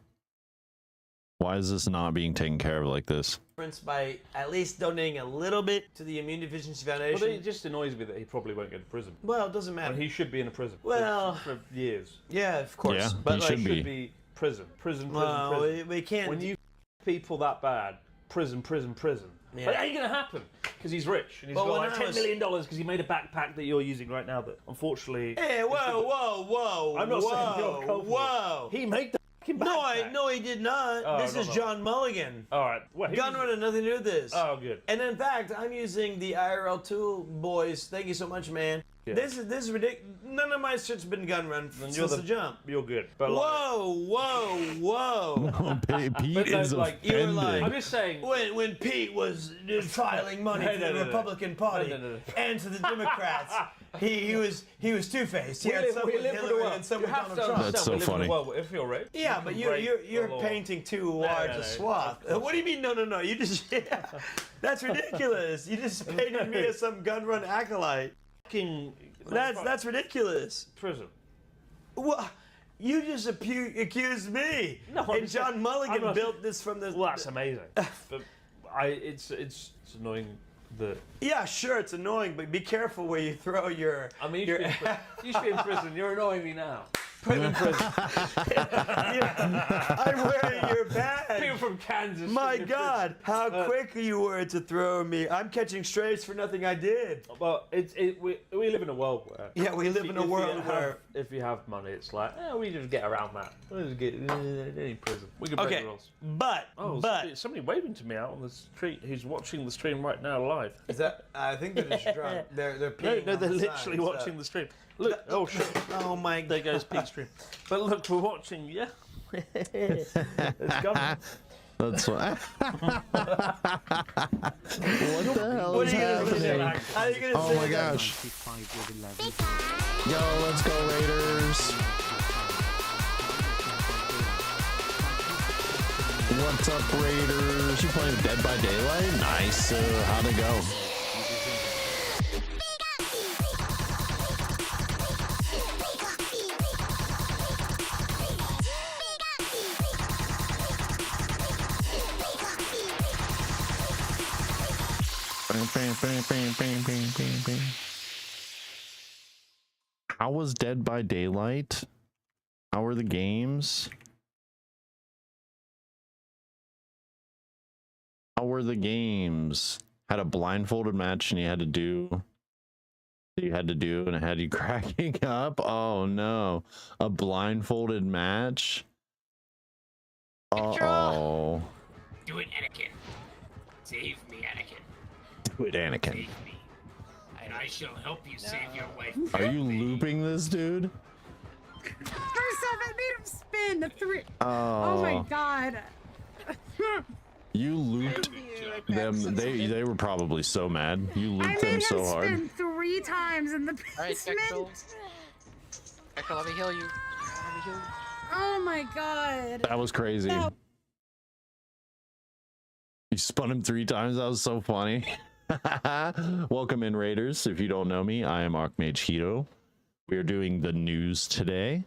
Why is this not being taken care of like this? By at least donating a little bit to the Immune Deficiency Foundation. Well, it just annoys me that he probably won't go to prison. Well, it doesn't matter. And he should be in a prison. Well, for years. Yeah, of course. Yeah, but he like, should be. Prison. Well, prison. we can't. When you people that bad, prison. Yeah. But it ain't gonna happen because he's rich and he's Well, got when like I $10 was- million because he made a backpack that you're using right now that unfortunately. Hey, whoa! I'm not saying you're culpable. Whoa! He made the fucking backpack. No, he did not. Oh, this no, is no. John Mulligan. All right. Well, he Gun was- run had nothing to do with this. Oh, good. And in fact, I'm using the IRL tool, boys. Thank you so much, man. Yeah. This is ridiculous. None of my shit's been gun run since the jump. You're good. But Whoa! Pete But no, is like, You were offended. like, I'm just saying. when Pete was filing money for the Republican Party No. and to the Democrats, he was two-faced. He We had live, some we with live in a Hillary world. and some You with have Donald to Trump. That's understand, so we live in a funny. world where if you're rich, Yeah, you but can you're break the law. painting too large a swath. What do you mean? No. You just that's ridiculous. You just painted me as some gun run acolyte. That's ridiculous. Prison. What? You just accused me. No, I'm and just John saying- Mulligan I'm not- built this from the. Well, that's amazing. But it's annoying that. Yeah, sure, it's annoying, but be careful where you throw your. I mean, you should be in prison. You're annoying me now. Put him in prison. I'm wearing your badge. People from Kansas. My God, how quick you were to throw me. I'm catching strays for nothing I did. Well, we live in a world where... Yeah, we live in a world where... If you have money, it's like, we just get around that. We just get in prison. We can break the rules. But somebody waving to me out on the street who's watching the stream right now live. Is that? I think they're just drunk. They're peeing. No, they're on the literally sign, watching the stream. Look, oh shit. Oh my God. There goes peak stream. But look, we're watching. Yeah, it's gone. That's what. What the hell is happening? Oh my gosh. Yo, let's go Raiders. What's up, Raiders? You playing Dead by Daylight? Nice. How'd it go? How was Dead by Daylight? How were the games? How were the games? Had a blindfolded match and you had to do and it had you cracking up. Oh no, a blindfolded match. Uh-oh. Do it, Anakin. Save me, Anakin. Do it, Anakin. Save me, and I shall help you save your wife. Are you looping this dude? First off, I made him spin the three. Oh my God. You looped them. They were probably so mad. You looped them so hard. I made him spin 3 times in the basement. Echo, let me heal you. Oh my God. That was crazy. You spun him 3 times. That was so funny. Welcome in, Raiders. If you don't know me, I am Archmage Hito. We are doing the news today.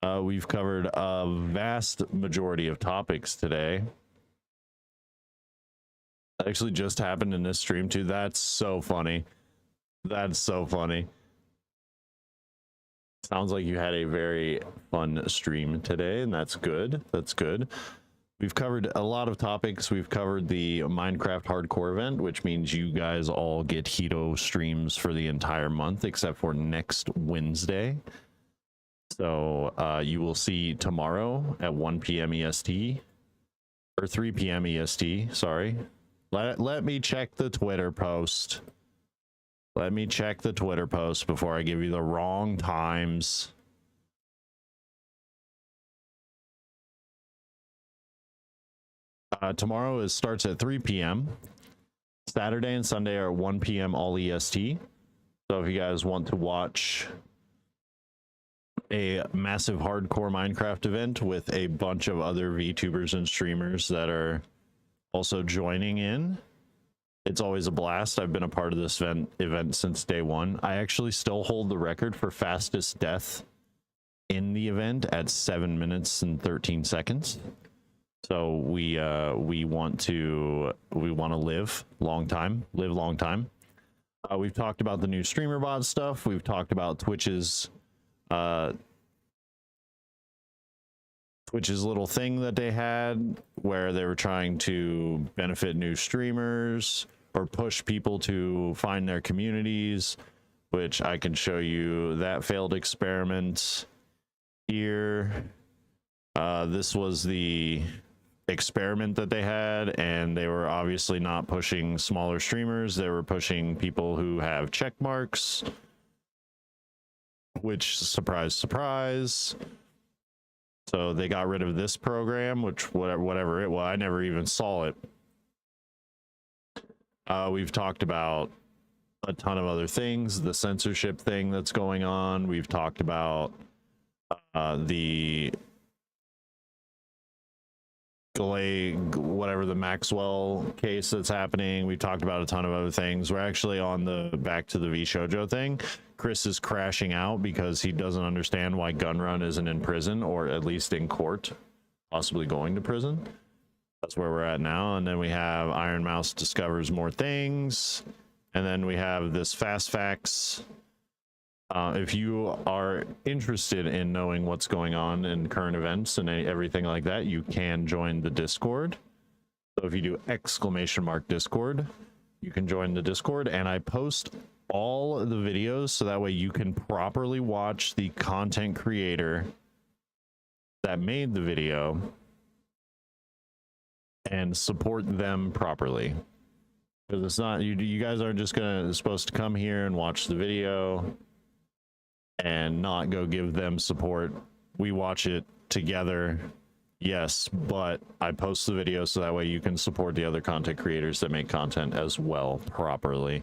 We've covered a vast majority of topics today. That actually just happened in this stream too. That's so funny. That's so funny. Sounds like you had a very fun stream today, and that's good. That's good. We've covered a lot of topics. We've covered the Minecraft hardcore event, which means you guys all get Hito streams for the entire month, except for next Wednesday. So you will see tomorrow at 1 p.m. EST, or 3 p.m. EST, sorry. Let me check the Twitter post. Let me check the Twitter post before I give you the wrong times. Tomorrow starts at 3 p.m. Saturday and Sunday are 1 p.m. all EST. So if you guys want to watch a massive hardcore Minecraft event with a bunch of other VTubers and streamers that are also joining in, it's always a blast. I've been a part of this event since day one. I actually still hold the record for fastest death in the event at 7 minutes and 13 seconds. So we want to live long time. We've talked about the new streamer bot stuff. We've talked about Twitch's little thing that they had where they were trying to benefit new streamers or push people to find their communities, which I can show you that failed experiment here. This was the experiment that they had, and they were obviously not pushing smaller streamers. They were pushing people who have check marks, which, surprise, surprise. So they got rid of this program, which whatever it was, I never even saw it. We've talked about a ton of other things, the censorship thing that's going on. We've talked about the whatever the Maxwell case that's happening. We've talked about a ton of other things. We're actually on the back to the VShojo thing. Chris is crashing out because he doesn't understand why Gunrun isn't in prison, or at least in court, possibly going to prison. That's where we're at now. And then we have Iron Mouse discovers more things. And then we have this Fast Facts If you are interested in knowing what's going on in current events and everything like that, you can join the Discord. So if you do !Discord, you can join the Discord, and I post all of the videos so that way you can properly watch the content creator that made the video and support them properly. Because it's not, you guys aren't just supposed to come here and watch the video and not go give them support. We watch it together, yes, but I post the video so that way you can support the other content creators that make content as well properly.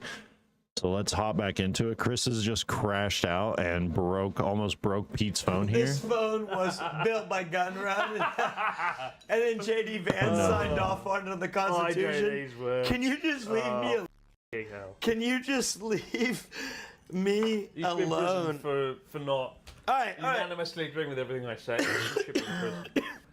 So let's hop back into it. Chris has just crashed out and almost broke Pete's phone here. This phone was built by Gun Run, and then JD Vance signed off under the Constitution. Can you just leave me alone? Can you just leave me alone? For not unanimously agreeing with everything I say.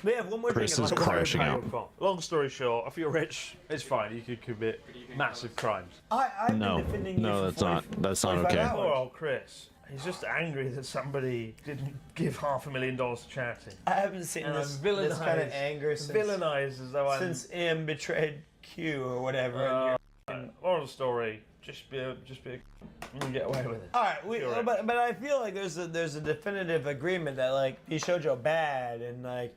We have one more Chris thing. is crashing out. Long story short, if you're rich, it's fine. You could commit massive crimes. I've been defending you for that's not okay. Poor old Chris. He's just angry that somebody didn't give $500,000 to charity. I haven't seen this kind of anger since Ian betrayed Q or whatever. Moral story: just be get away with it. All right, but I feel like there's a definitive agreement that like he showed you bad and like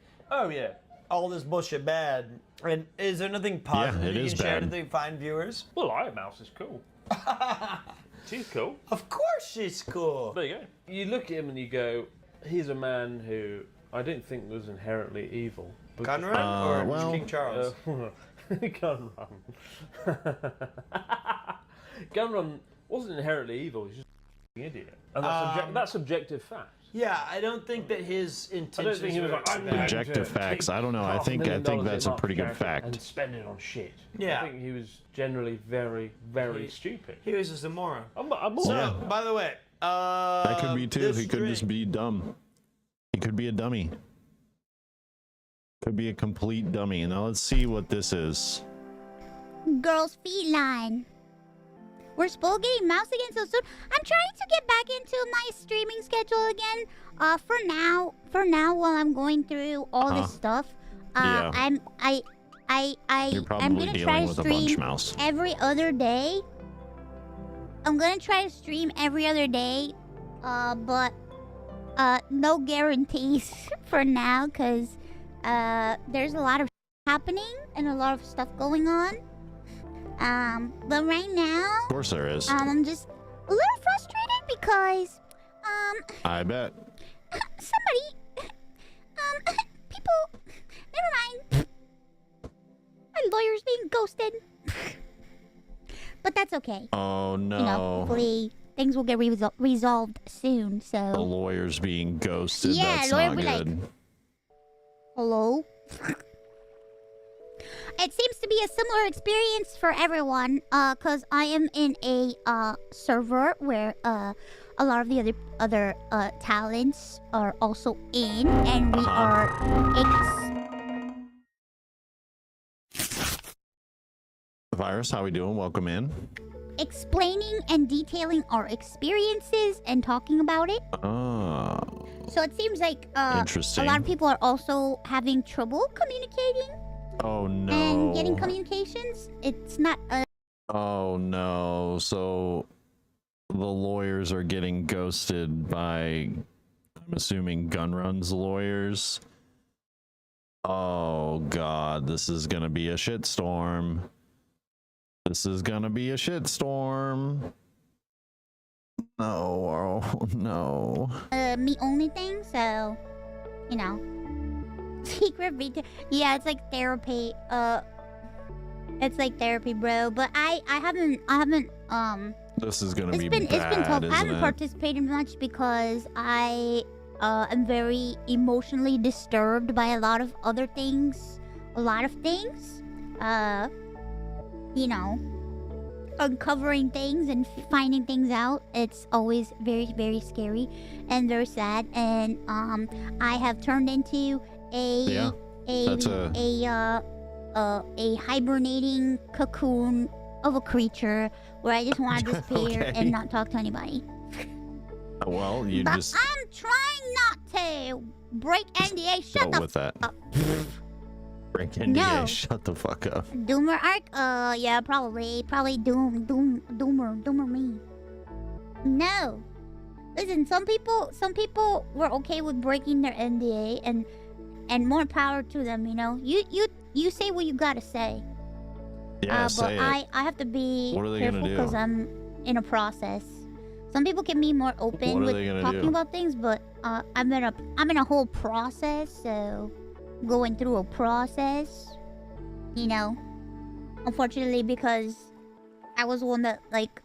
all this bullshit bad. And is there nothing positive you can share to the fine viewers? Well, Iron Mouse is cool. She's cool. Of course she's cool. There you go. You look at him and you go, he's a man who I didn't think was inherently evil. Gun Run or King Charles? Gun Run. Gun Run wasn't inherently evil. He's just an idiot, and that's objective fact. Yeah, I don't think that his intentions. I don't think he was like, I'm objective facts. I don't know. I think that's a pretty good fact. And spend it on shit. Yeah. I think he was generally very, very stupid. He was just a moron. I'm a moron. So, by the way, that could be too. He could just be dumb. He could be a dummy. Could be a complete dummy. Now let's see what this is. Girls' feet line. We're supposed to get mouse again so soon. I'm trying to get back into my streaming schedule again. For now, while I'm going through all this stuff, I'm gonna try to stream every other day. I'm gonna try to stream every other day, but no guarantees for now, cause there's a lot of happening and a lot of stuff going on. But right now, of course there is. I'm just a little frustrated because, I bet. Somebody, people, never mind. My lawyer's being ghosted. But that's okay. Oh no. You know, hopefully things will get resolved soon, so. The lawyer's being ghosted. Yeah, that's lawyer not be good. like, hello? It seems to be a similar experience for everyone, cause I am in a server where a lot of the other talents are also in, and we are Virus, how we doing? Welcome in. explaining and detailing our experiences and talking about it. Oh. So it seems like a Interesting. lot of people are also having trouble communicating Oh no. and getting communications. It's not a Oh no. So the lawyers are getting ghosted by, I'm assuming, Gun Run's lawyers. Oh god, this is gonna be a shitstorm. This is gonna be a shitstorm. No, oh no. me only thing, so you know. Secret retail. Yeah, it's like therapy. It's like therapy, bro. But I haven't This is gonna be it's been tough. bad, I haven't isn't it? participated much because I am very emotionally disturbed by a lot of other things. A lot of things. You know, uncovering things and finding things out. It's always very, very scary and very sad. And I have turned into a hibernating cocoon of a creature where I just want to disappear Okay. and not talk to anybody. Well, you But just I'm trying not to break NDA. Shut dealt the with that. up. Break NDA. No. Shut the fuck up. Doomer arc? Yeah, probably Doomer me. No. Listen, some people were okay with breaking their NDA, and more power to them. You know, you say what you gotta say. Yeah, but say it. I have to be What are they careful gonna do? because I'm in a process. Some people can be more open What are with they gonna talking do? about things, but I'm in a whole process, so going through a process, you know. Unfortunately, because I was the one that like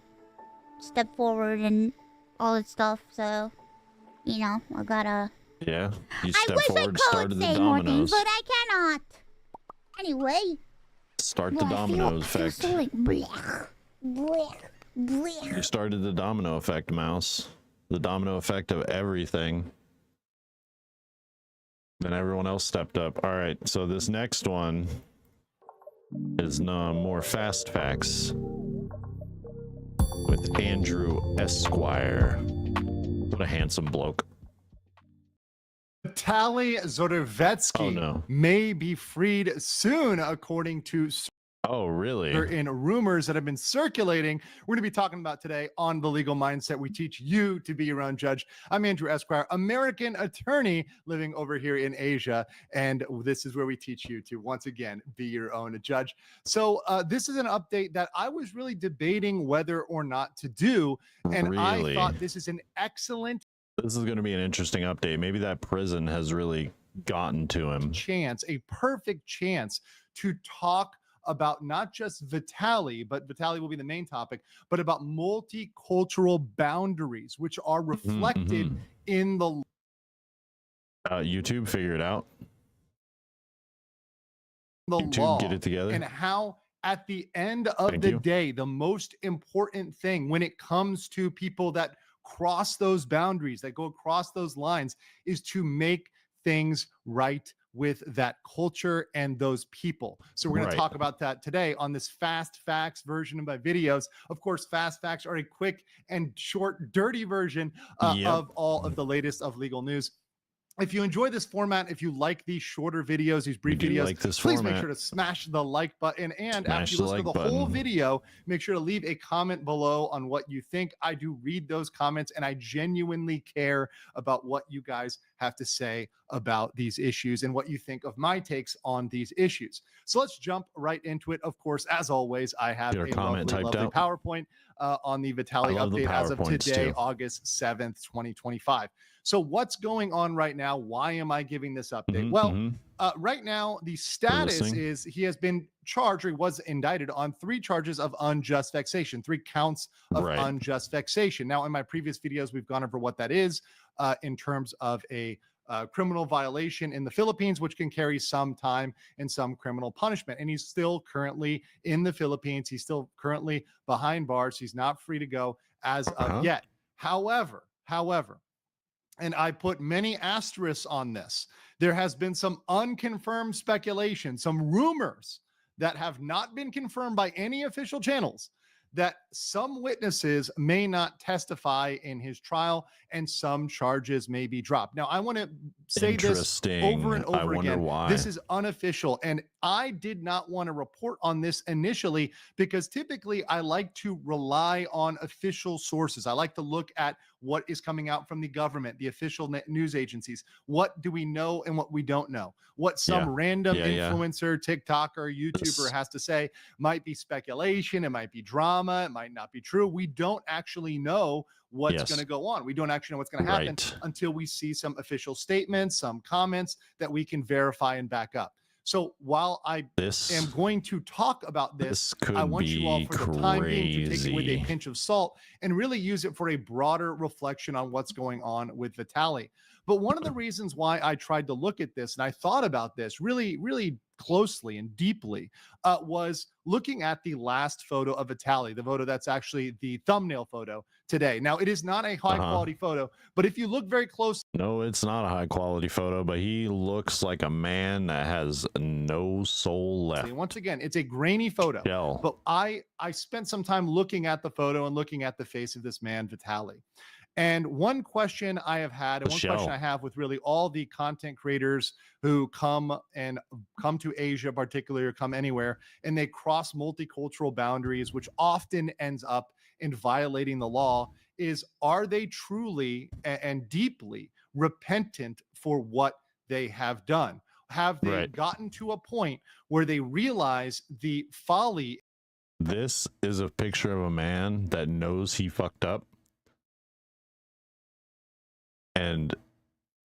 stepped forward and all that stuff, so you know I gotta. Yeah, you I stepped wish forward, I could started the say more things, dominoes. but I cannot. Anyway. Start the Well, domino I feel effect. so like blech, blech, blech. You started the domino effect, Mouse. The domino effect of everything. Then everyone else stepped up. All right, so this next one is more fast facts with Andrew Esquire. What a handsome bloke. Vitaly Zorovatsky may be freed soon, according to Oh, really? in rumors that have been circulating. We're going to be talking about today on The Legal Mindset. We teach you to be your own judge. I'm Andrew Esquire, American attorney living over here in Asia, and this is where we teach you to, once again, be your own judge. So this is an update that I was really debating whether or not to do, and Really? I thought this is an excellent This is going to be an interesting update. Maybe that prison has really gotten to him. A perfect chance to talk about not just Vitaly, but Vitaly will be the main topic, but about multicultural boundaries, which are reflected in the YouTube, figure it out. YouTube, law, get it together. and how at the end of the day, the most important thing when it comes to people that cross those boundaries, that go across those lines, is to make things right with that culture and those people. So we're going to talk about that today on this Fast Facts version of my videos. Of course, Fast Facts are a quick and short, dirty version of all of the latest of legal news. If you enjoy this format, if you like these shorter videos, these brief videos, like this please format. make sure to smash the like button. And Smash after you the listen like to the whole button. video, make sure to leave a comment below on what you think. I do read those comments, and I genuinely care about what you guys have to say about these issues and what you think of my takes on these issues. So let's jump right into it. Of course, as always, I have Your a comment lovely typed out. PowerPoint on the Vitaly I love the update as of PowerPoints today, too. August 7th, 2025. So what's going on right now? Why am I giving this update? Right now, the status listening. is he has been charged, or he was indicted on 3 charges of unjust vexation, 3 counts of unjust vexation. Now, in my previous videos, we've gone over what that is in terms of a criminal violation in the Philippines, which can carry some time and some criminal punishment. And he's still currently in the Philippines. He's still currently behind bars. He's not free to go as of yet. However, and I put many asterisks on this, there has been some unconfirmed speculation, some rumors that have not been confirmed by any official channels, that some witnesses may not testify in his trial and some charges may be dropped. Now, I want to say this over and over I wonder again. why. This is unofficial, and I did not want to report on this initially because typically I like to rely on official sources. I like to look at what is coming out from the government, the official news agencies. What do we know and what we don't know? What some random influencer, TikToker, YouTuber has to say might be speculation, it might be drama, it might not be true. We don't actually know what's going to go on. We don't actually know what's going to happen until we see some official statements, some comments that we can verify and back up. So while I am going to talk about this, I want you all for the time being to take it with a pinch of salt and really use it for a broader reflection on what's going on with Vitaly. But one of the reasons why I tried to look at this and I thought about this really, really closely and deeply was looking at the last photo of Vitaly, the photo that's actually the thumbnail photo today. Now, it is not a high quality photo, but if you look very close. No, it's not a high quality photo, but he looks like a man that has no soul left. Once again, it's a grainy photo, but I spent some time looking at the photo and looking at the face of this man, Vitaly. And one question I have had, and one question I have with really all the content creators who come to Asia, particularly, or come anywhere, and they cross multicultural boundaries, which often ends up in violating the law, is are they truly and deeply repentant for what they have done? Have they gotten to a point where they realize the folly? This is a picture of a man that knows he fucked up and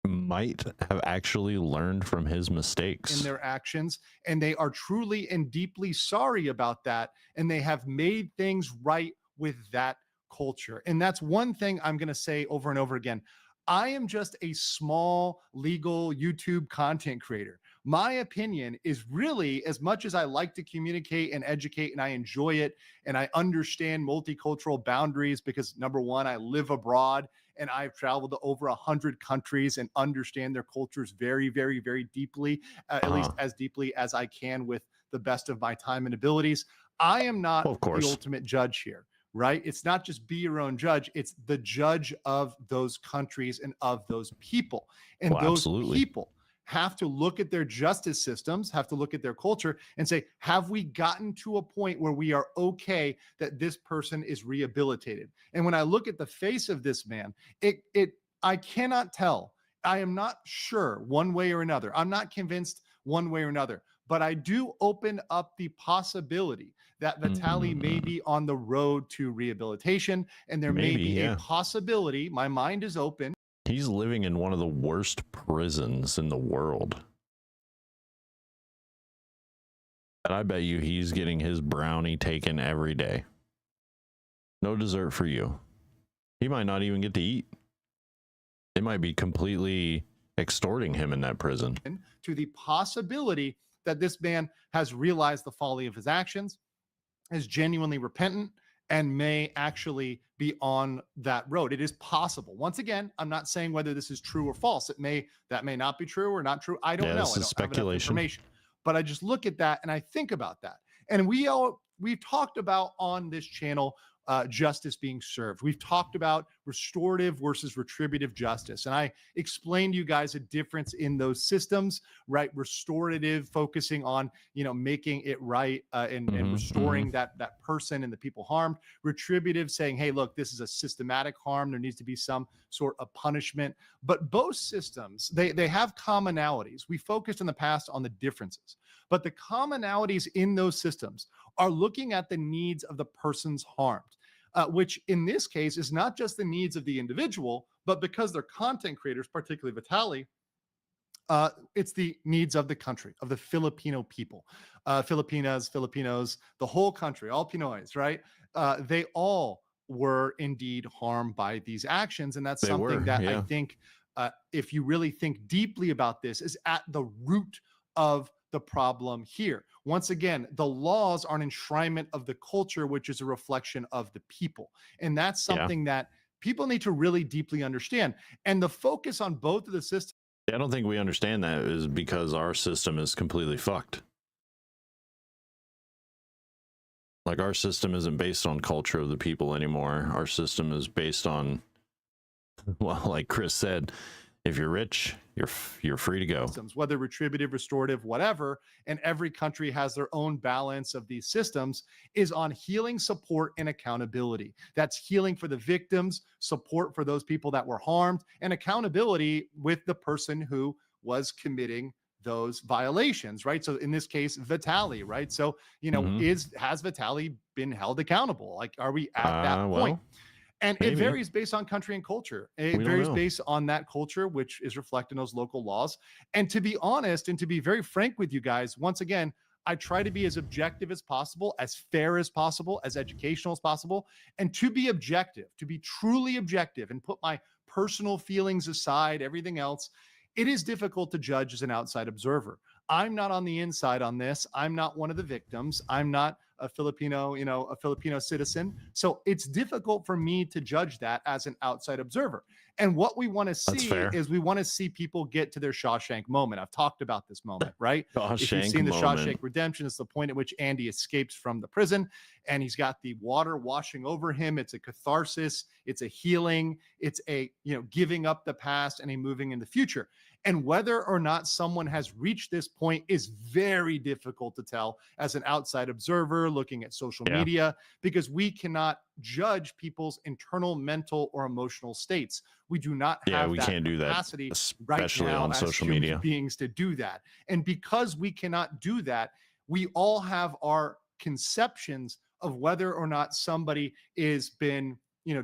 might have actually learned from his mistakes in their actions, and they are truly and deeply sorry about that, and they have made things right with that culture. And that's one thing I'm going to say over and over again. I am just a small legal YouTube content creator. My opinion is really, as much as I like to communicate and educate, and I enjoy it, and I understand multicultural boundaries because, number one, I live abroad and I've traveled to over 100 countries and understand their cultures very, very, very deeply, at least as deeply as I can with the best of my time and abilities. I am not the ultimate judge here. Right? It's not just be your own judge. It's the judge of those countries and of those people. And those people have to look at their justice systems, have to look at their culture and say, have we gotten to a point where we are okay that this person is rehabilitated? And when I look at the face of this man, I cannot tell. I am not sure one way or another. I'm not convinced one way or another. But I do open up the possibility that Vitaly may be on the road to rehabilitation, and there may be a possibility. My mind is open. He's living in one of the worst prisons in the world. And I bet you he's getting his brownie taken every day. No dessert for you. He might not even get to eat. It might be completely extorting him in that prison. To the possibility that this man has realized the folly of his actions, is genuinely repentant, and may actually be on that road. It is possible. Once again, I'm not saying whether this is true or false. That may not be true or not true. I don't know. This is speculation. Information. But I just look at that and I think about that. And we've talked about on this channel justice being served. We've talked about restorative versus retributive justice. And I explained to you guys a difference in those systems, right? Restorative, focusing on, making it right and restoring that person and the people harmed. Retributive, saying, hey, look, this is a systematic harm. There needs to be some sort of punishment. But both systems, they have commonalities. We focused in the past on the differences, but the commonalities in those systems are looking at the needs of the persons harmed. Which in this case is not just the needs of the individual, but because they're content creators, particularly Vitaly, it's the needs of the country, of the Filipino people, Filipinas, Filipinos, the whole country, all Pinoys, right? They all were indeed harmed by these actions. And that's something that I think, if you really think deeply about this, is at the root of the problem here. Once again, the laws are an enshrinement of the culture, which is a reflection of the people. And that's something that people need to really deeply understand. And the focus on both of the systems. I don't think we understand that is because our system is completely fucked. Like, our system isn't based on culture of the people anymore. Our system is based on, well, like Chris said, if you're rich, you're free to go. Systems, whether retributive, restorative, whatever, and every country has their own balance of these systems, is on healing, support, and accountability. That's healing for the victims, support for those people that were harmed, and accountability with the person who was committing those violations, right? So in this case, Vitaly, right? So, has Vitaly been held accountable? Like, are we at that point? And it varies based on country and culture. It varies based on that culture, which is reflected in those local laws. And to be honest, and to be very frank with you guys, once again, I try to be as objective as possible, as fair as possible, as educational as possible, and to be objective, to be truly objective and put my personal feelings aside, everything else. It is difficult to judge as an outside observer. I'm not on the inside on this. I'm not one of the victims. I'm not a Filipino, a Filipino citizen. So it's difficult for me to judge that as an outside observer. And what we want to see is we want to see people get to their Shawshank moment. I've talked about this moment, right? If you've seen the Shawshank Redemption, it's the point at which Andy escapes from the prison and he's got the water washing over him. It's a catharsis. It's a healing. It's a, giving up the past and a moving in the future. And whether or not someone has reached this point is very difficult to tell as an outside observer looking at social media, because we cannot judge people's internal mental or emotional states. We do not have we that can't do that, capacity especially right now on as social human media beings to do that. And because we cannot do that, we all have our conceptions of whether or not somebody is been,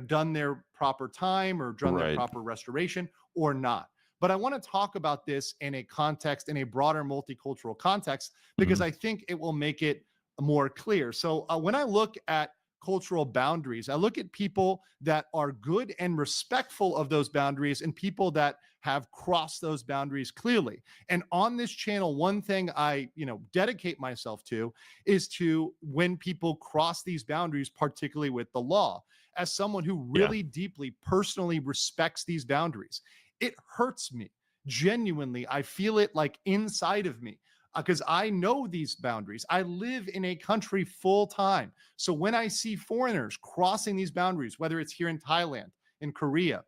done their proper time or done their proper restoration or not. But I want to talk about this in a context, in a broader multicultural context, because I think it will make it more clear. So when I look at cultural boundaries, I look at people that are good and respectful of those boundaries and people that have crossed those boundaries clearly. And on this channel, one thing I, dedicate myself to is to when people cross these boundaries, particularly with the law, as someone who really deeply personally respects these boundaries. It hurts me. Genuinely, I feel it like inside of me because I know these boundaries. I live in a country full time. So when I see foreigners crossing these boundaries, whether it's here in Thailand, in Korea,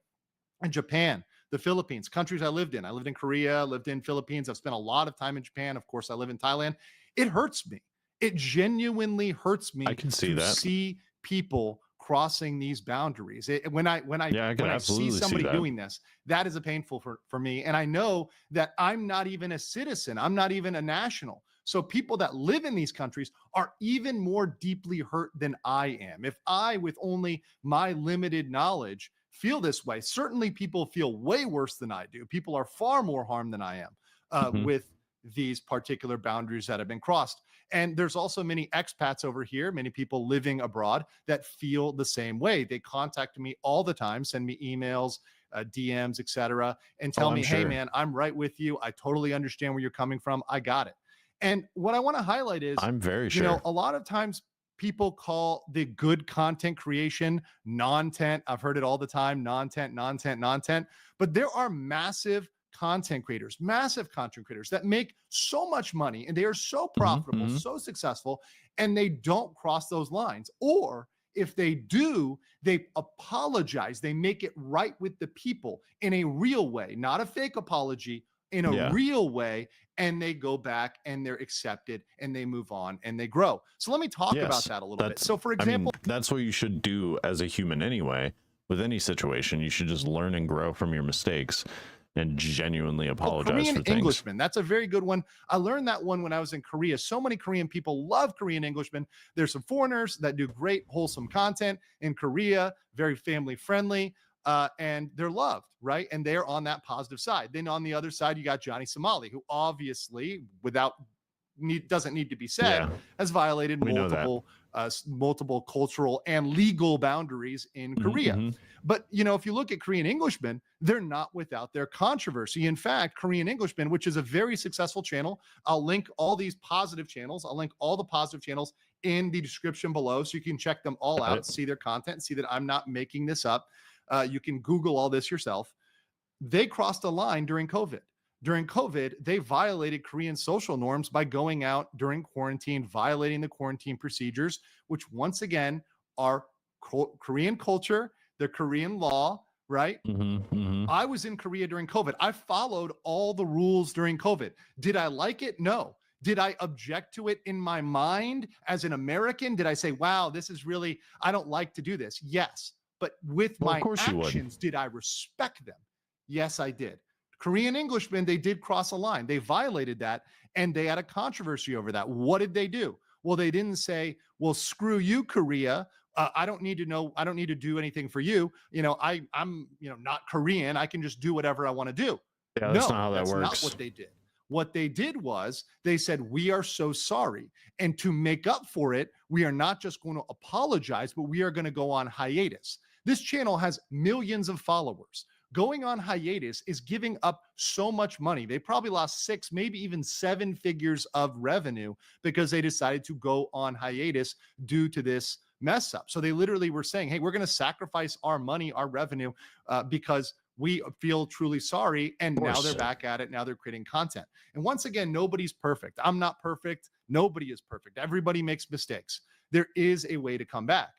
in Japan, the Philippines, countries I lived in Korea, lived in Philippines. I've spent a lot of time in Japan. Of course, I live in Thailand. It hurts me. It genuinely hurts me to see people crossing these boundaries. When I see somebody doing this, that is a painful for me. And I know that I'm not even a citizen. I'm not even a national. So people that live in these countries are even more deeply hurt than I am. If I, with only my limited knowledge, feel this way, certainly people feel way worse than I do. People are far more harmed than I am with these particular boundaries that have been crossed. And there's also many expats over here, many people living abroad that feel the same way. They contact me all the time, send me emails, DMs, etc., and tell me, hey, man, I'm right with you. I totally understand where you're coming from. I got it. And what I want to highlight is, I'm very sure. A lot of times people call the good content creation non-tent. I've heard it all the time, non-tent. But there are massive content creators that make so much money and they are so profitable, so successful, and they don't cross those lines. Or if they do, they apologize. They make it right with the people in a real way, not a fake apology, in a real way. And they go back and they're accepted and they move on and they grow. So let me talk about that a little bit. So for example, that's what you should do as a human anyway. With any situation, you should just learn and grow from your mistakes and genuinely apologize Korean for things. Englishman, that's a very good one. I learned that one when I was in Korea. So many Korean people love Korean Englishmen. There's some foreigners that do great, wholesome content in Korea, very family friendly, and they're loved, right? And they're on that positive side. Then on the other side, you got Johnny Somali, who obviously, doesn't need to be said, has violated multiple cultural and legal boundaries in Korea. But, if you look at Korean Englishmen, they're not without their controversy. In fact, Korean Englishmen, which is a very successful channel, I'll link all these positive channels. I'll link all the positive channels in the description below so you can check them all out, see their content, see that I'm not making this up. You can Google all this yourself. They crossed a line during COVID. During COVID, they violated Korean social norms by going out during quarantine, violating the quarantine procedures, which once again are Korean culture, the Korean law, right? I was in Korea during COVID. I followed all the rules during COVID. Did I like it? No. Did I object to it in my mind as an American? Did I say, wow, this is really, I don't like to do this? Yes. But with my actions, did I respect them? Yes, I did. Korean Englishmen, they did cross a line. They violated that, and they had a controversy over that. What did they do? Well, they didn't say, well, screw you, Korea. I don't need to know. I don't need to do anything for you. I'm not Korean. I can just do whatever I want to do. Yeah, that's not how that works. That's not what they did. What they did was they said, we are so sorry. And to make up for it, we are not just going to apologize, but we are going to go on hiatus. This channel has millions of followers. going on hiatus is giving up so much money. They probably lost 6, maybe even 7 figures of revenue because they decided to go on hiatus due to this mess up. So they literally were saying, hey, we're going to sacrifice our money, our revenue, because we feel truly sorry. And now they're back at it. Now they're creating content. And once again, nobody's perfect. I'm not perfect. Nobody is perfect. Everybody makes mistakes. There is a way to come back.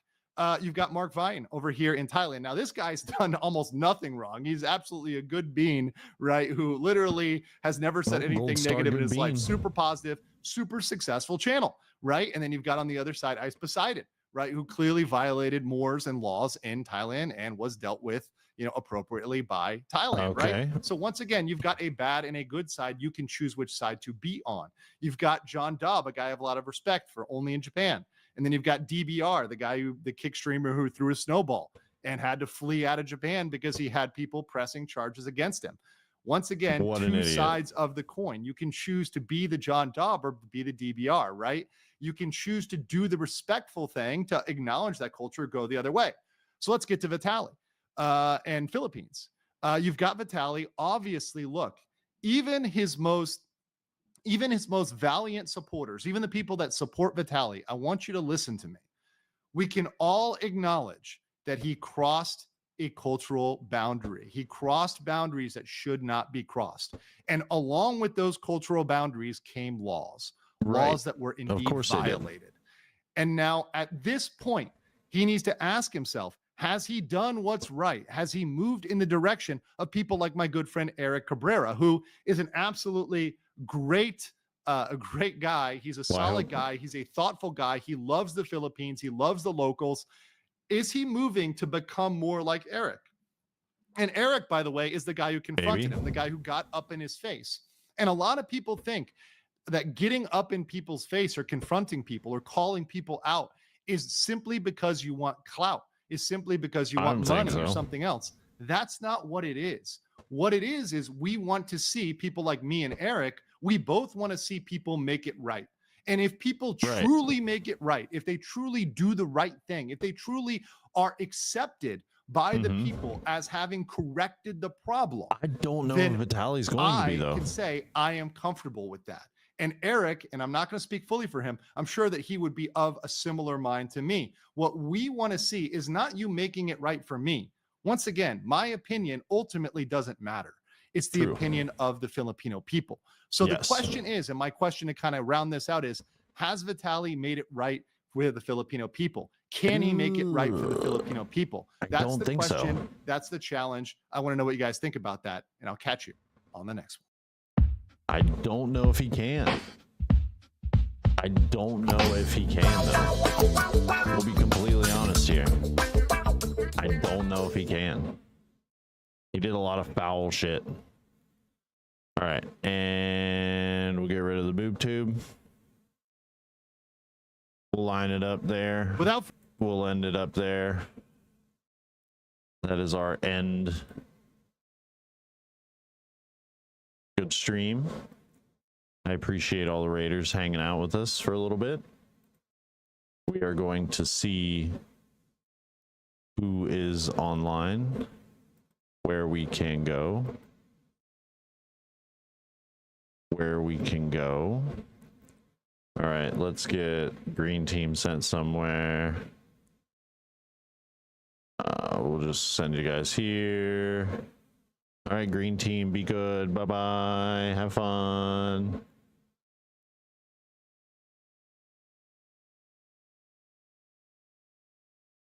You've got Mark Vine over here in Thailand. Now, this guy's done almost nothing wrong. He's absolutely a good bean, right? Who literally has never said anything negative in his life. Super positive, super successful channel, right? And then you've got on the other side, Ice Poseidon, right? Who clearly violated mores and laws in Thailand and was dealt with, appropriately by Thailand, right? So once again, you've got a bad and a good side. You can choose which side to be on. You've got John Dobb, a guy I have a lot of respect for, only in Japan. And then you've got DBR, the kick streamer who threw a snowball and had to flee out of Japan because he had people pressing charges against him. Once again, two sides of the coin. You can choose to be the John Dobb or be the DBR, right? You can choose to do the respectful thing to acknowledge that culture, go the other way. So let's get to Vitaly and Philippines. You've got Vitaly. Obviously, look, even his most valiant supporters, even the people that support Vitaly, I want you to listen to me. We can all acknowledge that he crossed a cultural boundary. He crossed boundaries that should not be crossed. And along with those cultural boundaries came laws that were indeed violated. And now at this point, he needs to ask himself, has he done what's right? Has he moved in the direction of people like my good friend Eric Cabrera, who is an absolutely great guy. He's a solid guy. He's a thoughtful guy. He loves the Philippines. He loves the locals. Is he moving to become more like Eric? And Eric, by the way, is the guy who confronted him, the guy who got up in his face. And a lot of people think that getting up in people's face or confronting people or calling people out is simply because you want clout, is simply because you want money or something else. That's not what it is. What it is we want to see people like me and Eric, we both want to see people make it right. And if people truly make it right, if they truly do the right thing, if they truly are accepted by the people as having corrected the problem, I don't know if Vitaly's going to be, though. I can say I am comfortable with that. And Eric, and I'm not going to speak fully for him, I'm sure that he would be of a similar mind to me. What we want to see is not you making it right for me. Once again, my opinion ultimately doesn't matter. It's the opinion of the Filipino people. So the question is, and my question to kind of round this out is, has Vitaly made it right with the Filipino people? Can he make it right for the Filipino people? That's the question. That's the challenge. I want to know what you guys think about that, and I'll catch you on the next one. I don't know if he can. I don't know if he can, though. We'll be completely honest here. I don't know if he can. He did a lot of foul shit. All right, and we'll get rid of the boob tube. We'll line it up there. We'll end it up there. That is our end. Good stream. I appreciate all the Raiders hanging out with us for a little bit. We are going to see who is online, where we can go. All right, let's get green team sent somewhere. We'll just send you guys here. All right, green team, be good. Bye-bye. Have fun.